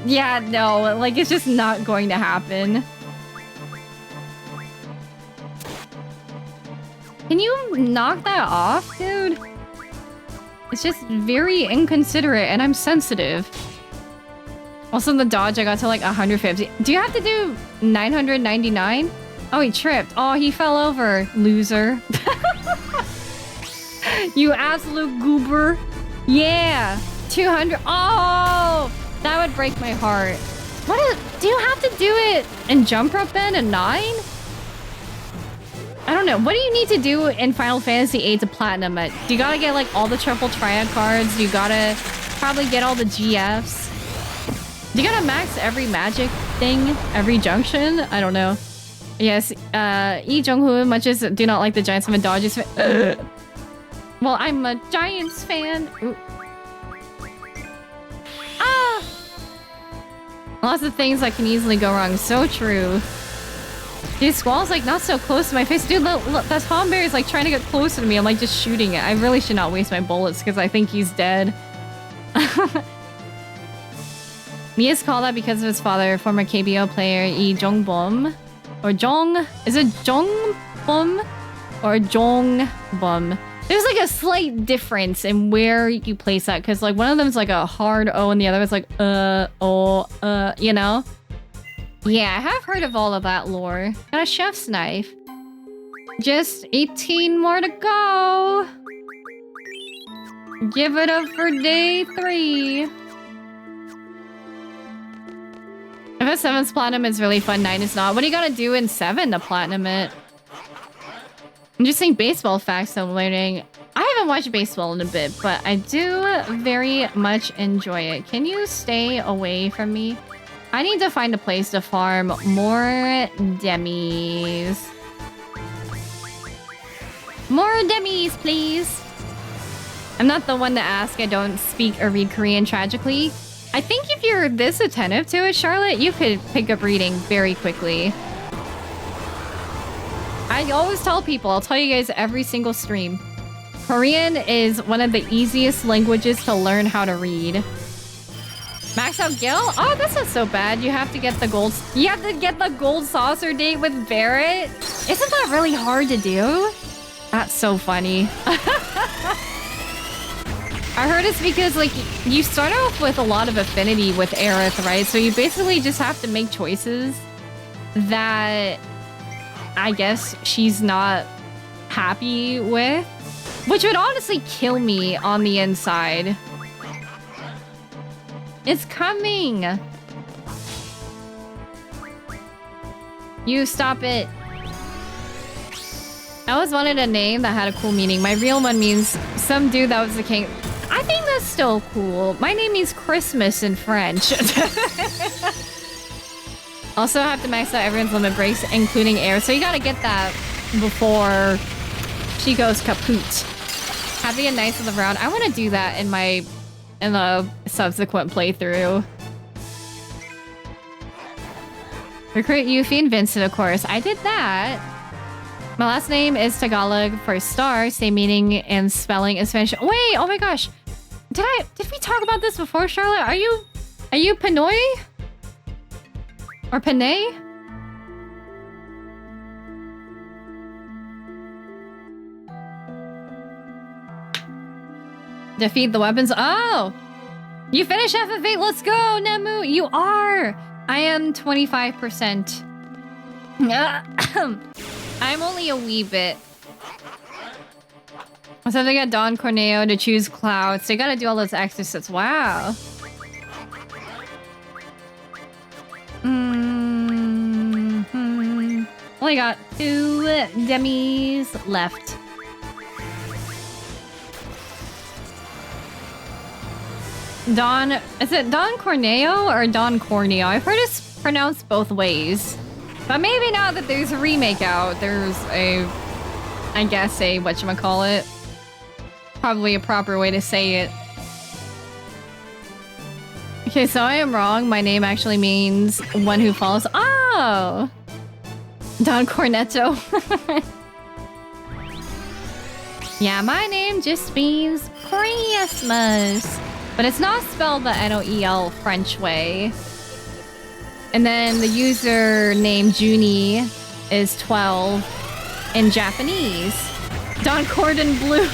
Yeah, no. Like, it's just not going to happen. Can you knock that off, dude? It's just very inconsiderate, and I'm sensitive. Also, the dodge, I got to like 150. Do you have to do 999? Oh, he tripped. Oh, he fell over. Loser. You absolute goober. Yeah. 200. Oh, that would break my heart. Do you have to do it in jump rope then? A 9? I don't know. What do you need to do in Final Fantasy VIII to platinum it? Do you gotta get like all the triple triad cards? Do you gotta probably get all the GFs? Do you gotta max every magic thing? Every junction? I don't know. Yes, Lee Jung-hoo much as do not like the Giants. I'm a Dodgers fan. Well, I'm a Giants fan. Ooh. Ah! Lots of things that can easily go wrong. So true. Dude, Squall's like not so close to my face. Dude, look, that Tomberry is like trying to get closer to me. I'm like just shooting it. I really should not waste my bullets because I think he's dead. Mia's called that because of his father, former KBO player Lee Jong-bum. Or Jong? Is it Jong-bum? Or Jong-bum? There's like a slight difference in where you place that. Because like one of them is like a hard O and the other is like you know? Yeah, I have heard of all of that lore. Got a chef's knife. Just 18 more to go. Give it up for day 3. If 7's platinum is really fun, 9 is not. What do you gotta do in 7 to platinum it? I'm just saying baseball facts I'm learning. I haven't watched baseball in a bit, but I do very much enjoy it. Can you stay away from me? I need to find a place to farm more demis. More demis, please. I'm not the one to ask. I don't speak or read Korean, tragically. I think if you're this attentive to it, Charlotte, you could pick up reading very quickly. I always tell people, I'll tell you guys every single stream, Korean is one of the easiest languages to learn how to read. Max out Gil? Oh, that's not so bad. You have to get the gold... You have to get the gold saucer date with Barrett? Isn't that really hard to do? That's so funny. I heard it's because, like, you start off with a lot of affinity with Aerith, right? So you basically just have to make choices that I guess she's not happy with. Which would honestly kill me on the inside. It's coming! You stop it. I always wanted a name that had a cool meaning. My real one means some dude that was the king. I think that's still cool. My name means Christmas in French. Also have to max out everyone's limit breaks, including air. So you gotta get that before she goes kaput. Having a nice of the round. I want to do that in the subsequent playthrough. Recruit Yuffie and Vincent, of course. I did that. My last name is Tagalog for star, same meaning and spelling in Spanish. Wait, oh my gosh. Did we talk about this before, Charlotte? Are you Pinoy? Or Panay? Defeat the weapons. Oh! You finish FF8. Let's go, Nemu. You are. I am 25%. I'm only a wee bit. So they got Don Corneo to choose Cloud. So you gotta do all those exorcists. Wow. Only got 2 demis left. Don... Is it Don Corneo or Don Corneo? I've heard it's pronounced both ways. But maybe now that there's a remake out, there's a... I guess a... whatchamacallit. Probably a proper way to say it. Okay, so I am wrong. My name actually means one who follows. Oh! Don Cornetto. Yeah, my name just means Christmas. But it's not spelled the N-O-E-L French way. And then the user name Junie is 12 in Japanese. Don Corden blew...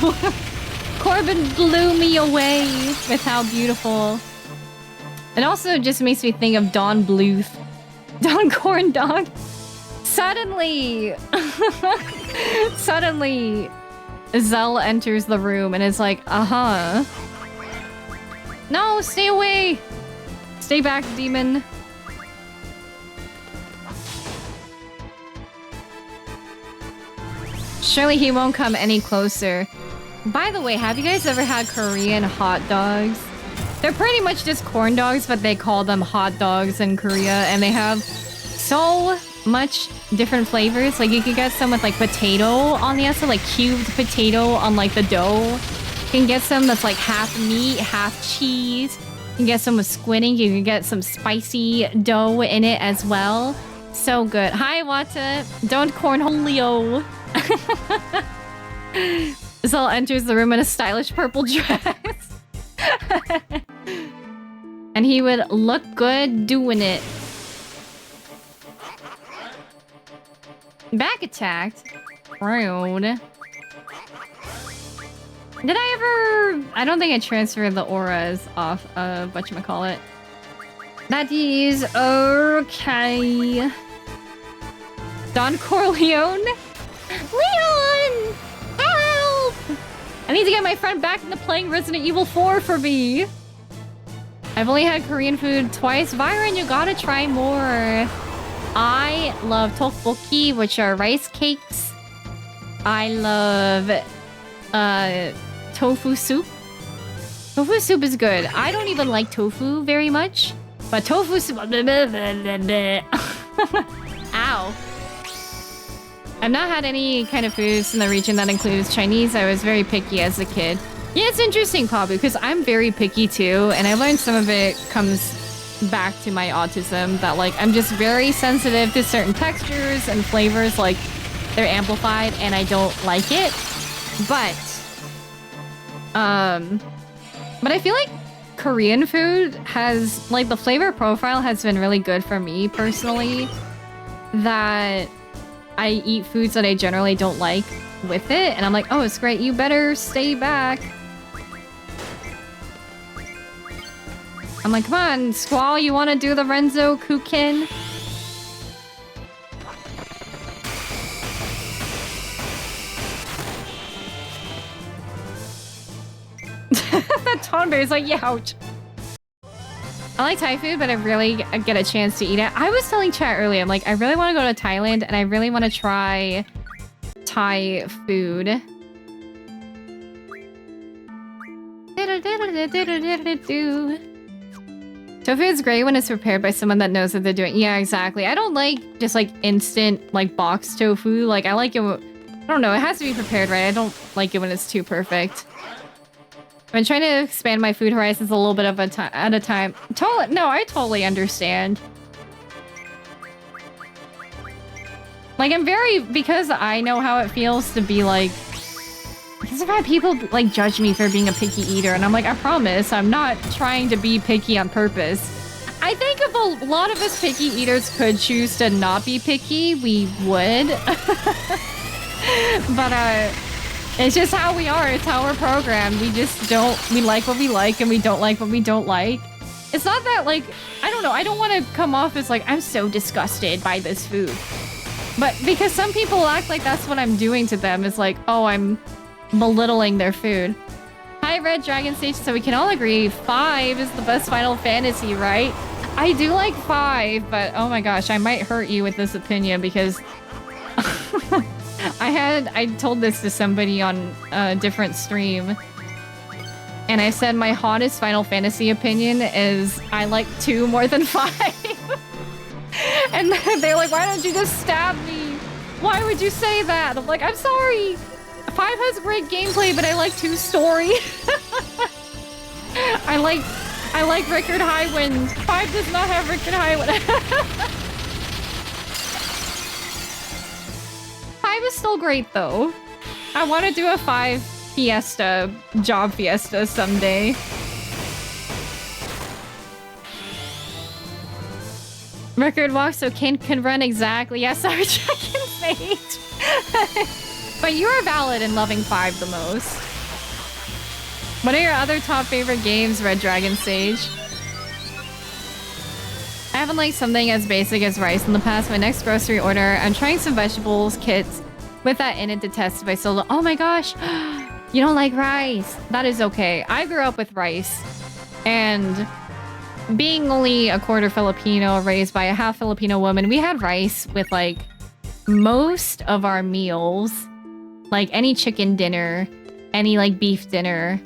Corbin blew me away with how beautiful. It also just makes me think of Don Bluth. Don Corn Dog. Suddenly... Suddenly... Zell enters the room and is like, uh-huh. No, stay away! Stay back, demon. Surely he won't come any closer. By the way, have you guys ever had Korean hot dogs? They're pretty much just corn dogs, but they call them hot dogs in Korea, and they have so much different flavors. Like, you could get some with, like, potato on the outside, like, cubed potato on, like, the dough. You can get some that's, like, half meat, half cheese. You can get some with squid ink. You can get some spicy dough in it as well. So good. Hi, Wata. Don't cornholio. Zell enters the room in a stylish purple dress. And he would look good doing it. Back attacked? Rude. Did I ever... I don't think I transferred the auras off of whatchamacallit. That is okay. Don Corleone? Leon! Help! I need to get my friend back into playing Resident Evil 4 for me. I've only had Korean food twice. Byron, you gotta try more. I love tteokbokki, which are rice cakes. I love tofu soup. Tofu soup is good. I don't even like tofu very much, but tofu soup... Ow. I've not had any kind of foods in the region that includes Chinese. I was very picky as a kid. Yeah, it's interesting, Pabu, because I'm very picky too, and I learned some of it comes back to my autism, that like I'm just very sensitive to certain textures and flavors, like they're amplified and I don't like it. But I feel like Korean food has, like, the flavor profile has been really good for me personally, that I eat foods that I generally don't like with it, and I'm like, oh, it's great, you better stay back. I'm like, come on, Squall, you want to do the Renzo Kukin? That Tonberry's like, yeah, ouch. I like Thai food, but I rarely get a chance to eat it. I was telling chat earlier, I'm like, I really want to go to Thailand, and I really want to try Thai food. Tofu is great when it's prepared by someone that knows what they're doing. Yeah, exactly. I don't like just like instant like boxed tofu. Like I like it. I don't know. It has to be prepared right. I don't like it when it's too perfect. I'm trying to expand my food horizons a little bit of at a time. No, I totally understand. Like I'm because I know how it feels to be like. Because I've had people like judge me for being a picky eater, and I'm like, I promise, I'm not trying to be picky on purpose. I think if a lot of us picky eaters could choose to not be picky, we would. But it's just how we are. It's how we're programmed. We just don't. We like what we like, and we don't like what we don't like. It's not that like I don't know. I don't want to come off as like I'm so disgusted by this food, but because some people act like that's what I'm doing to them. It's like, oh, I'm belittling their food. Hi, Red Dragon Stage. So we can all agree 5 is the best Final Fantasy, right? I do like 5, but oh my gosh, I might hurt you with this opinion because I told this to somebody on a different stream, and I said my hottest Final Fantasy opinion is I like 2 more than 5. And they're like, why don't you just stab me? Why would you say that? I'm like, I'm sorry. 5 has great gameplay, but I like 2's story. I like Rickard Highwind. 5 does not have Rickard Highwind. 5 is still great though. I want to do a 5 fiesta, job fiesta someday. Rickard walks so Kane can run exactly. Yes, our chicken mate. But you are valid in loving 5 the most. What are your other top favorite games, Red Dragon Sage? I haven't liked something as basic as rice in the past. My next grocery order, I'm trying some vegetables kits with that in it to test if I still don't. Oh my gosh, you don't like rice. That is okay. I grew up with rice, and being only a quarter Filipino, raised by a half Filipino woman, we had rice with like most of our meals. Like any chicken dinner, any like beef dinner,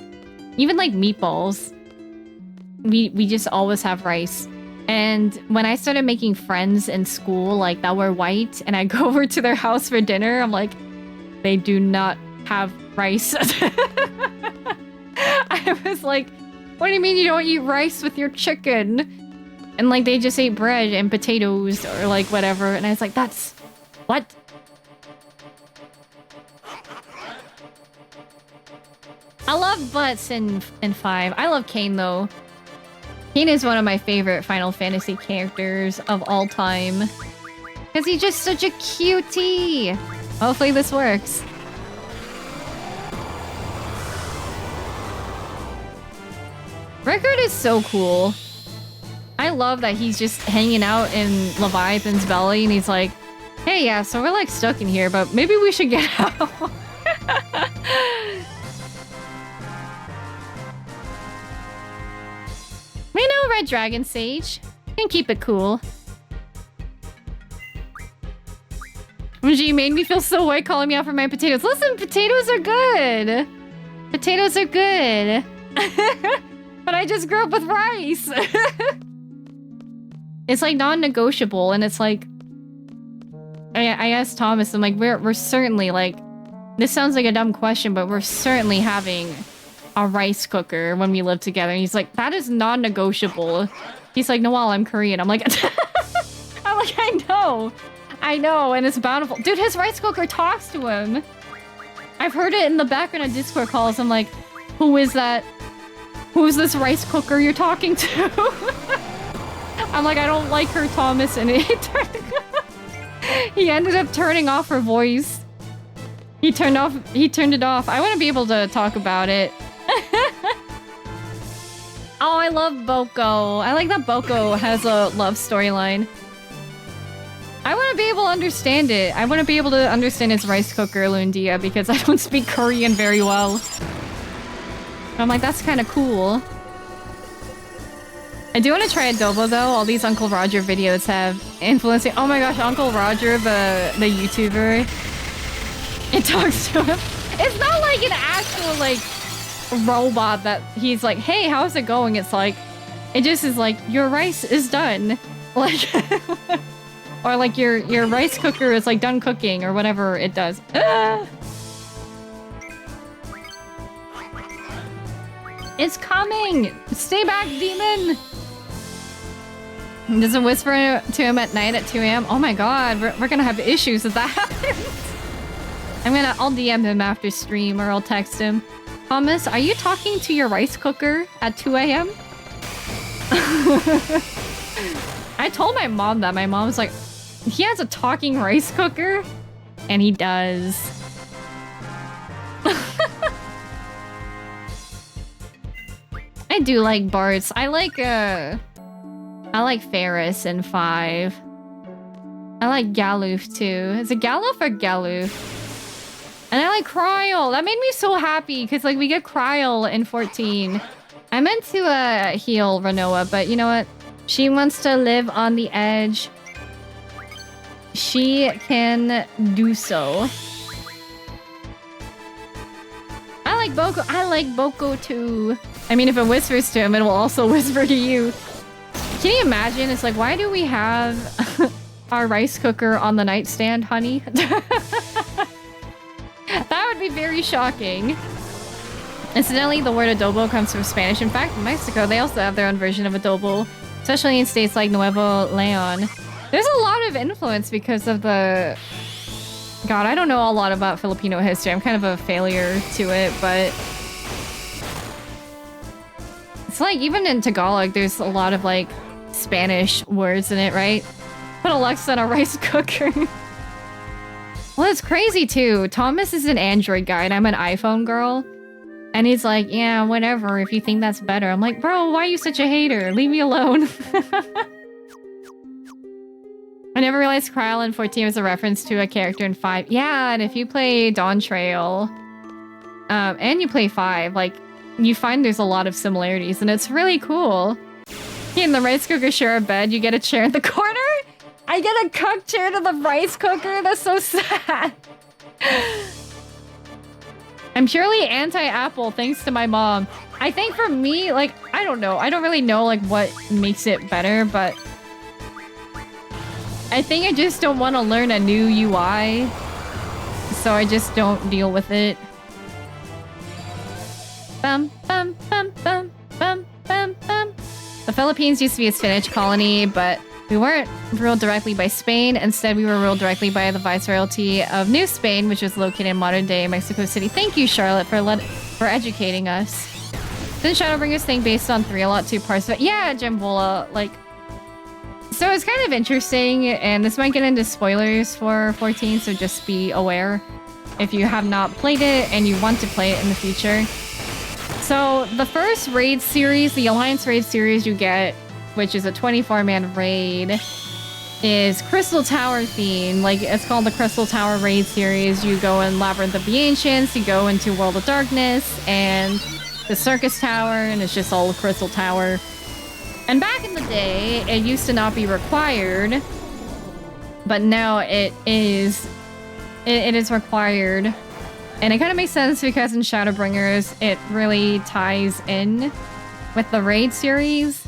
even like meatballs. We just always have rice. And when I started making friends in school like that were white, and I go over to their house for dinner, I'm like, they do not have rice. I was like, what do you mean you don't eat rice with your chicken? And like they just ate bread and potatoes or like whatever. And I was like, that's what? I love butts in 5. I love Kane though. Kane is one of my favorite Final Fantasy characters of all time. Because he's just such a cutie. Hopefully this works. Rickard is so cool. I love that he's just hanging out in Leviathan's belly and he's like, hey, yeah, so we're like stuck in here, but maybe we should get out. We know Red Dragon Sage. You can keep it cool. You made me feel so white calling me out for my potatoes. Listen, potatoes are good. Potatoes are good. But I just grew up with rice. It's like non-negotiable, and it's like I asked Thomas, I'm like, we're certainly like, this sounds like a dumb question, but we're certainly having a rice cooker when we lived together. And he's like, that is non-negotiable. He's like, Noelle, I'm Korean. I'm like, I know, and it's bountiful. Dude, his rice cooker talks to him. I've heard it in the background of Discord calls. I'm like, who is that? Who's this rice cooker you're talking to? I'm like, I don't like her, Thomas, and he ended up turning off her voice. He turned it off. I want to be able to talk about it. Oh, I love Boko. I like that Boko has a love storyline. I want to be able to understand it. I want to be able to understand his rice cooker, Lundia, because I don't speak Korean very well. I'm like, that's kind of cool. I do want to try adobo, though. All these Uncle Roger videos have influencing... Oh my gosh, Uncle Roger, the YouTuber. It talks to him. It's not like an actual, like, robot that he's like, hey, how's it going? It's like... It just is like, your rice is done. Like... Or like your rice cooker is like done cooking or whatever it does. Ah! It's coming! Stay back, demon! Does it whisper to him at night at 2 a.m.? Oh my god, we're gonna have issues if that happens. I'll DM him after stream or I'll text him. Thomas, are you talking to your rice cooker at 2 a.m.? I told my mom that. My mom was like, he has a talking rice cooker? And he does. I do like Bart's. I like Ferris in 5. I like Galoof too. Is it Galoof or Galoof? And I like Kryl. That made me so happy because like we get Kryl in 14. I meant to heal Renoa, but you know what? She wants to live on the edge. She can do so. I like Boko. I like Boko too. I mean, if it whispers to him, it will also whisper to you. Can you imagine? It's like, why do we have our rice cooker on the nightstand, honey? That would be very shocking. Incidentally, the word adobo comes from Spanish. In fact, in Mexico, they also have their own version of adobo, especially in states like Nuevo Leon. There's a lot of influence because of the... God, I don't know a lot about Filipino history. I'm kind of a failure to it, but... It's like, even in Tagalog, there's a lot of, like, Spanish words in it, right? Put Alexa in a rice cooker. Well, it's crazy, too. Thomas is an Android guy, and I'm an iPhone girl. And he's like, yeah, whatever, if you think that's better. I'm like, bro, why are you such a hater? Leave me alone. I never realized Kryl in 14 was a reference to a character in 5. Yeah, and if you play Dawn Trail, and you play 5, like, you find there's a lot of similarities, and it's really cool. He and the rice cooker share a bed. You get a chair in the corner? I get a cook chair to the rice cooker? That's so sad. I'm purely anti-Apple thanks to my mom. I think for me, like, I don't know. I don't really know, like, what makes it better, but... I think I just don't want to learn a new UI, so I just don't deal with it. Bum, bum, bum, bum, bum, bum, bum. The Philippines used to be a Spanish colony, but we weren't ruled directly by Spain. Instead, we were ruled directly by the Viceroyalty of New Spain, which was located in modern-day Mexico City. Thank you, Charlotte, for educating us. Didn't Shadowbringers think based on 3 a lot 2 parts of it? Yeah, Jimbola, like... So it's kind of interesting, and this might get into spoilers for 14, so just be aware if you have not played it and you want to play it in the future. So the first raid series, the Alliance raid series you get, which is a 24-man raid, is Crystal Tower themed. Like, it's called the Crystal Tower raid series. You go in Labyrinth of the Ancients, you go into World of Darkness, and the Circus Tower, and it's just all Crystal Tower. And back in the day, it used to not be required, but now it is required. And it kind of makes sense because in Shadowbringers, it really ties in with the raid series.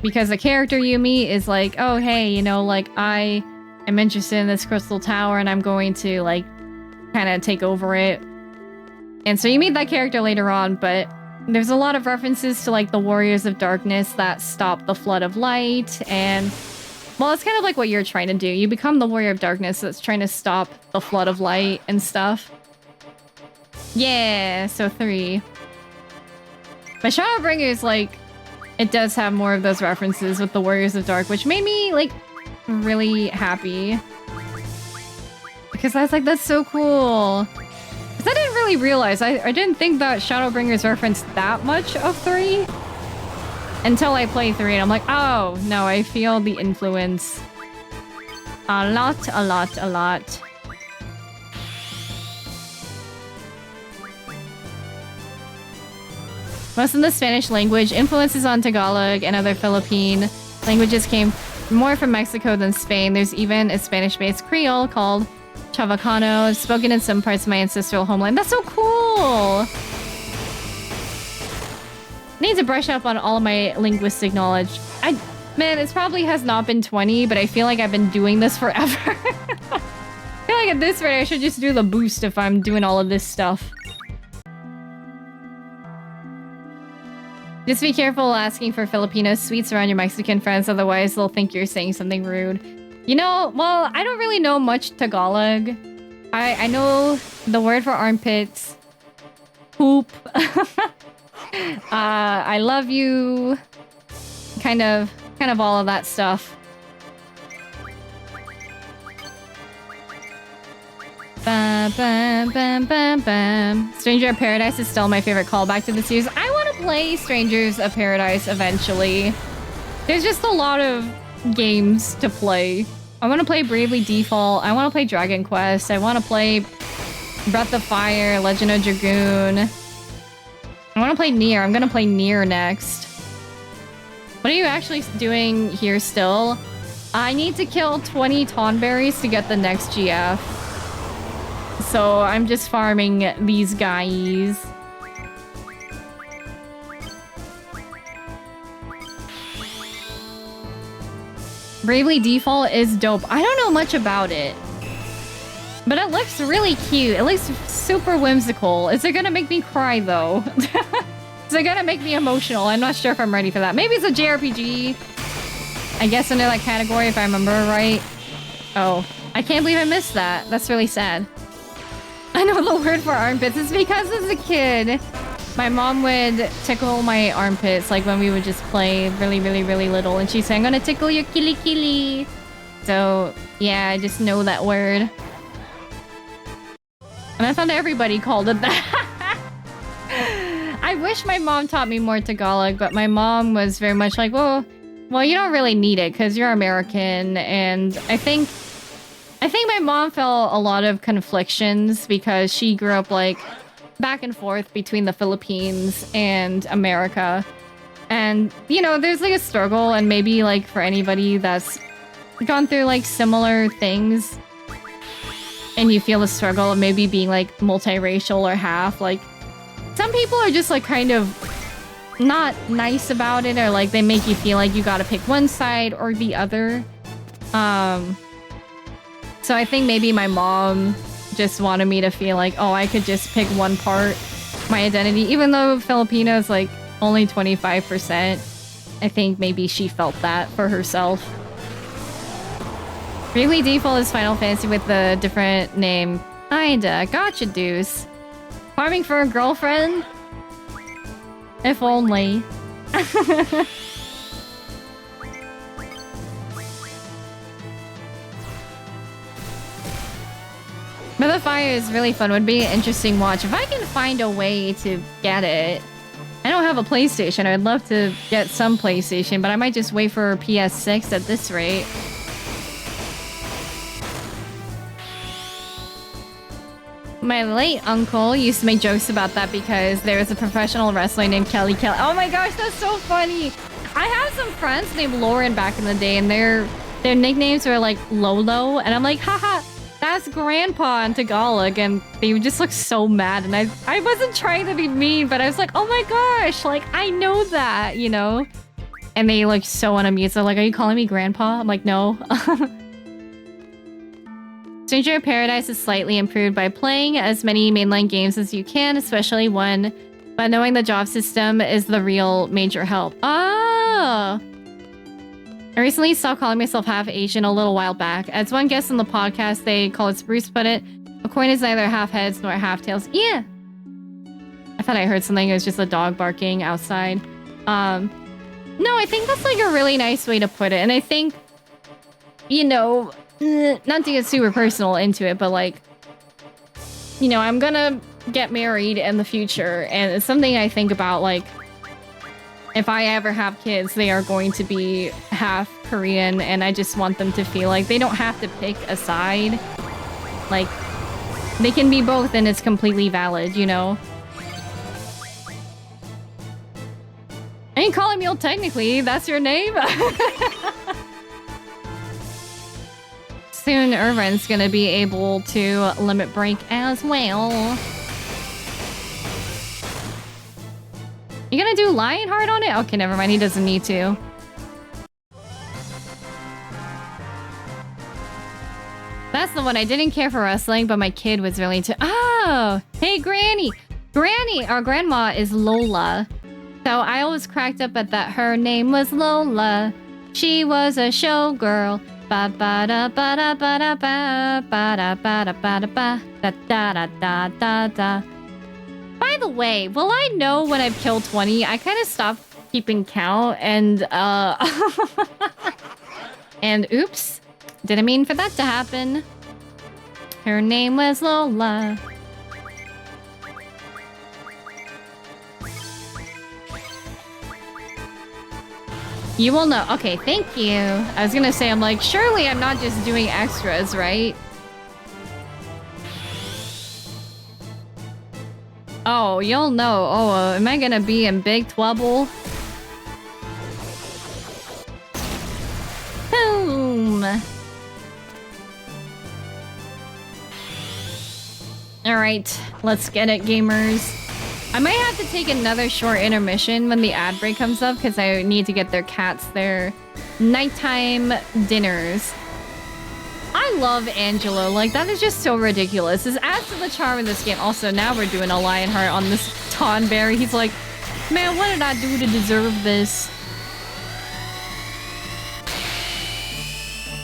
Because the character you meet is like, oh, hey, you know, like, I am interested in this Crystal Tower and I'm going to, like, kind of take over it. And so you meet that character later on, but there's a lot of references to like the Warriors of Darkness that stop the flood of light, and well, it's kind of like what you're trying to do. You become the Warrior of Darkness that's trying to stop the flood of light and stuff. Yeah, so 3. But Shadowbringers, like, it does have more of those references with the Warriors of Dark, which made me, like, really happy. Because I was like, that's so cool. Because I didn't really realize, I didn't think that Shadowbringers referenced that much of 3. Until I play 3, and I'm like, oh, no, I feel the influence. A lot, a lot, a lot. Most of the Spanish language influences on Tagalog and other Philippine languages came more from Mexico than Spain. There's even a Spanish-based Creole called Chavacano, spoken in some parts of my ancestral homeland. That's so cool! I need to brush up on all of my linguistic knowledge. Man, it probably has not been 20, but I feel like I've been doing this forever. I feel like at this rate, I should just do the boost if I'm doing all of this stuff. Just be careful asking for Filipino sweets around your Mexican friends, otherwise they'll think you're saying something rude. You know, well, I don't really know much Tagalog. I know the word for armpits. Poop. I love you. Kind of all of that stuff. Bam, bam, bam, bam, bam. Stranger of Paradise is still my favorite callback to the series. I want to play Strangers of Paradise eventually. There's just a lot of games to play. I want to play Bravely Default. I want to play Dragon Quest. I want to play Breath of Fire, Legend of Dragoon. I want to play Nier. I'm going to play Nier next. What are you actually doing here still? I need to kill 20 Tonberries to get the next GF. So I'm just farming these guys. Bravely Default is dope. I don't know much about it. But it looks really cute. It looks super whimsical. Is it gonna make me cry though? Is it gonna make me emotional? I'm not sure if I'm ready for that. Maybe it's a JRPG. I guess under that category if I remember right. Oh, I can't believe I missed that. That's really sad. I know the word for armpits. It's because as a kid, my mom would tickle my armpits like when we would just play really, really, really little. And she'd say, I'm gonna tickle your kili kili. So yeah, I just know that word. And I thought everybody called it that. I wish my mom taught me more Tagalog, but my mom was very much like, well, you don't really need it because you're American. And I think my mom felt a lot of conflictions because she grew up like back and forth between the Philippines and America. And, you know, there's like a struggle, and maybe like for anybody that's gone through like similar things and you feel the struggle of maybe being like multiracial or half, like some people are just like kind of not nice about it, or like they make you feel like you gotta pick one side or the other. So I think maybe my mom just wanted me to feel like, oh, I could just pick one part, my identity, even though Filipino is like only 25%. I think maybe she felt that for herself. Bravely Default is Final Fantasy with the different name. Kinda. Gotcha, Deuce. Farming for a girlfriend? If only. Breath of Fire is really fun. Would be an interesting watch. If I can find a way to get it. I don't have a PlayStation. I'd love to get some PlayStation, but I might just wait for PS6 at this rate. My late uncle used to make jokes about that because there was a professional wrestler named Kelly Kelly. Oh my gosh, that's so funny. I have some friends named Lauren back in the day, and their nicknames were like Lolo, and I'm like, haha, that's Grandpa in Tagalog, and they would just look so mad, and I wasn't trying to be mean, but I was like, oh my gosh, like, I know that, you know? And they look so unamused. They're like, are you calling me Grandpa? I'm like, no. Stranger of Paradise is slightly improved by playing as many mainline games as you can, especially one But knowing the job system is the real major help. Oh! I recently stopped calling myself half Asian a little while back. As one guest on the podcast, they call it Bruce put it, a coin is neither half heads nor half tails. Yeah! I thought I heard something. It was just a dog barking outside. No, I think that's like a really nice way to put it. And I think, you know, not to get super personal into it, but like, you know, I'm gonna get married in the future. And it's something I think about, like, if I ever have kids, they are going to be half Korean. And I just want them to feel like they don't have to pick a side. Like, they can be both and it's completely valid, you know? I ain't calling you technically, that's your name? Soon Irvin's gonna be able to limit break as well. You gonna do Lionheart on it? Okay, never mind, he doesn't need to. That's the one. I didn't care for wrestling, but my kid was really into. Oh! Hey, Granny! Granny! Our grandma is Lola. So I always cracked up at that. Her name was Lola. She was a showgirl. Ba ba da ba da ba da ba ba da ba da ba da ba da da da da da da. By the way, will I know when I've killed 20? I kind of stopped keeping count and and oops, didn't mean for that to happen. Her name was Lola. You will know. Okay, thank you. I was gonna say, I'm like, surely I'm not just doing extras, right? Oh, you'll know. Oh, am I gonna be in big trouble? Boom. Alright, let's get it, gamers. I might have to take another short intermission when the ad break comes up because I need to get their cats their nighttime dinners. I love Angelo. Like, that is just so ridiculous. This adds to the charm in this game. Also, now we're doing a Lionheart on this Tonberry. He's like, man, what did I do to deserve this?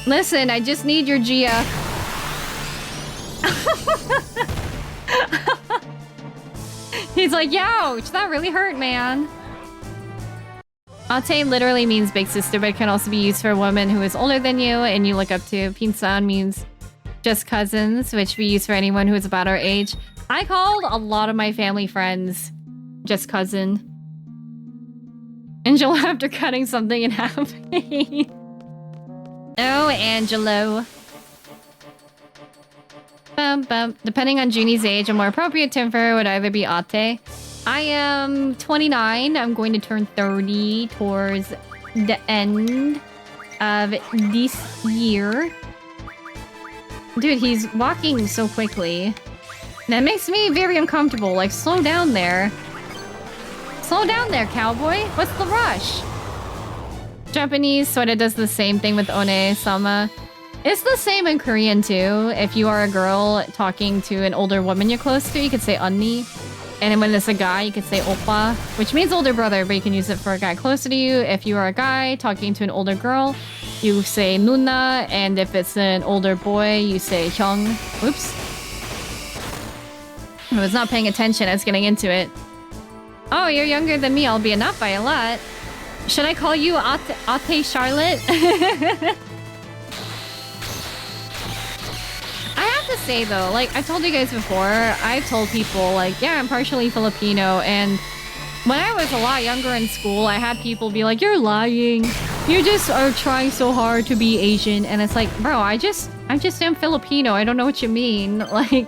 Listen, I just need your GF. He's like, ouch, that really hurt, man. Ate literally means big sister, but it can also be used for a woman who is older than you and you look up to. Pinsan means just cousins, which we use for anyone who is about our age. I called a lot of my family friends just cousin. Angelo after cutting something in half. Oh, Angelo. Bum, bum. Depending on Junie's age, a more appropriate term for her would either be Ate. I am 29. I'm going to turn 30 towards the end of this year. Dude, he's walking so quickly. That makes me very uncomfortable. Like, slow down there. Slow down there, cowboy. What's the rush? Japanese sort of does the same thing with one-sama. It's the same in Korean too. If you are a girl talking to an older woman you're close to, you could say 언니. And then when it's a guy, you could say oppa, which means older brother, but you can use it for a guy closer to you. If you are a guy talking to an older girl, you say 누나. And if it's an older boy, you say 형. Oops. I was not paying attention. I was getting into it. Oh, you're younger than me, albeit not by a lot. Should I call you Ate Charlotte? I have to say though, like I told you guys before, I've told people like, yeah, I'm partially Filipino, and when I was a lot younger in school, I had people be like, you're lying. You just are trying so hard to be Asian. And it's like, bro, I just am Filipino. I don't know what you mean. Like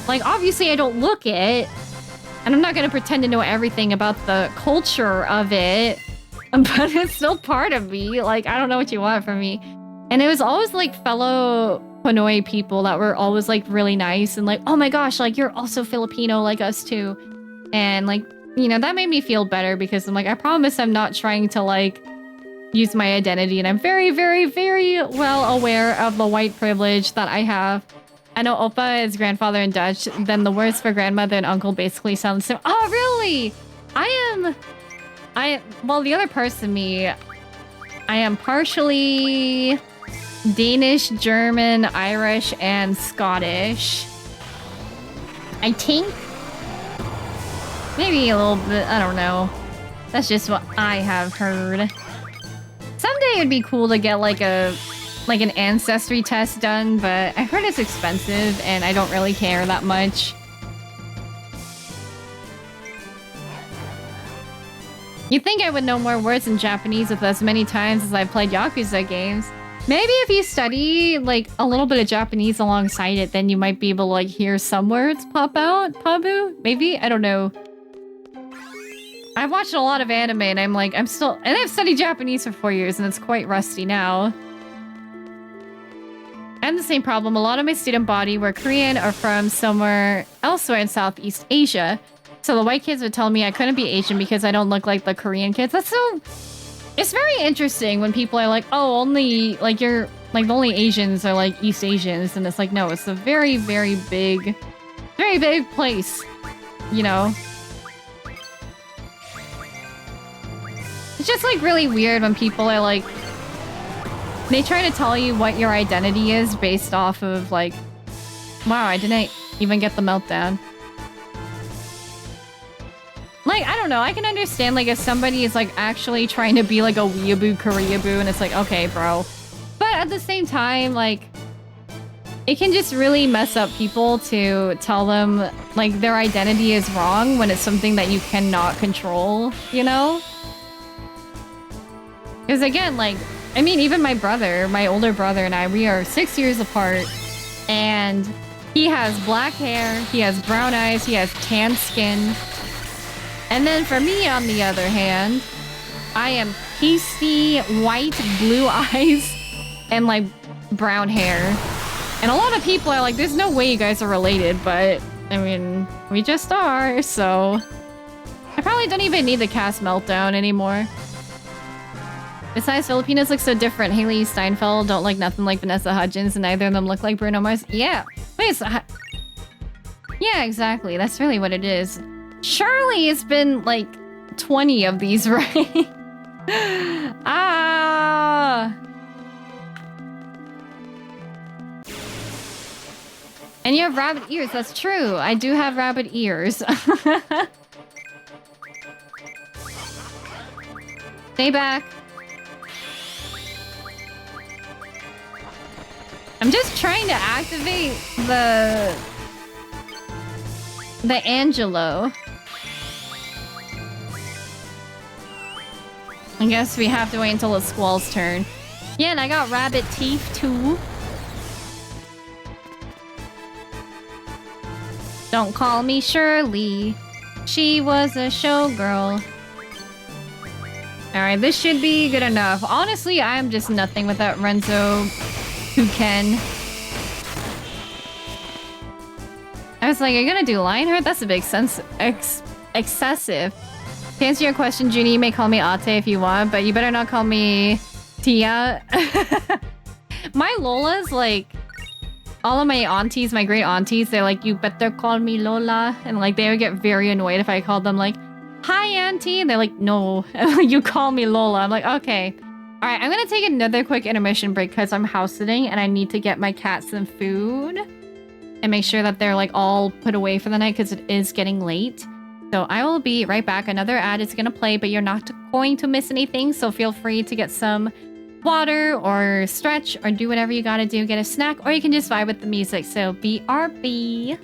obviously I don't look it, and I'm not gonna pretend to know everything about the culture of it, but it's still part of me. Like, I don't know what you want from me. And it was always like fellow Pinoy people that were always like really nice and like, oh my gosh, like you're also Filipino like us too. And like, you know, that made me feel better because I'm like, I promise I'm not trying to like use my identity, and I'm very, very, very well aware of the white privilege that I have. I know Oppa is grandfather in Dutch. Then the words for grandmother and uncle basically sound the same. Oh, really? Well, the other parts of me, I am partially Danish, German, Irish, and Scottish. I think. Maybe a little bit, I don't know. That's just what I have heard. Someday it'd be cool to get like an ancestry test done, but I heard it's expensive and I don't really care that much. You'd think I would know more words in Japanese with as many times as I've played Yakuza games. Maybe if you study like a little bit of Japanese alongside it, then you might be able to like hear some words pop out. Pabu? Maybe? I don't know. I've watched a lot of anime and I'm still, and I've studied Japanese for 4 years and it's quite rusty now. I had the same problem. A lot of my student body were Korean or from somewhere elsewhere in Southeast Asia. So the white kids would tell me I couldn't be Asian because I don't look like the Korean kids. That's so... It's very interesting when people are like, oh, only, like, you're, like, the only Asians are, like, East Asians. And it's like, no, it's a very, very big place, you know? It's just, like, really weird when people are, like... They try to tell you what your identity is based off of, like... Wow, I didn't even get the meltdown. Like, I don't know, I can understand, like, if somebody is, like, actually trying to be, like, a weeaboo Koreaboo, and it's like, okay, bro. But at the same time, like, it can just really mess up people to tell them, like, their identity is wrong when it's something that you cannot control, you know? Because, again, like, I mean, even my brother, my older brother and I, we are 6 years apart, and he has black hair, he has brown eyes, he has tan skin. And then for me, on the other hand, I am pasty, white, blue eyes, and, like, brown hair. And a lot of people are like, there's no way you guys are related, but, I mean, we just are, so... I probably don't even need the cast meltdown anymore. Besides, Filipinos look so different. Haley Steinfeld don't look nothing like Vanessa Hudgens, and neither of them look like Bruno Mars. Yeah. Wait, so... Yeah, exactly. That's really what it is. Surely it's been, like, 20 of these, right? Ah! And you have rabbit ears. That's true. I do have rabbit ears. Stay back. I'm just trying to activate the Angelo. I guess we have to wait until it's Squall's turn. Yeah, and I got rabbit teeth too. Don't call me Shirley. She was a showgirl. Alright, this should be good enough. Honestly, I'm just nothing without Renzo who can. I was like, are you gonna do Lionheart? That's a big sense excessive. To answer your question, Junie, you may call me Ate if you want, but you better not call me Tia. My Lola's like, all of my aunties, my great aunties, they're like, you better call me Lola. And like, they would get very annoyed if I called them like, hi, auntie. And they're like, no, you call me Lola. I'm like, okay. All right, I'm gonna take another quick intermission break because I'm house sitting and I need to get my cats some food and make sure that they're like all put away for the night because it is getting late. So I will be right back. Another ad is going to play, but you're not going to miss anything. So feel free to get some water or stretch or do whatever you got to do. Get a snack or you can just vibe with the music. So BRB.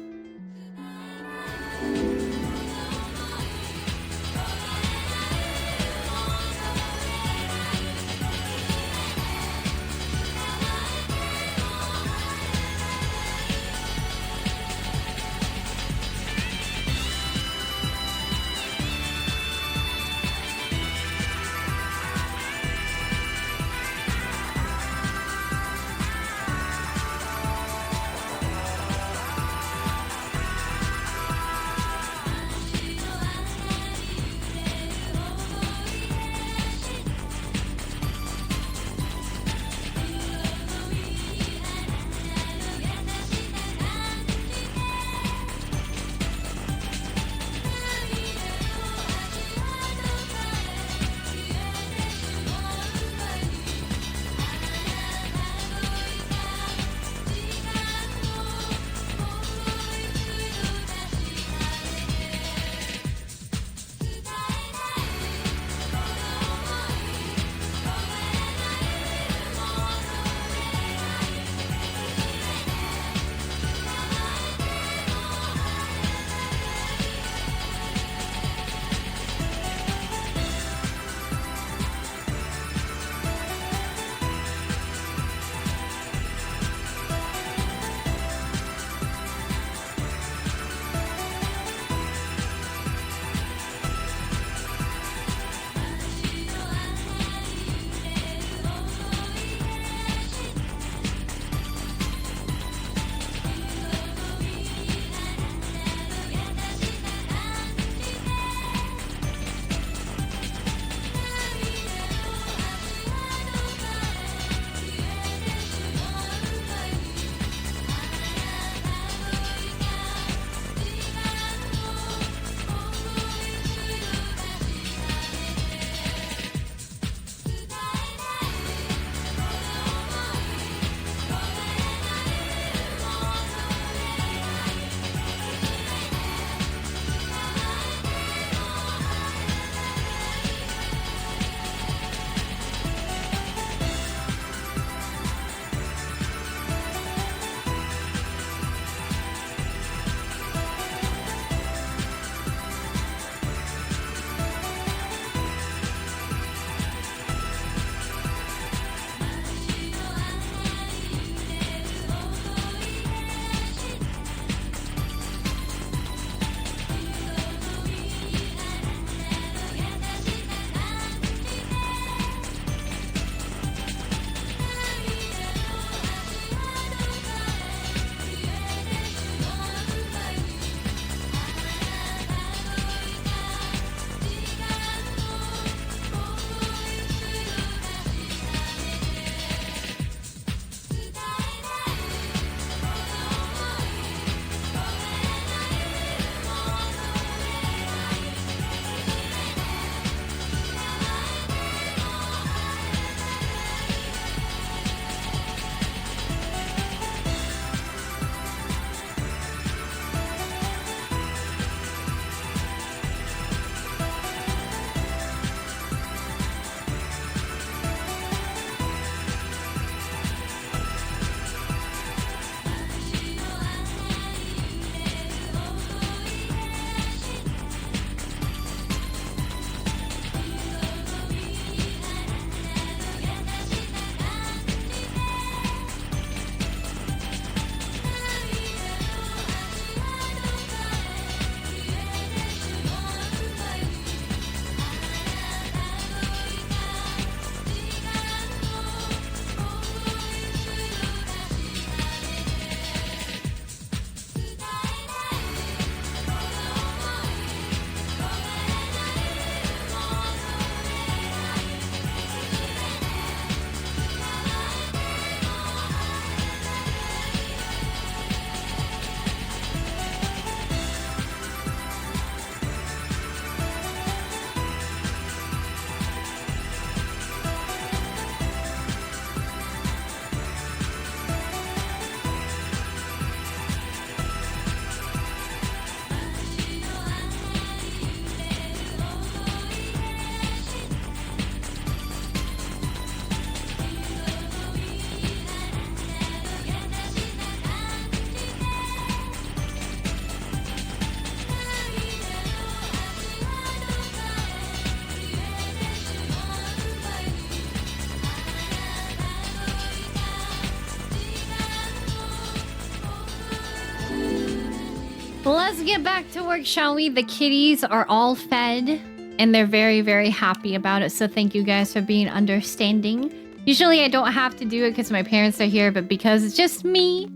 Let's get back to work, shall we? The kitties are all fed, and they're very, very happy about it. So thank you guys for being understanding. Usually I don't have to do it because my parents are here, but because it's just me,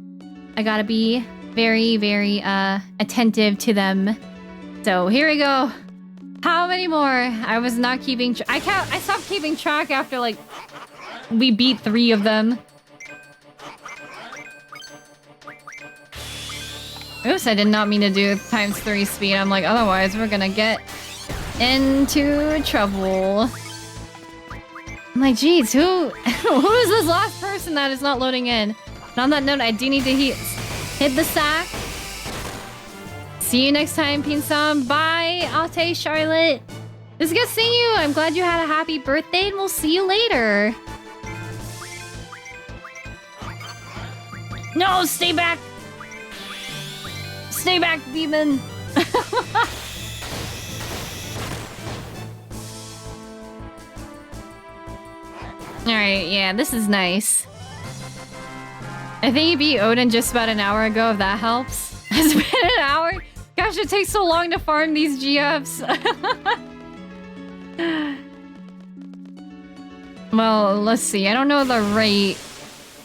I gotta be very, very attentive to them. So here we go. How many more? I was not keeping I stopped keeping track after like we beat 3 of them. Oops, I did not mean to do ×3 speed. I'm like, otherwise we're gonna get into trouble. I'm like, geez, who is this last person that is not loading in? And on that note, I do need to hit the sack. See you next time, Pinsam. Bye, Ate, Charlotte. It's good seeing you. I'm glad you had a happy birthday, and we'll see you later. No, stay back. Stay back, demon. Alright, yeah, this is nice. I think you beat Odin just about an hour ago, if that helps. It's been an hour? Gosh, it takes so long to farm these GFs. Well, let's see. I don't know the rate.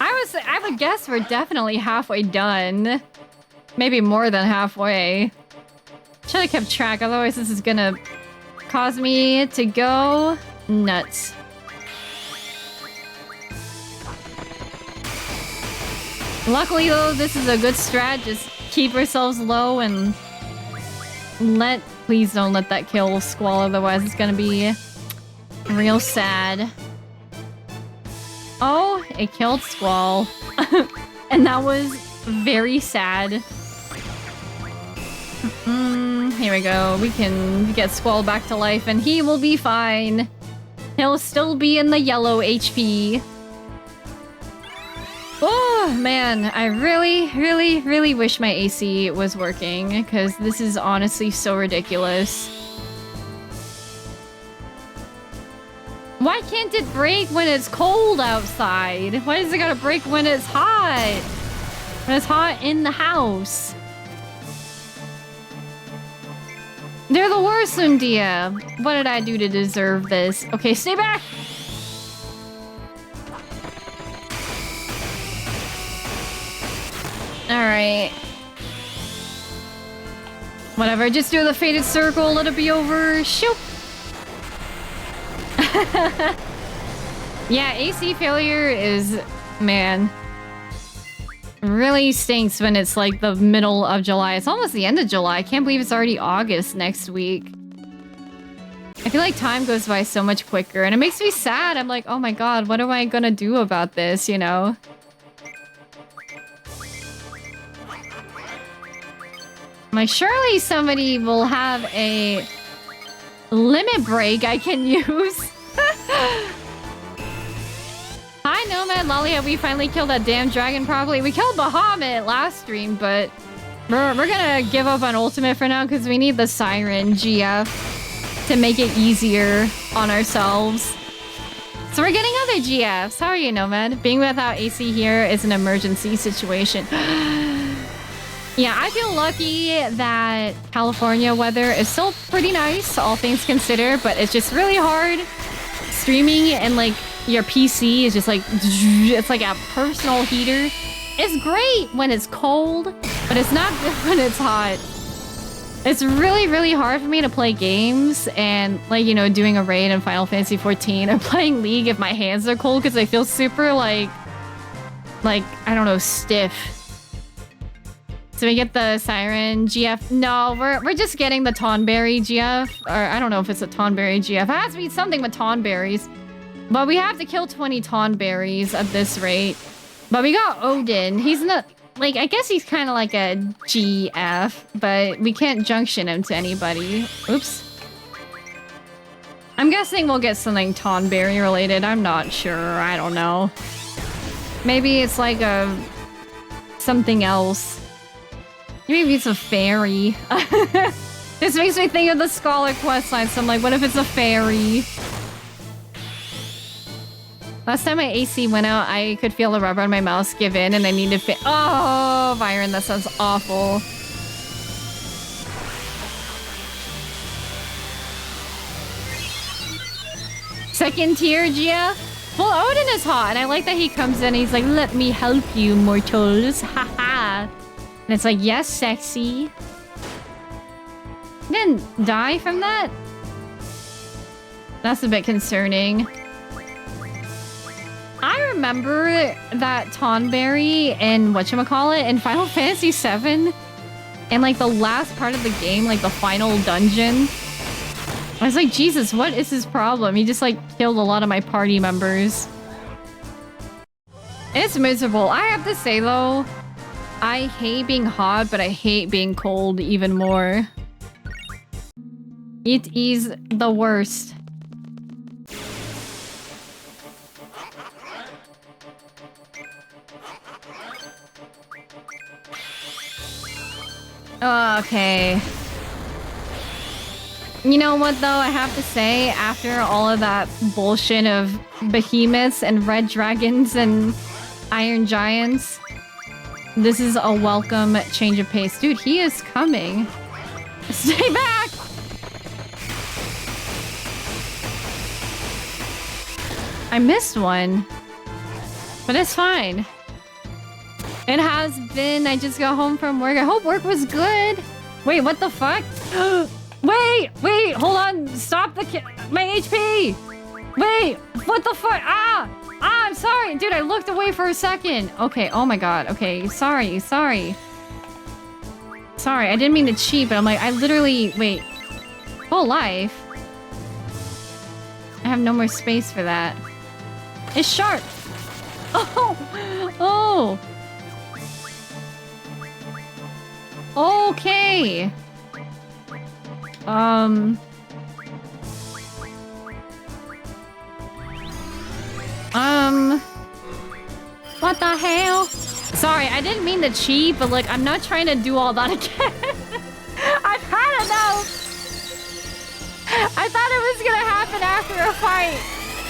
I would guess we're definitely halfway done. Maybe more than halfway. Should have kept track, otherwise this is gonna cause me to go nuts. Luckily though, this is a good strat. Just keep ourselves low and please don't let that kill Squall, otherwise it's gonna be real sad. Oh, it killed Squall. And that was very sad. Here we go. We can get Squall back to life and he will be fine. He'll still be in the yellow HP. Oh, man. I really, really, really wish my AC was working because this is honestly so ridiculous. Why can't it break when it's cold outside? Why does it gotta break when it's hot? When it's hot in the house. They're the worst, Lundia. What did I do to deserve this? Okay, stay back! Alright. Whatever, just do the faded circle, let it be over. Shoop! Yeah, AC failure is... man. Really stinks when it's like the middle of July. It's almost the end of July. I can't believe it's already August next week. I feel like time goes by so much quicker and it makes me sad. I'm like, oh my god, what am I gonna do about this, you know? I'm like, surely somebody will have a limit break I can use. Hi, Nomad Lolly, have we finally killed that damn dragon properly? We killed Bahamut last stream, but we're gonna give up on Ultimate for now because we need the Siren GF to make it easier on ourselves. So we're getting other GFs. How are you, Nomad? Being without AC here is an emergency situation. Yeah, I feel lucky that California weather is still pretty nice, all things considered, but it's just really hard streaming and like your PC is just like, it's like a personal heater. It's great when it's cold, but it's not good when it's hot. It's really, really hard for me to play games and like, you know, doing a raid in Final Fantasy 14 or playing League if my hands are cold because I feel super like, I don't know, stiff. So we get the Siren GF. No, we're just getting the Tonberry GF. Or I don't know if it's a Tonberry GF. It has to be something with Tonberries. But we have to kill 20 Tonberries at this rate. But we got Odin. He's not... like, I guess he's kind of like a GF. But we can't junction him to anybody. Oops. I'm guessing we'll get something Tonberry related. I'm not sure. I don't know. Maybe it's like a... something else. Maybe it's a fairy. This makes me think of the Scholar questline, so I'm like, what if it's a fairy? Last time my AC went out, I could feel the rubber on my mouse give in and I need to fit. Oh, Byron, that sounds awful. Second tier, Gia? Well, Odin is hot, and I like that he comes in and he's like, let me help you, mortals. Haha. And it's like, yes, sexy. Didn't die from that? That's a bit concerning. I remember that Tonberry in whatchamacallit in Final Fantasy VII. And like the last part of the game, like the final dungeon. I was like, Jesus, what is his problem? He just like killed a lot of my party members. It's miserable. I have to say though, I hate being hot, but I hate being cold even more. It is the worst. Okay. You know what though, I have to say, after all of that bullshit of behemoths and red dragons and iron giants, this is a welcome change of pace. Dude, he is coming. Stay back! I missed one. But it's fine. It has been. I just got home from work. I hope work was good. Wait, what the fuck? Wait, hold on. Stop my HP. Wait, what the fuck? I'm sorry. Dude, I looked away for a second. Okay, oh my god. Okay, sorry. Sorry, I didn't mean to cheat, but I'm like, I literally, wait. Whole life? I have no more space for that. It's sharp. Oh. Okay. What the hell? Sorry, I didn't mean to cheat, but like, I'm not trying to do all that again. I've had enough. I thought it was gonna happen after a fight.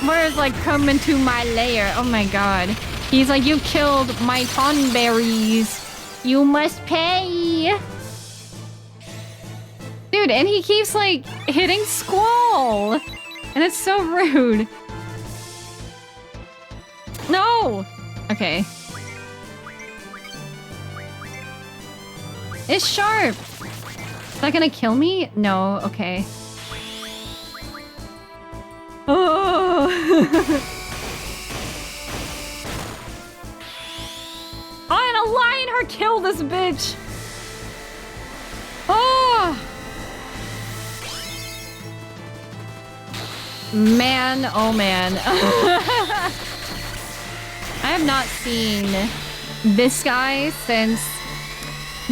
Where it's like, come into my lair. Oh my god. He's like, you killed my tonberries. You must pay. Dude, and he keeps like hitting Squall. And it's so rude. No! Okay. It's sharp. Is that gonna kill me? No, okay. Oh! Oh, and a Lionheart killed this bitch! Oh! Man, oh man. I have not seen this guy since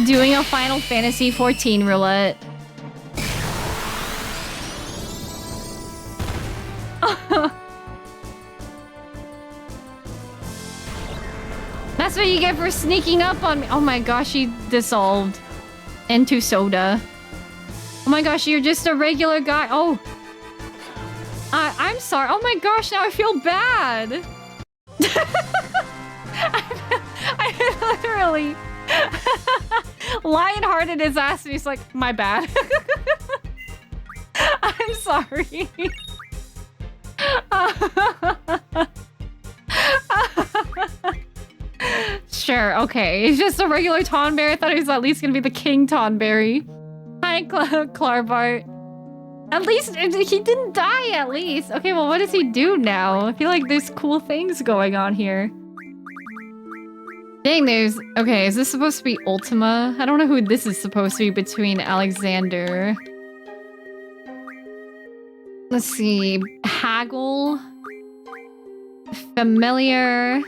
doing a Final Fantasy 14 roulette. That's what you get for sneaking up on me. Oh my gosh, he dissolved into soda. Oh my gosh, you're just a regular guy. Oh. I'm sorry. Oh my gosh, now I feel bad. I literally... Lionhearted his ass and he's like, my bad. I'm sorry. Sure, okay. He's just a regular Tonberry. I thought he was at least gonna be the King Tonberry. Hi, Clarbart. At least he didn't die, at least. Okay, well, what does he do now? I feel like there's cool things going on here. Dang, there's... Okay, is this supposed to be Ultima? I don't know who this is supposed to be between Alexander. Let's see. Haggle. Familiar.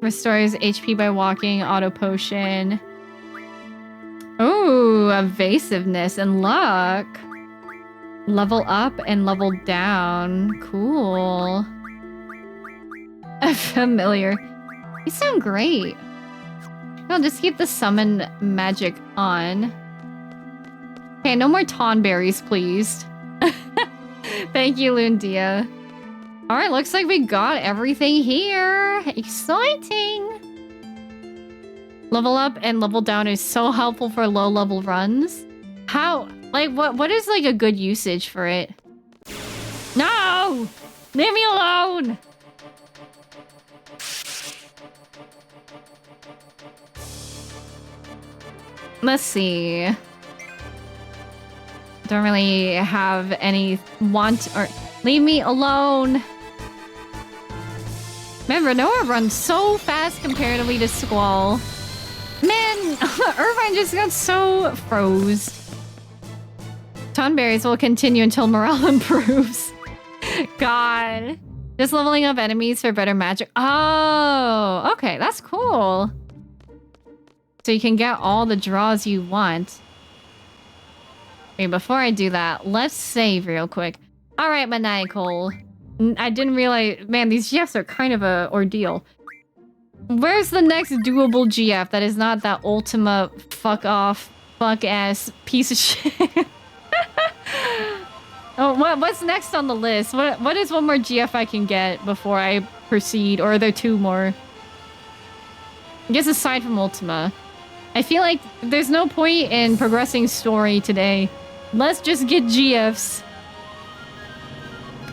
Restores HP by walking. Auto potion. Ooh, evasiveness and luck. Level up and level down. Cool. Familiar. You sound great. I'll just keep the summon magic on. Okay, no more Tonberries, please. Thank you, Lundia. Alright, looks like we got everything here. Exciting! Level up and level down is so helpful for low-level runs. How? Like, what is, like, a good usage for it? No! No! Leave me alone! Let's see. Don't really have any want or... Leave me alone! Man, Renoa runs so fast comparatively to Squall. Man, Irvine just got so froze. Tonberries will continue until morale improves. God. Just leveling up enemies for better magic. Oh, okay, that's cool. So you can get all the draws you want. Wait, before I do that, let's save real quick. All right, Maniacal. I didn't realize... Man, these GFs are kind of a ordeal. Where's the next doable GF that is not that Ultima fuck off, fuck ass piece of shit? Oh, what's next on the list? What is one more GF I can get before I proceed? Or are there two more? I guess aside from Ultima. I feel like there's no point in progressing story today. Let's just get GFs.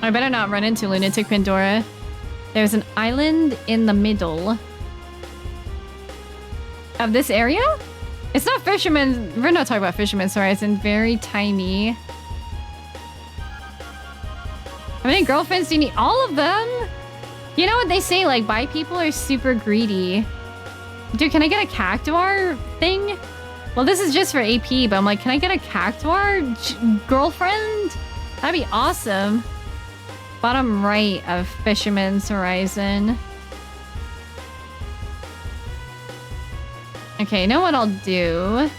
I better not run into Lunatic Pandora. There's an island in the middle of this area? It's not Fisherman. We're not talking about Fisherman's Horizon. Very tiny. How many girlfriends do you need? All of them? You know what they say, like, bi people are super greedy. Dude, can I get a Cactuar thing? Well, this is just for AP, but I'm like, can I get a Cactuar girlfriend? That'd be awesome. Bottom right of Fisherman's Horizon. Okay, you know what I'll do?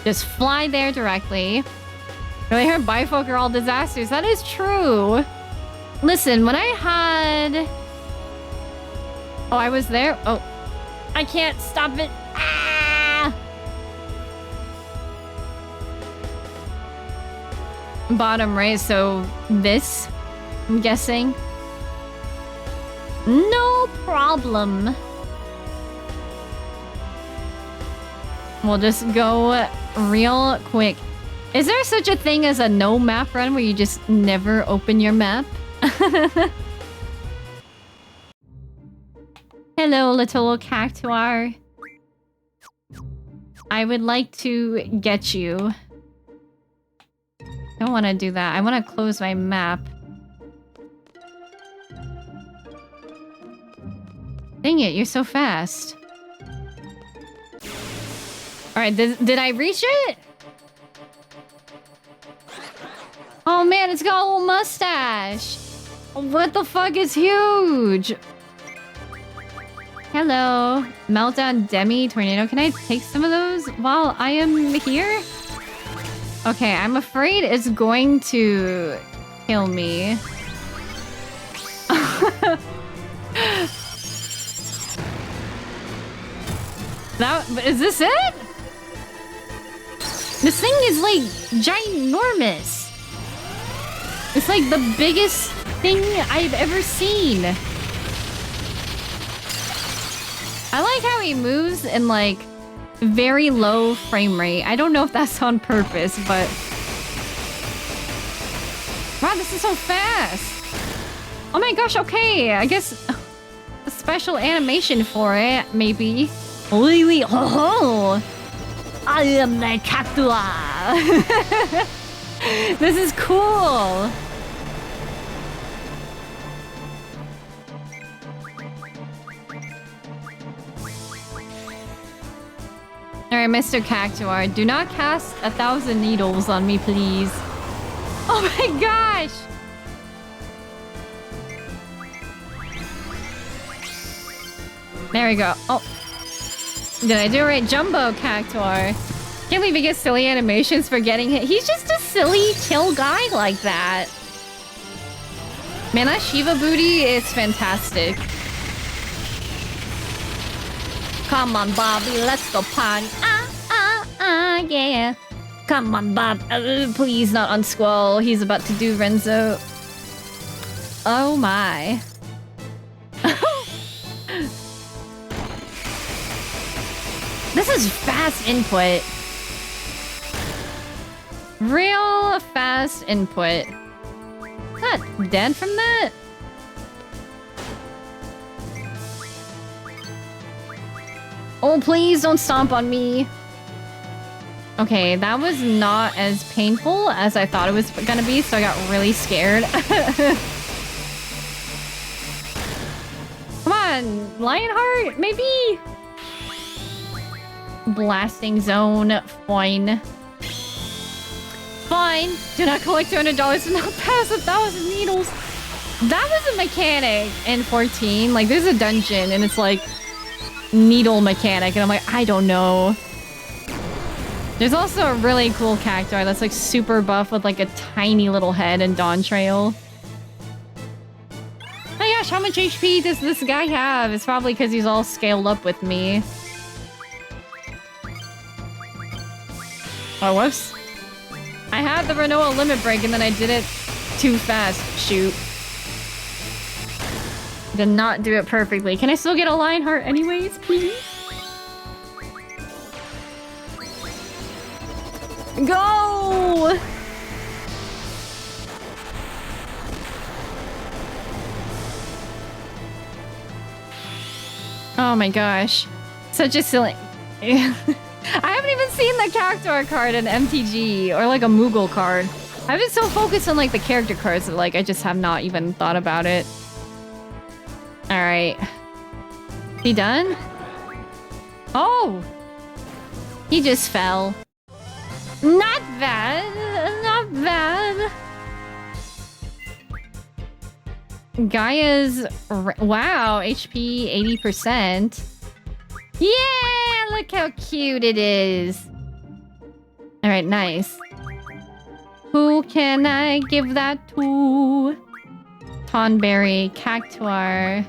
Just fly there directly. Really heard bifolk are all disasters. That is true. Listen, when I had... Oh, I was there? Oh. I can't stop it. Ah! Bottom right, so this, I'm guessing. No problem. We'll just go real quick. Is there such a thing as a no map run where you just never open your map? Hello, little Cactuar. I would like to get you. I don't want to do that. I want to close my map. Dang it, you're so fast. Alright, did I reach it? Oh man, it's got a little mustache. What the fuck is huge? Hello. Meltdown Demi Tornado. Can I take some of those while I am here? Okay, I'm afraid it's going to kill me. Is this it? This thing is like ginormous. It's like the biggest thing I've ever seen. I like how he moves in like very low frame rate. I don't know if that's on purpose, but... Wow, this is so fast. Oh my gosh, okay. I guess a special animation for it, maybe. Wee ho ho! I am the Cactuar! This is cool! Alright, Mr. Cactuar, do not cast 1,000 needles on me, please. Oh my gosh! There we go. Oh. Did I do it right? Jumbo Cactuar. Can't believe he gets silly animations for getting hit. He's just a silly kill guy like that. Man, that Shiva booty is fantastic. Come on, Bobby, let's go party. Yeah. Come on, Bob. Please, not on Squall. He's about to do Renzo. Oh my. This is fast input. Real fast input. not dead from that? Oh, please don't stomp on me. Okay, that was not as painful as I thought it was gonna be, so I got really scared. Come on, Lionheart, maybe? Blasting zone, fine. Fine. Do not collect $200 and not pass 1,000 needles. That was a mechanic in 14. Like, there's a dungeon and it's like needle mechanic, and I'm like, I don't know. There's also a really cool cactuar that's like super buff with like a tiny little head and Dawn Trail. Oh my gosh, how much HP does this guy have? It's probably because he's all scaled up with me. Oh, whoops. I had the Renoa limit break and then I did it too fast. Shoot. Did not do it perfectly. Can I still get a Lionheart anyways, please? Go! Oh my gosh. Such a silly... I haven't even seen the Cactuar card in MTG or like a Moogle card. I've been so focused on like the character cards that like I just have not even thought about it. Alright. He done? Oh! He just fell. Not bad. Not bad. Gaia's... Wow, HP 80%. Yeah! Look how cute it is. Alright, nice. Who can I give that to? Tonberry, Cactuar.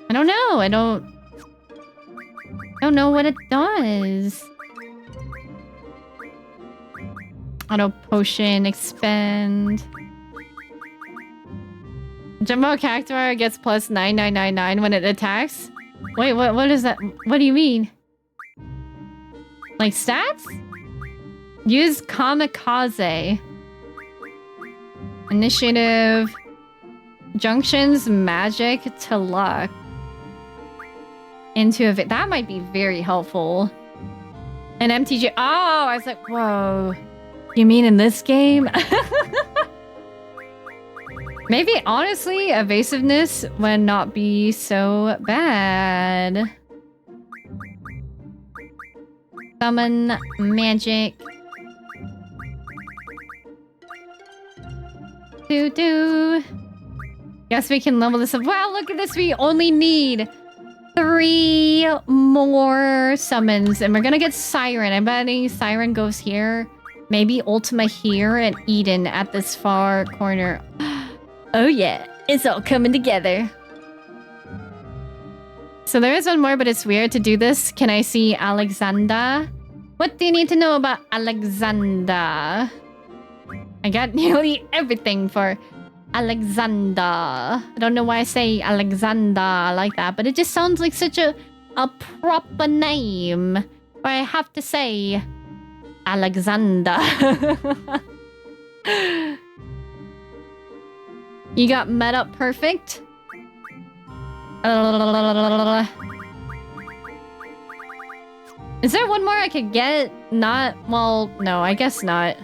I don't know. I don't know what it does. Auto potion, expend. Jumbo Cactuar gets plus 9999 when it attacks. Wait, what is that? What do you mean? Like stats? Use Kamikaze. Initiative. Junctions, magic to luck. Into a that might be very helpful. An MTG. Oh, I was like, whoa. You mean in this game? Maybe, honestly, evasiveness would not be so bad. Summon magic. Do. Guess we can level this up. Wow, look at this. We only need 3 more summons. And we're gonna get Siren. I'm betting Siren goes here. Maybe Ultima here and Eden at this far corner. Oh yeah, it's all coming together. So there is one more, but it's weird to do this. Can I see Alexander? What do you need to know about Alexander? I got nearly everything for Alexander. I don't know why I say Alexander like that, but it just sounds like such a proper name. Where I have to say Alexander. You got met up perfect. Is there one more I could get? Not, well, no, I guess not.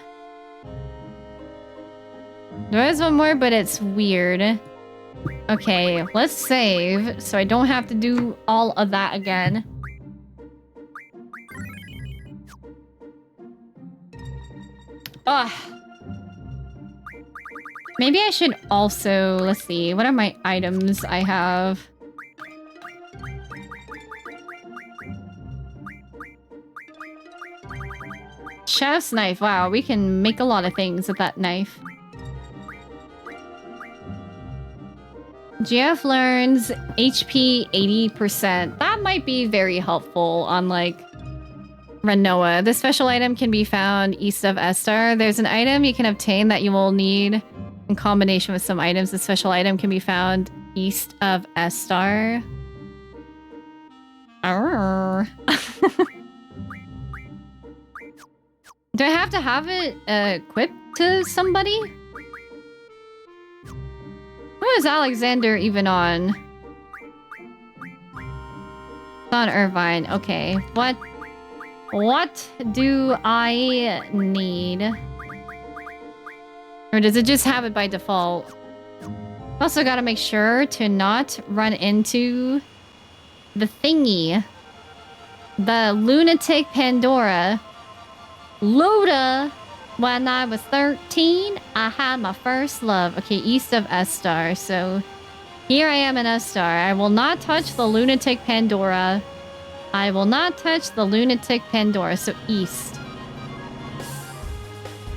There is one more, but it's weird. Okay, let's save so I don't have to do all of that again. Ugh. Maybe I should also, let's see, what are my items I have? Chef's knife. Wow, we can make a lot of things with that knife. GF learns HP 80%. That might be very helpful on like Renoa. This special item can be found east of Estar. There's an item you can obtain that you will need in combination with some items. The special item can be found east of Estar. Do I have to have it equipped to somebody? Who is Alexander even on? It's on Irvine. Okay. What do I need? Or does it just have it by default? Also gotta make sure to not run into the thingy. The lunatic Pandora. Luda! When I was 13, I had my first love. Okay, east of S-Star. So here I am in S-Star. I will not touch the lunatic Pandora. I will not touch the lunatic Pandora. So east.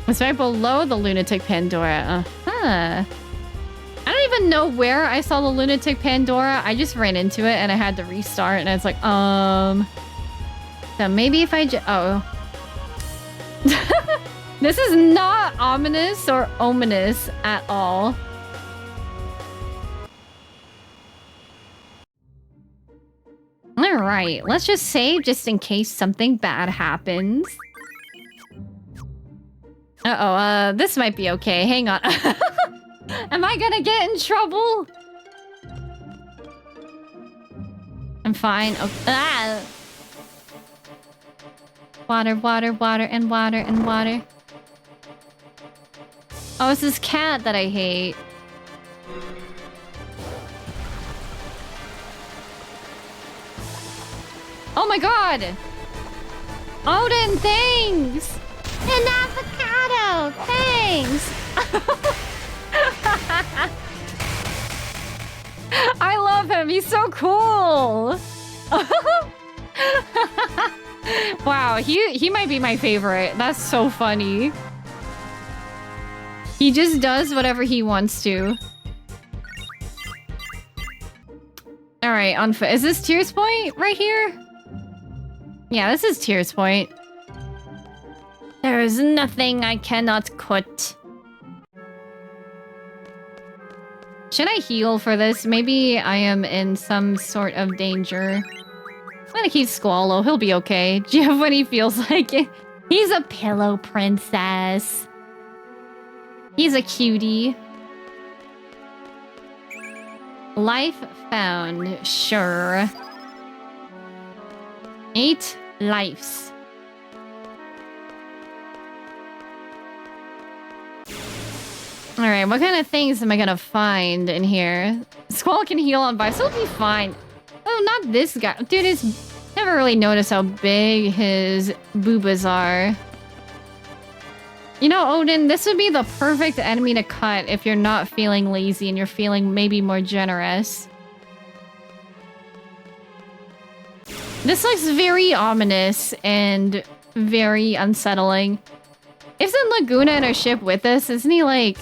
It's right below the lunatic Pandora. Uh-huh. I don't even know where I saw the lunatic Pandora. I just ran into it and I had to restart. And I was like, So maybe if I oh. This is not ominous or ominous at all. Alright, let's just save just in case something bad happens. Uh-oh, this might be okay. Hang on. Am I gonna get in trouble? I'm fine. Oh, ah. Water, water, water, and water, and water. Oh, it's this cat that I hate. Oh my god! Odin, thanks! An avocado, thanks! I love him, he's so cool! Wow, he might be my favorite. That's so funny. He just does whatever he wants to. Alright, on foot. Is this Tears Point right here? Yeah, this is Tears Point. There is nothing I cannot cut. Should I heal for this? Maybe I am in some sort of danger. I'm gonna keep Squallow. He'll be okay. Jeff when he feels like it. He's a pillow princess. He's a cutie. Life found. Sure. 8 lives. Alright, what kind of things am I gonna find in here? Squall can heal on vibes. He'll be fine. Oh, not this guy. Dude, he's never really noticed how big his boobas are. You know, Odin, this would be the perfect enemy to cut if you're not feeling lazy and you're feeling maybe more generous. This looks very ominous and very unsettling. Isn't Laguna in our ship with us? Isn't he like,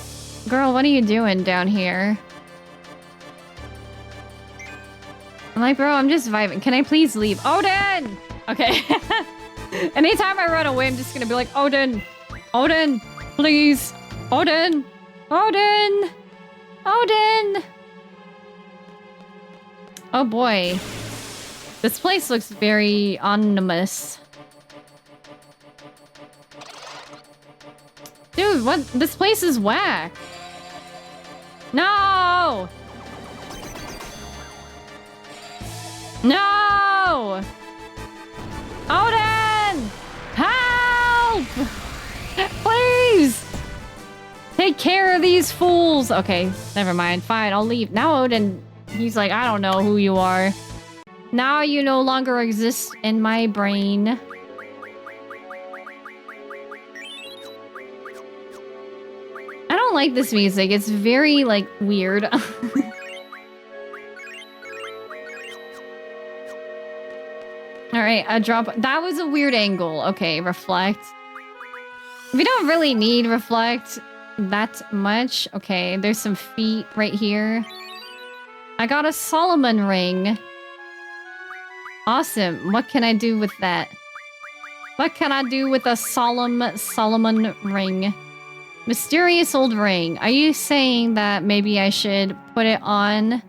girl, what are you doing down here? I'm like, bro, I'm just vibing. Can I please leave? Odin! Okay. Anytime I run away, I'm just gonna be like, Odin! Odin! Please! Odin! Odin! Odin! Oh boy. This place looks very ominous. Dude, what? This place is whack. No! No! Odin! Help! Please! Take care of these fools! Okay, never mind. Fine, I'll leave. Now Odin, he's like, I don't know who you are. Now you no longer exist in my brain. I don't like this music. It's very, like, weird. Alright, a drop. That was a weird angle. Okay, reflect. We don't really need reflect that much. Okay, there's some feet right here. I got a Solomon ring. Awesome. What can I do with that? What can I do with a Solomon ring? Mysterious old ring. Are you saying that maybe I should put it on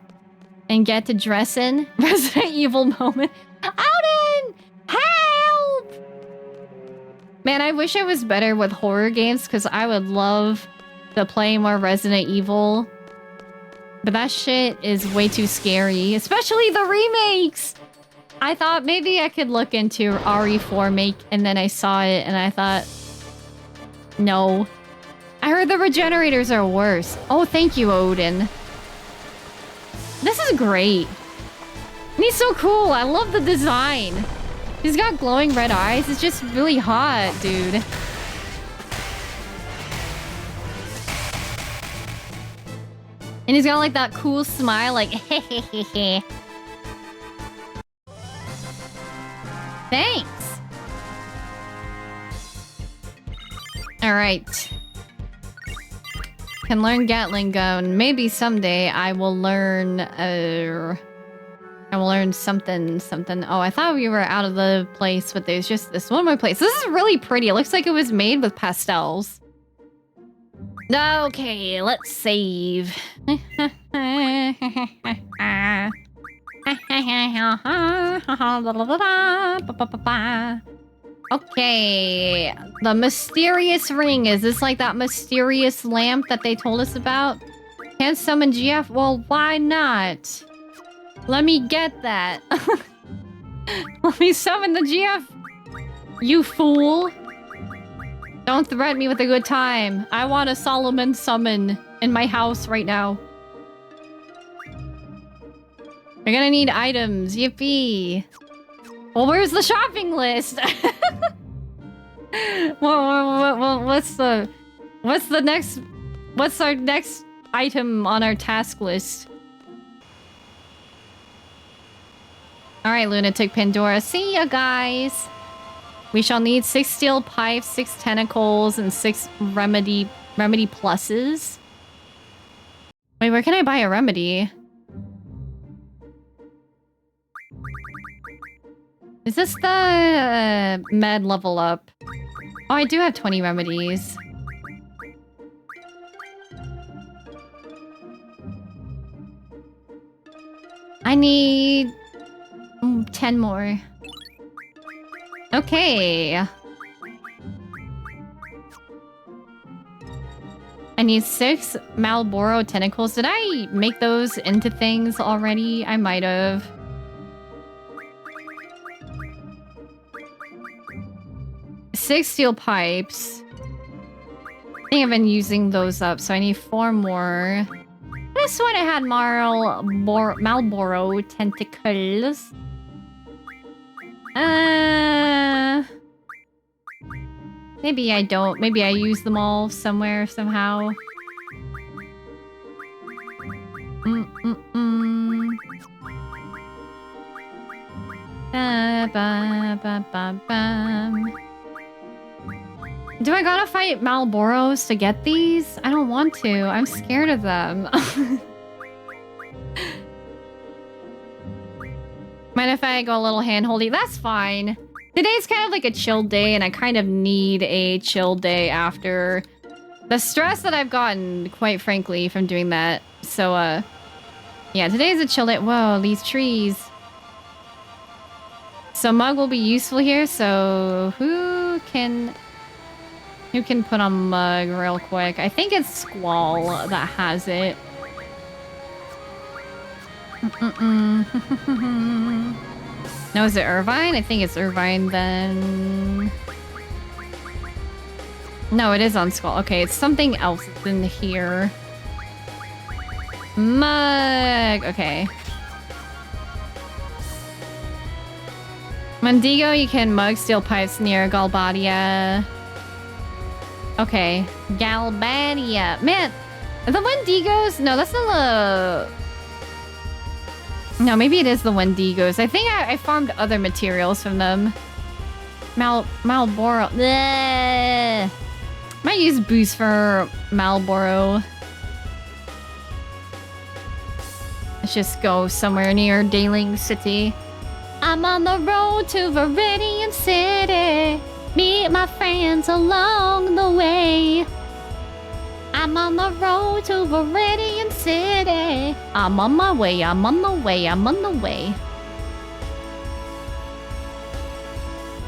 and get to dressing? Resident Evil moment. Odin! Help! Man, I wish I was better with horror games because I would love to play more Resident Evil. But that shit is way too scary, especially the remakes! I thought maybe I could look into RE4 make, and then I saw it and I thought, no. I heard the regenerators are worse. Oh, thank you, Odin. This is great. And he's so cool. I love the design. He's got glowing red eyes. It's just really hot, dude. And he's got like that cool smile, like hehehehe. Thanks. All right. Can learn Gatling gun. Maybe someday I will learn. I will learn something. Oh, I thought we were out of the place, but there's just this one more place. This is really pretty. It looks like it was made with pastels. Okay, let's save. Okay, the mysterious ring. Is this like that mysterious lamp that they told us about? Can't summon GF? Well, why not? Let me get that. Let me summon the GF. You fool. Don't threaten me with a good time. I want a Solomon summon in my house right now. We're gonna need items. Yippee. Well, where's the shopping list? What's our next item on our task list? Alright, Lunatic Pandora. See ya, guys. We shall need 6 steel pipes, 6 tentacles, and 6 remedy pluses. Wait, where can I buy a remedy? Is this the med level up? Oh, I do have 20 remedies. I need 10 more. Okay. I need 6 Malboro tentacles. Did I make those into things already? I might have. Six steel pipes. I think I've been using those up, so I need 4 more. This one I had Malboro tentacles. Maybe I don't. Maybe I use them all somewhere, somehow. Do I gotta fight Malboros to get these? I don't want to. I'm scared of them. Mind if I go a little hand-holdy? That's fine. Today's kind of like a chill day, and I kind of need a chill day after the stress that I've gotten, quite frankly, from doing that. So, yeah, today's a chill day. Whoa, these trees. So Mug will be useful here, so who can put on Mug real quick? I think it's Squall that has it. No, is it Irvine? I think it's Irvine then. No, it is on Squall. Okay, it's something else that's in here. Mug. Okay. Wendigo, you can Mug steel pipes near Galbadia. Okay. Galbadia. Man, the Wendigos? No, that's not the... No, maybe it is the Wendigos. I think I farmed other materials from them. Malboro. Bleh. Might use boost for Malboro. Let's just go somewhere near Daling City. I'm on the road to Viridian City. Meet my friends along the way. I'm on the road to Viridian City. I'm on my way, I'm on the way, I'm on the way.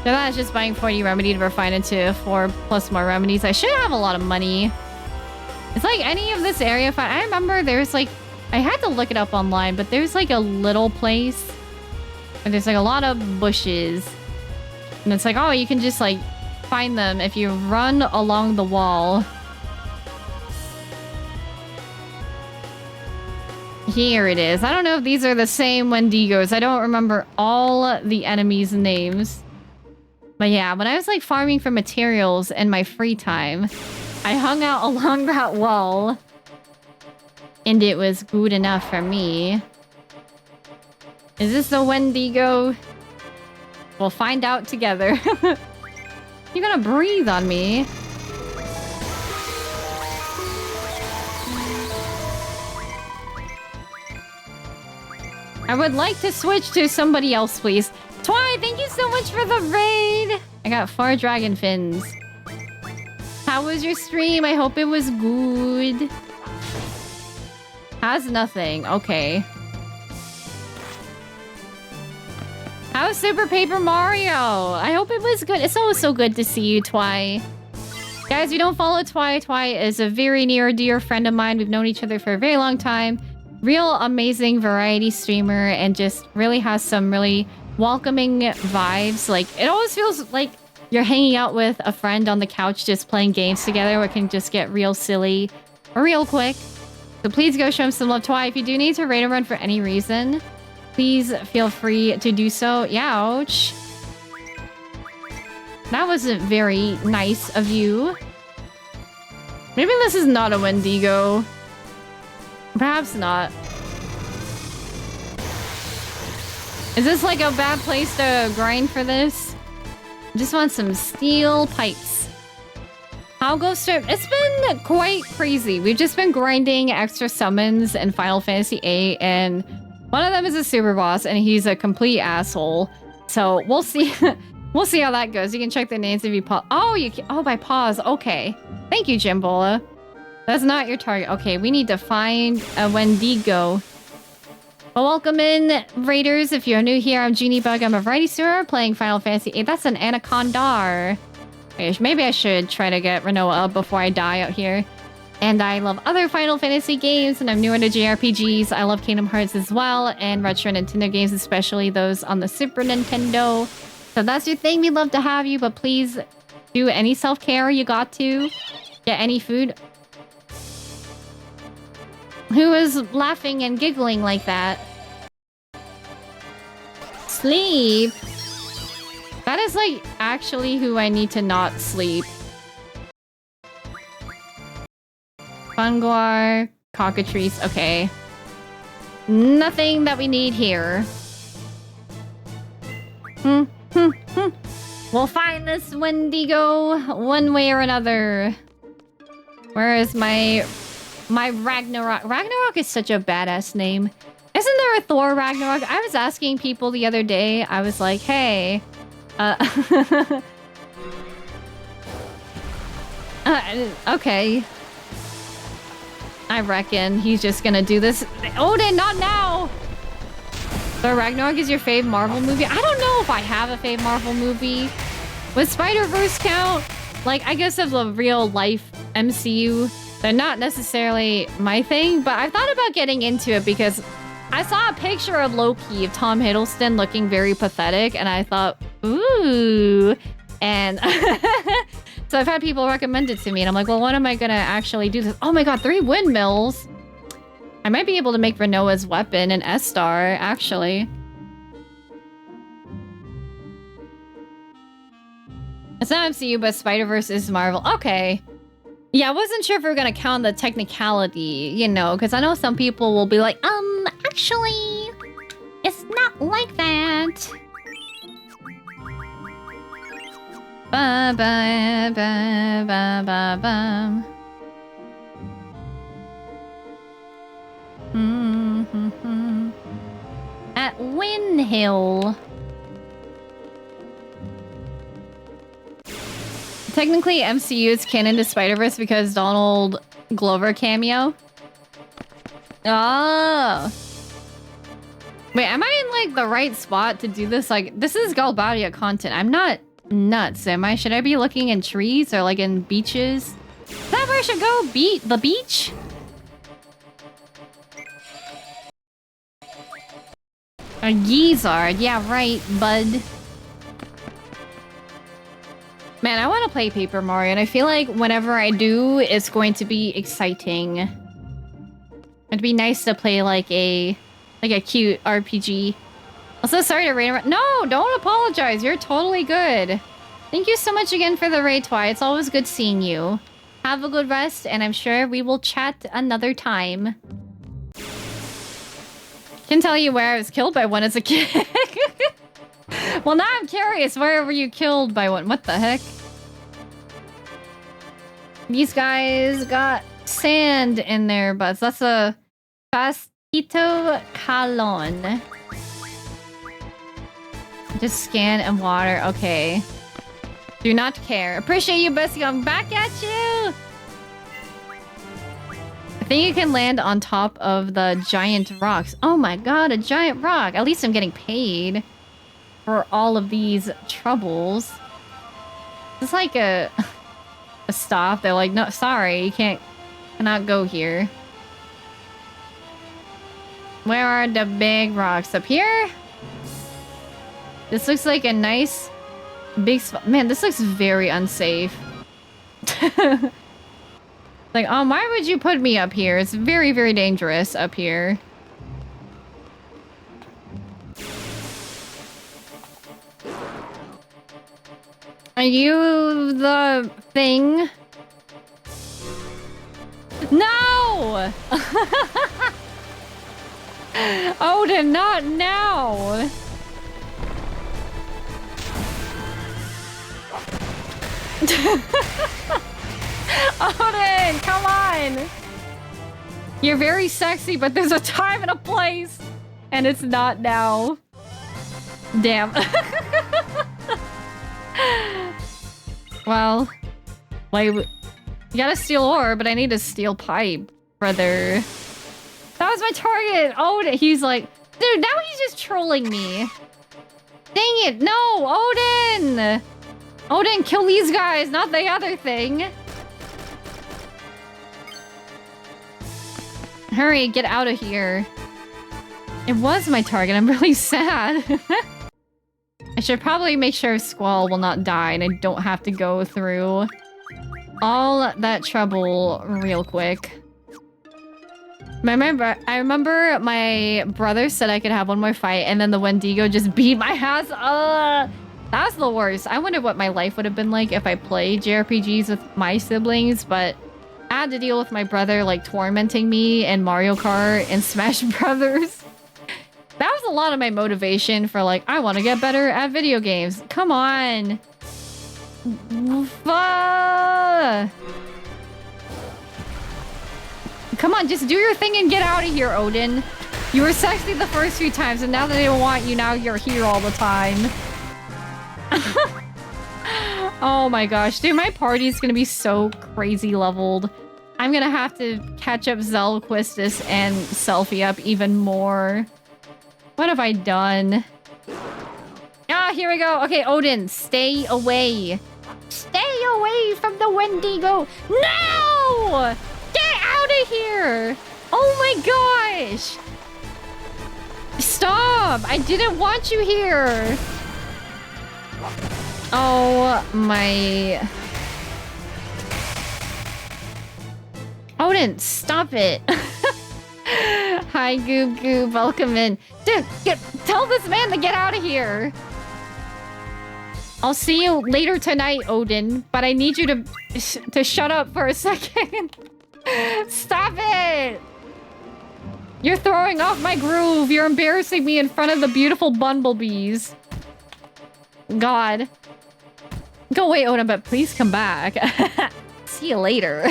So that's just buying 40 remedy to refine into 4 plus more remedies. I should have a lot of money. It's like any of this area. I remember there's like, I had to look it up online, but there's like a little place. And there's like a lot of bushes. And it's like, oh, you can just like find them if you run along the wall. Here it is. I don't know if these are the same Wendigos. I don't remember all the enemies' names. But yeah, when I was like farming for materials in my free time, I hung out along that wall. And it was good enough for me. Is this the Wendigo? We'll find out together. You're gonna breathe on me. I would like to switch to somebody else, please. Twi, thank you so much for the raid. I got 4 dragon fins. How was your stream? I hope it was good. Has nothing. Okay. How's Super Paper Mario? I hope it was good. It's always so good to see you, Twi. Guys, if you don't follow Twi, Twi is a very near dear friend of mine. We've known each other for a very long time. Real amazing variety streamer and just really has some really welcoming vibes. Like, it always feels like you're hanging out with a friend on the couch just playing games together where it can just get real silly or real quick. So please go show him some love. Twi, if you do need to raid a run for any reason, please feel free to do so. Ouch. That wasn't very nice of you. Maybe this is not a Wendigo. Perhaps not. Is this like a bad place to grind for this? I just want some steel pipes. How goes it? It's been quite crazy. We've just been grinding extra summons in Final Fantasy VIII, and one of them is a super boss, and he's a complete asshole. So we'll see. We'll see how that goes. You can check the names if you pause. Oh, you can. Oh, by pause. Okay. Thank you, Jimbola. That's not your target. Okay, we need to find a Wendigo. Well, welcome in, Raiders. If you're new here, I'm Juunibug. I'm a variety streamer playing Final Fantasy VIII. That's an Anaconda. Okay, maybe I should try to get Renoa up before I die out here. And I love other Final Fantasy games, and I'm newer to JRPGs. I love Kingdom Hearts as well, and retro Nintendo games, especially those on the Super Nintendo. So if that's your thing, we'd love to have you, but please do any self-care you got to. Get any food. Who is laughing and giggling like that? Sleep. That is like actually who I need to not sleep. Funguar, cockatrice. Okay. Nothing that we need here. We'll find this Wendigo one way or another. Where is my Ragnarok? Ragnarok is such a badass name. Isn't there a Thor Ragnarok? I was asking people the other day. I was like, hey, okay. I reckon he's just gonna do this. Odin, not now! So Ragnarok is your fave Marvel movie? I don't know if I have a fave Marvel movie. Would Spider-Verse count? Like, I guess of the real life MCU, they're not necessarily my thing, but I thought about getting into it because I saw a picture of Loki of Tom Hiddleston looking very pathetic, and I thought, ooh. And so I've had people recommend it to me, and I'm like, well, when am I gonna actually do this? Oh my god, 3 windmills! I might be able to make Renoa's weapon an S-Star, actually. It's not MCU, but Spider-Verse is Marvel. Okay. Yeah, I wasn't sure if we were gonna count the technicality, you know, because I know some people will be like, actually, it's not like that. Ba ba ba ba ba ba. At Windhill. Technically, MCU is canon to Spider-Verse because Donald Glover cameo. Oh. Wait, am I in like the right spot to do this? Like, this is Galbadia content. I'm not nuts. Am I? Should I be looking in trees or like in beaches? Is that where I should go? The beach? A Gizzard. Yeah, right, bud. Man, I want to play Paper Mario, and I feel like whenever I do, it's going to be exciting. It'd be nice to play like a cute RPG. Also, sorry to raid. No, don't apologize. You're totally good. Thank you so much again for the raid, Twi. It's always good seeing you. Have a good rest, and I'm sure we will chat another time. Can tell you where I was killed by one as a kid. Well, now I'm curious. Where were you killed by one? What the heck? These guys got sand in their butts. That's a pastito calon. Just scan and water. Okay. Do not care. Appreciate you, Bessie. I'm back at you. I think you can land on top of the giant rocks. Oh my god, a giant rock. At least I'm getting paid for all of these troubles. It's like a stop. They're like, no, sorry, you cannot go here. Where are the big rocks? Up here? This looks like a nice big spot. Man, this looks very unsafe. Like, why would you put me up here? It's very, very dangerous up here. Are you the thing? No! Odin, not now! Odin, come on! You're very sexy, but there's a time and a place, and it's not now. Damn. Well, like, you gotta steal ore, but I need to steal pipe, brother. That was my target! Odin, he's like, dude, now he's just trolling me. Dang it, no, Odin! Odin, kill these guys, not the other thing. Hurry, get out of here. It was my target, I'm really sad. I should probably make sure Squall will not die and I don't have to go through all that trouble real quick. I remember my brother said I could have one more fight and then the Wendigo just beat my ass. That's the worst. I wonder what my life would have been like if I played JRPGs with my siblings, but I had to deal with my brother like tormenting me in Mario Kart and Smash Brothers. That was a lot of my motivation for like, I want to get better at video games. Come on. Come on, just do your thing and get out of here, Odin. You were sexy the first few times, and now that they don't want you, now you're here all the time. Oh my gosh, dude, my party's gonna be so crazy leveled. I'm gonna have to catch up Zelquistus and Selfie up even more. What have I done? Ah, here we go. Okay, Odin, stay away. Stay away from the Wendigo. No! Get out of here! Oh my gosh! Stop! I didn't want you here! Oh my... Odin, stop it! Hi, Goob Goob, welcome in. Dude, tell this man to get out of here! I'll see you later tonight, Odin, but I need you to shut up for a second. Stop it! You're throwing off my groove. You're embarrassing me in front of the beautiful bumblebees. God. Go away, Odin, but please come back. See you later.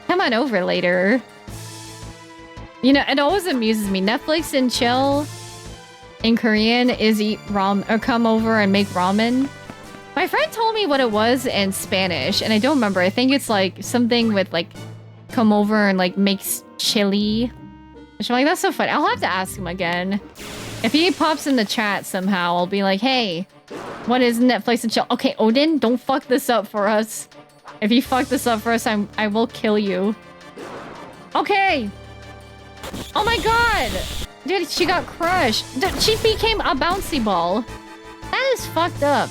Come on over later. You know, it always amuses me. Netflix and chill in Korean is eat ramen or come over and make ramen. My friend told me what it was in Spanish, and I don't remember. I think it's like something with like come over and like makes chili. Which I'm like, that's so funny. I'll have to ask him again If he pops in the chat somehow, I'll be like, hey, what is Netflix and chill? Okay, Odin, don't fuck this up for us. If you fuck this up for us, I will kill you. Okay. Oh my god. Dude, she got crushed. Dude, she became a bouncy ball. That is fucked up.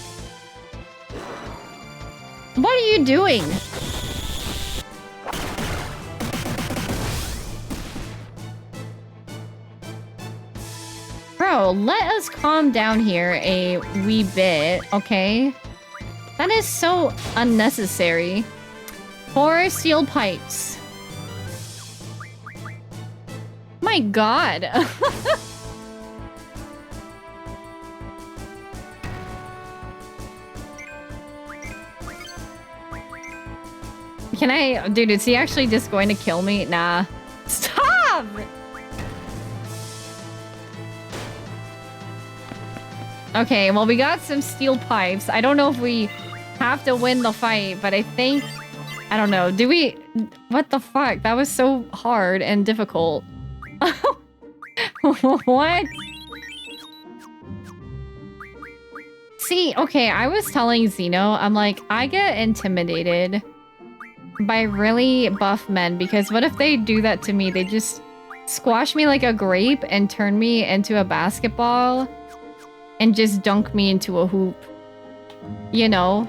What are you doing? Bro, let us calm down here a wee bit, okay? That is so unnecessary. 4 steel pipes. My god. Can I... Dude, is he actually just going to kill me? Nah. Stop! Okay, well, we got some steel pipes. I don't know if we have to win the fight, but I think... I don't know. Do we... What the fuck? That was so hard and difficult. What? See, okay, I was telling Zeno, I'm like, I get intimidated by really buff men because what if they do that to me? They just squash me like a grape and turn me into a basketball and just dunk me into a hoop. You know?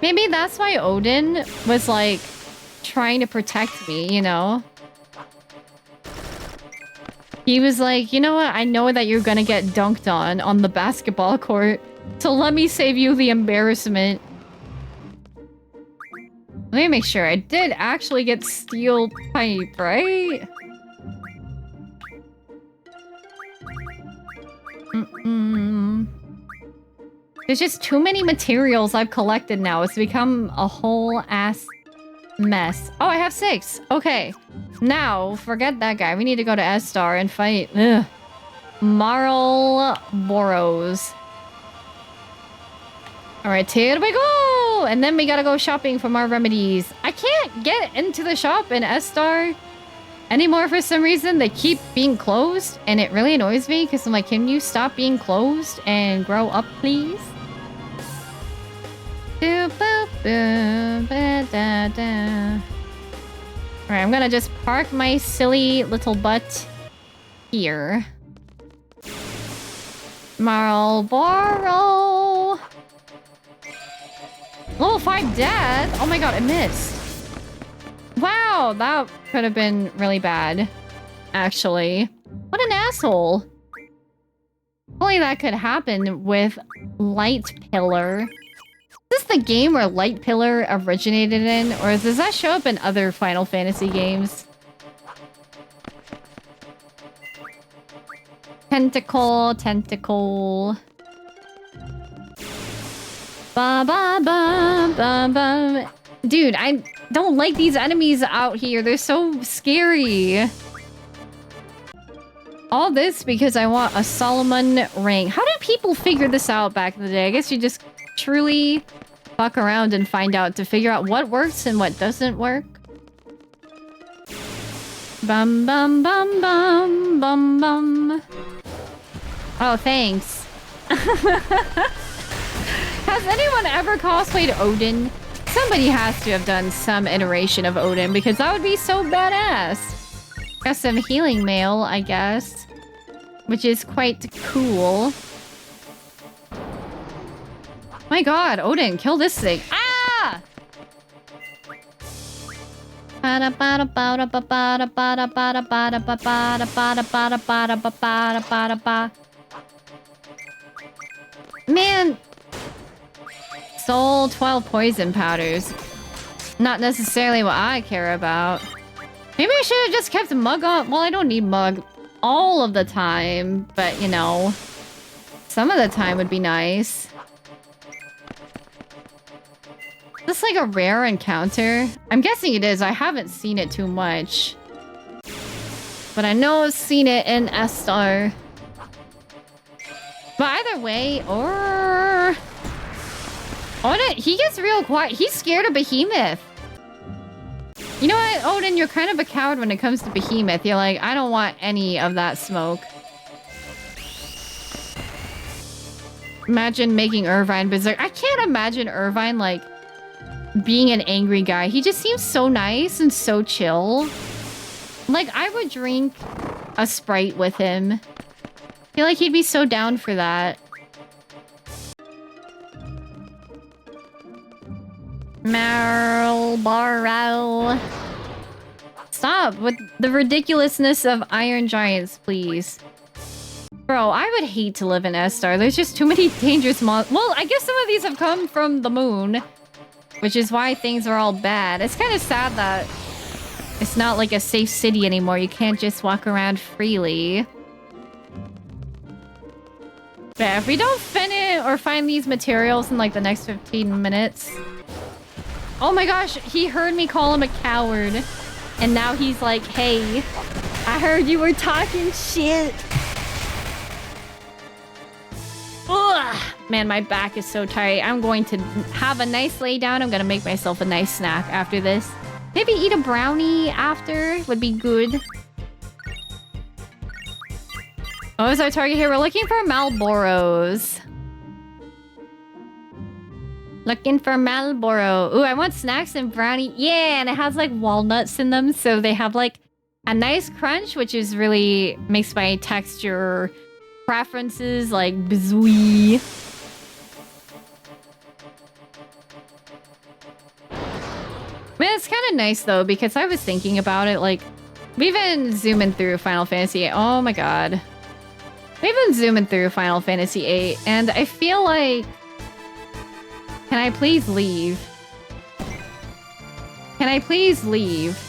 Maybe that's why Odin was like trying to protect me, you know? He was like, you know what? I know that you're gonna get dunked on the basketball court. So let me save you the embarrassment. Let me make sure. I did actually get steel pipe, right? There's just too many materials I've collected now. It's become a whole ass mess. Oh, I have 6. Okay. Now, forget that guy. We need to go to S-Star and fight Marl Boros. Alright, here we go! And then we gotta go shopping for more remedies. I can't get into the shop in S-Star anymore for some reason. They keep being closed, and it really annoys me because I'm like, can you stop being closed and grow up, please? Alright, I'm gonna just park my silly little butt here. Marlboro! Level 5 death? Oh my god, I missed. Wow, that could have been really bad. Actually. What an asshole. Only that could happen with Light Pillar. Is this the game where Light Pillar originated in? Or does that show up in other Final Fantasy games? Tentacle, tentacle. Ba ba ba ba ba. Dude, I don't like these enemies out here. They're so scary. All this because I want a Solomon ring. How did people figure this out back in the day? I guess you just truly fuck around and find out to figure out what works and what doesn't work. Bum bum bum bum bum bum. Oh, thanks. Has anyone ever cosplayed Odin? Somebody has to have done some iteration of Odin because that would be so badass. Got some healing mail, I guess, which is quite cool. My god, Odin, kill this thing. Ah! Man, sold 12 poison powders. Not necessarily what I care about. Maybe I should have just kept Mug on. Well, I don't need Mug all of the time, but you know, some of the time would be nice. Is this like a rare encounter? I'm guessing it is. I haven't seen it too much. But I know I've seen it in S-Star. But either way, or... Odin, he gets real quiet. He's scared of Behemoth. You know what, Odin? You're kind of a coward when it comes to Behemoth. You're like, I don't want any of that smoke. Imagine making Irvine berserk. I can't imagine Irvine, like, being an angry guy. He just seems so nice and so chill. Like, I would drink a Sprite with him. I feel like he'd be so down for that. Marlboro. Stop with the ridiculousness of Iron Giants, please. Bro, I would hate to live in S-Star. There's just too many dangerous monsters. Well, I guess some of these have come from the moon, which is why things are all bad. It's kind of sad that it's not like a safe city anymore. You can't just walk around freely. Yeah, if we don't finish or find these materials in like the next 15 minutes... Oh my gosh, he heard me call him a coward. And now he's like, hey, I heard you were talking shit. Ugh. Man, my back is so tight. I'm going to have a nice lay down. I'm going to make myself a nice snack after this. Maybe eat a brownie after would be good. Oh, is our target here? We're looking for Marlboros. Looking for Marlboro. Ooh, I want snacks and brownie. Yeah, and it has like walnuts in them. So they have like a nice crunch, which is really makes my texture preferences like bizooey. Man, it's kind of nice though, because I was thinking about it. Like, we've been zooming through Final Fantasy VIII. Oh my god. We've been zooming through Final Fantasy VIII, and I feel like... Can I please leave? Can I please leave?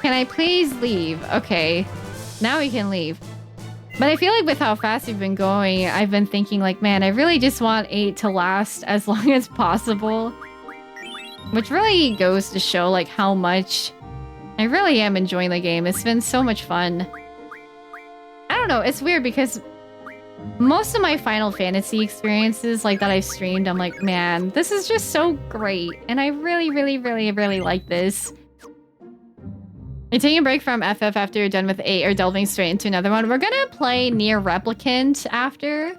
Can I please leave? Okay. Now we can leave. But I feel like with how fast we've been going, I've been thinking like, man, I really just want 8 to last as long as possible. Which really goes to show like how much I really am enjoying the game. It's been so much fun. I don't know, it's weird because most of my Final Fantasy experiences like that I've streamed, I'm like, man, this is just so great. And I really, really, really, really like this. You're taking a break from FF after you're done with 8 or delving straight into another one. We're gonna play Nier Replicant after,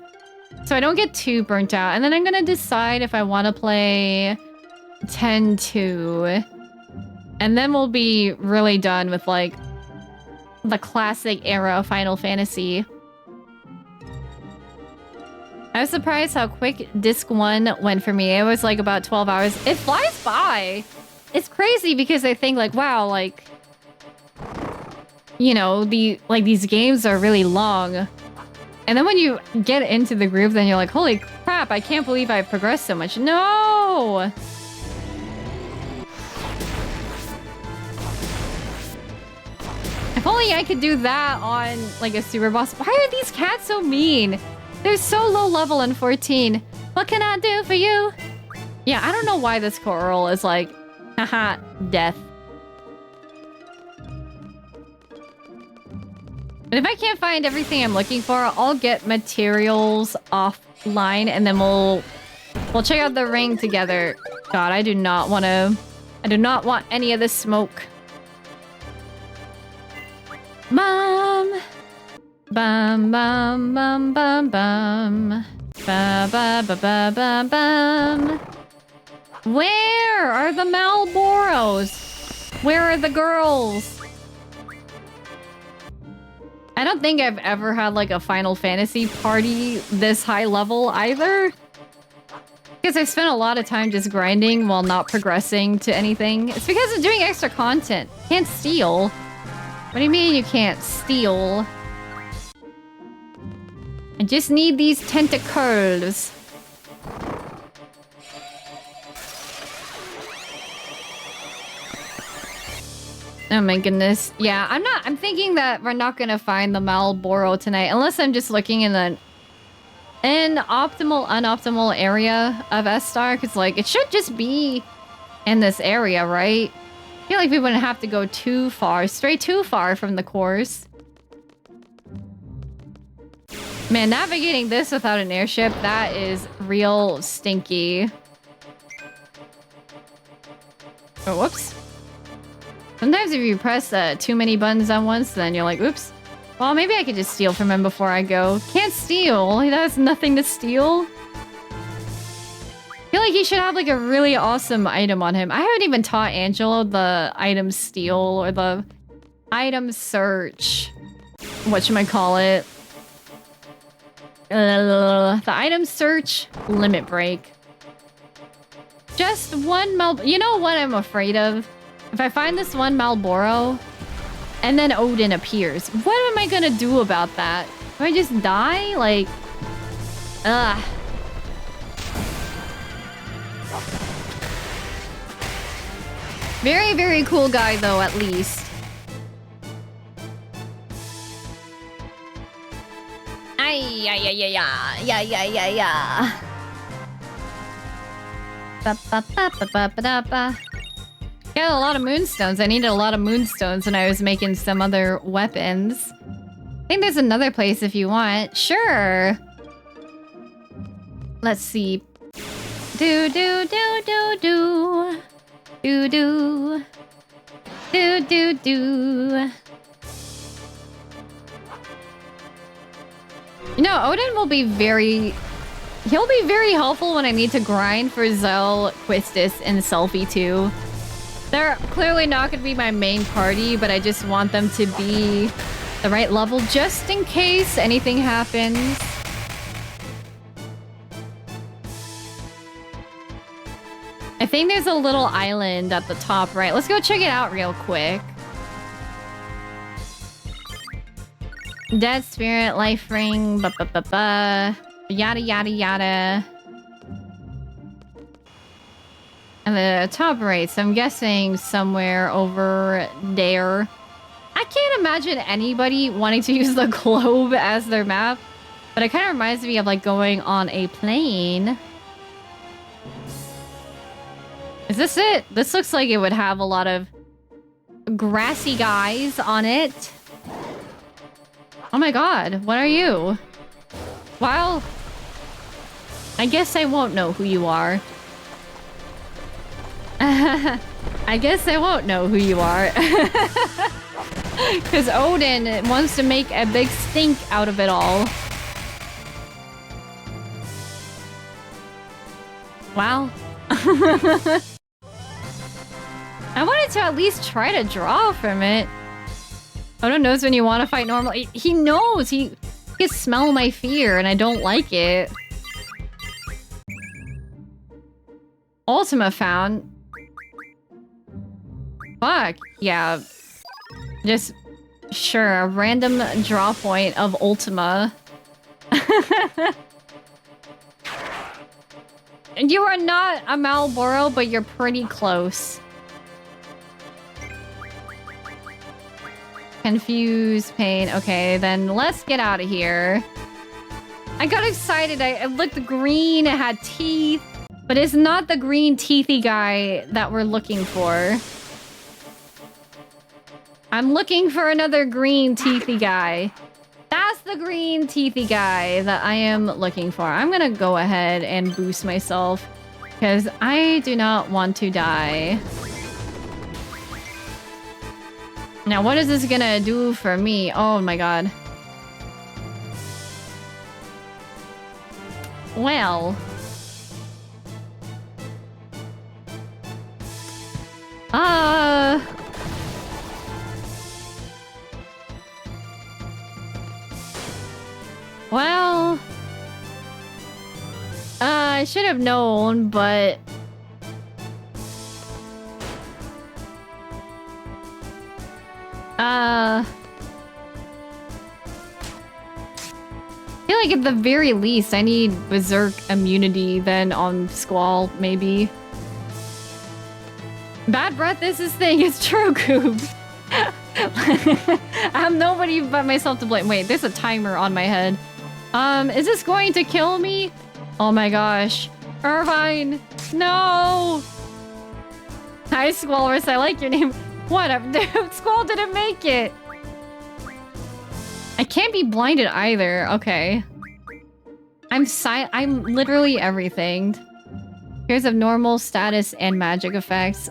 so I don't get too burnt out. And then I'm gonna decide if I want to play 10-2. And then we'll be really done with like the classic era of Final Fantasy. I was surprised how quick Disc 1 went for me. It was like about 12 hours. It flies by. It's crazy because I think like, wow, like, you know, these games are really long. And then when you get into the groove, then you're like, holy crap, I can't believe I've progressed so much. No! If only I could do that on like a super boss. Why are these cats so mean? They're so low level in 14. What can I do for you? Yeah, I don't know why this coral is like, haha, death. But if I can't find everything I'm looking for, I'll get materials offline and then we'll check out the ring together. God, I do not want any of this smoke. Mom! Bum bum bum bum bum. Ba ba ba ba ba bum. Where are the Marlboros? Where are the girls? I don't think I've ever had like a Final Fantasy party this high level either. Because I've spent a lot of time just grinding while not progressing to anything. It's because of doing extra content. Can't steal. What do you mean you can't steal? I just need these tentacles. Oh my goodness. Yeah, I'm thinking that we're not gonna find the Marlboro tonight unless I'm just looking in the unoptimal area of S-Star, because like it should just be in this area, right? I feel like we wouldn't have to go too far from the course. Man, navigating this without an airship, that is real stinky. Oh, whoops. Sometimes if you press too many buttons at once, then you're like, oops. Well, maybe I could just steal from him before I go. Can't steal. He has nothing to steal. I feel like he should have like a really awesome item on him. I haven't even taught Angelo the item steal or the item search. Whatchamacallit. The item search limit break. Just one you know what I'm afraid of? If I find this one Malboro and then Odin appears, what am I gonna do about that? Do I just die? Like, ugh. Very, very cool guy though, at least. Ay, yeah, yeah, yeah, yeah, yeah, yeah, yeah. Ba ba ba ba ba ba ba. Got a lot of moonstones. I needed a lot of moonstones when I was making some other weapons. I think there's another place if you want. Sure. Let's see. Do do do do do. Do do. Do do do. You know, Odin will be very... He'll be very helpful when I need to grind for Zell, Quistis, and Selfie too. They're clearly not going to be my main party, but I just want them to be the right level just in case anything happens. I think there's a little island at the top right. Let's go check it out real quick. Dead Spirit, Life Ring, yada yada yada. And the top right, so I'm guessing somewhere over there. I can't imagine anybody wanting to use the globe as their map, but it kind of reminds me of like going on a plane. Is this it? This looks like it would have a lot of grassy guys on it. Oh my god, what are you? Well, I guess I won't know who you are. I guess I won't know who you are. Because Odin wants to make a big stink out of it all. Wow. I wanted to at least try to draw from it. Odin knows when you want to fight normal. He knows. He can smell my fear and I don't like it. Ultima found. Fuck. Yeah. Just, sure, a random draw point of Ultima. You are not a Malboro, but you're pretty close. Confused, pain. Okay, then let's get out of here. I got excited. I looked green. It had teeth. But it's not the green teethy guy that we're looking for. I'm looking for another green teethy guy. That's the green teethy guy that I am looking for. I'm gonna go ahead and boost myself because I do not want to die. Now, what is this gonna do for me? Oh my god. Well. Well. I should have known, but... I feel like at the very least, I need Berserk immunity then on Squall, maybe. Bad breath is his thing, it's true, Coop. I have nobody but myself to blame. Wait, there's a timer on my head. Is this going to kill me? Oh my gosh. Irvine! No! Hi, Squalrus, I like your name. What up, dude? Squall didn't make it! I can't be blinded either. Okay. I'm literally everything. Here's of normal status and magic effects.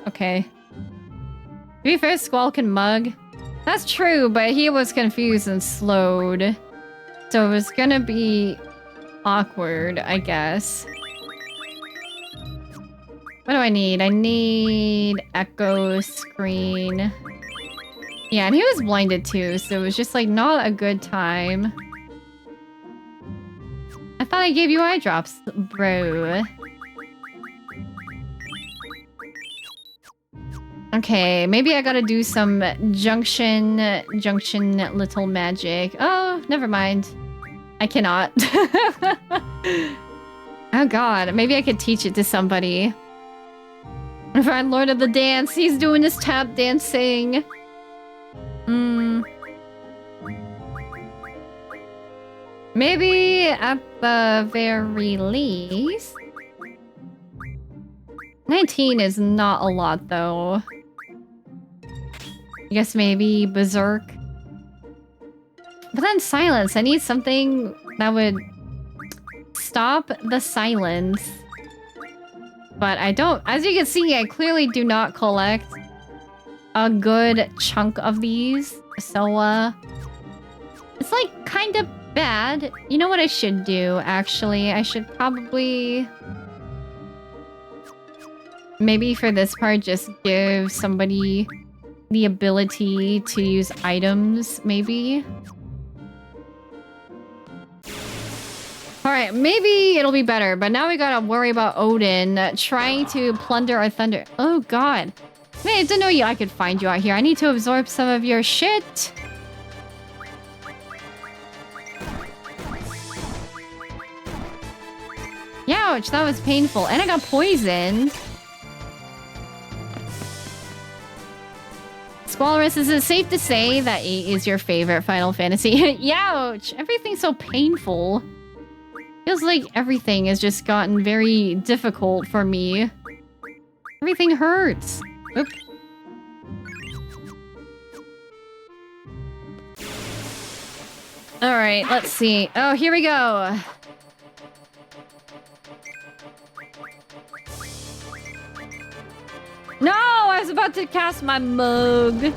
Okay. To be fair, Squall can mug. That's true, but he was confused and slowed. So it was gonna be awkward, I guess. What do I need? I need echo screen. Yeah, and he was blinded too, so it was just like not a good time. I thought I gave you eye drops, bro. Okay, maybe I gotta do some junction little magic. Oh, never mind. I cannot. Oh god, maybe I could teach it to somebody. Find Lord of the Dance, he's doing his tap dancing. Maybe at the very least. 19 is not a lot though. I guess maybe Berserk. But then silence. I need something that would stop the silence. But I don't... As you can see, I clearly do not collect a good chunk of these. So, it's like kind of bad. You know what I should do, actually? I should probably... Maybe for this part, just give somebody the ability to use items, maybe? Alright, maybe it'll be better, but now we gotta worry about Odin trying to plunder our thunder. Oh god. Man, I didn't know I could find you out here. I need to absorb some of your shit. Ouch, that was painful. And I got poisoned. Squalorus, is it safe to say that 8 is your favorite Final Fantasy? Youch! Everything's so painful. Feels like everything has just gotten very difficult for me. Everything hurts. Oop. Alright, let's see. Oh, here we go. No! I was about to cast my mug.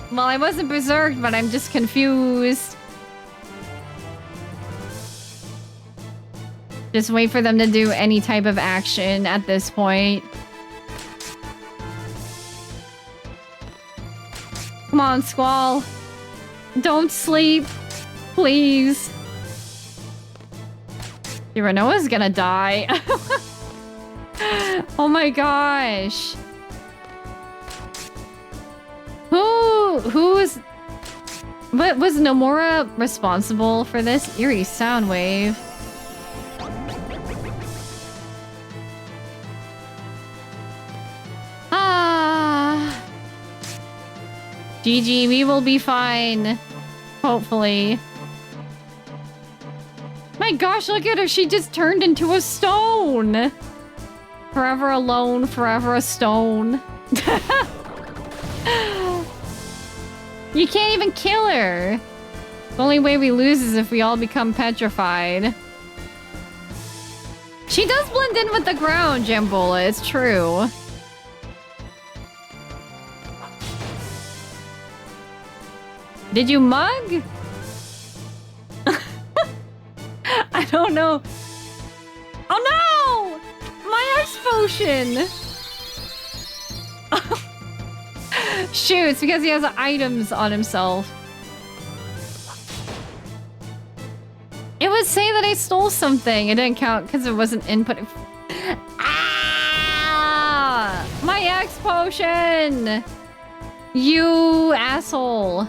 Well, I wasn't berserked, but I'm just confused. Just wait for them to do any type of action at this point. Come on, Squall. Don't sleep. Please. Renoa's gonna die. Oh my gosh. Who is... But was Nomura responsible for this? Eerie sound wave. Ah. GG, we will be fine. Hopefully. My gosh, look at her. She just turned into a stone. Forever alone, forever a stone. You can't even kill her. The only way we lose is if we all become petrified. She does blend in with the ground, Jambola. It's true. Did you mug? I don't know. Oh no! My ice potion! Shoot, it's because he has items on himself. It would say that I stole something. It didn't count because it wasn't input. Ah! My X potion! You asshole.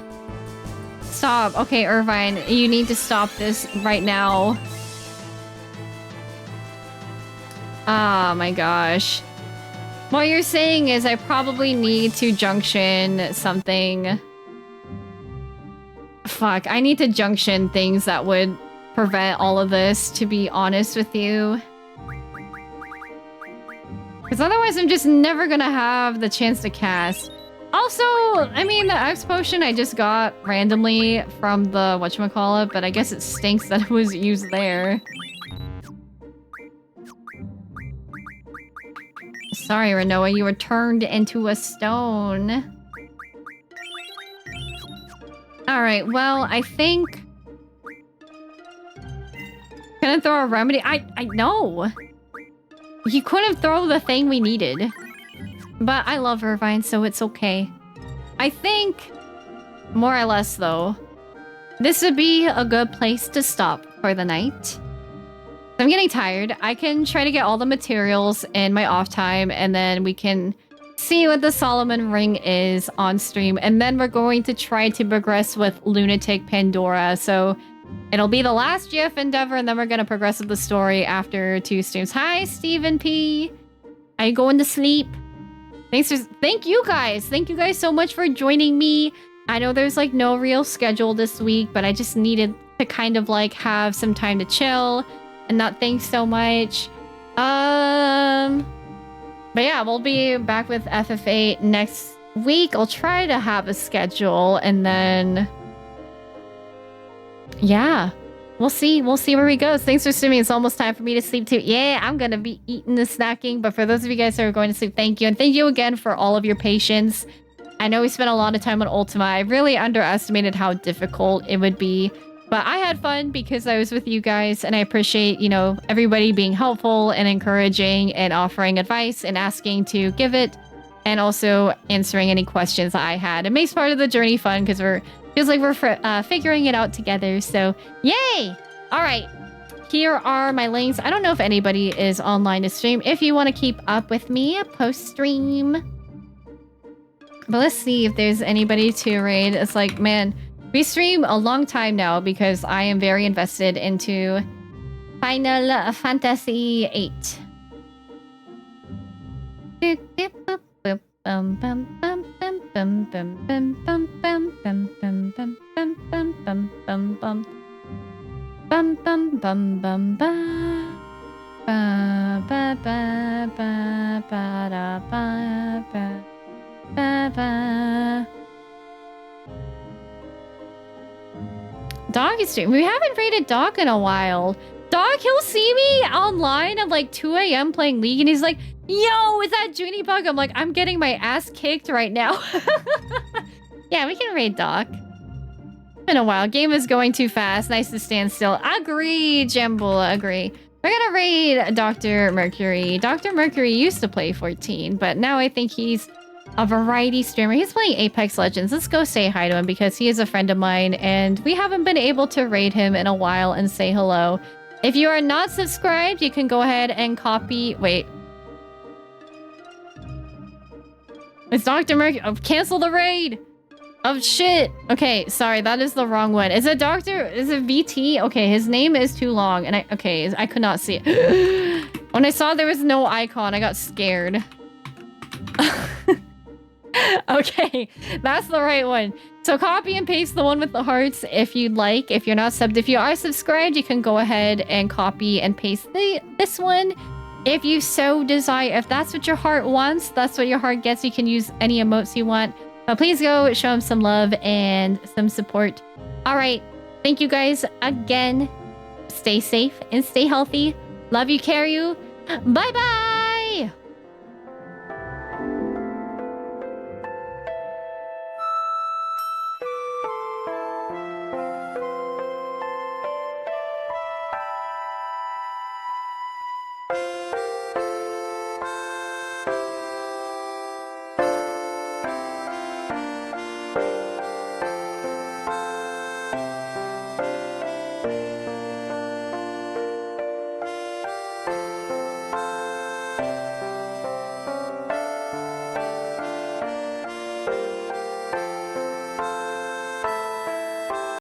Stop. Okay, Irvine, you need to stop this right now. Oh my gosh. What you're saying is I probably need to junction something. Fuck, I need to junction things that would prevent all of this, to be honest with you. Because otherwise I'm just never gonna have the chance to cast. Also, I mean, the X potion I just got randomly from the whatchamacallit, but I guess it stinks that it was used there. Sorry, Renoa, you were turned into a stone. Alright, well, I think... Can I throw a remedy? I know. You couldn't throw the thing we needed. But I love Irvine, so it's okay. I think, more or less though, this would be a good place to stop for the night. I'm getting tired. I can try to get all the materials in my off time, and then we can see what the Solomon Ring is on stream. And then we're going to try to progress with Lunatic Pandora. So it'll be the last GF endeavor, and then we're going to progress with the story after 2 streams. Hi, Stephen P. Are you going to sleep? Thank you guys. Thank you guys so much for joining me. I know there's like no real schedule this week, but I just needed to kind of like have some time to chill and not think so much. But yeah, we'll be back with FF8 next week. I'll try to have a schedule, and then yeah, we'll see where we go. Thanks for streaming. It's almost time for me to sleep too. Yeah, I'm gonna be eating the snacking, but for those of you guys who are going to sleep, thank you. And thank you again for all of your patience. I know we spent a lot of time on Ultima. I really underestimated how difficult it would be, but I had fun because I was with you guys, and I appreciate, you know, everybody being helpful and encouraging and offering advice and asking to give it, and also answering any questions I had. It makes part of the journey fun because feels like we're figuring it out together. So yay! All right, here are my links. I don't know if anybody is online to stream. If you want to keep up with me post stream, but let's see if there's anybody to raid. It's like, man, we stream a long time now because I am very invested into Final Fantasy VIII. Dog is streaming. We haven't raided Dog in a while. Dog, he'll see me online at like 2 a.m. playing League, and he's like, yo, is that Juunibug? I'm like, I'm getting my ass kicked right now. Yeah, we can raid Dog. It's been a while. Game is going too fast. Nice to stand still. Agree, Jumble. Agree. We're gonna raid Dr. Mercury. Dr. Mercury used to play 14, but now I think he's a variety streamer. He's playing Apex Legends. Let's go say hi to him because he is a friend of mine, and we haven't been able to raid him in a while and say hello. If you are not subscribed, you can go ahead and copy... Wait. It's Dr. Mercury. Oh, cancel the raid. Oh, shit. Okay, sorry. That is the wrong one. Is it Dr... Is it VT? Okay, his name is too long, and I could not see it. When I saw there was no icon, I got scared. Okay, that's the right one. So copy and paste the one with the hearts if you'd like. If you're not subbed, if you are subscribed, you can go ahead and copy and paste this one if you so desire. If that's what your heart wants, that's what your heart gets. You can use any emotes you want, but please go show him some love and some support. All right, thank you guys again. Stay safe and stay healthy. Love you, care you. Bye bye.